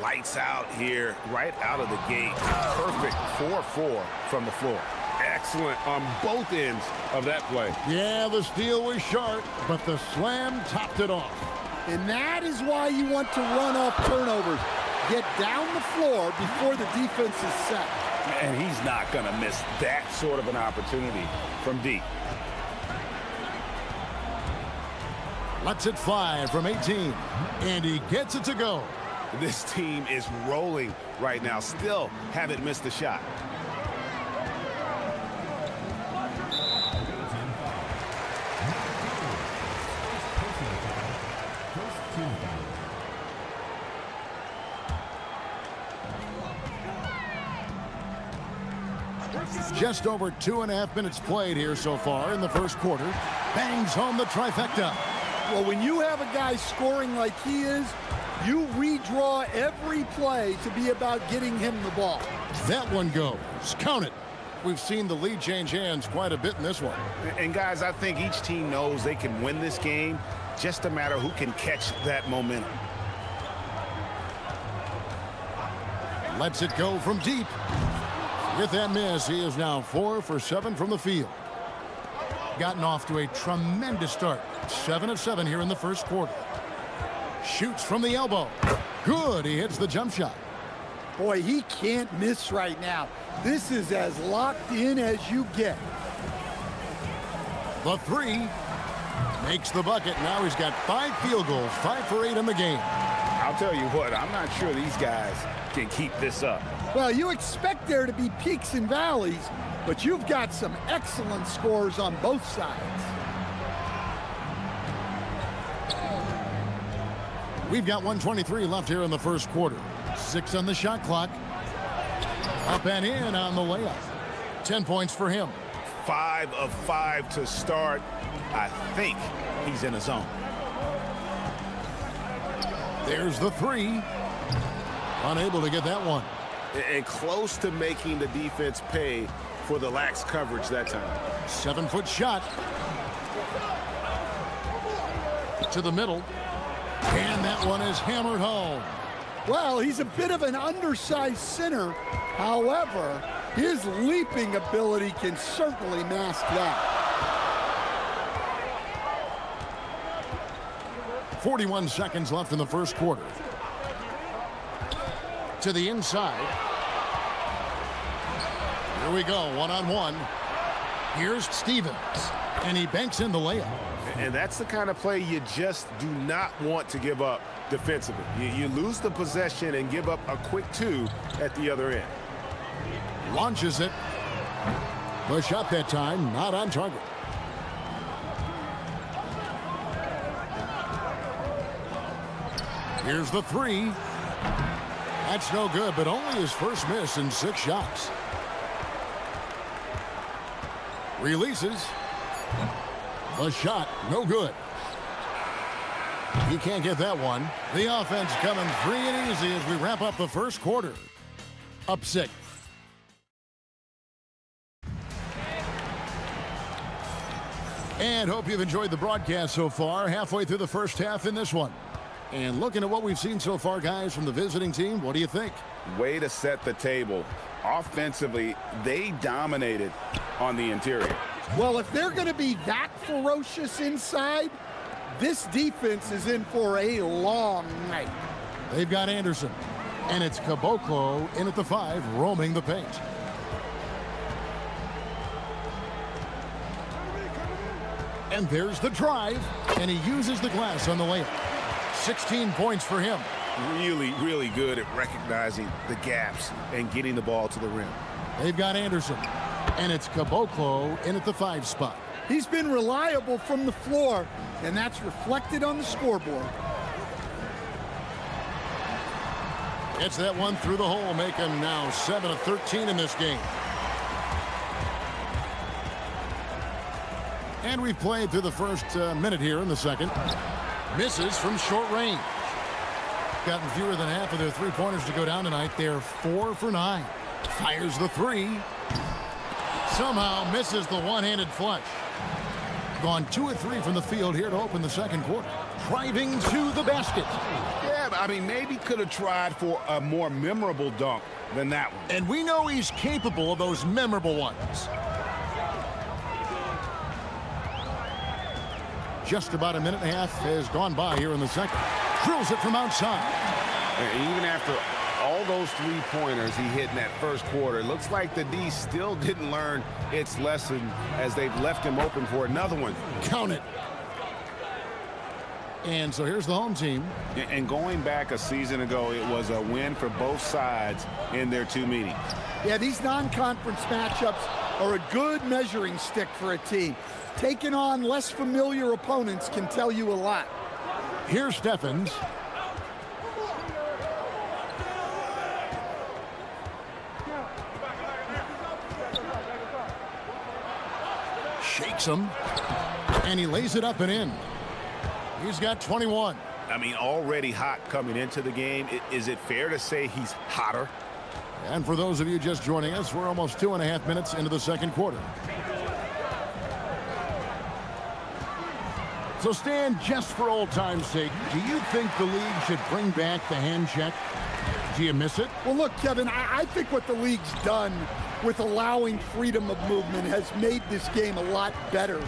Lights out here, right out of the gate. Perfect 4-4 from the floor. Excellent on both ends of that play. Yeah, the steal was sharp, but the slam topped it off. And that is why you want to run off turnovers. Get down the floor before the defense is set. And he's not going to miss that sort of an opportunity from deep. Lets it fly from 18, and he gets it to go. This team is rolling right now. Still haven't missed a shot. Just over 2.5 minutes played here so far in the first quarter. Bangs home the trifecta. Well, when you have a guy scoring like he is, you redraw every play to be about getting him the ball. That one goes. Count it. We've seen the lead change hands quite a bit in this one. And guys, I think each team knows they can win this game. Just a matter who can catch that momentum. Lets it go from deep. With that miss, he is now 4 for 7 from the field. Gotten off to a tremendous start. 7 of 7 here in the first quarter. Shoots from the elbow. Good. He hits the jump shot. Boy, he can't miss right now. This is as locked in as you get. The 3 makes the bucket. Now he's got 5 field goals, 5 for 8 in the game. I'll tell you what, I'm not sure these guys can keep this up. Well, you expect there to be peaks and valleys, but you've got some excellent scores on both sides. We've got 1:23 left here in the first quarter. 6 on the shot clock. Up and in on the layup. 10 points for him. 5 of 5 to start. I think he's in a zone. There's the 3. Unable to get that one. And close to making the defense pay for the lax coverage that time. 7-foot shot. To the middle. And that one is hammered home. Well, he's a bit of an undersized center. However, his leaping ability can certainly mask that. 41 seconds left in the first quarter. To the inside. Here we go, one-on-one. Here's Stevens, and he banks in the layup. And that's the kind of play you just do not want to give up defensively. You lose the possession and give up a quick 2 at the other end. Launches it, The shot that time, not on target. Here's the three. That's no good, but only his first miss in 6 shots. Releases. The shot, no good. He can't get that one. The offense coming free and easy as we wrap up the first quarter. Up 6. And hope you've enjoyed the broadcast so far. Halfway through the first half in this one. And looking at what we've seen so far, guys, from the visiting team, what do you think? Way to set the table. Offensively, they dominated on the interior. Well, if they're going to be that ferocious inside, this defense is in for a long night. They've got Anderson. And it's Caboclo in at the 5, roaming the paint. And there's the drive. And he uses the glass on the layup. 16 points for him. Really, really good at recognizing the gaps and getting the ball to the rim. They've got Anderson. And it's Caboclo in at the 5 spot. He's been reliable from the floor, and that's reflected on the scoreboard. Gets that one through the hole, make him now 7 of 13 in this game. And we've played through the first minute here in the second. Misses from short range. Gotten fewer than half of their three-pointers to go down tonight. They're 4 for 9. Fires the 3. Somehow misses the one-handed flush. Gone 2 of 3 from the field here to open the second quarter. Driving to the basket. Yeah, I mean, maybe could have tried for a more memorable dunk than that one. And we know he's capable of those memorable ones. Just about a minute and a half has gone by here in the second. Drills it from outside. And even after all those three-pointers he hit in that first quarter, it looks like the D still didn't learn its lesson as they've left him open for another one. Count it. And so here's the home team. And going back a season ago, it was a win for both sides in their 2 meetings. Yeah, these non-conference matchups are a good measuring stick for a team. Taking on less familiar opponents can tell you a lot. Here's Steffens. Shakes him. And he lays it up and in. He's got 21. I mean, already hot coming into the game. Is it fair to say he's hotter? And for those of you just joining us, we're almost 2.5 minutes into the second quarter. So, Stan, just for old time's sake, do you think the league should bring back the hand check? Do you miss it? Well, look, Kevin, I think what the league's done with allowing freedom of movement has made this game a lot better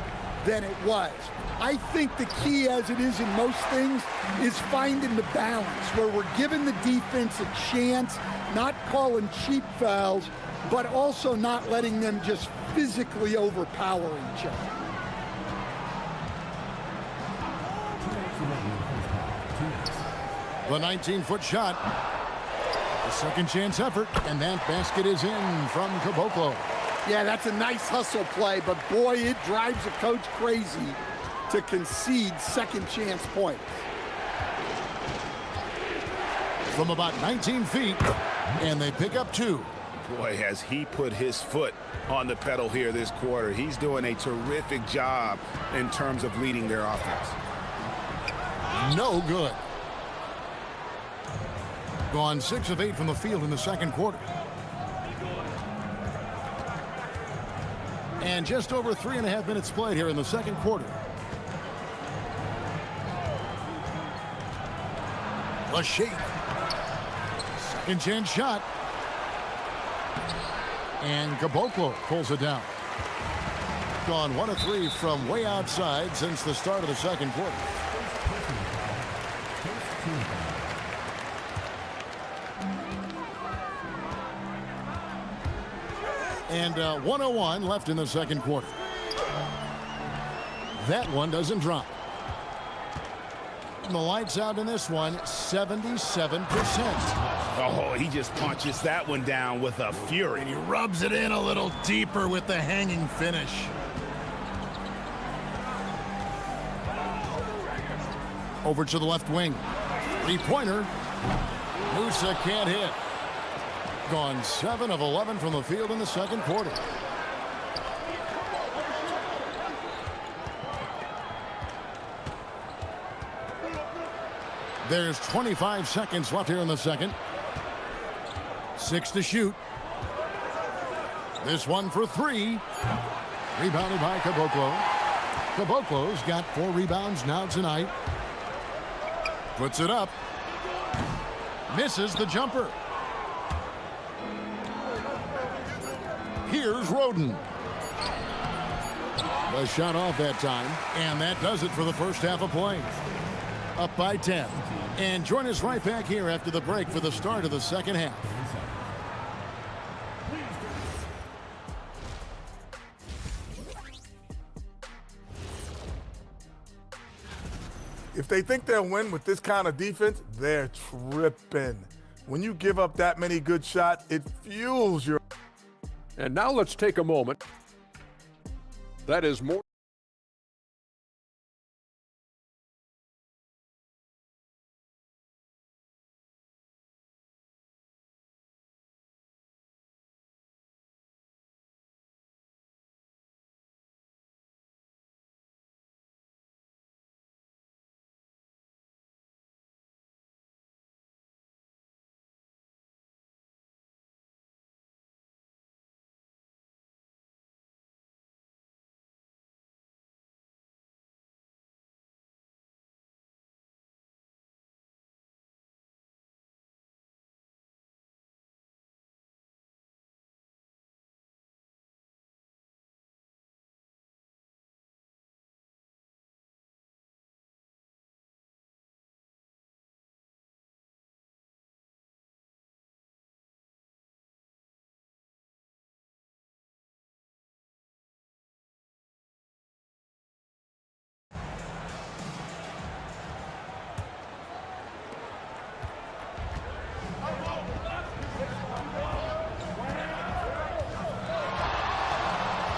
than it was. I think the key, as it is in most things, is finding the balance where we're giving the defense a chance, not calling cheap fouls, but also not letting them just physically overpower each other. The 19-foot shot. A second chance effort, and that basket is in from Caboclo. Yeah, that's a nice hustle play, but boy, it drives a coach crazy to concede second chance points. From about 19 feet, and they pick up 2. Boy, has he put his foot on the pedal here this quarter. He's doing a terrific job in terms of leading their offense. No good. Gone 6 of 8 from the field in the second quarter. And just over 3.5 minutes played here in the second quarter. The shake. Second chance shot. And Caboclo pulls it down. Gone 1 of 3 from way outside since the start of the second quarter. And 1:01 left in the second quarter. That one doesn't drop. And the lights out in this one, 77%. Oh, he just punches that one down with a fury. And he rubs it in a little deeper with the hanging finish. Over to the left wing. Three-pointer. Musa can't hit. Gone 7 of 11 from the field in the second quarter. There's 25 seconds left here in the second. 6 to shoot. This one for 3. Rebounded by Caboclo. Caboclo's got 4 rebounds now tonight. Puts it up. Misses the jumper. Here's Roden. The shot off that time, and that does it for the first half of play. Up by 10. And join us right back here after the break for the start of the second half. If they think they'll win with this kind of defense, they're tripping. When you give up that many good shots, it fuels your... And now let's take a moment. That is more.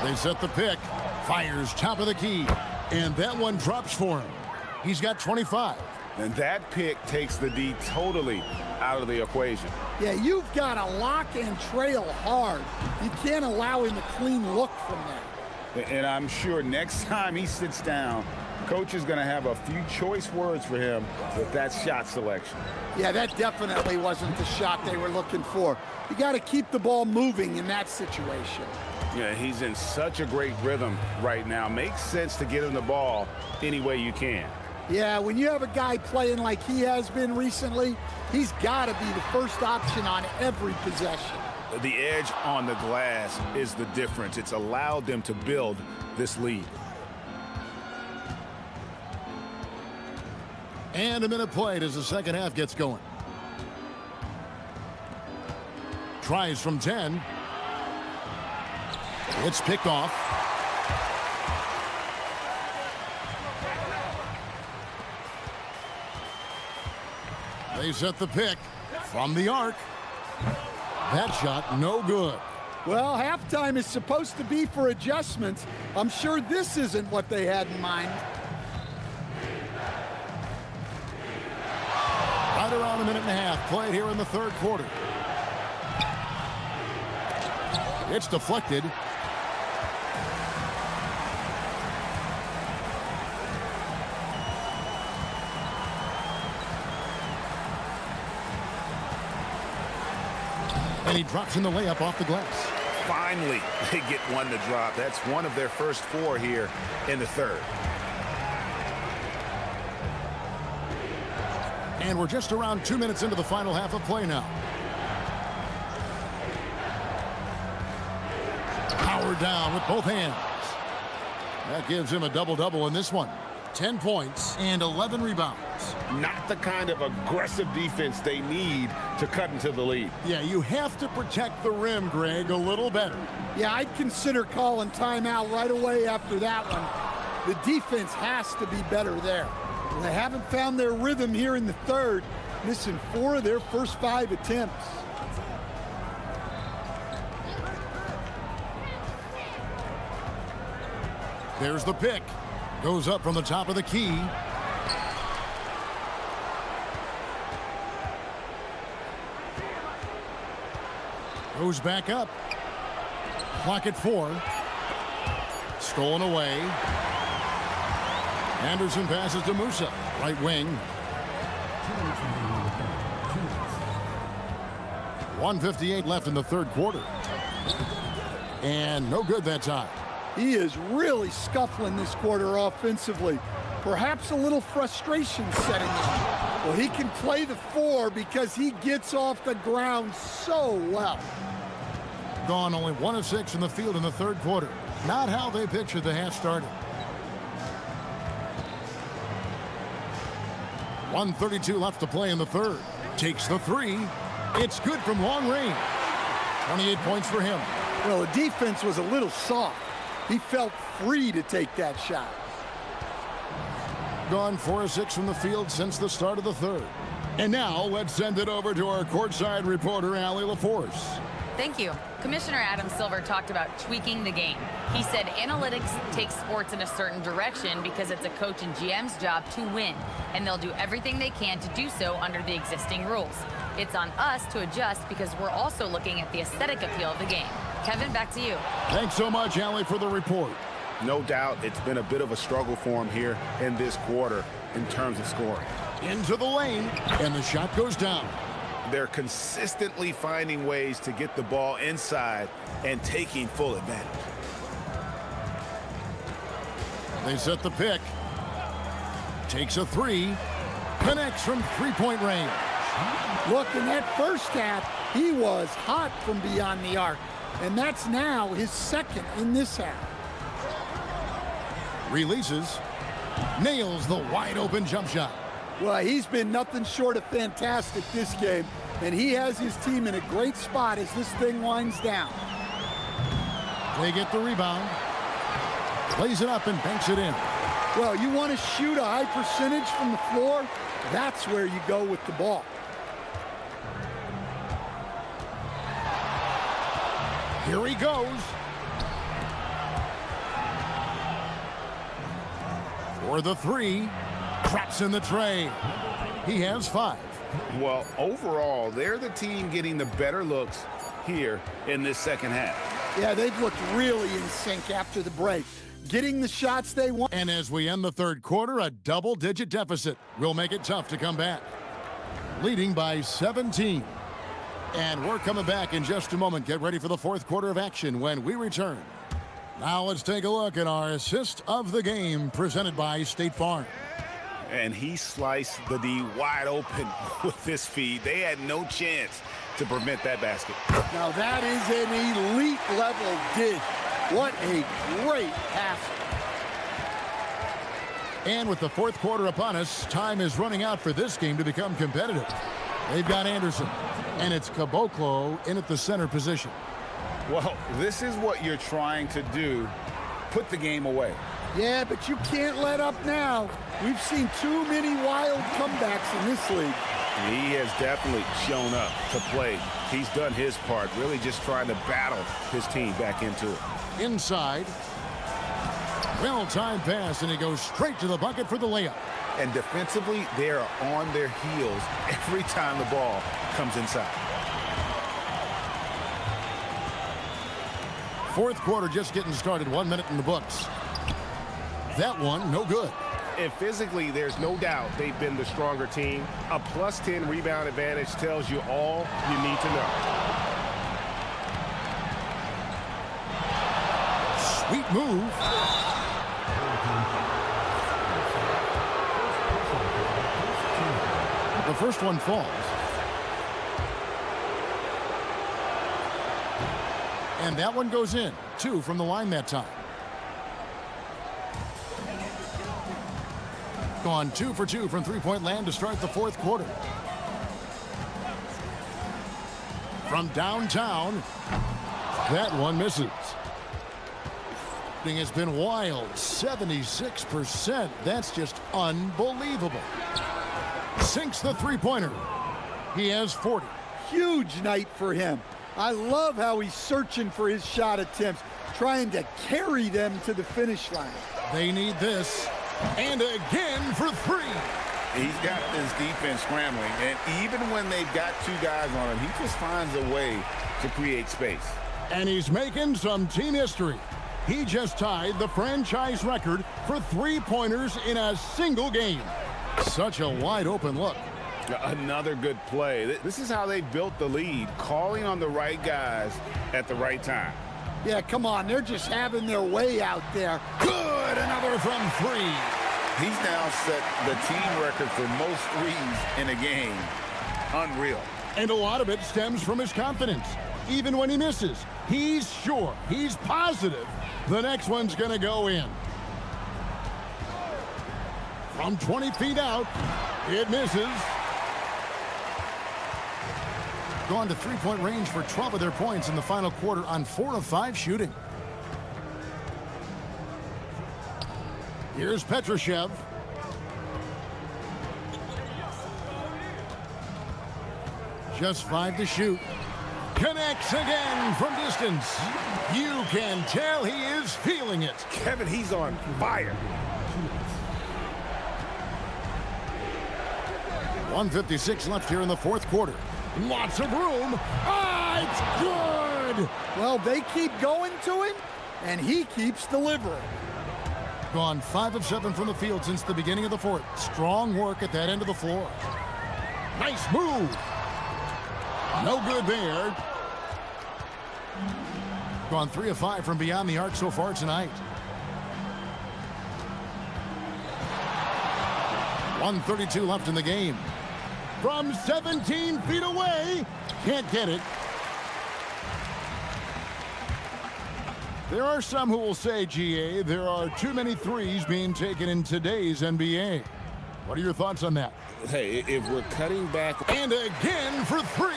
They set the pick. Fires top of the key. And that one drops for him. He's got 25. And that pick takes the D totally out of the equation. Yeah, you've got to lock and trail hard. You can't allow him a clean look from that. And I'm sure next time he sits down, coach is going to have a few choice words for him with that shot selection. Yeah, that definitely wasn't the shot they were looking for. You got to keep the ball moving in that situation. Yeah, he's in such a great rhythm right now. Makes sense to get him the ball any way you can. Yeah, when you have a guy playing like he has been recently, he's got to be the first option on every possession. The edge on the glass is the difference. It's allowed them to build this lead. And a minute played as the second half gets going. Tries from 10. It's picked off. They set the pick from the arc. That shot no good. Well, halftime is supposed to be for adjustments. I'm sure this isn't what they had in mind. Right around a minute and a half played here in the third quarter. It's deflected. And he drops in the layup off the glass. Finally, they get one to drop. That's one of their first 4 here in the third. And we're just around 2 minutes into the final half of play now. Power down with both hands. That gives him a double-double in this one. 10 points and 11 rebounds. Not the kind of aggressive defense they need to cut into the lead. Yeah, you have to protect the rim, Greg, a little better. Yeah, I'd consider calling timeout right away after that one. The defense has to be better there. They haven't found their rhythm here in the third, missing 4 of their first 5 attempts. There's the pick. Goes up from the top of the key. Goes back up. Clock at 4. Stolen away. Anderson passes to Musa. Right wing. 1:58 left in the third quarter. And no good that time. He is really scuffling this quarter offensively. Perhaps a little frustration setting in. Well, he can play the 4 because he gets off the ground so well. Gone only 1 of 6 in the field in the third quarter. Not how they pictured the half started. 1:32 left to play in the third. Takes the 3. It's good from long range. 28 points for him. Well, the defense was a little soft. He felt free to take that shot. Gone 4 of 6 from the field since the start of the third. And now let's send it over to our courtside reporter, Allie LaForce. Thank you. Commissioner Adam Silver talked about tweaking the game. He said analytics takes sports in a certain direction because it's a coach and GM's job to win, and they'll do everything they can to do so under the existing rules. It's on us to adjust because we're also looking at the aesthetic appeal of the game. Kevin, back to you. Thanks so much, Allie, for the report. No doubt it's been a bit of a struggle for him here in this quarter in terms of scoring. Into the lane, and the shot goes down. They're consistently finding ways to get the ball inside and taking full advantage. They set the pick. Takes a 3. Connects from three-point range. Look, in that first half, he was hot from beyond the arc. And that's now his second in this half. Releases. Nails the wide-open jump shot. Well, he's been nothing short of fantastic this game. And he has his team in a great spot as this thing winds down. They get the rebound. Plays it up and banks it in. Well, you want to shoot a high percentage from the floor? That's where you go with the ball. Here he goes. For the 3. Traps in the tray. He has 5. Well, overall, they're the team getting the better looks here in this second half. Yeah, they've looked really in sync after the break, getting the shots they want. And as we end the third quarter, a double-digit deficit will make it tough to come back. Leading by 17. And we're coming back in just a moment. Get ready for the fourth quarter of action when we return. Now let's take a look at our assist of the game presented by State Farm. And he sliced the D wide open with this feed. They had no chance to prevent that basket. Now that is an elite level dish. What a great pass. And with the fourth quarter upon us, time is running out for this game to become competitive. They've got Anderson, and it's Caboclo in at the center position. Well, this is what you're trying to do, put the game away. Yeah, but you can't let up now. We've seen too many wild comebacks in this league. He has definitely shown up to play. He's done his part, really just trying to battle his team back into it. Inside. Well-timed pass, and he goes straight to the bucket for the layup. And defensively, they are on their heels every time the ball comes inside. Fourth quarter just getting started. 1 minute in the books. That one, no good. And physically, there's no doubt they've been the stronger team. A plus 10 rebound advantage tells you all you need to know. Sweet move. The first one falls. And that one goes in. 2 from the line that time. Gone 2 for 2 from three-point land to start the fourth quarter. From downtown, that one misses. Thing has been wild. 76%. That's just unbelievable. Sinks the three-pointer. He has 40. Huge night for him. I love how he's searching for his shot attempts, trying to carry them to the finish line. They need this. And again for three. He's got this defense scrambling, and even when they've got two guys on him, he just finds a way to create space. And he's making some team history. He just tied the franchise record for three-pointers in a single game. Such a wide-open look. Another good play. This is how they built the lead, calling on the right guys at the right time. Yeah, come on. They're just having their way out there. Good. Another from three. He's now set the team record for most threes in a game. Unreal. And a lot of it stems from his confidence. Even when he misses, he's sure, he's positive the next one's going to go in. From 20 feet out, it misses. Gone to three-point range for 12 of their points in the final quarter on 4 of 5 shooting. Here's Petrushev. Just 5 to shoot. Connects again from distance. You can tell he is feeling it. Kevin, he's on fire. 1:56 left here in the fourth quarter. Lots of room. Ah, it's good. Well, they keep going to him, and he keeps delivering. Gone 5 of 7 from the field since the beginning of the fourth. Strong work at that end of the floor. Nice move. No good there. Gone 3 of 5 from beyond the arc so far tonight. 1:32 left in the game. From 17 feet away, can't get it. There are some who will say, GA, there are too many threes being taken in today's NBA. What are your thoughts on that? Hey, if we're cutting back. And again for three.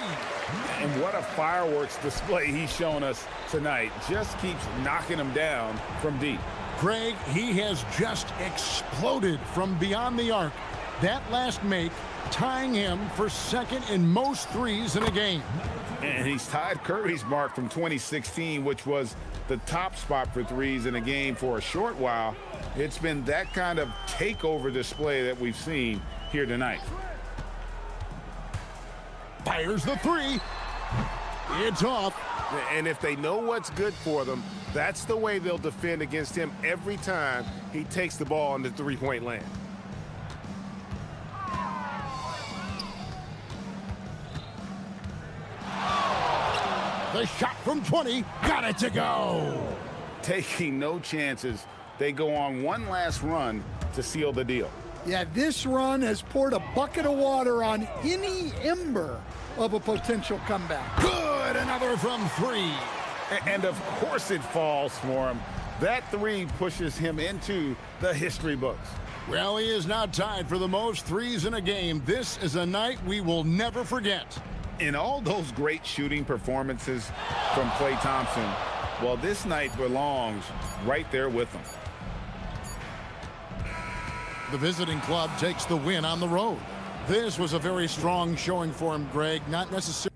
And what a fireworks display he's shown us tonight. Just keeps knocking them down from deep. Craig, he has just exploded from beyond the arc. That last make tying him for second in most threes in a game. And he's tied Curry's mark from 2016, which was the top spot for threes in a game for a short while. It's been that kind of takeover display that we've seen here tonight. Fires the three. It's off. And if they know what's good for them, that's the way they'll defend against him every time he takes the ball in the three-point land. The shot from 20, got it to go. Taking no chances, they go on one last run to seal the deal. Yeah, this run has poured a bucket of water on any ember of a potential comeback. Good, another from three. And of course it falls for him. That three pushes him into the history books. Well, he is now tied for the most threes in a game. This is a night we will never forget. In all those great shooting performances from Klay Thompson, well, this night belongs right there with him. The visiting club takes the win on the road. This was a very strong showing for him, Greg. Not necessarily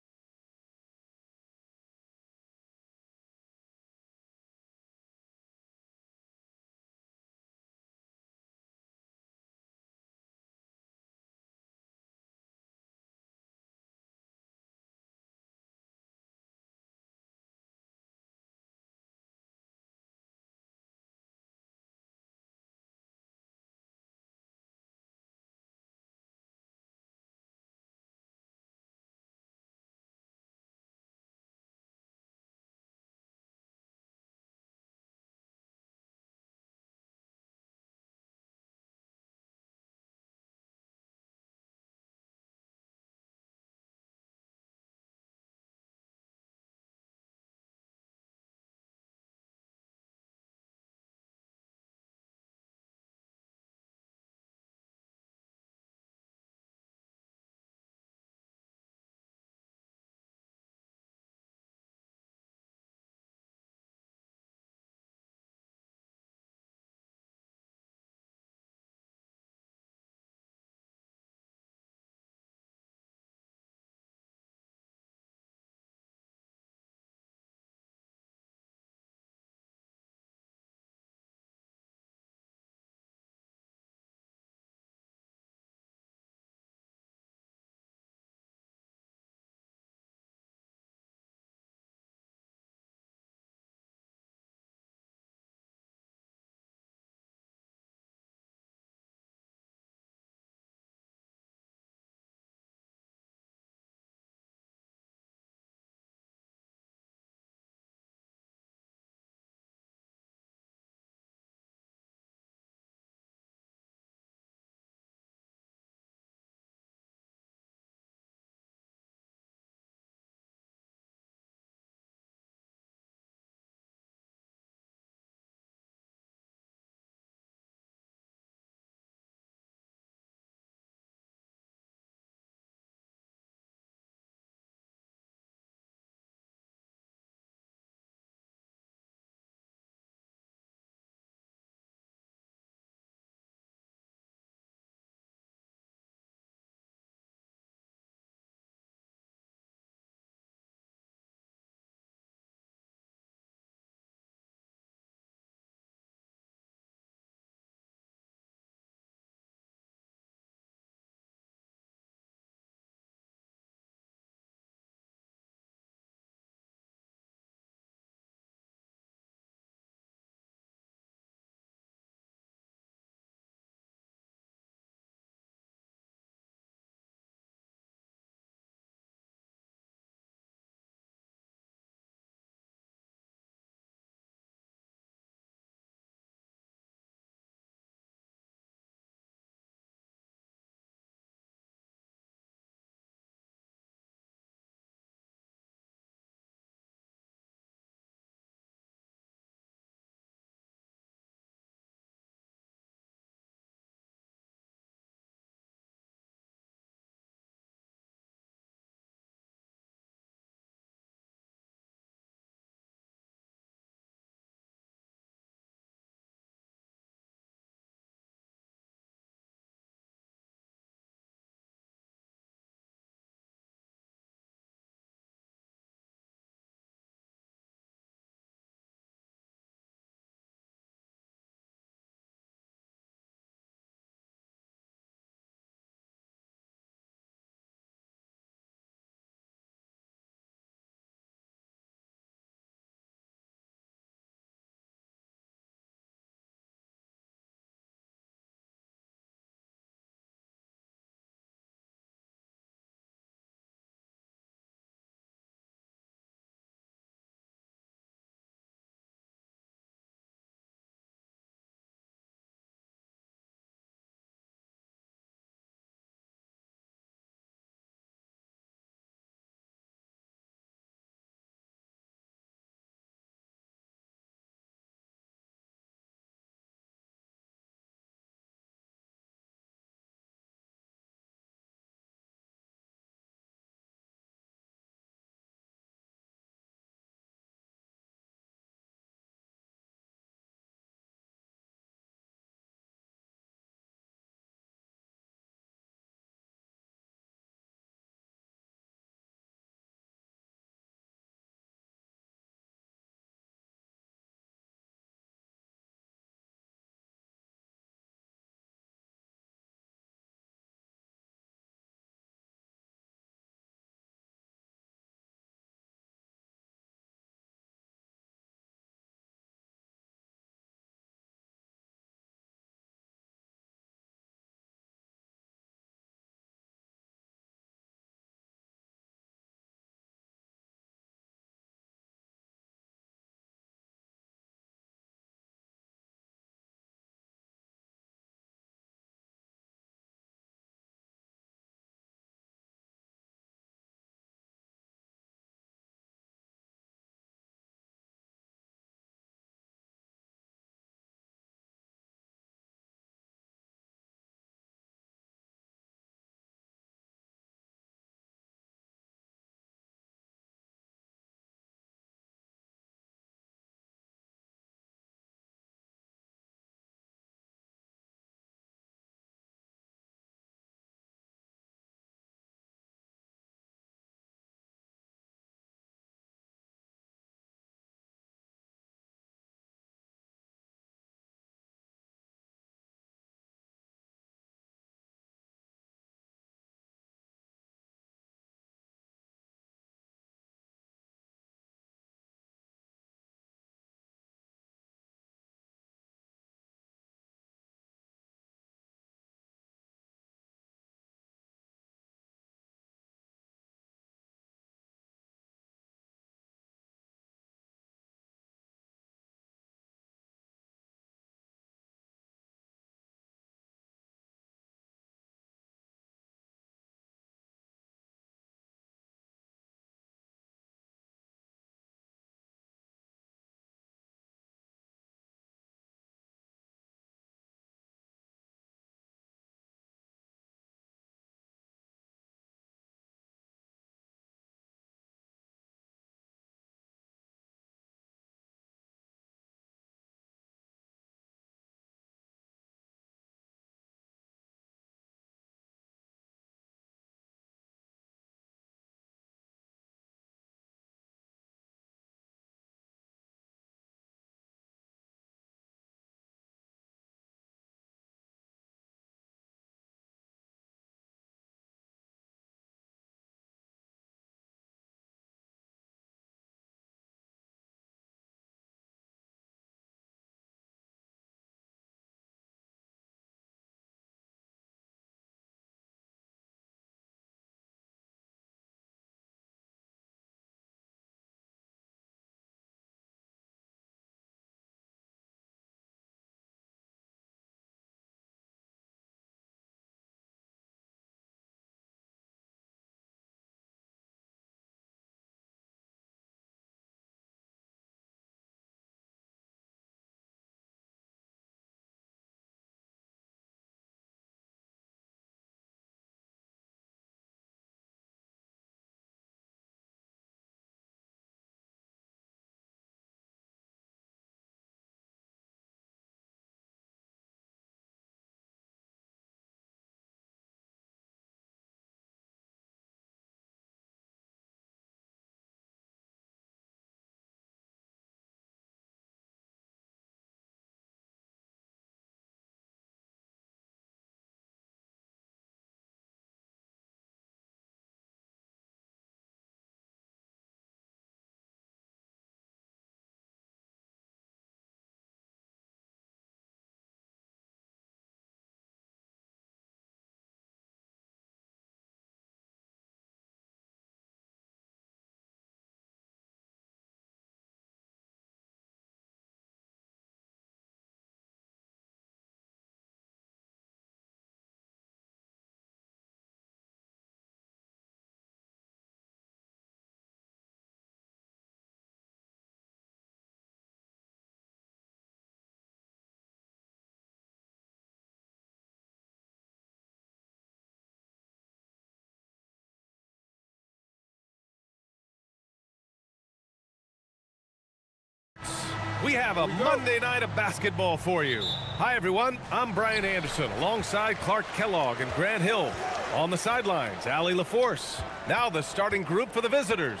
We have a Monday night of basketball for you. Hi, everyone. I'm Brian Anderson, alongside Clark Kellogg and Grant Hill. On the sidelines, Allie LaForce. Now the starting group for the visitors.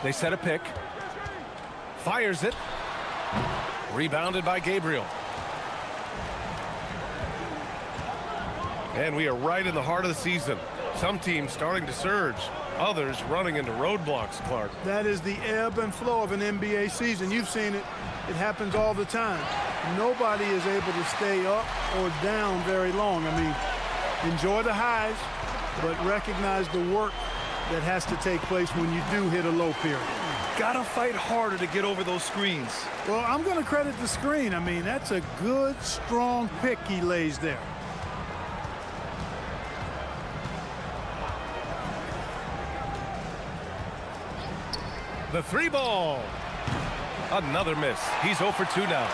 They set a pick. Fires it. Rebounded by Gabriel. And we are right in the heart of the season. Some teams starting to surge. Others running into roadblocks, Clark. That is the ebb and flow of an NBA season. You've seen it. It happens all the time. Nobody is able to stay up or down very long. I mean, enjoy the highs, but recognize the work that has to take place when you do hit a low period. Gotta fight harder to get over those screens. Well, I'm going to credit the screen. I mean, that's a good, strong pick he lays there. The three ball. Another miss. He's 0 for 2 now.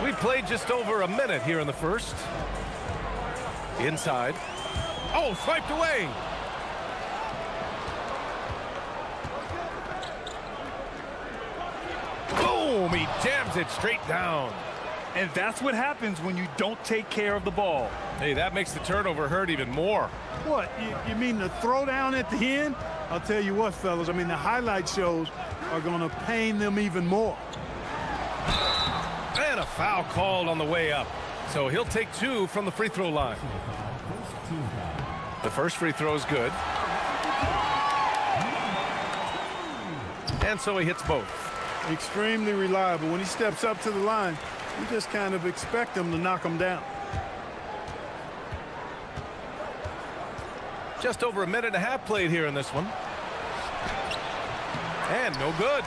We played just over a minute here in the first. Inside. Oh, swiped away. Boom, he jams it straight down. And that's what happens when you don't take care of the ball. Hey, that makes the turnover hurt even more. What, you mean the throwdown at the end? I'll tell you what, fellas, I mean, the highlight shows are going to pain them even more. And a foul called on the way up. So he'll take 2 from the free throw line. The first free throw is good. And so he hits both. Extremely reliable. When he steps up to the line, you just kind of expect him to knock him down. Just over a minute and a half played here in this one. And no good.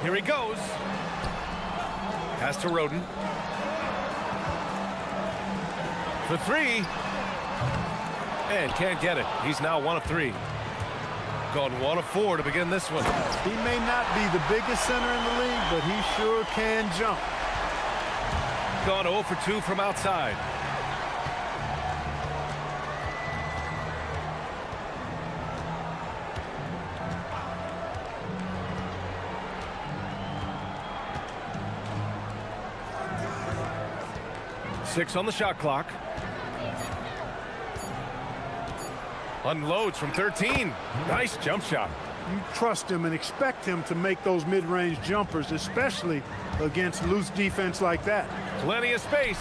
Here he goes. Pass to Roden. For 3. And can't get it. He's now 1 of 3. Gone 1 of 4 to begin this one. He may not be the biggest center in the league, but he sure can jump. Gone 0 for 2 from outside. Six on the shot clock. Unloads from 13. Nice jump shot. You trust him and expect him to make those mid-range jumpers, especially against loose defense like that. Plenty of space.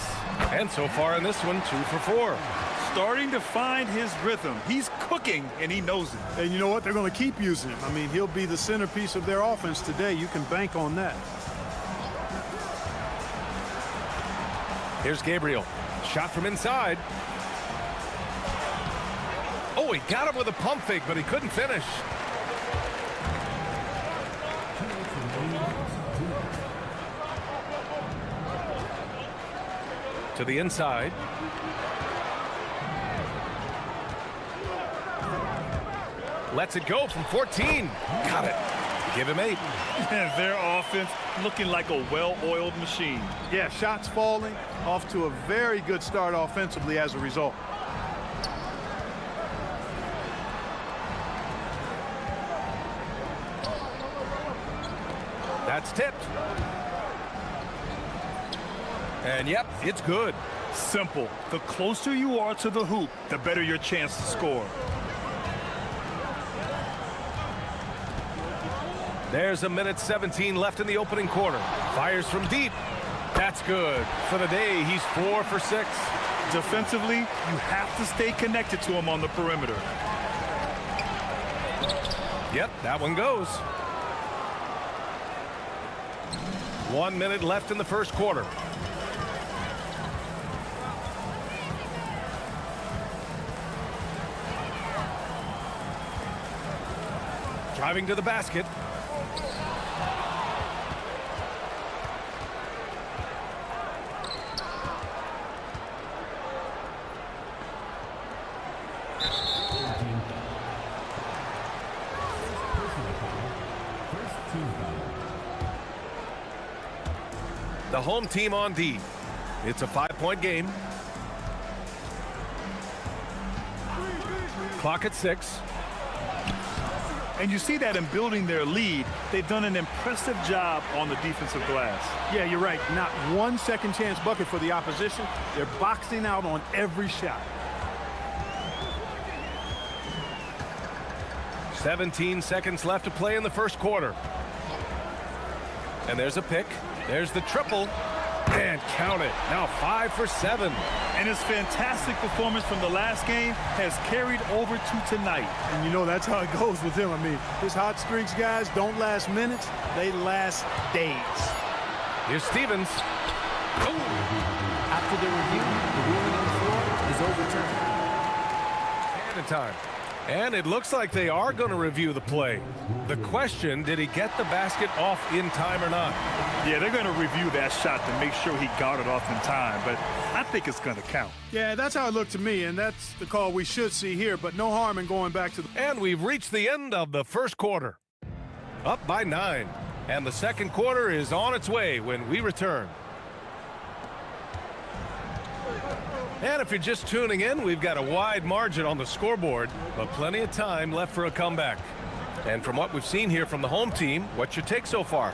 And so far in this one, 2 for 4. Starting to find his rhythm. He's cooking, and he knows it. And you know what? They're going to keep using him. I mean, he'll be the centerpiece of their offense today. You can bank on that. Here's Gabriel. Shot from inside. Oh, he got him with a pump fake, but he couldn't finish. To the inside. Lets it go from 14. Got it. Give him 8. Their offense looking like a well-oiled machine. Yeah, shots falling, off to a very good start offensively as a result. That's tipped. And yep, it's good. Simple. The closer you are to the hoop, the better your chance to score. There's a minute 17 left in the opening quarter. Fires from deep. That's good. For the day, he's 4 for 6. Defensively, you have to stay connected to him on the perimeter. Yep, that one goes. 1 minute left in the first quarter. Driving to the basket. The home team on D. It's a 5-point game. Clock at 6. And you see that in building their lead, they've done an impressive job on the defensive glass. Yeah, you're right. Not one second chance bucket for the opposition. They're boxing out on every shot. 17 seconds left to play in the first quarter. And there's a pick. There's the triple. And count it. Now 5 for 7. And his fantastic performance from the last game has carried over to tonight. And you know that's how it goes with him. I mean, his hot streaks, guys, don't last minutes. They last days. Here's Stevens. After the review, the ruling on the floor is overturned. And a time. And it looks like they are going to review the play. The question, did he get the basket off in time or not? Yeah, they're going to review that shot to make sure he got it off in time, but I think it's going to count. Yeah, that's how it looked to me, and that's the call we should see here, but no harm in going back to the... And we've reached the end of the first quarter. Up by 9. And the second quarter is on its way when we return. And if you're just tuning in, we've got a wide margin on the scoreboard, but plenty of time left for a comeback. And from what we've seen here from the home team, what's your take so far?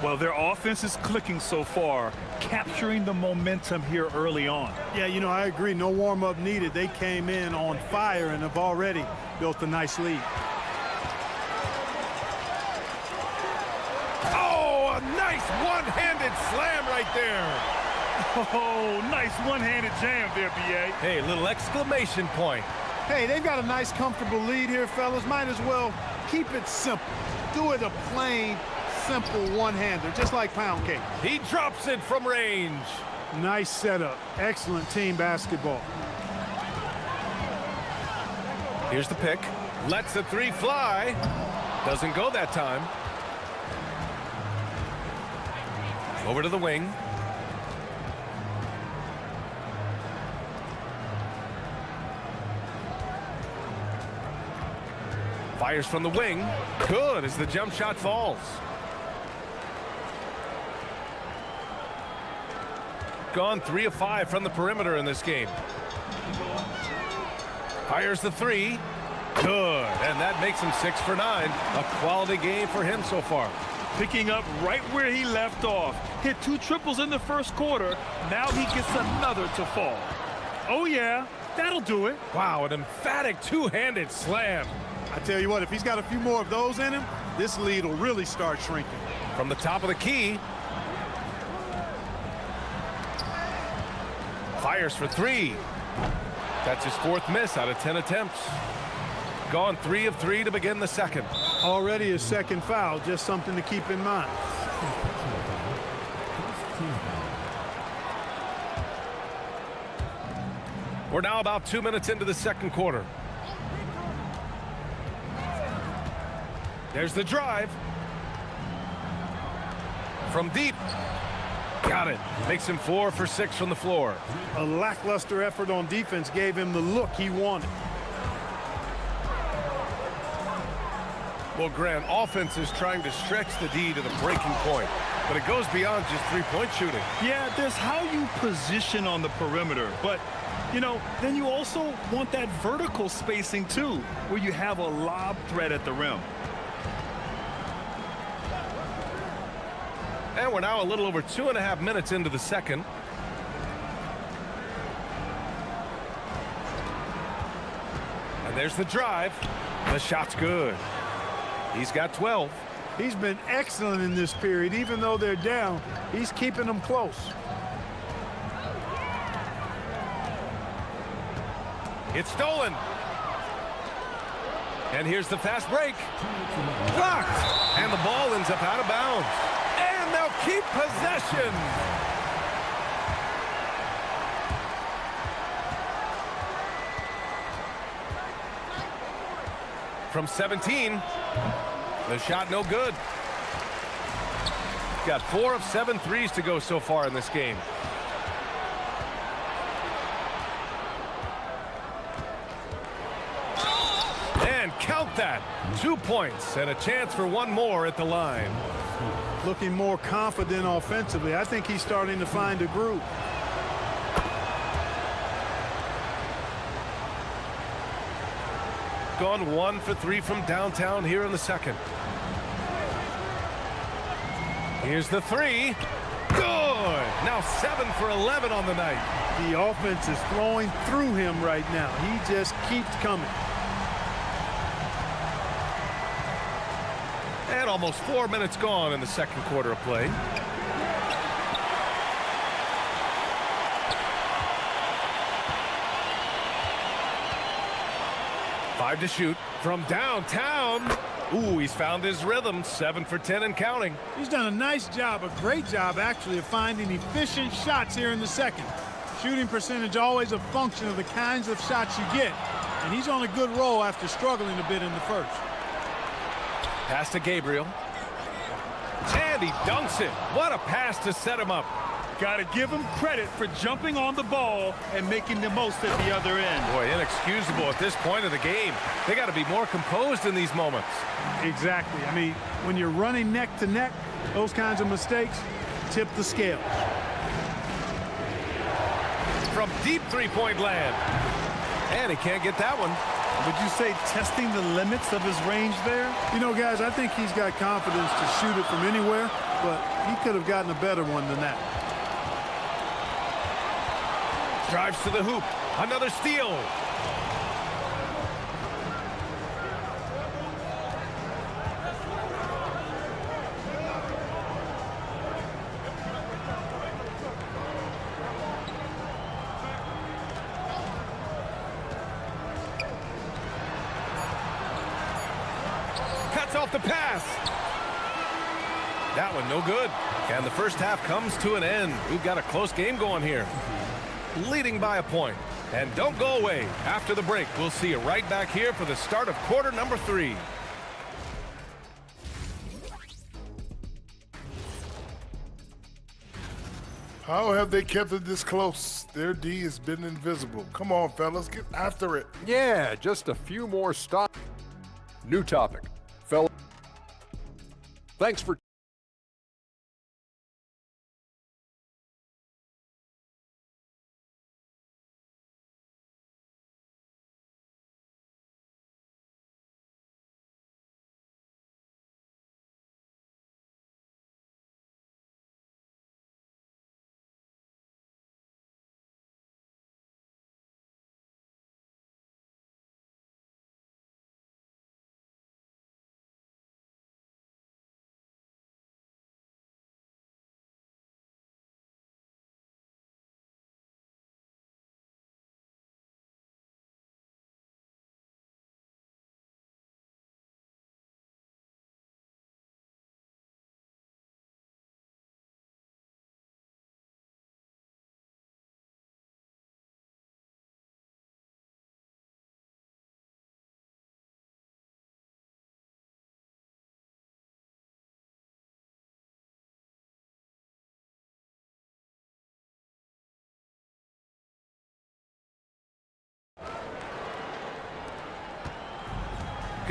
Well, their offense is clicking so far, capturing the momentum here early on. Yeah, you know, I agree. No warm-up needed. They came in on fire and have already built a nice lead. Oh, a nice one-handed slam right there. Oh, nice one-handed jam there, B.A. Hey, little exclamation point. Hey, they've got a nice, comfortable lead here, fellas. Might as well keep it simple. Do it a plain, simple one-hander, just like pound cake. He drops it from range. Nice setup. Excellent team basketball. Here's the pick. Lets the three fly. Doesn't go that time. Over to the wing. Fires from the wing. Good as the jump shot falls. Gone 3 of 5 from the perimeter in this game. Fires the three. Good. And that makes him 6 for 9. A quality game for him so far. Picking up right where he left off. Hit 2 triples in the first quarter. Now he gets another to fall. Oh, yeah. That'll do it. Wow, an emphatic two-handed slam. I tell you what, if he's got a few more of those in him, this lead will really start shrinking. From the top of the key. Fires for 3. That's his 4th miss out of 10 attempts. Gone 3 of 3 to begin the second. Already his second foul, just something to keep in mind. We're now about 2 minutes into the second quarter. There's the drive. From deep. Got it. Makes him 4 for 6 from the floor. A lackluster effort on defense gave him the look he wanted. Well, Grant, offense is trying to stretch the D to the breaking point, but it goes beyond just three-point shooting. Yeah, there's how you position on the perimeter, but, you know, then you also want that vertical spacing, too, where you have a lob threat at the rim. And we're now a little over 2.5 minutes into the second. And there's the drive. The shot's good. He's got 12. He's been excellent in this period. Even though they're down, he's keeping them close. It's stolen. And here's the fast break. Blocked. And the ball ends up out of bounds. And they'll keep possession. From 17. The shot no good. Got 4 of 7 threes to go so far in this game. And count that. 2 points and a chance for one more at the line. Looking more confident offensively. I think he's starting to find a groove. gone 1 for 3 from downtown here in the second. Here's the three. Good. Now 7 for 11 on the night. The offense is flowing through him right now. He just keeps coming. And almost 4 minutes gone in the second quarter of play. Five to shoot from downtown. Ooh, he's found his rhythm. 7 for 10 and counting. He's done a nice job, a great job actually, of finding efficient shots here in the second. Shooting percentage always a function of the kinds of shots you get. And he's on a good roll after struggling a bit in the first. Pass to Gabriel. And he dunks it. What a pass to set him up. Got to give him credit for jumping on the ball and making the most at the other end. Boy, inexcusable at this point of the game. They got to be more composed in these moments. Exactly. I mean, when you're running neck to neck, those kinds of mistakes tip the scale. From deep three-point land. And he can't get that one. Would you say testing the limits of his range there? You know, guys, I think he's got confidence to shoot it from anywhere, but he could have gotten a better one than that. Drives to the hoop. Another steal. Cuts off the pass. That one no good. And the first half comes to an end. We've got a close game going here. Leading by a point. And don't go away. After the break, we'll see you right back here for the start of quarter number 3. How have they kept it this close? Their D has been invisible. Come on, fellas, get after it. Yeah, just a few more stops. New topic. Fella. Thanks for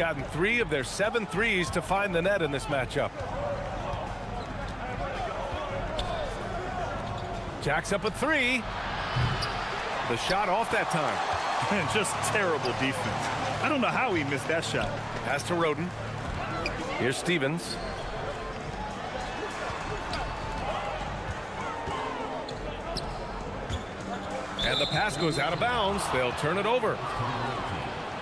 Gotten 3 of their 7 threes to find the net in this matchup. Jacks up a 3. The shot off that time. And just terrible defense. I don't know how he missed that shot. Pass to Roden. Here's Stevens. And the pass goes out of bounds. They'll turn it over.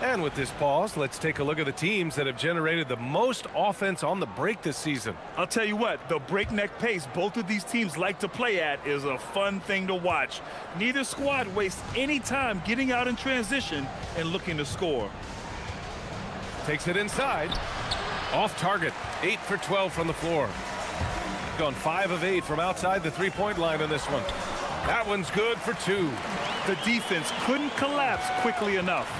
And with this pause, let's take a look at the teams that have generated the most offense on the break this season. I'll tell you what, the breakneck pace both of these teams like to play at is a fun thing to watch. Neither squad wastes any time getting out in transition and looking to score. Takes it inside. Off target. 8 for 12 from the floor. Gone 5 of 8 from outside the three-point line in this one. That one's good for 2. The defense couldn't collapse quickly enough.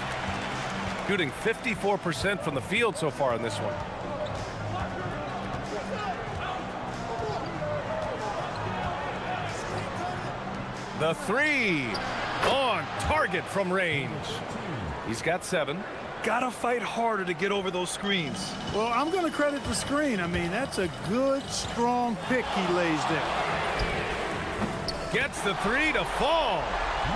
Shooting 54% from the field so far in this one. The 3 on target from range. He's got 7. Gotta fight harder to get over those screens. Well, I'm going to credit the screen. I mean, that's a good, strong pick he lays there. Gets the 3 to fall.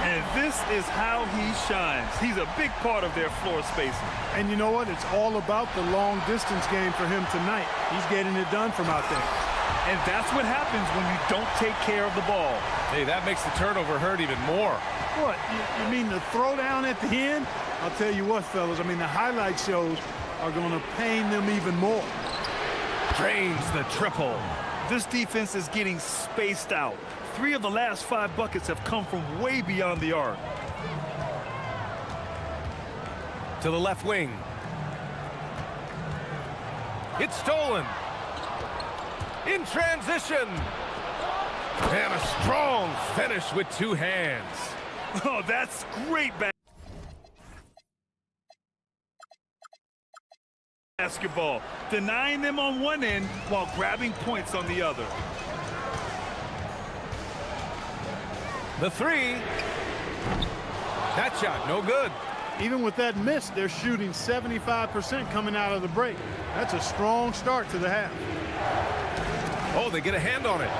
And this is how he shines. He's a big part of their floor spacing. And you know what? It's all about the long distance game for him tonight. He's getting it done from out there. And that's what happens when you don't take care of the ball. Hey, that makes the turnover hurt even more. What? You mean the throwdown at the end? I'll tell you what, fellas. I mean, the highlight shows are going to pain them even more. Drains the triple. This defense is getting spaced out. 3 of the last 5 buckets have come from way beyond the arc. To the left wing. It's stolen. In transition. And a strong finish with 2 hands. Oh, that's great basketball. Denying them on one end while grabbing points on the other. The 3. That shot, no good. Even with that miss, they're shooting 75% coming out of the break. That's a strong start to the half. Oh, they get a hand on it.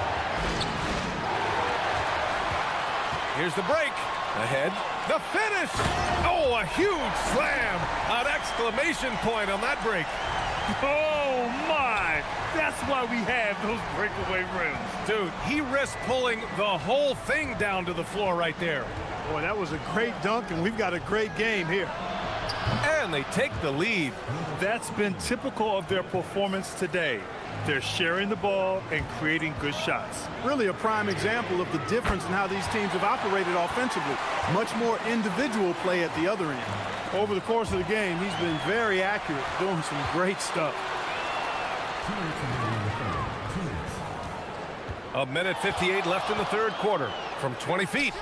Here's the break. Ahead. The finish. Oh, a huge slam. An exclamation point on that break. Oh, my. That's why we have those breakaway rims. Dude, he risked pulling the whole thing down to the floor right there. Boy, that was a great dunk, and we've got a great game here. And they take the lead. That's been typical of their performance today. They're sharing the ball and creating good shots. Really a prime example of the difference in how these teams have operated offensively. Much more individual play at the other end. Over the course of the game, he's been very accurate, doing some great stuff. A minute 58 left in the third quarter. From 20 feet,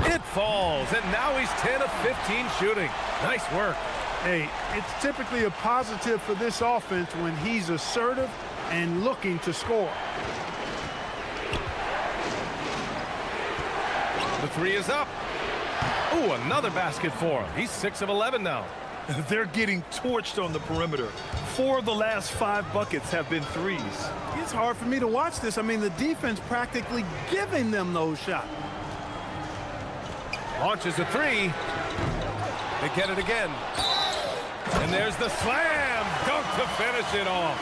it falls, and now he's 10 of 15 shooting. Nice work. Hey, it's typically a positive for this offense when he's assertive and looking to score. The 3 is up. Ooh, another basket for him. He's 6 of 11 now. They're getting torched on the perimeter. 4 of the last 5 buckets have been threes. It's hard for me to watch this. I mean, the defense practically giving them those shots. Launches a 3. They get it again. And there's the slam dunk to finish it off.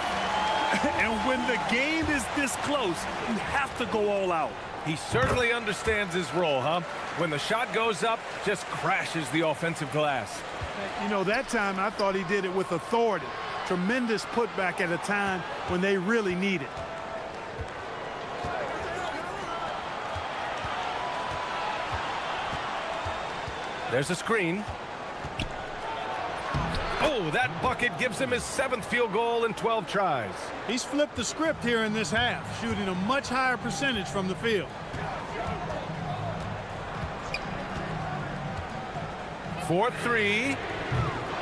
And when the game is this close, you have to go all out. He certainly understands his role, huh? When the shot goes up, just crashes the offensive glass. You know, that time I thought he did it with authority. Tremendous putback at a time when they really need it. There's a screen. Oh, that bucket gives him his 7th field goal in 12 tries. He's flipped the script here in this half, shooting a much higher percentage from the field. 4-3.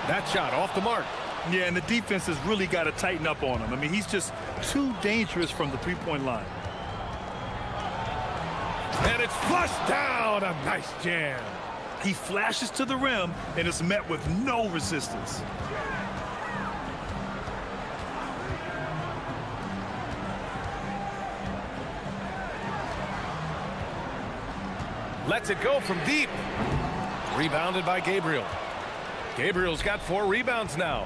That shot off the mark. Yeah, and the defense has really got to tighten up on him. I mean, he's just too dangerous from the three-point line. And it's flushed down. A nice jam. He flashes to the rim and is met with no resistance. Lets it go from deep. Rebounded by Gabriel. Gabriel's got 4 rebounds now.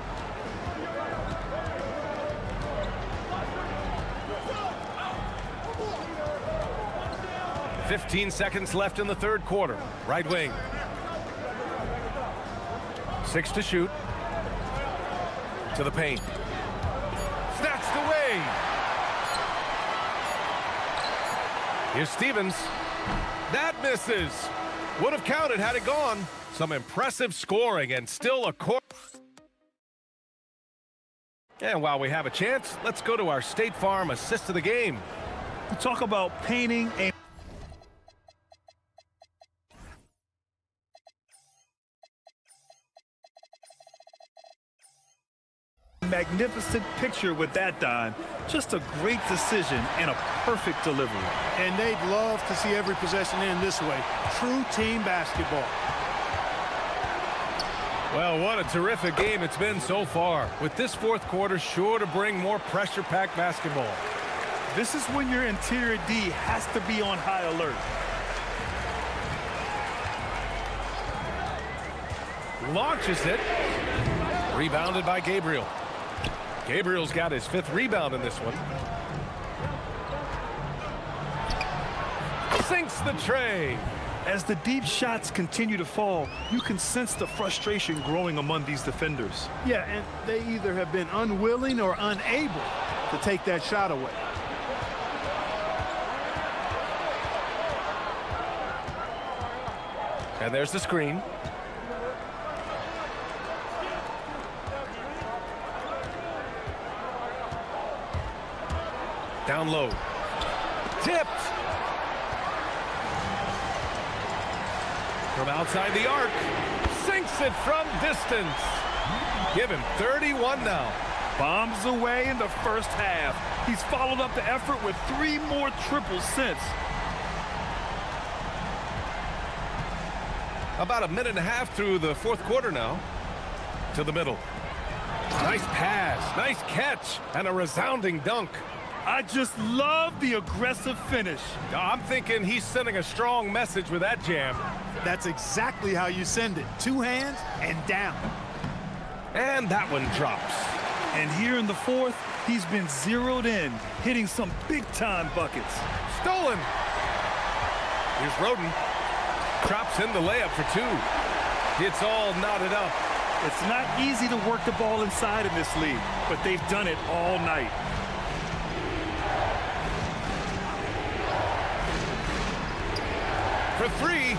"15 seconds left in the third quarter. Right wing. 6 to shoot. To the paint. Snatched away. Here's Stevens. That misses. Would have counted had it gone. Some impressive scoring and still a quarter. And while we have a chance, let's go to our State Farm assist of the game. We talk about painting a magnificent picture with that dime. Just a great decision and a perfect delivery. And they'd love to see every possession end this way. True team basketball. Well, what a terrific game it's been so far. With this fourth quarter sure to bring more pressure-packed basketball. This is when your interior D has to be on high alert. Launches it. Rebounded by Gabriel. Gabriel's got his 5th rebound in this one. Sinks the tray. As the deep shots continue to fall, you can sense the frustration growing among these defenders. Yeah, and they either have been unwilling or unable to take that shot away. And there's the screen. Down low. Tipped. From outside the arc. Sinks it from distance. Give him 31 now. Bombs away in the first half. He's followed up the effort with 3 more triples since. About a minute and a half through the 4th quarter now. To the middle. Nice pass. Nice catch. And a resounding dunk. I just love the aggressive finish. I'm thinking he's sending a strong message with that jam. That's exactly how you send it. 2 hands and down. And that one drops. And here in the 4th, he's been zeroed in, hitting some big-time buckets. Stolen. Here's Roden. Drops in the layup for 2. It's all knotted up. It's not easy to work the ball inside in this league, but they've done it all night. For 3.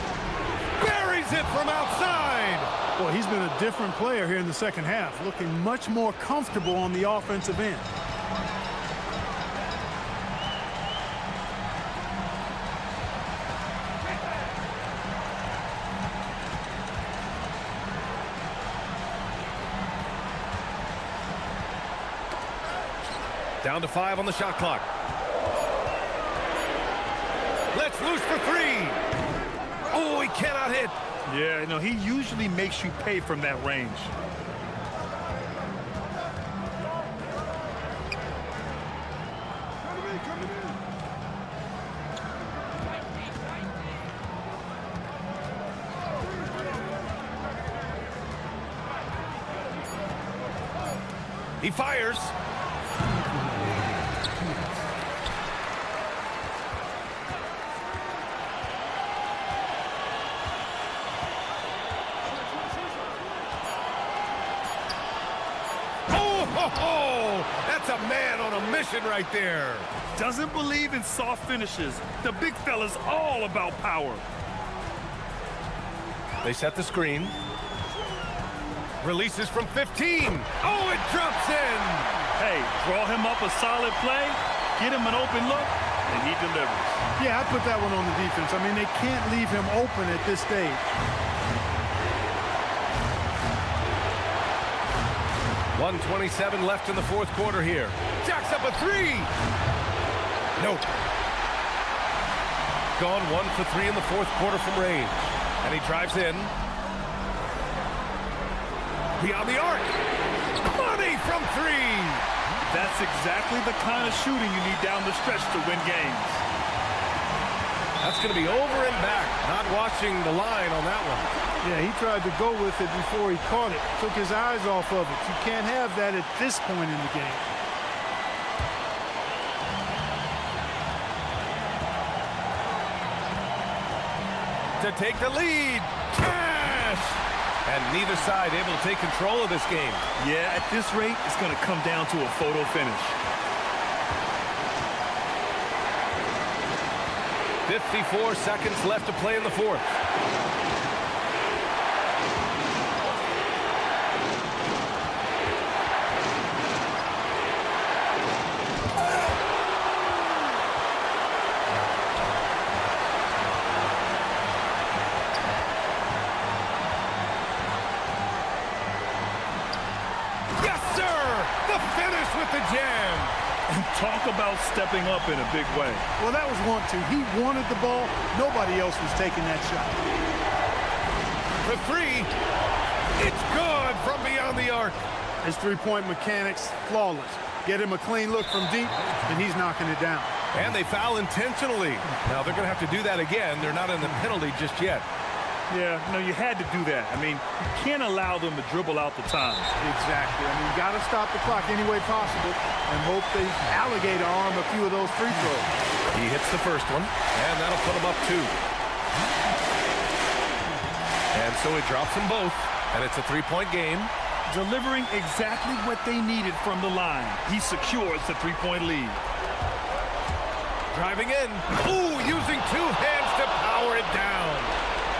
Buries it from outside. Well, he's been a different player here in the second half, looking much more comfortable on the offensive end. Down to 5 on the shot clock. Let's loose for 3. Oh, he cannot hit. Yeah, you know, he usually makes you pay from that range. He fires. Oh, that's a man on a mission right there. Doesn't believe in soft finishes. The big fella's all about power. They set the screen. Releases from 15. Oh, it drops in. Hey, draw him up a solid play, get him an open look, and he delivers. Yeah, I put that one on the defense. I mean, they can't leave him open at this stage. 1:27 left in the 4th quarter here. Jacks up a 3. Nope. Gone 1 for 3 in the 4th quarter from range. And he drives in. Beyond the arc. Money from 3. That's exactly the kind of shooting you need down the stretch to win games. That's going to be over and back. Not watching the line on that one. Yeah, he tried to go with it before he caught it. Took his eyes off of it. You can't have that at this point in the game. To take the lead. Cash! And neither side able to take control of this game. Yeah, at this rate, it's going to come down to a photo finish. 54 seconds left to play in the 4th. Yes, sir! The finish with the jam. Talk about stepping up in a big way. Well, that was 1-2. He wanted the ball. Nobody else was taking that shot. For 3. It's good from beyond the arc. His three-point mechanics, flawless. Get him a clean look from deep, and he's knocking it down. And they foul intentionally. Now, they're going to have to do that again. They're not in the penalty just yet. Yeah, no, you had to do that. I mean, you can't allow them to dribble out the time. Exactly. I mean, you got to stop the clock any way possible and hope they alligator arm a few of those free throws. He hits the first one, and that'll put him up 2. And so he drops them both, and it's a 3-point game. Delivering exactly what they needed from the line. He secures the 3-point lead. Driving in. Ooh, using 2 hands to power it down.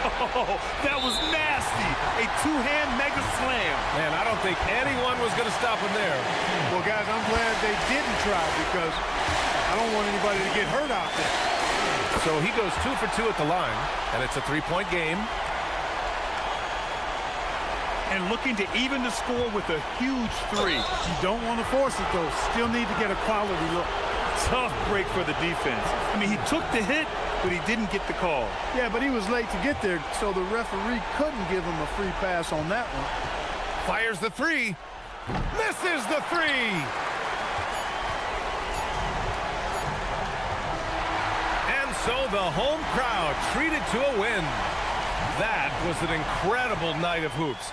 Oh, that was nasty. A 2-hand mega slam. Man, I don't think anyone was going to stop him there. Well, guys, I'm glad they didn't try because I don't want anybody to get hurt out there. So he goes 2 for 2 at the line, and it's a 3-point game. And looking to even the score with a huge 3. You don't want to force it, though. Still need to get a quality look. Tough break for the defense. I mean, he took the hit, but he didn't get the call. Yeah, but he was late to get there, so the referee couldn't give him a free pass on that one. Fires the 3. Misses the 3. And so the home crowd treated to a win. That was an incredible night of hoops.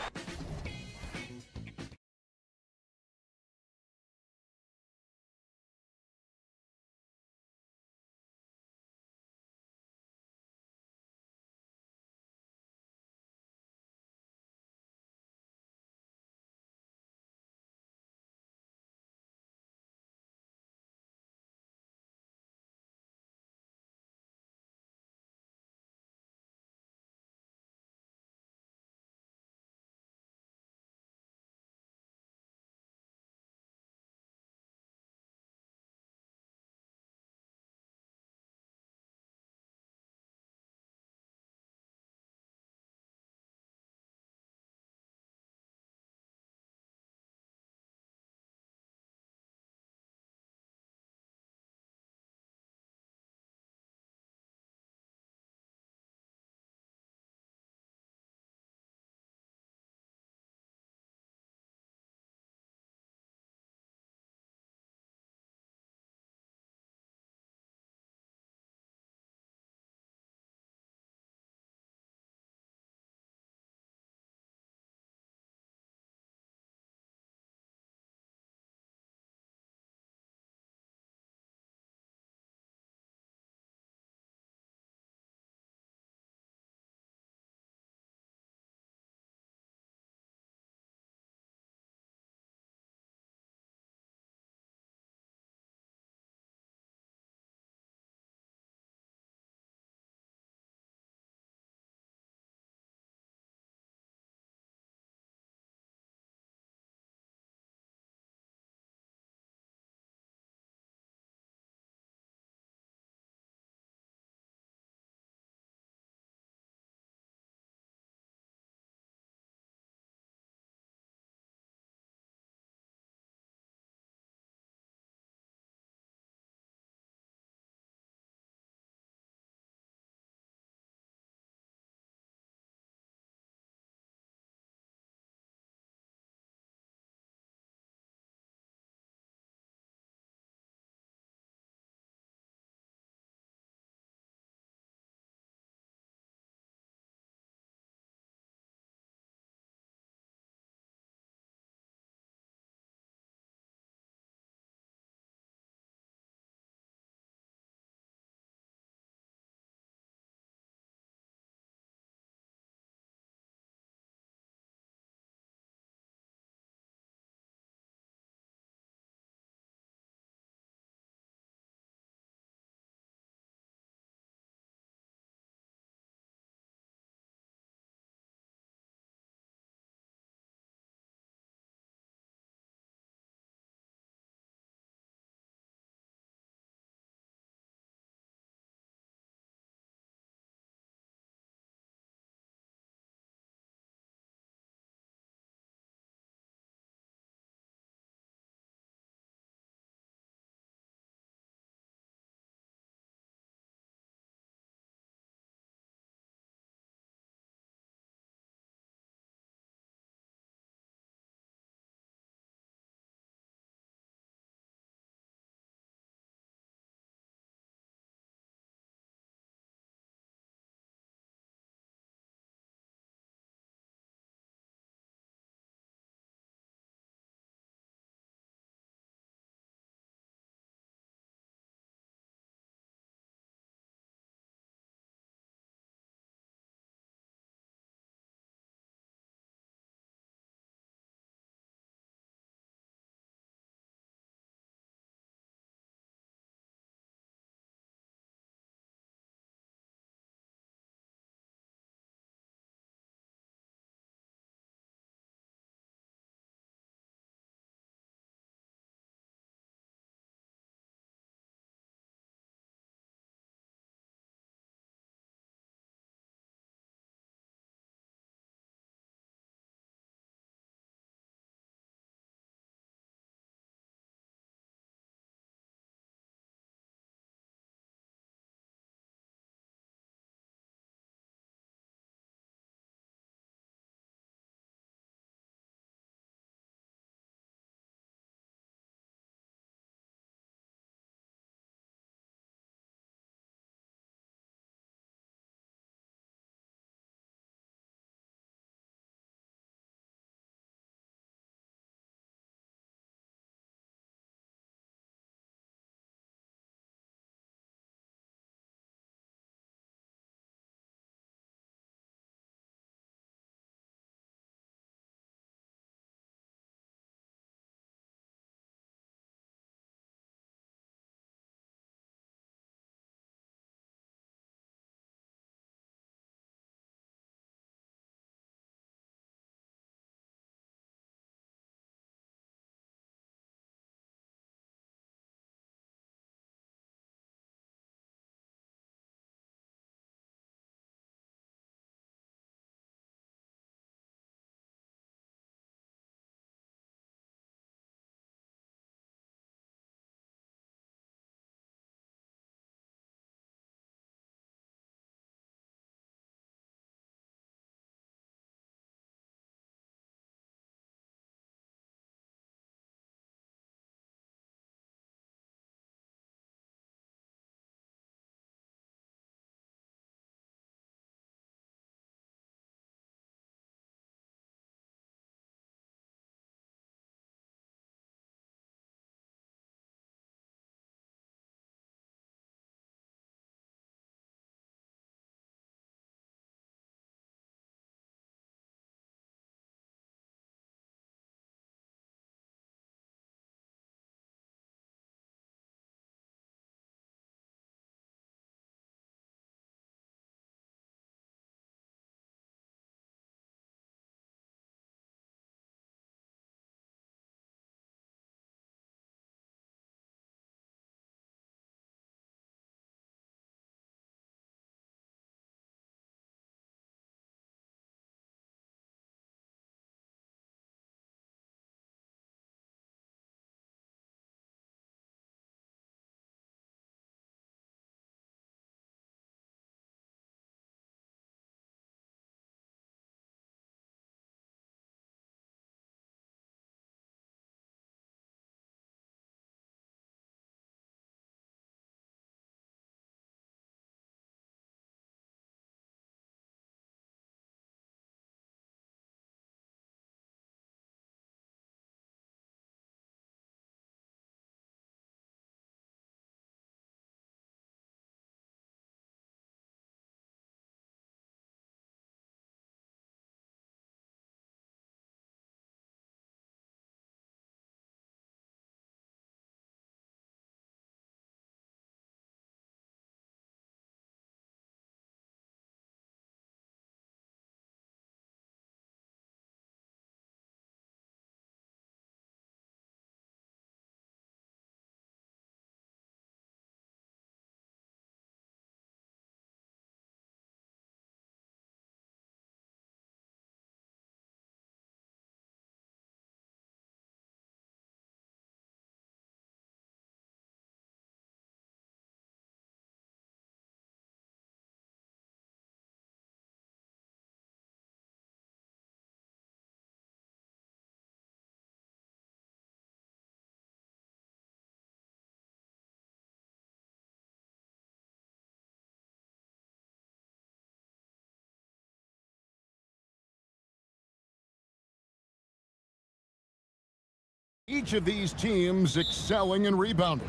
Each of these teams excelling in rebounding.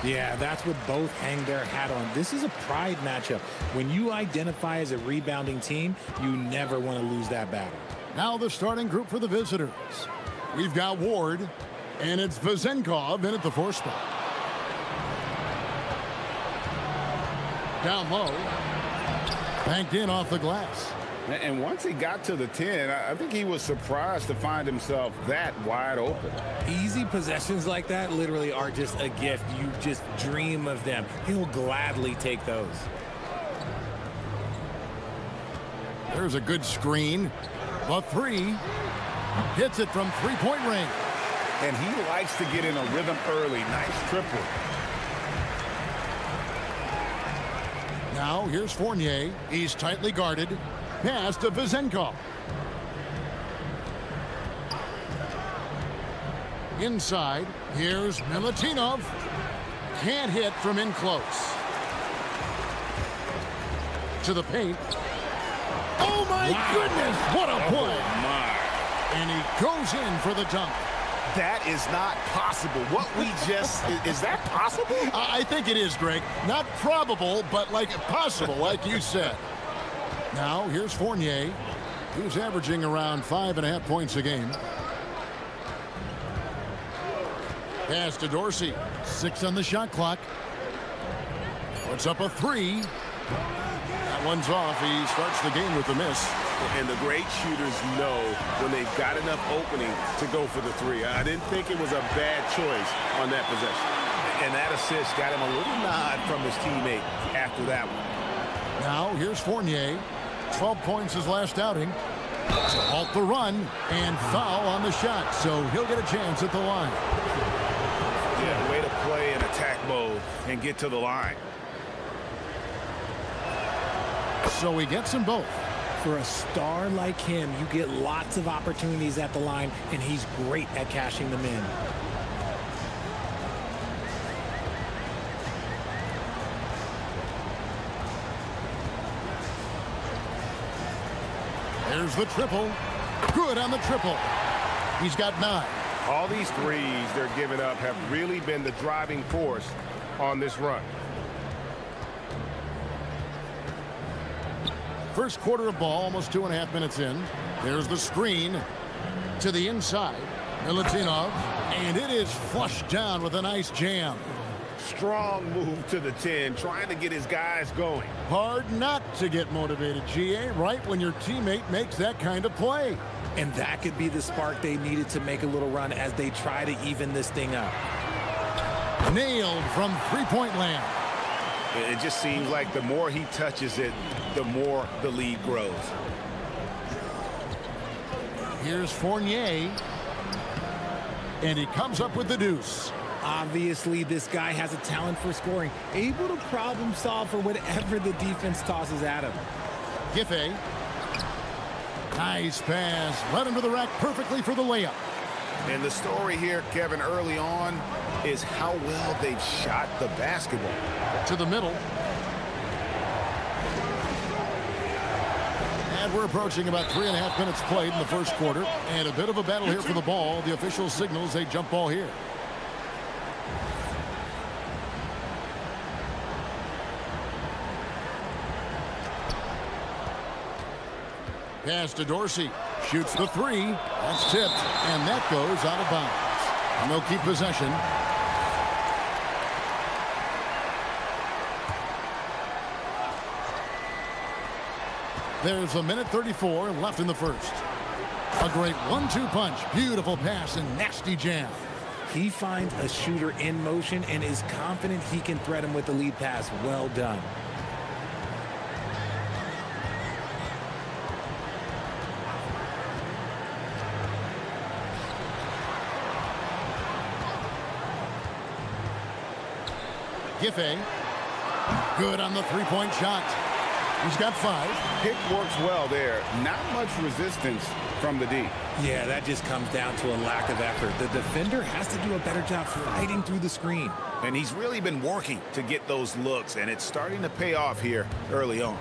Yeah, that's what both hang their hat on. This is a pride matchup. When you identify as a rebounding team, you never want to lose that battle. Now the starting group for the visitors. We've got Ward, and it's Vezenkov in at the 4 spot. Down low, banked in off the glass. And once he got to the 10, I think he was surprised to find himself that wide open. Easy possessions like that literally are just a gift. You just dream of them. He'll gladly take those. There's a good screen. The 3 hits it from 3-point range. And he likes to get in a rhythm early. Nice triple. Now here's Fournier. He's tightly guarded. Pass to Vezenkov. Inside, here's Milutinov. Can't hit from in close. To the paint. Oh my goodness, what a play! My. And he goes in for the dunk. That is not possible. What we just, is that possible? I think it is, Greg. Not probable, but like possible, like you said. Now, here's Fournier, who's averaging around 5.5 points a game. Pass to Dorsey. 6 on the shot clock. Puts up a 3. That one's off. He starts the game with a miss. And the great shooters know when they've got enough opening to go for the 3. I didn't think it was a bad choice on that possession. And that assist got him a little nod from his teammate after that one. Now, here's Fournier. 12 points his last outing. To halt the run and foul on the shot, so he'll get a chance at the line. Yeah, way to play in attack mode and get to the line. So he gets them both. For a star like him, you get lots of opportunities at the line, and he's great at cashing them in. There's the triple. Good on the triple. He's got 9. All these threes they're giving up have really been the driving force on this run. First quarter of ball, almost 2.5 minutes in. There's the screen to the inside. Milutinov, and it is flushed down with a nice jam. Strong move to the 10, trying to get his guys going. Hard not to get motivated, GA, right when your teammate makes that kind of play. And that could be the spark they needed to make a little run as they try to even this thing up. Nailed from 3-point land. It just seems like the more he touches it, the more the lead grows. Here's Fournier. And he comes up with the deuce. Obviously, this guy has a talent for scoring, able to problem solve for whatever the defense tosses at him. Giffey. Nice pass. Led him to the rack perfectly for the layup. And the story here, Kevin, early on is how well they've shot the basketball. To the middle. And we're approaching about 3.5 minutes played in the first quarter. And a bit of a battle here for the ball. The official signals a jump ball here. Pass to Dorsey. Shoots the 3. That's tipped. And that goes out of bounds. And they'll keep possession. There's 1:34 left in the first. A great 1-2 punch. Beautiful pass and nasty jam. He finds a shooter in motion and is confident he can thread him with the lead pass. Well done. Giffey. Good on the 3-point shot. He's got 5. Pick works well there. Not much resistance from the D. Yeah, that just comes down to a lack of effort. The defender has to do a better job fighting through the screen. And he's really been working to get those looks, and it's starting to pay off here early on.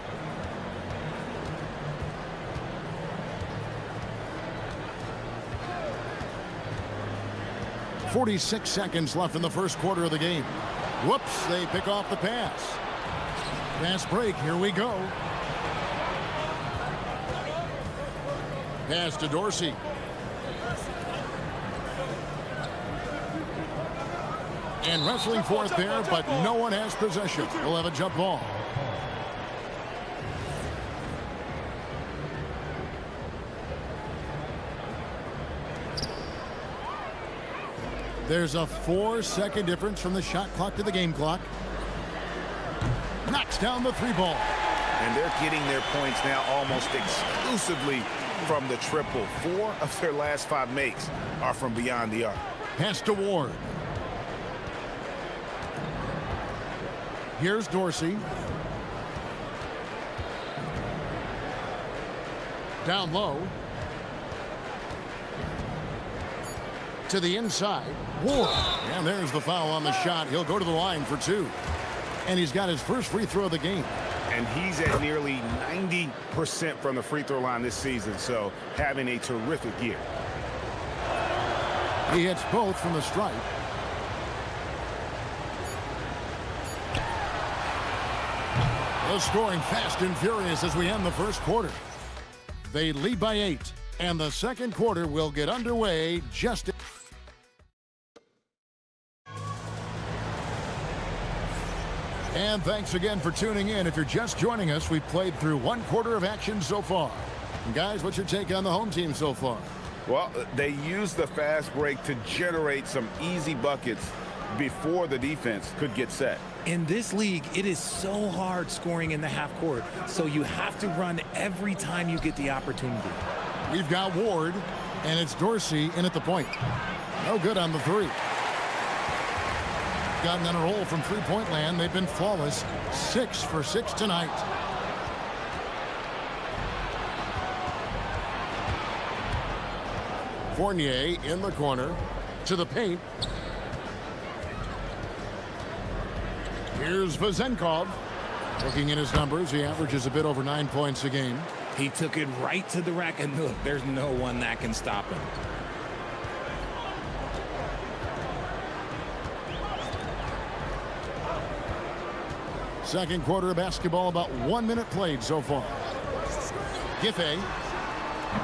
46 seconds left in the first quarter of the game. Whoops, they pick off the pass. Fast break, here we go. Pass to Dorsey. And wrestling for it there, but no one has possession. We'll have a jump ball. There's a 4-second difference from the shot clock to the game clock. Knocks down the 3 ball. And they're getting their points now almost exclusively from the triple. 4 of their last 5 makes are from beyond the arc. Pass to Ward. Here's Dorsey. Down low. To the inside. Ward. And there's the foul on the shot. He'll go to the line for 2. And he's got his first free throw of the game. And he's at nearly 90% from the free throw line this season, so having a terrific year. He hits both from the stripe. The scoring fast and furious as we end the first quarter. They lead by 8, and the second quarter will get underway just... And thanks again for tuning in. If you're just joining us, we've played through 1 quarter of action so far. And guys, what's your take on the home team so far? Well, they used the fast break to generate some easy buckets before the defense could get set. In this league, it is so hard scoring in the half court, so you have to run every time you get the opportunity. We've got Ward, and it's Dorsey in at the point. No good on the 3. Gotten on a roll from three-point land. They've been flawless. 6 for 6 tonight. Fournier in the corner to the paint. Here's Vazenkov. Looking at his numbers, he averages a bit over 9 points a game. He took it right to the rack, and look, there's no one that can stop him. Second quarter of basketball, about 1 minute played so far. Giffey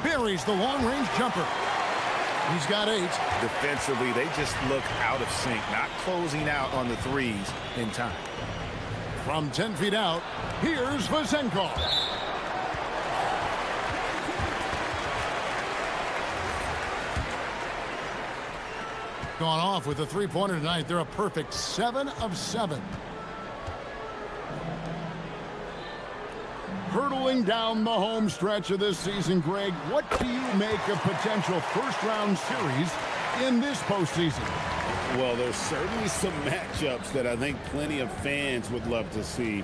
buries the long-range jumper. He's got 8. Defensively, they just look out of sync, not closing out on the threes in time. From 10 feet out, here's Vazenkov. Gone off with a three-pointer tonight. They're a perfect 7 of 7. Hurtling down the home stretch of this season, Greg, what do you make of potential first-round series in this postseason? Well, there's certainly some matchups that I think plenty of fans would love to see,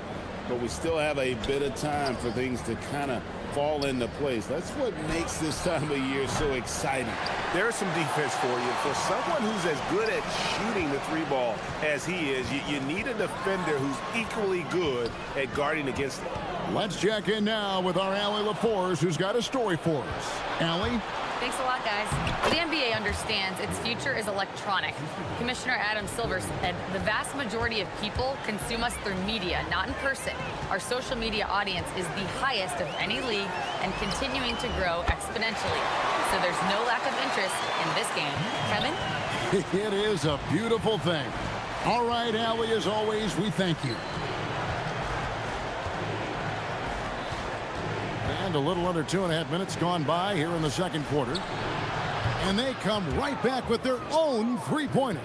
but we still have a bit of time for things to kind of fall into place. That's what makes this time of year so exciting. There's some defense for you. For someone who's as good at shooting the 3 ball as he is, you need a defender who's equally good at guarding against it. Let's check in now with our Allie LaForce, who's got a story for us. Allie? Thanks a lot, guys. The NBA understands its future is electronic. Commissioner Adam Silver said the vast majority of people consume us through media, not in person. Our social media audience is the highest of any league and continuing to grow exponentially. So there's no lack of interest in this game. Kevin? It is a beautiful thing. All right, Allie, as always, we thank you. And a little under 2.5 minutes gone by here in the second quarter. And they come right back with their own three-pointer.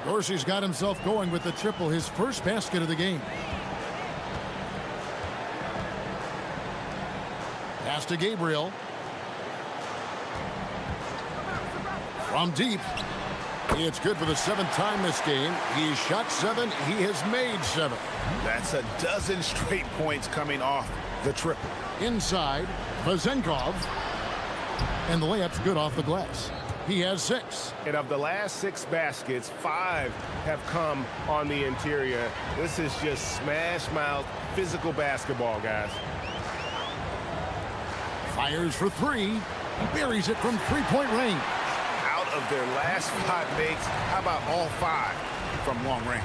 Dorsey's got himself going with the triple, his first basket of the game. Pass to Gabriel. From deep. It's good for the 7th time this game. He's shot 7. He has made 7. That's a dozen straight points coming off the triple. Inside, Vazenkov. And the layup's good off the glass. He has 6. And of the last 6 baskets, 5 have come on the interior. This is just smash-mouth physical basketball, guys. Fires for 3. Buries it from three-point range. Out of their last 5 makes. How about all 5 from long range?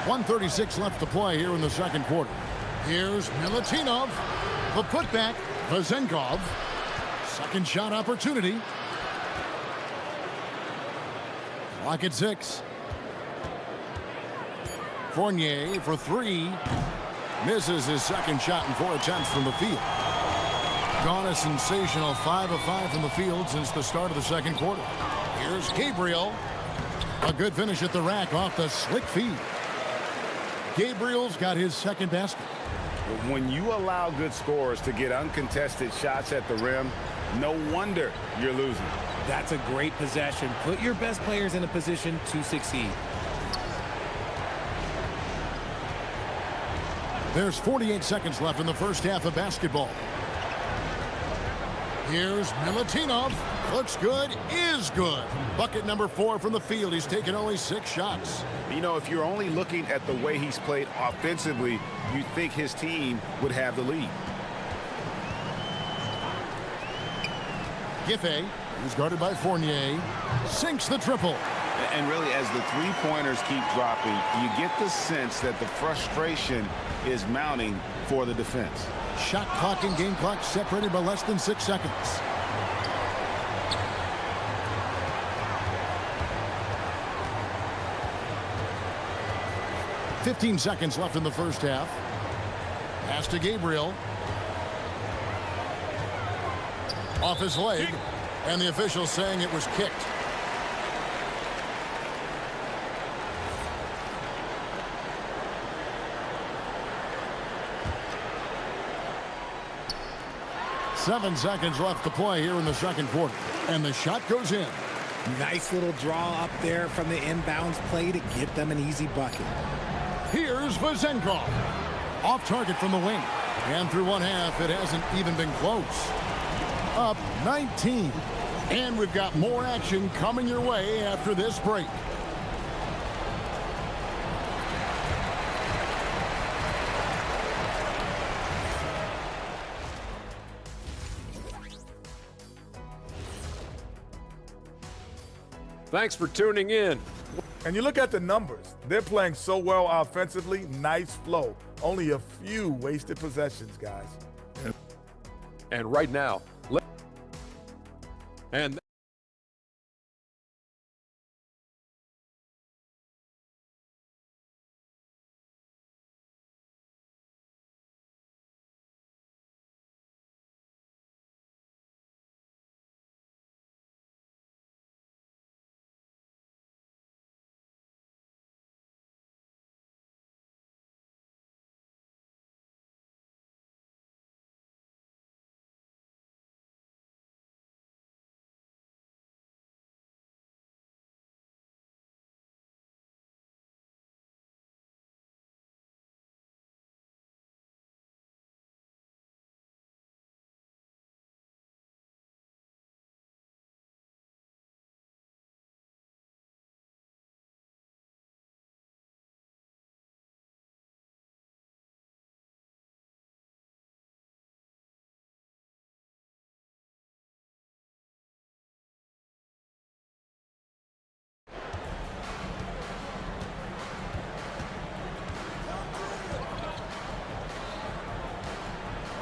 .136 left to play here in the second quarter. Here's Milutinov. The putback. Vezenkov. Second shot opportunity. Clock at 6. Fournier for 3. Misses his second shot in 4 attempts from the field. Gone a sensational 5 of 5 from the field since the start of the second quarter. Here's Gabriel. A good finish at the rack off the slick feed. Gabriel's got his second basket. When you allow good scorers to get uncontested shots at the rim, no wonder you're losing. That's a great possession. Put your best players in a position to succeed. There's 48 seconds left in the first half of basketball. Here's Milutinov. Looks good, is good. Bucket number 4 from the field. He's taken only 6 shots. You know, if you're only looking at the way he's played offensively, you'd think his team would have the lead. Giffey, who's guarded by Fournier, sinks the triple. And really, as the three-pointers keep dropping, you get the sense that the frustration is mounting for the defense. Shot clock and game clock separated by less than 6 seconds. .15 seconds left in the first half. Pass to Gabriel. Off his leg, and the official saying it was kicked. Seven seconds left to play here in the second quarter, and the shot goes in. Nice little draw up there from the inbounds play to get them an easy bucket. Here's Vezenkov. Off target from the wing. And through one half, it hasn't even been close. Up 19. And we've got more action coming your way after this break. Thanks for tuning in. And you look at the numbers. They're playing so well offensively. Nice flow. Only a few wasted possessions, guys. And right now, and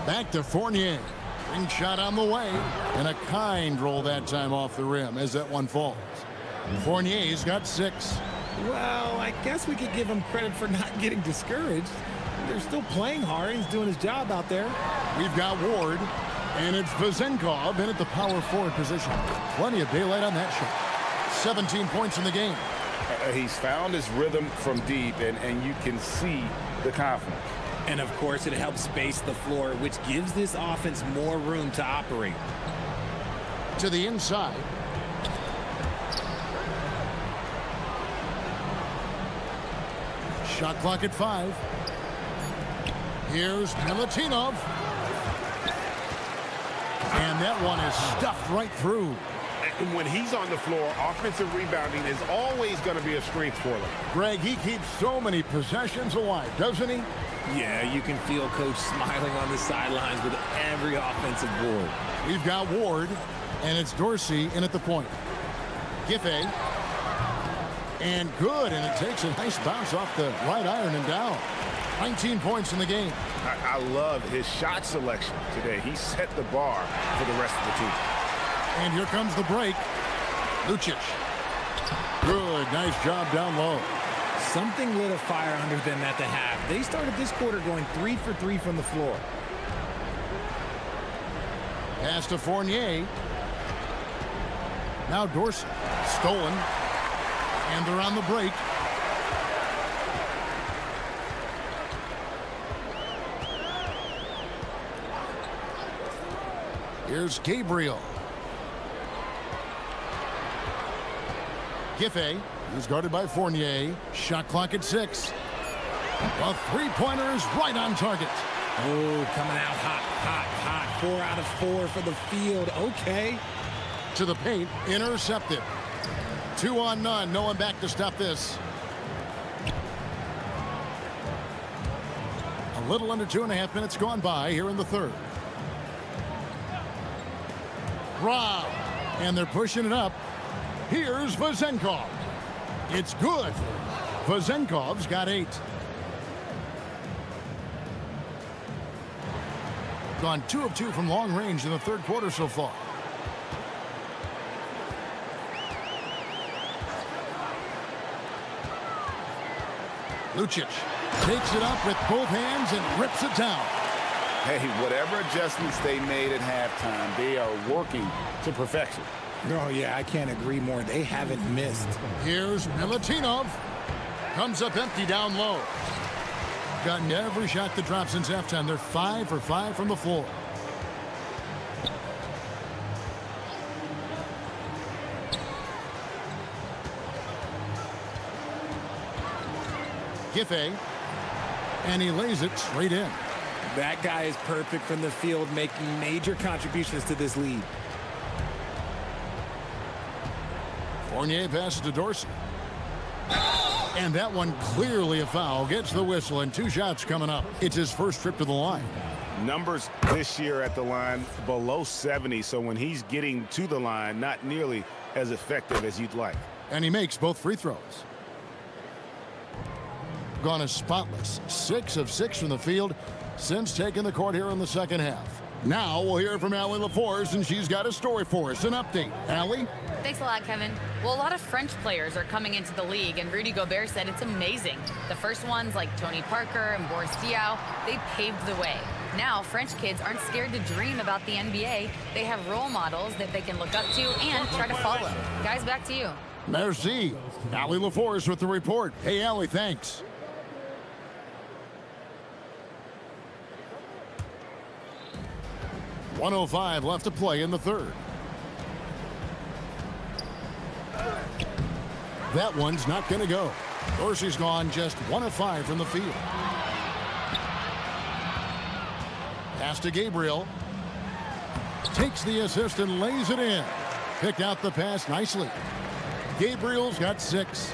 back to Fournier. Ring shot on the way. And a kind roll that time off the rim as that one falls. Fournier's got 6. Well, I guess we could give him credit for not getting discouraged. They're still playing hard. He's doing his job out there. We've got Ward. And it's Vezenkov in at the power forward position. Plenty of daylight on that shot. 17 points in the game. He's found his rhythm from deep, and you can see the confidence. And, of course, it helps space the floor, which gives this offense more room to operate. To the inside. Shot clock at 5. Here's Milutinov. And that one is stuffed right through. And when he's on the floor, offensive rebounding is always going to be a strength for them. Greg, he keeps so many possessions alive, doesn't he? Yeah, you can feel Coach smiling on the sidelines with every offensive board. We've got Ward, and it's Dorsey in at the point. Giffey. And good, and it takes a nice bounce off the right iron and down. 19 points in the game. I love his shot selection today. He set the bar for the rest of the team. And here comes the break. Lucic. Good, nice job down low. Something lit a fire under them at the half. They started this quarter going 3 for 3 from the floor. Pass to Fournier. Now Dorsey. Stolen. And they're on the break. Here's Gabriel. Giffey. He's guarded by Fournier. Shot clock at 6. A three-pointer is right on target. Oh, coming out hot, hot, hot. 4 out of 4 for the field. Okay. To the paint. Intercepted. 2 on none. No one back to stop this. A little under 2.5 minutes gone by here in the third. Rob. And they're pushing it up. Here's Vazenkov. It's good. Vazenkov's got 8. Gone 2 of 2 from long range in the third quarter so far. Lucic takes it up with both hands and rips it down. Hey, whatever adjustments they made at halftime, they are working to perfection. Oh, yeah, I can't agree more. They haven't missed. Here's Milutinov. Comes up empty down low. Gotten every shot that dropped since halftime. They're 5 for 5 from the floor. Giffey. And he lays it straight in. That guy is perfect from the field, making major contributions to this lead. Fournier passes to Dorsey. And that one clearly a foul. Gets the whistle, and 2 shots coming up. It's his first trip to the line. Numbers this year at the line below 70, so when he's getting to the line, not nearly as effective as you'd like. And he makes both free throws. Gone as spotless. 6 of 6 from the field since taking the court here in the second half. Now we'll hear from Allie LaForce, and she's got a story for us. An update. Allie? Thanks a lot, Kevin. Well, a lot of French players are coming into the league, and Rudy Gobert said it's amazing. The first ones, like Tony Parker and Boris Diaw, they paved the way. Now, French kids aren't scared to dream about the NBA. They have role models that they can look up to and try to follow. Guys, back to you. Merci. Allie LaForce with the report. Hey, Allie, thanks. .105 left to play in the third. That one's not going to go. Dorsey's gone just 1 of 5 from the field. Pass to Gabriel. Takes the assist and lays it in. Picked out the pass nicely. Gabriel's got 6.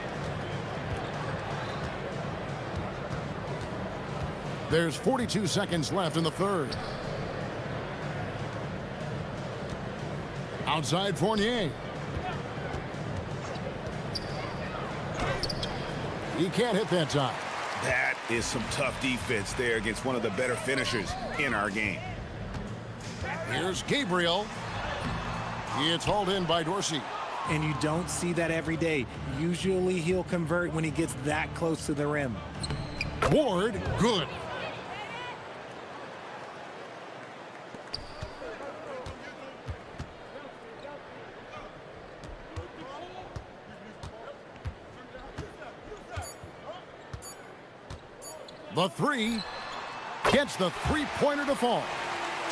There's 42 seconds left in the third. Outside Fournier. He can't hit that time. That is some tough defense there against one of the better finishers in our game. Here's Gabriel. It's hauled in by Dorsey. And you don't see that every day. Usually he'll convert when he gets that close to the rim. Ward, good. The 3 gets the three-pointer to fall.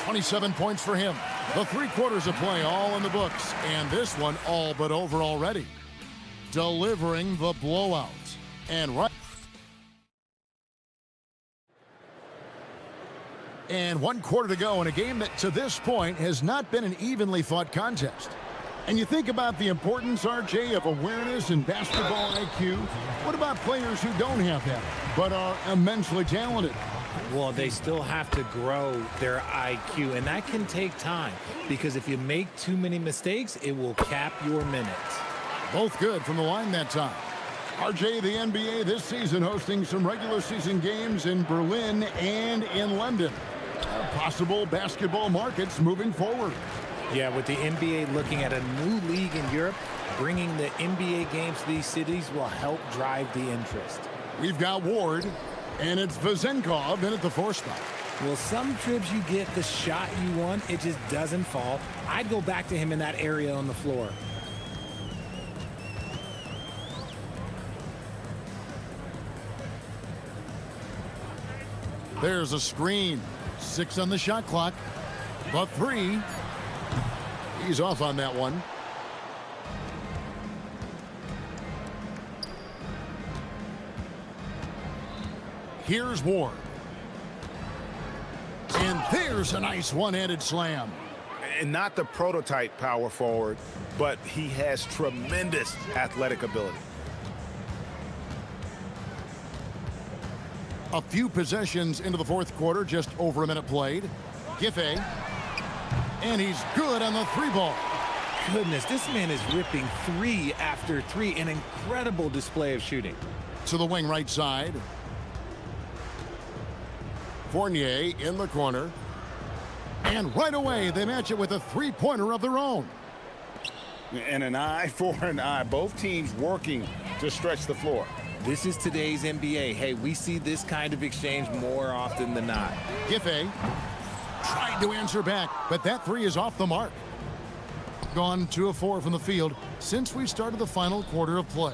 27 points for him. The 3 quarters of play all in the books, and this one all but over already. Delivering the blowout. And 1 quarter to go in a game that to this point has not been an evenly fought contest. And you think about the importance, RJ, of awareness and basketball IQ. What about players who don't have that, but are immensely talented? Well, they still have to grow their IQ, and that can take time because if you make too many mistakes, it will cap your minutes. Both good from the line that time. RJ, the NBA this season hosting some regular season games in Berlin and in London. Possible basketball markets moving forward. Yeah, with the NBA looking at a new league in Europe, bringing the NBA games to these cities will help drive the interest. We've got Ward, and it's Vezenkov in at the 4 spot. Well, some trips you get the shot you want, it just doesn't fall. I'd go back to him in that area on the floor. There's a screen. 6 on the shot clock. But 3. He's off on that one. Here's Ward. And there's a nice one-handed slam. And not the prototype power forward, but he has tremendous athletic ability. A few possessions into the 4th quarter, just over a minute played. Giffey. And he's good on the 3 ball. Goodness, this man is ripping 3 after 3. An incredible display of shooting. To the wing right side. Fournier in the corner. And right away, they match it with a 3-pointer of their own. And an eye for an eye. Both teams working to stretch the floor. This is today's NBA. Hey, we see this kind of exchange more often than not. Giffey tried to answer back, but that 3 is off the mark. Gone 2 of 4 from the field since we started the final quarter of play.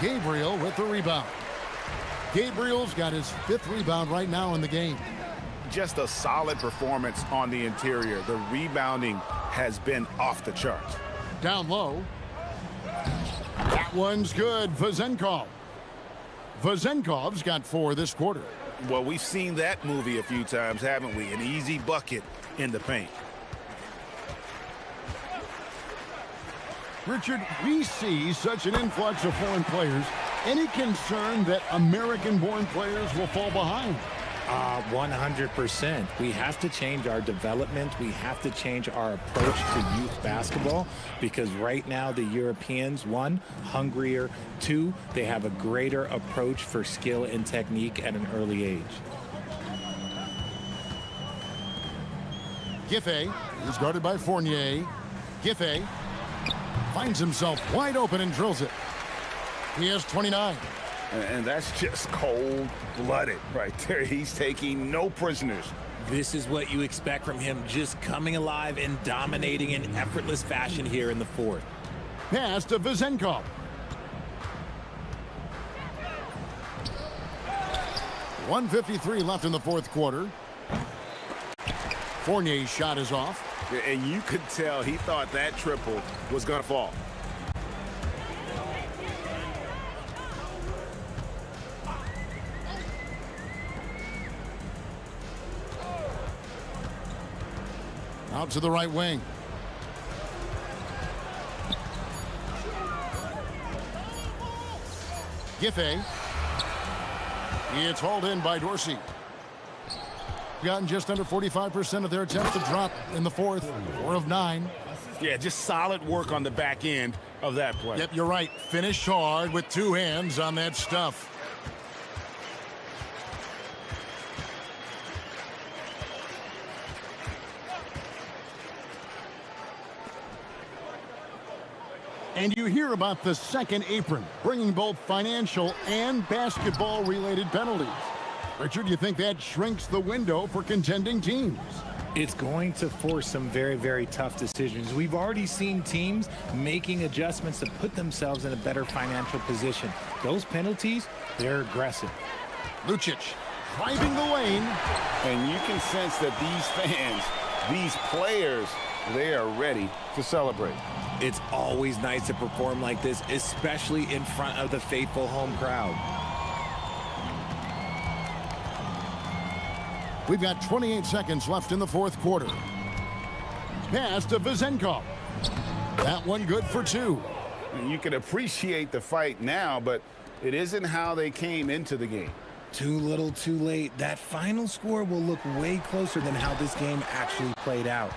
Gabriel with the rebound. Gabriel's got his 5th rebound right now in the game. Just a solid performance on the interior. The rebounding has been off the charts. Down low. That one's good. Vezenkov. Vezenkov's got 4 this quarter. Well, we've seen that movie a few times, haven't we? An easy bucket in the paint. Richard, we see such an influx of foreign players. Any concern that American-born players will fall behind? 100%. We have to change our development. We have to change our approach to youth basketball because right now the Europeans, 1, hungrier, 2, they have a greater approach for skill and technique at an early age. Giffey is guarded by Fournier. Giffey finds himself wide open and drills it. He has 29. And that's just cold-blooded right there. He's taking no prisoners. This is what you expect from him, just coming alive and dominating in effortless fashion here in the 4th. Pass to Vezenkov. .153 left in the 4th quarter. Fournier's shot is off. And you could tell he thought that triple was going to fall. Out to the right wing. Giffey. It's hauled in by Dorsey. Gotten just under 45% of their attempts to drop in the 4th. 4 of 9. Yeah, just solid work on the back end of that play. Yep, you're right. Finished hard with 2 hands on that stuff. And you hear about the second apron, bringing both financial and basketball-related penalties. Richard, you think that shrinks the window for contending teams? It's going to force some very, very tough decisions. We've already seen teams making adjustments to put themselves in a better financial position. Those penalties, they're aggressive. Lucic driving the lane. And you can sense that these fans, these players, they are ready to celebrate. It's always nice to perform like this, especially in front of the faithful home crowd. We've got 28 seconds left in the 4th quarter. Pass to Vezenkov. That one good for 2. And you can appreciate the fight now, but it isn't how they came into the game. Too little, too late. That final score will look way closer than how this game actually played out.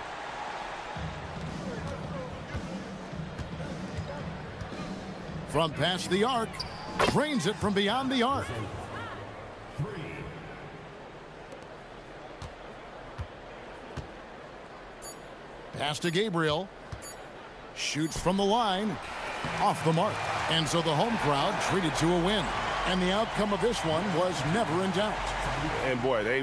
From past the arc, drains it from beyond the arc. Pass to Gabriel. Shoots from the line. Off the mark. And so the home crowd treated to a win. And the outcome of this one was never in doubt. And boy, they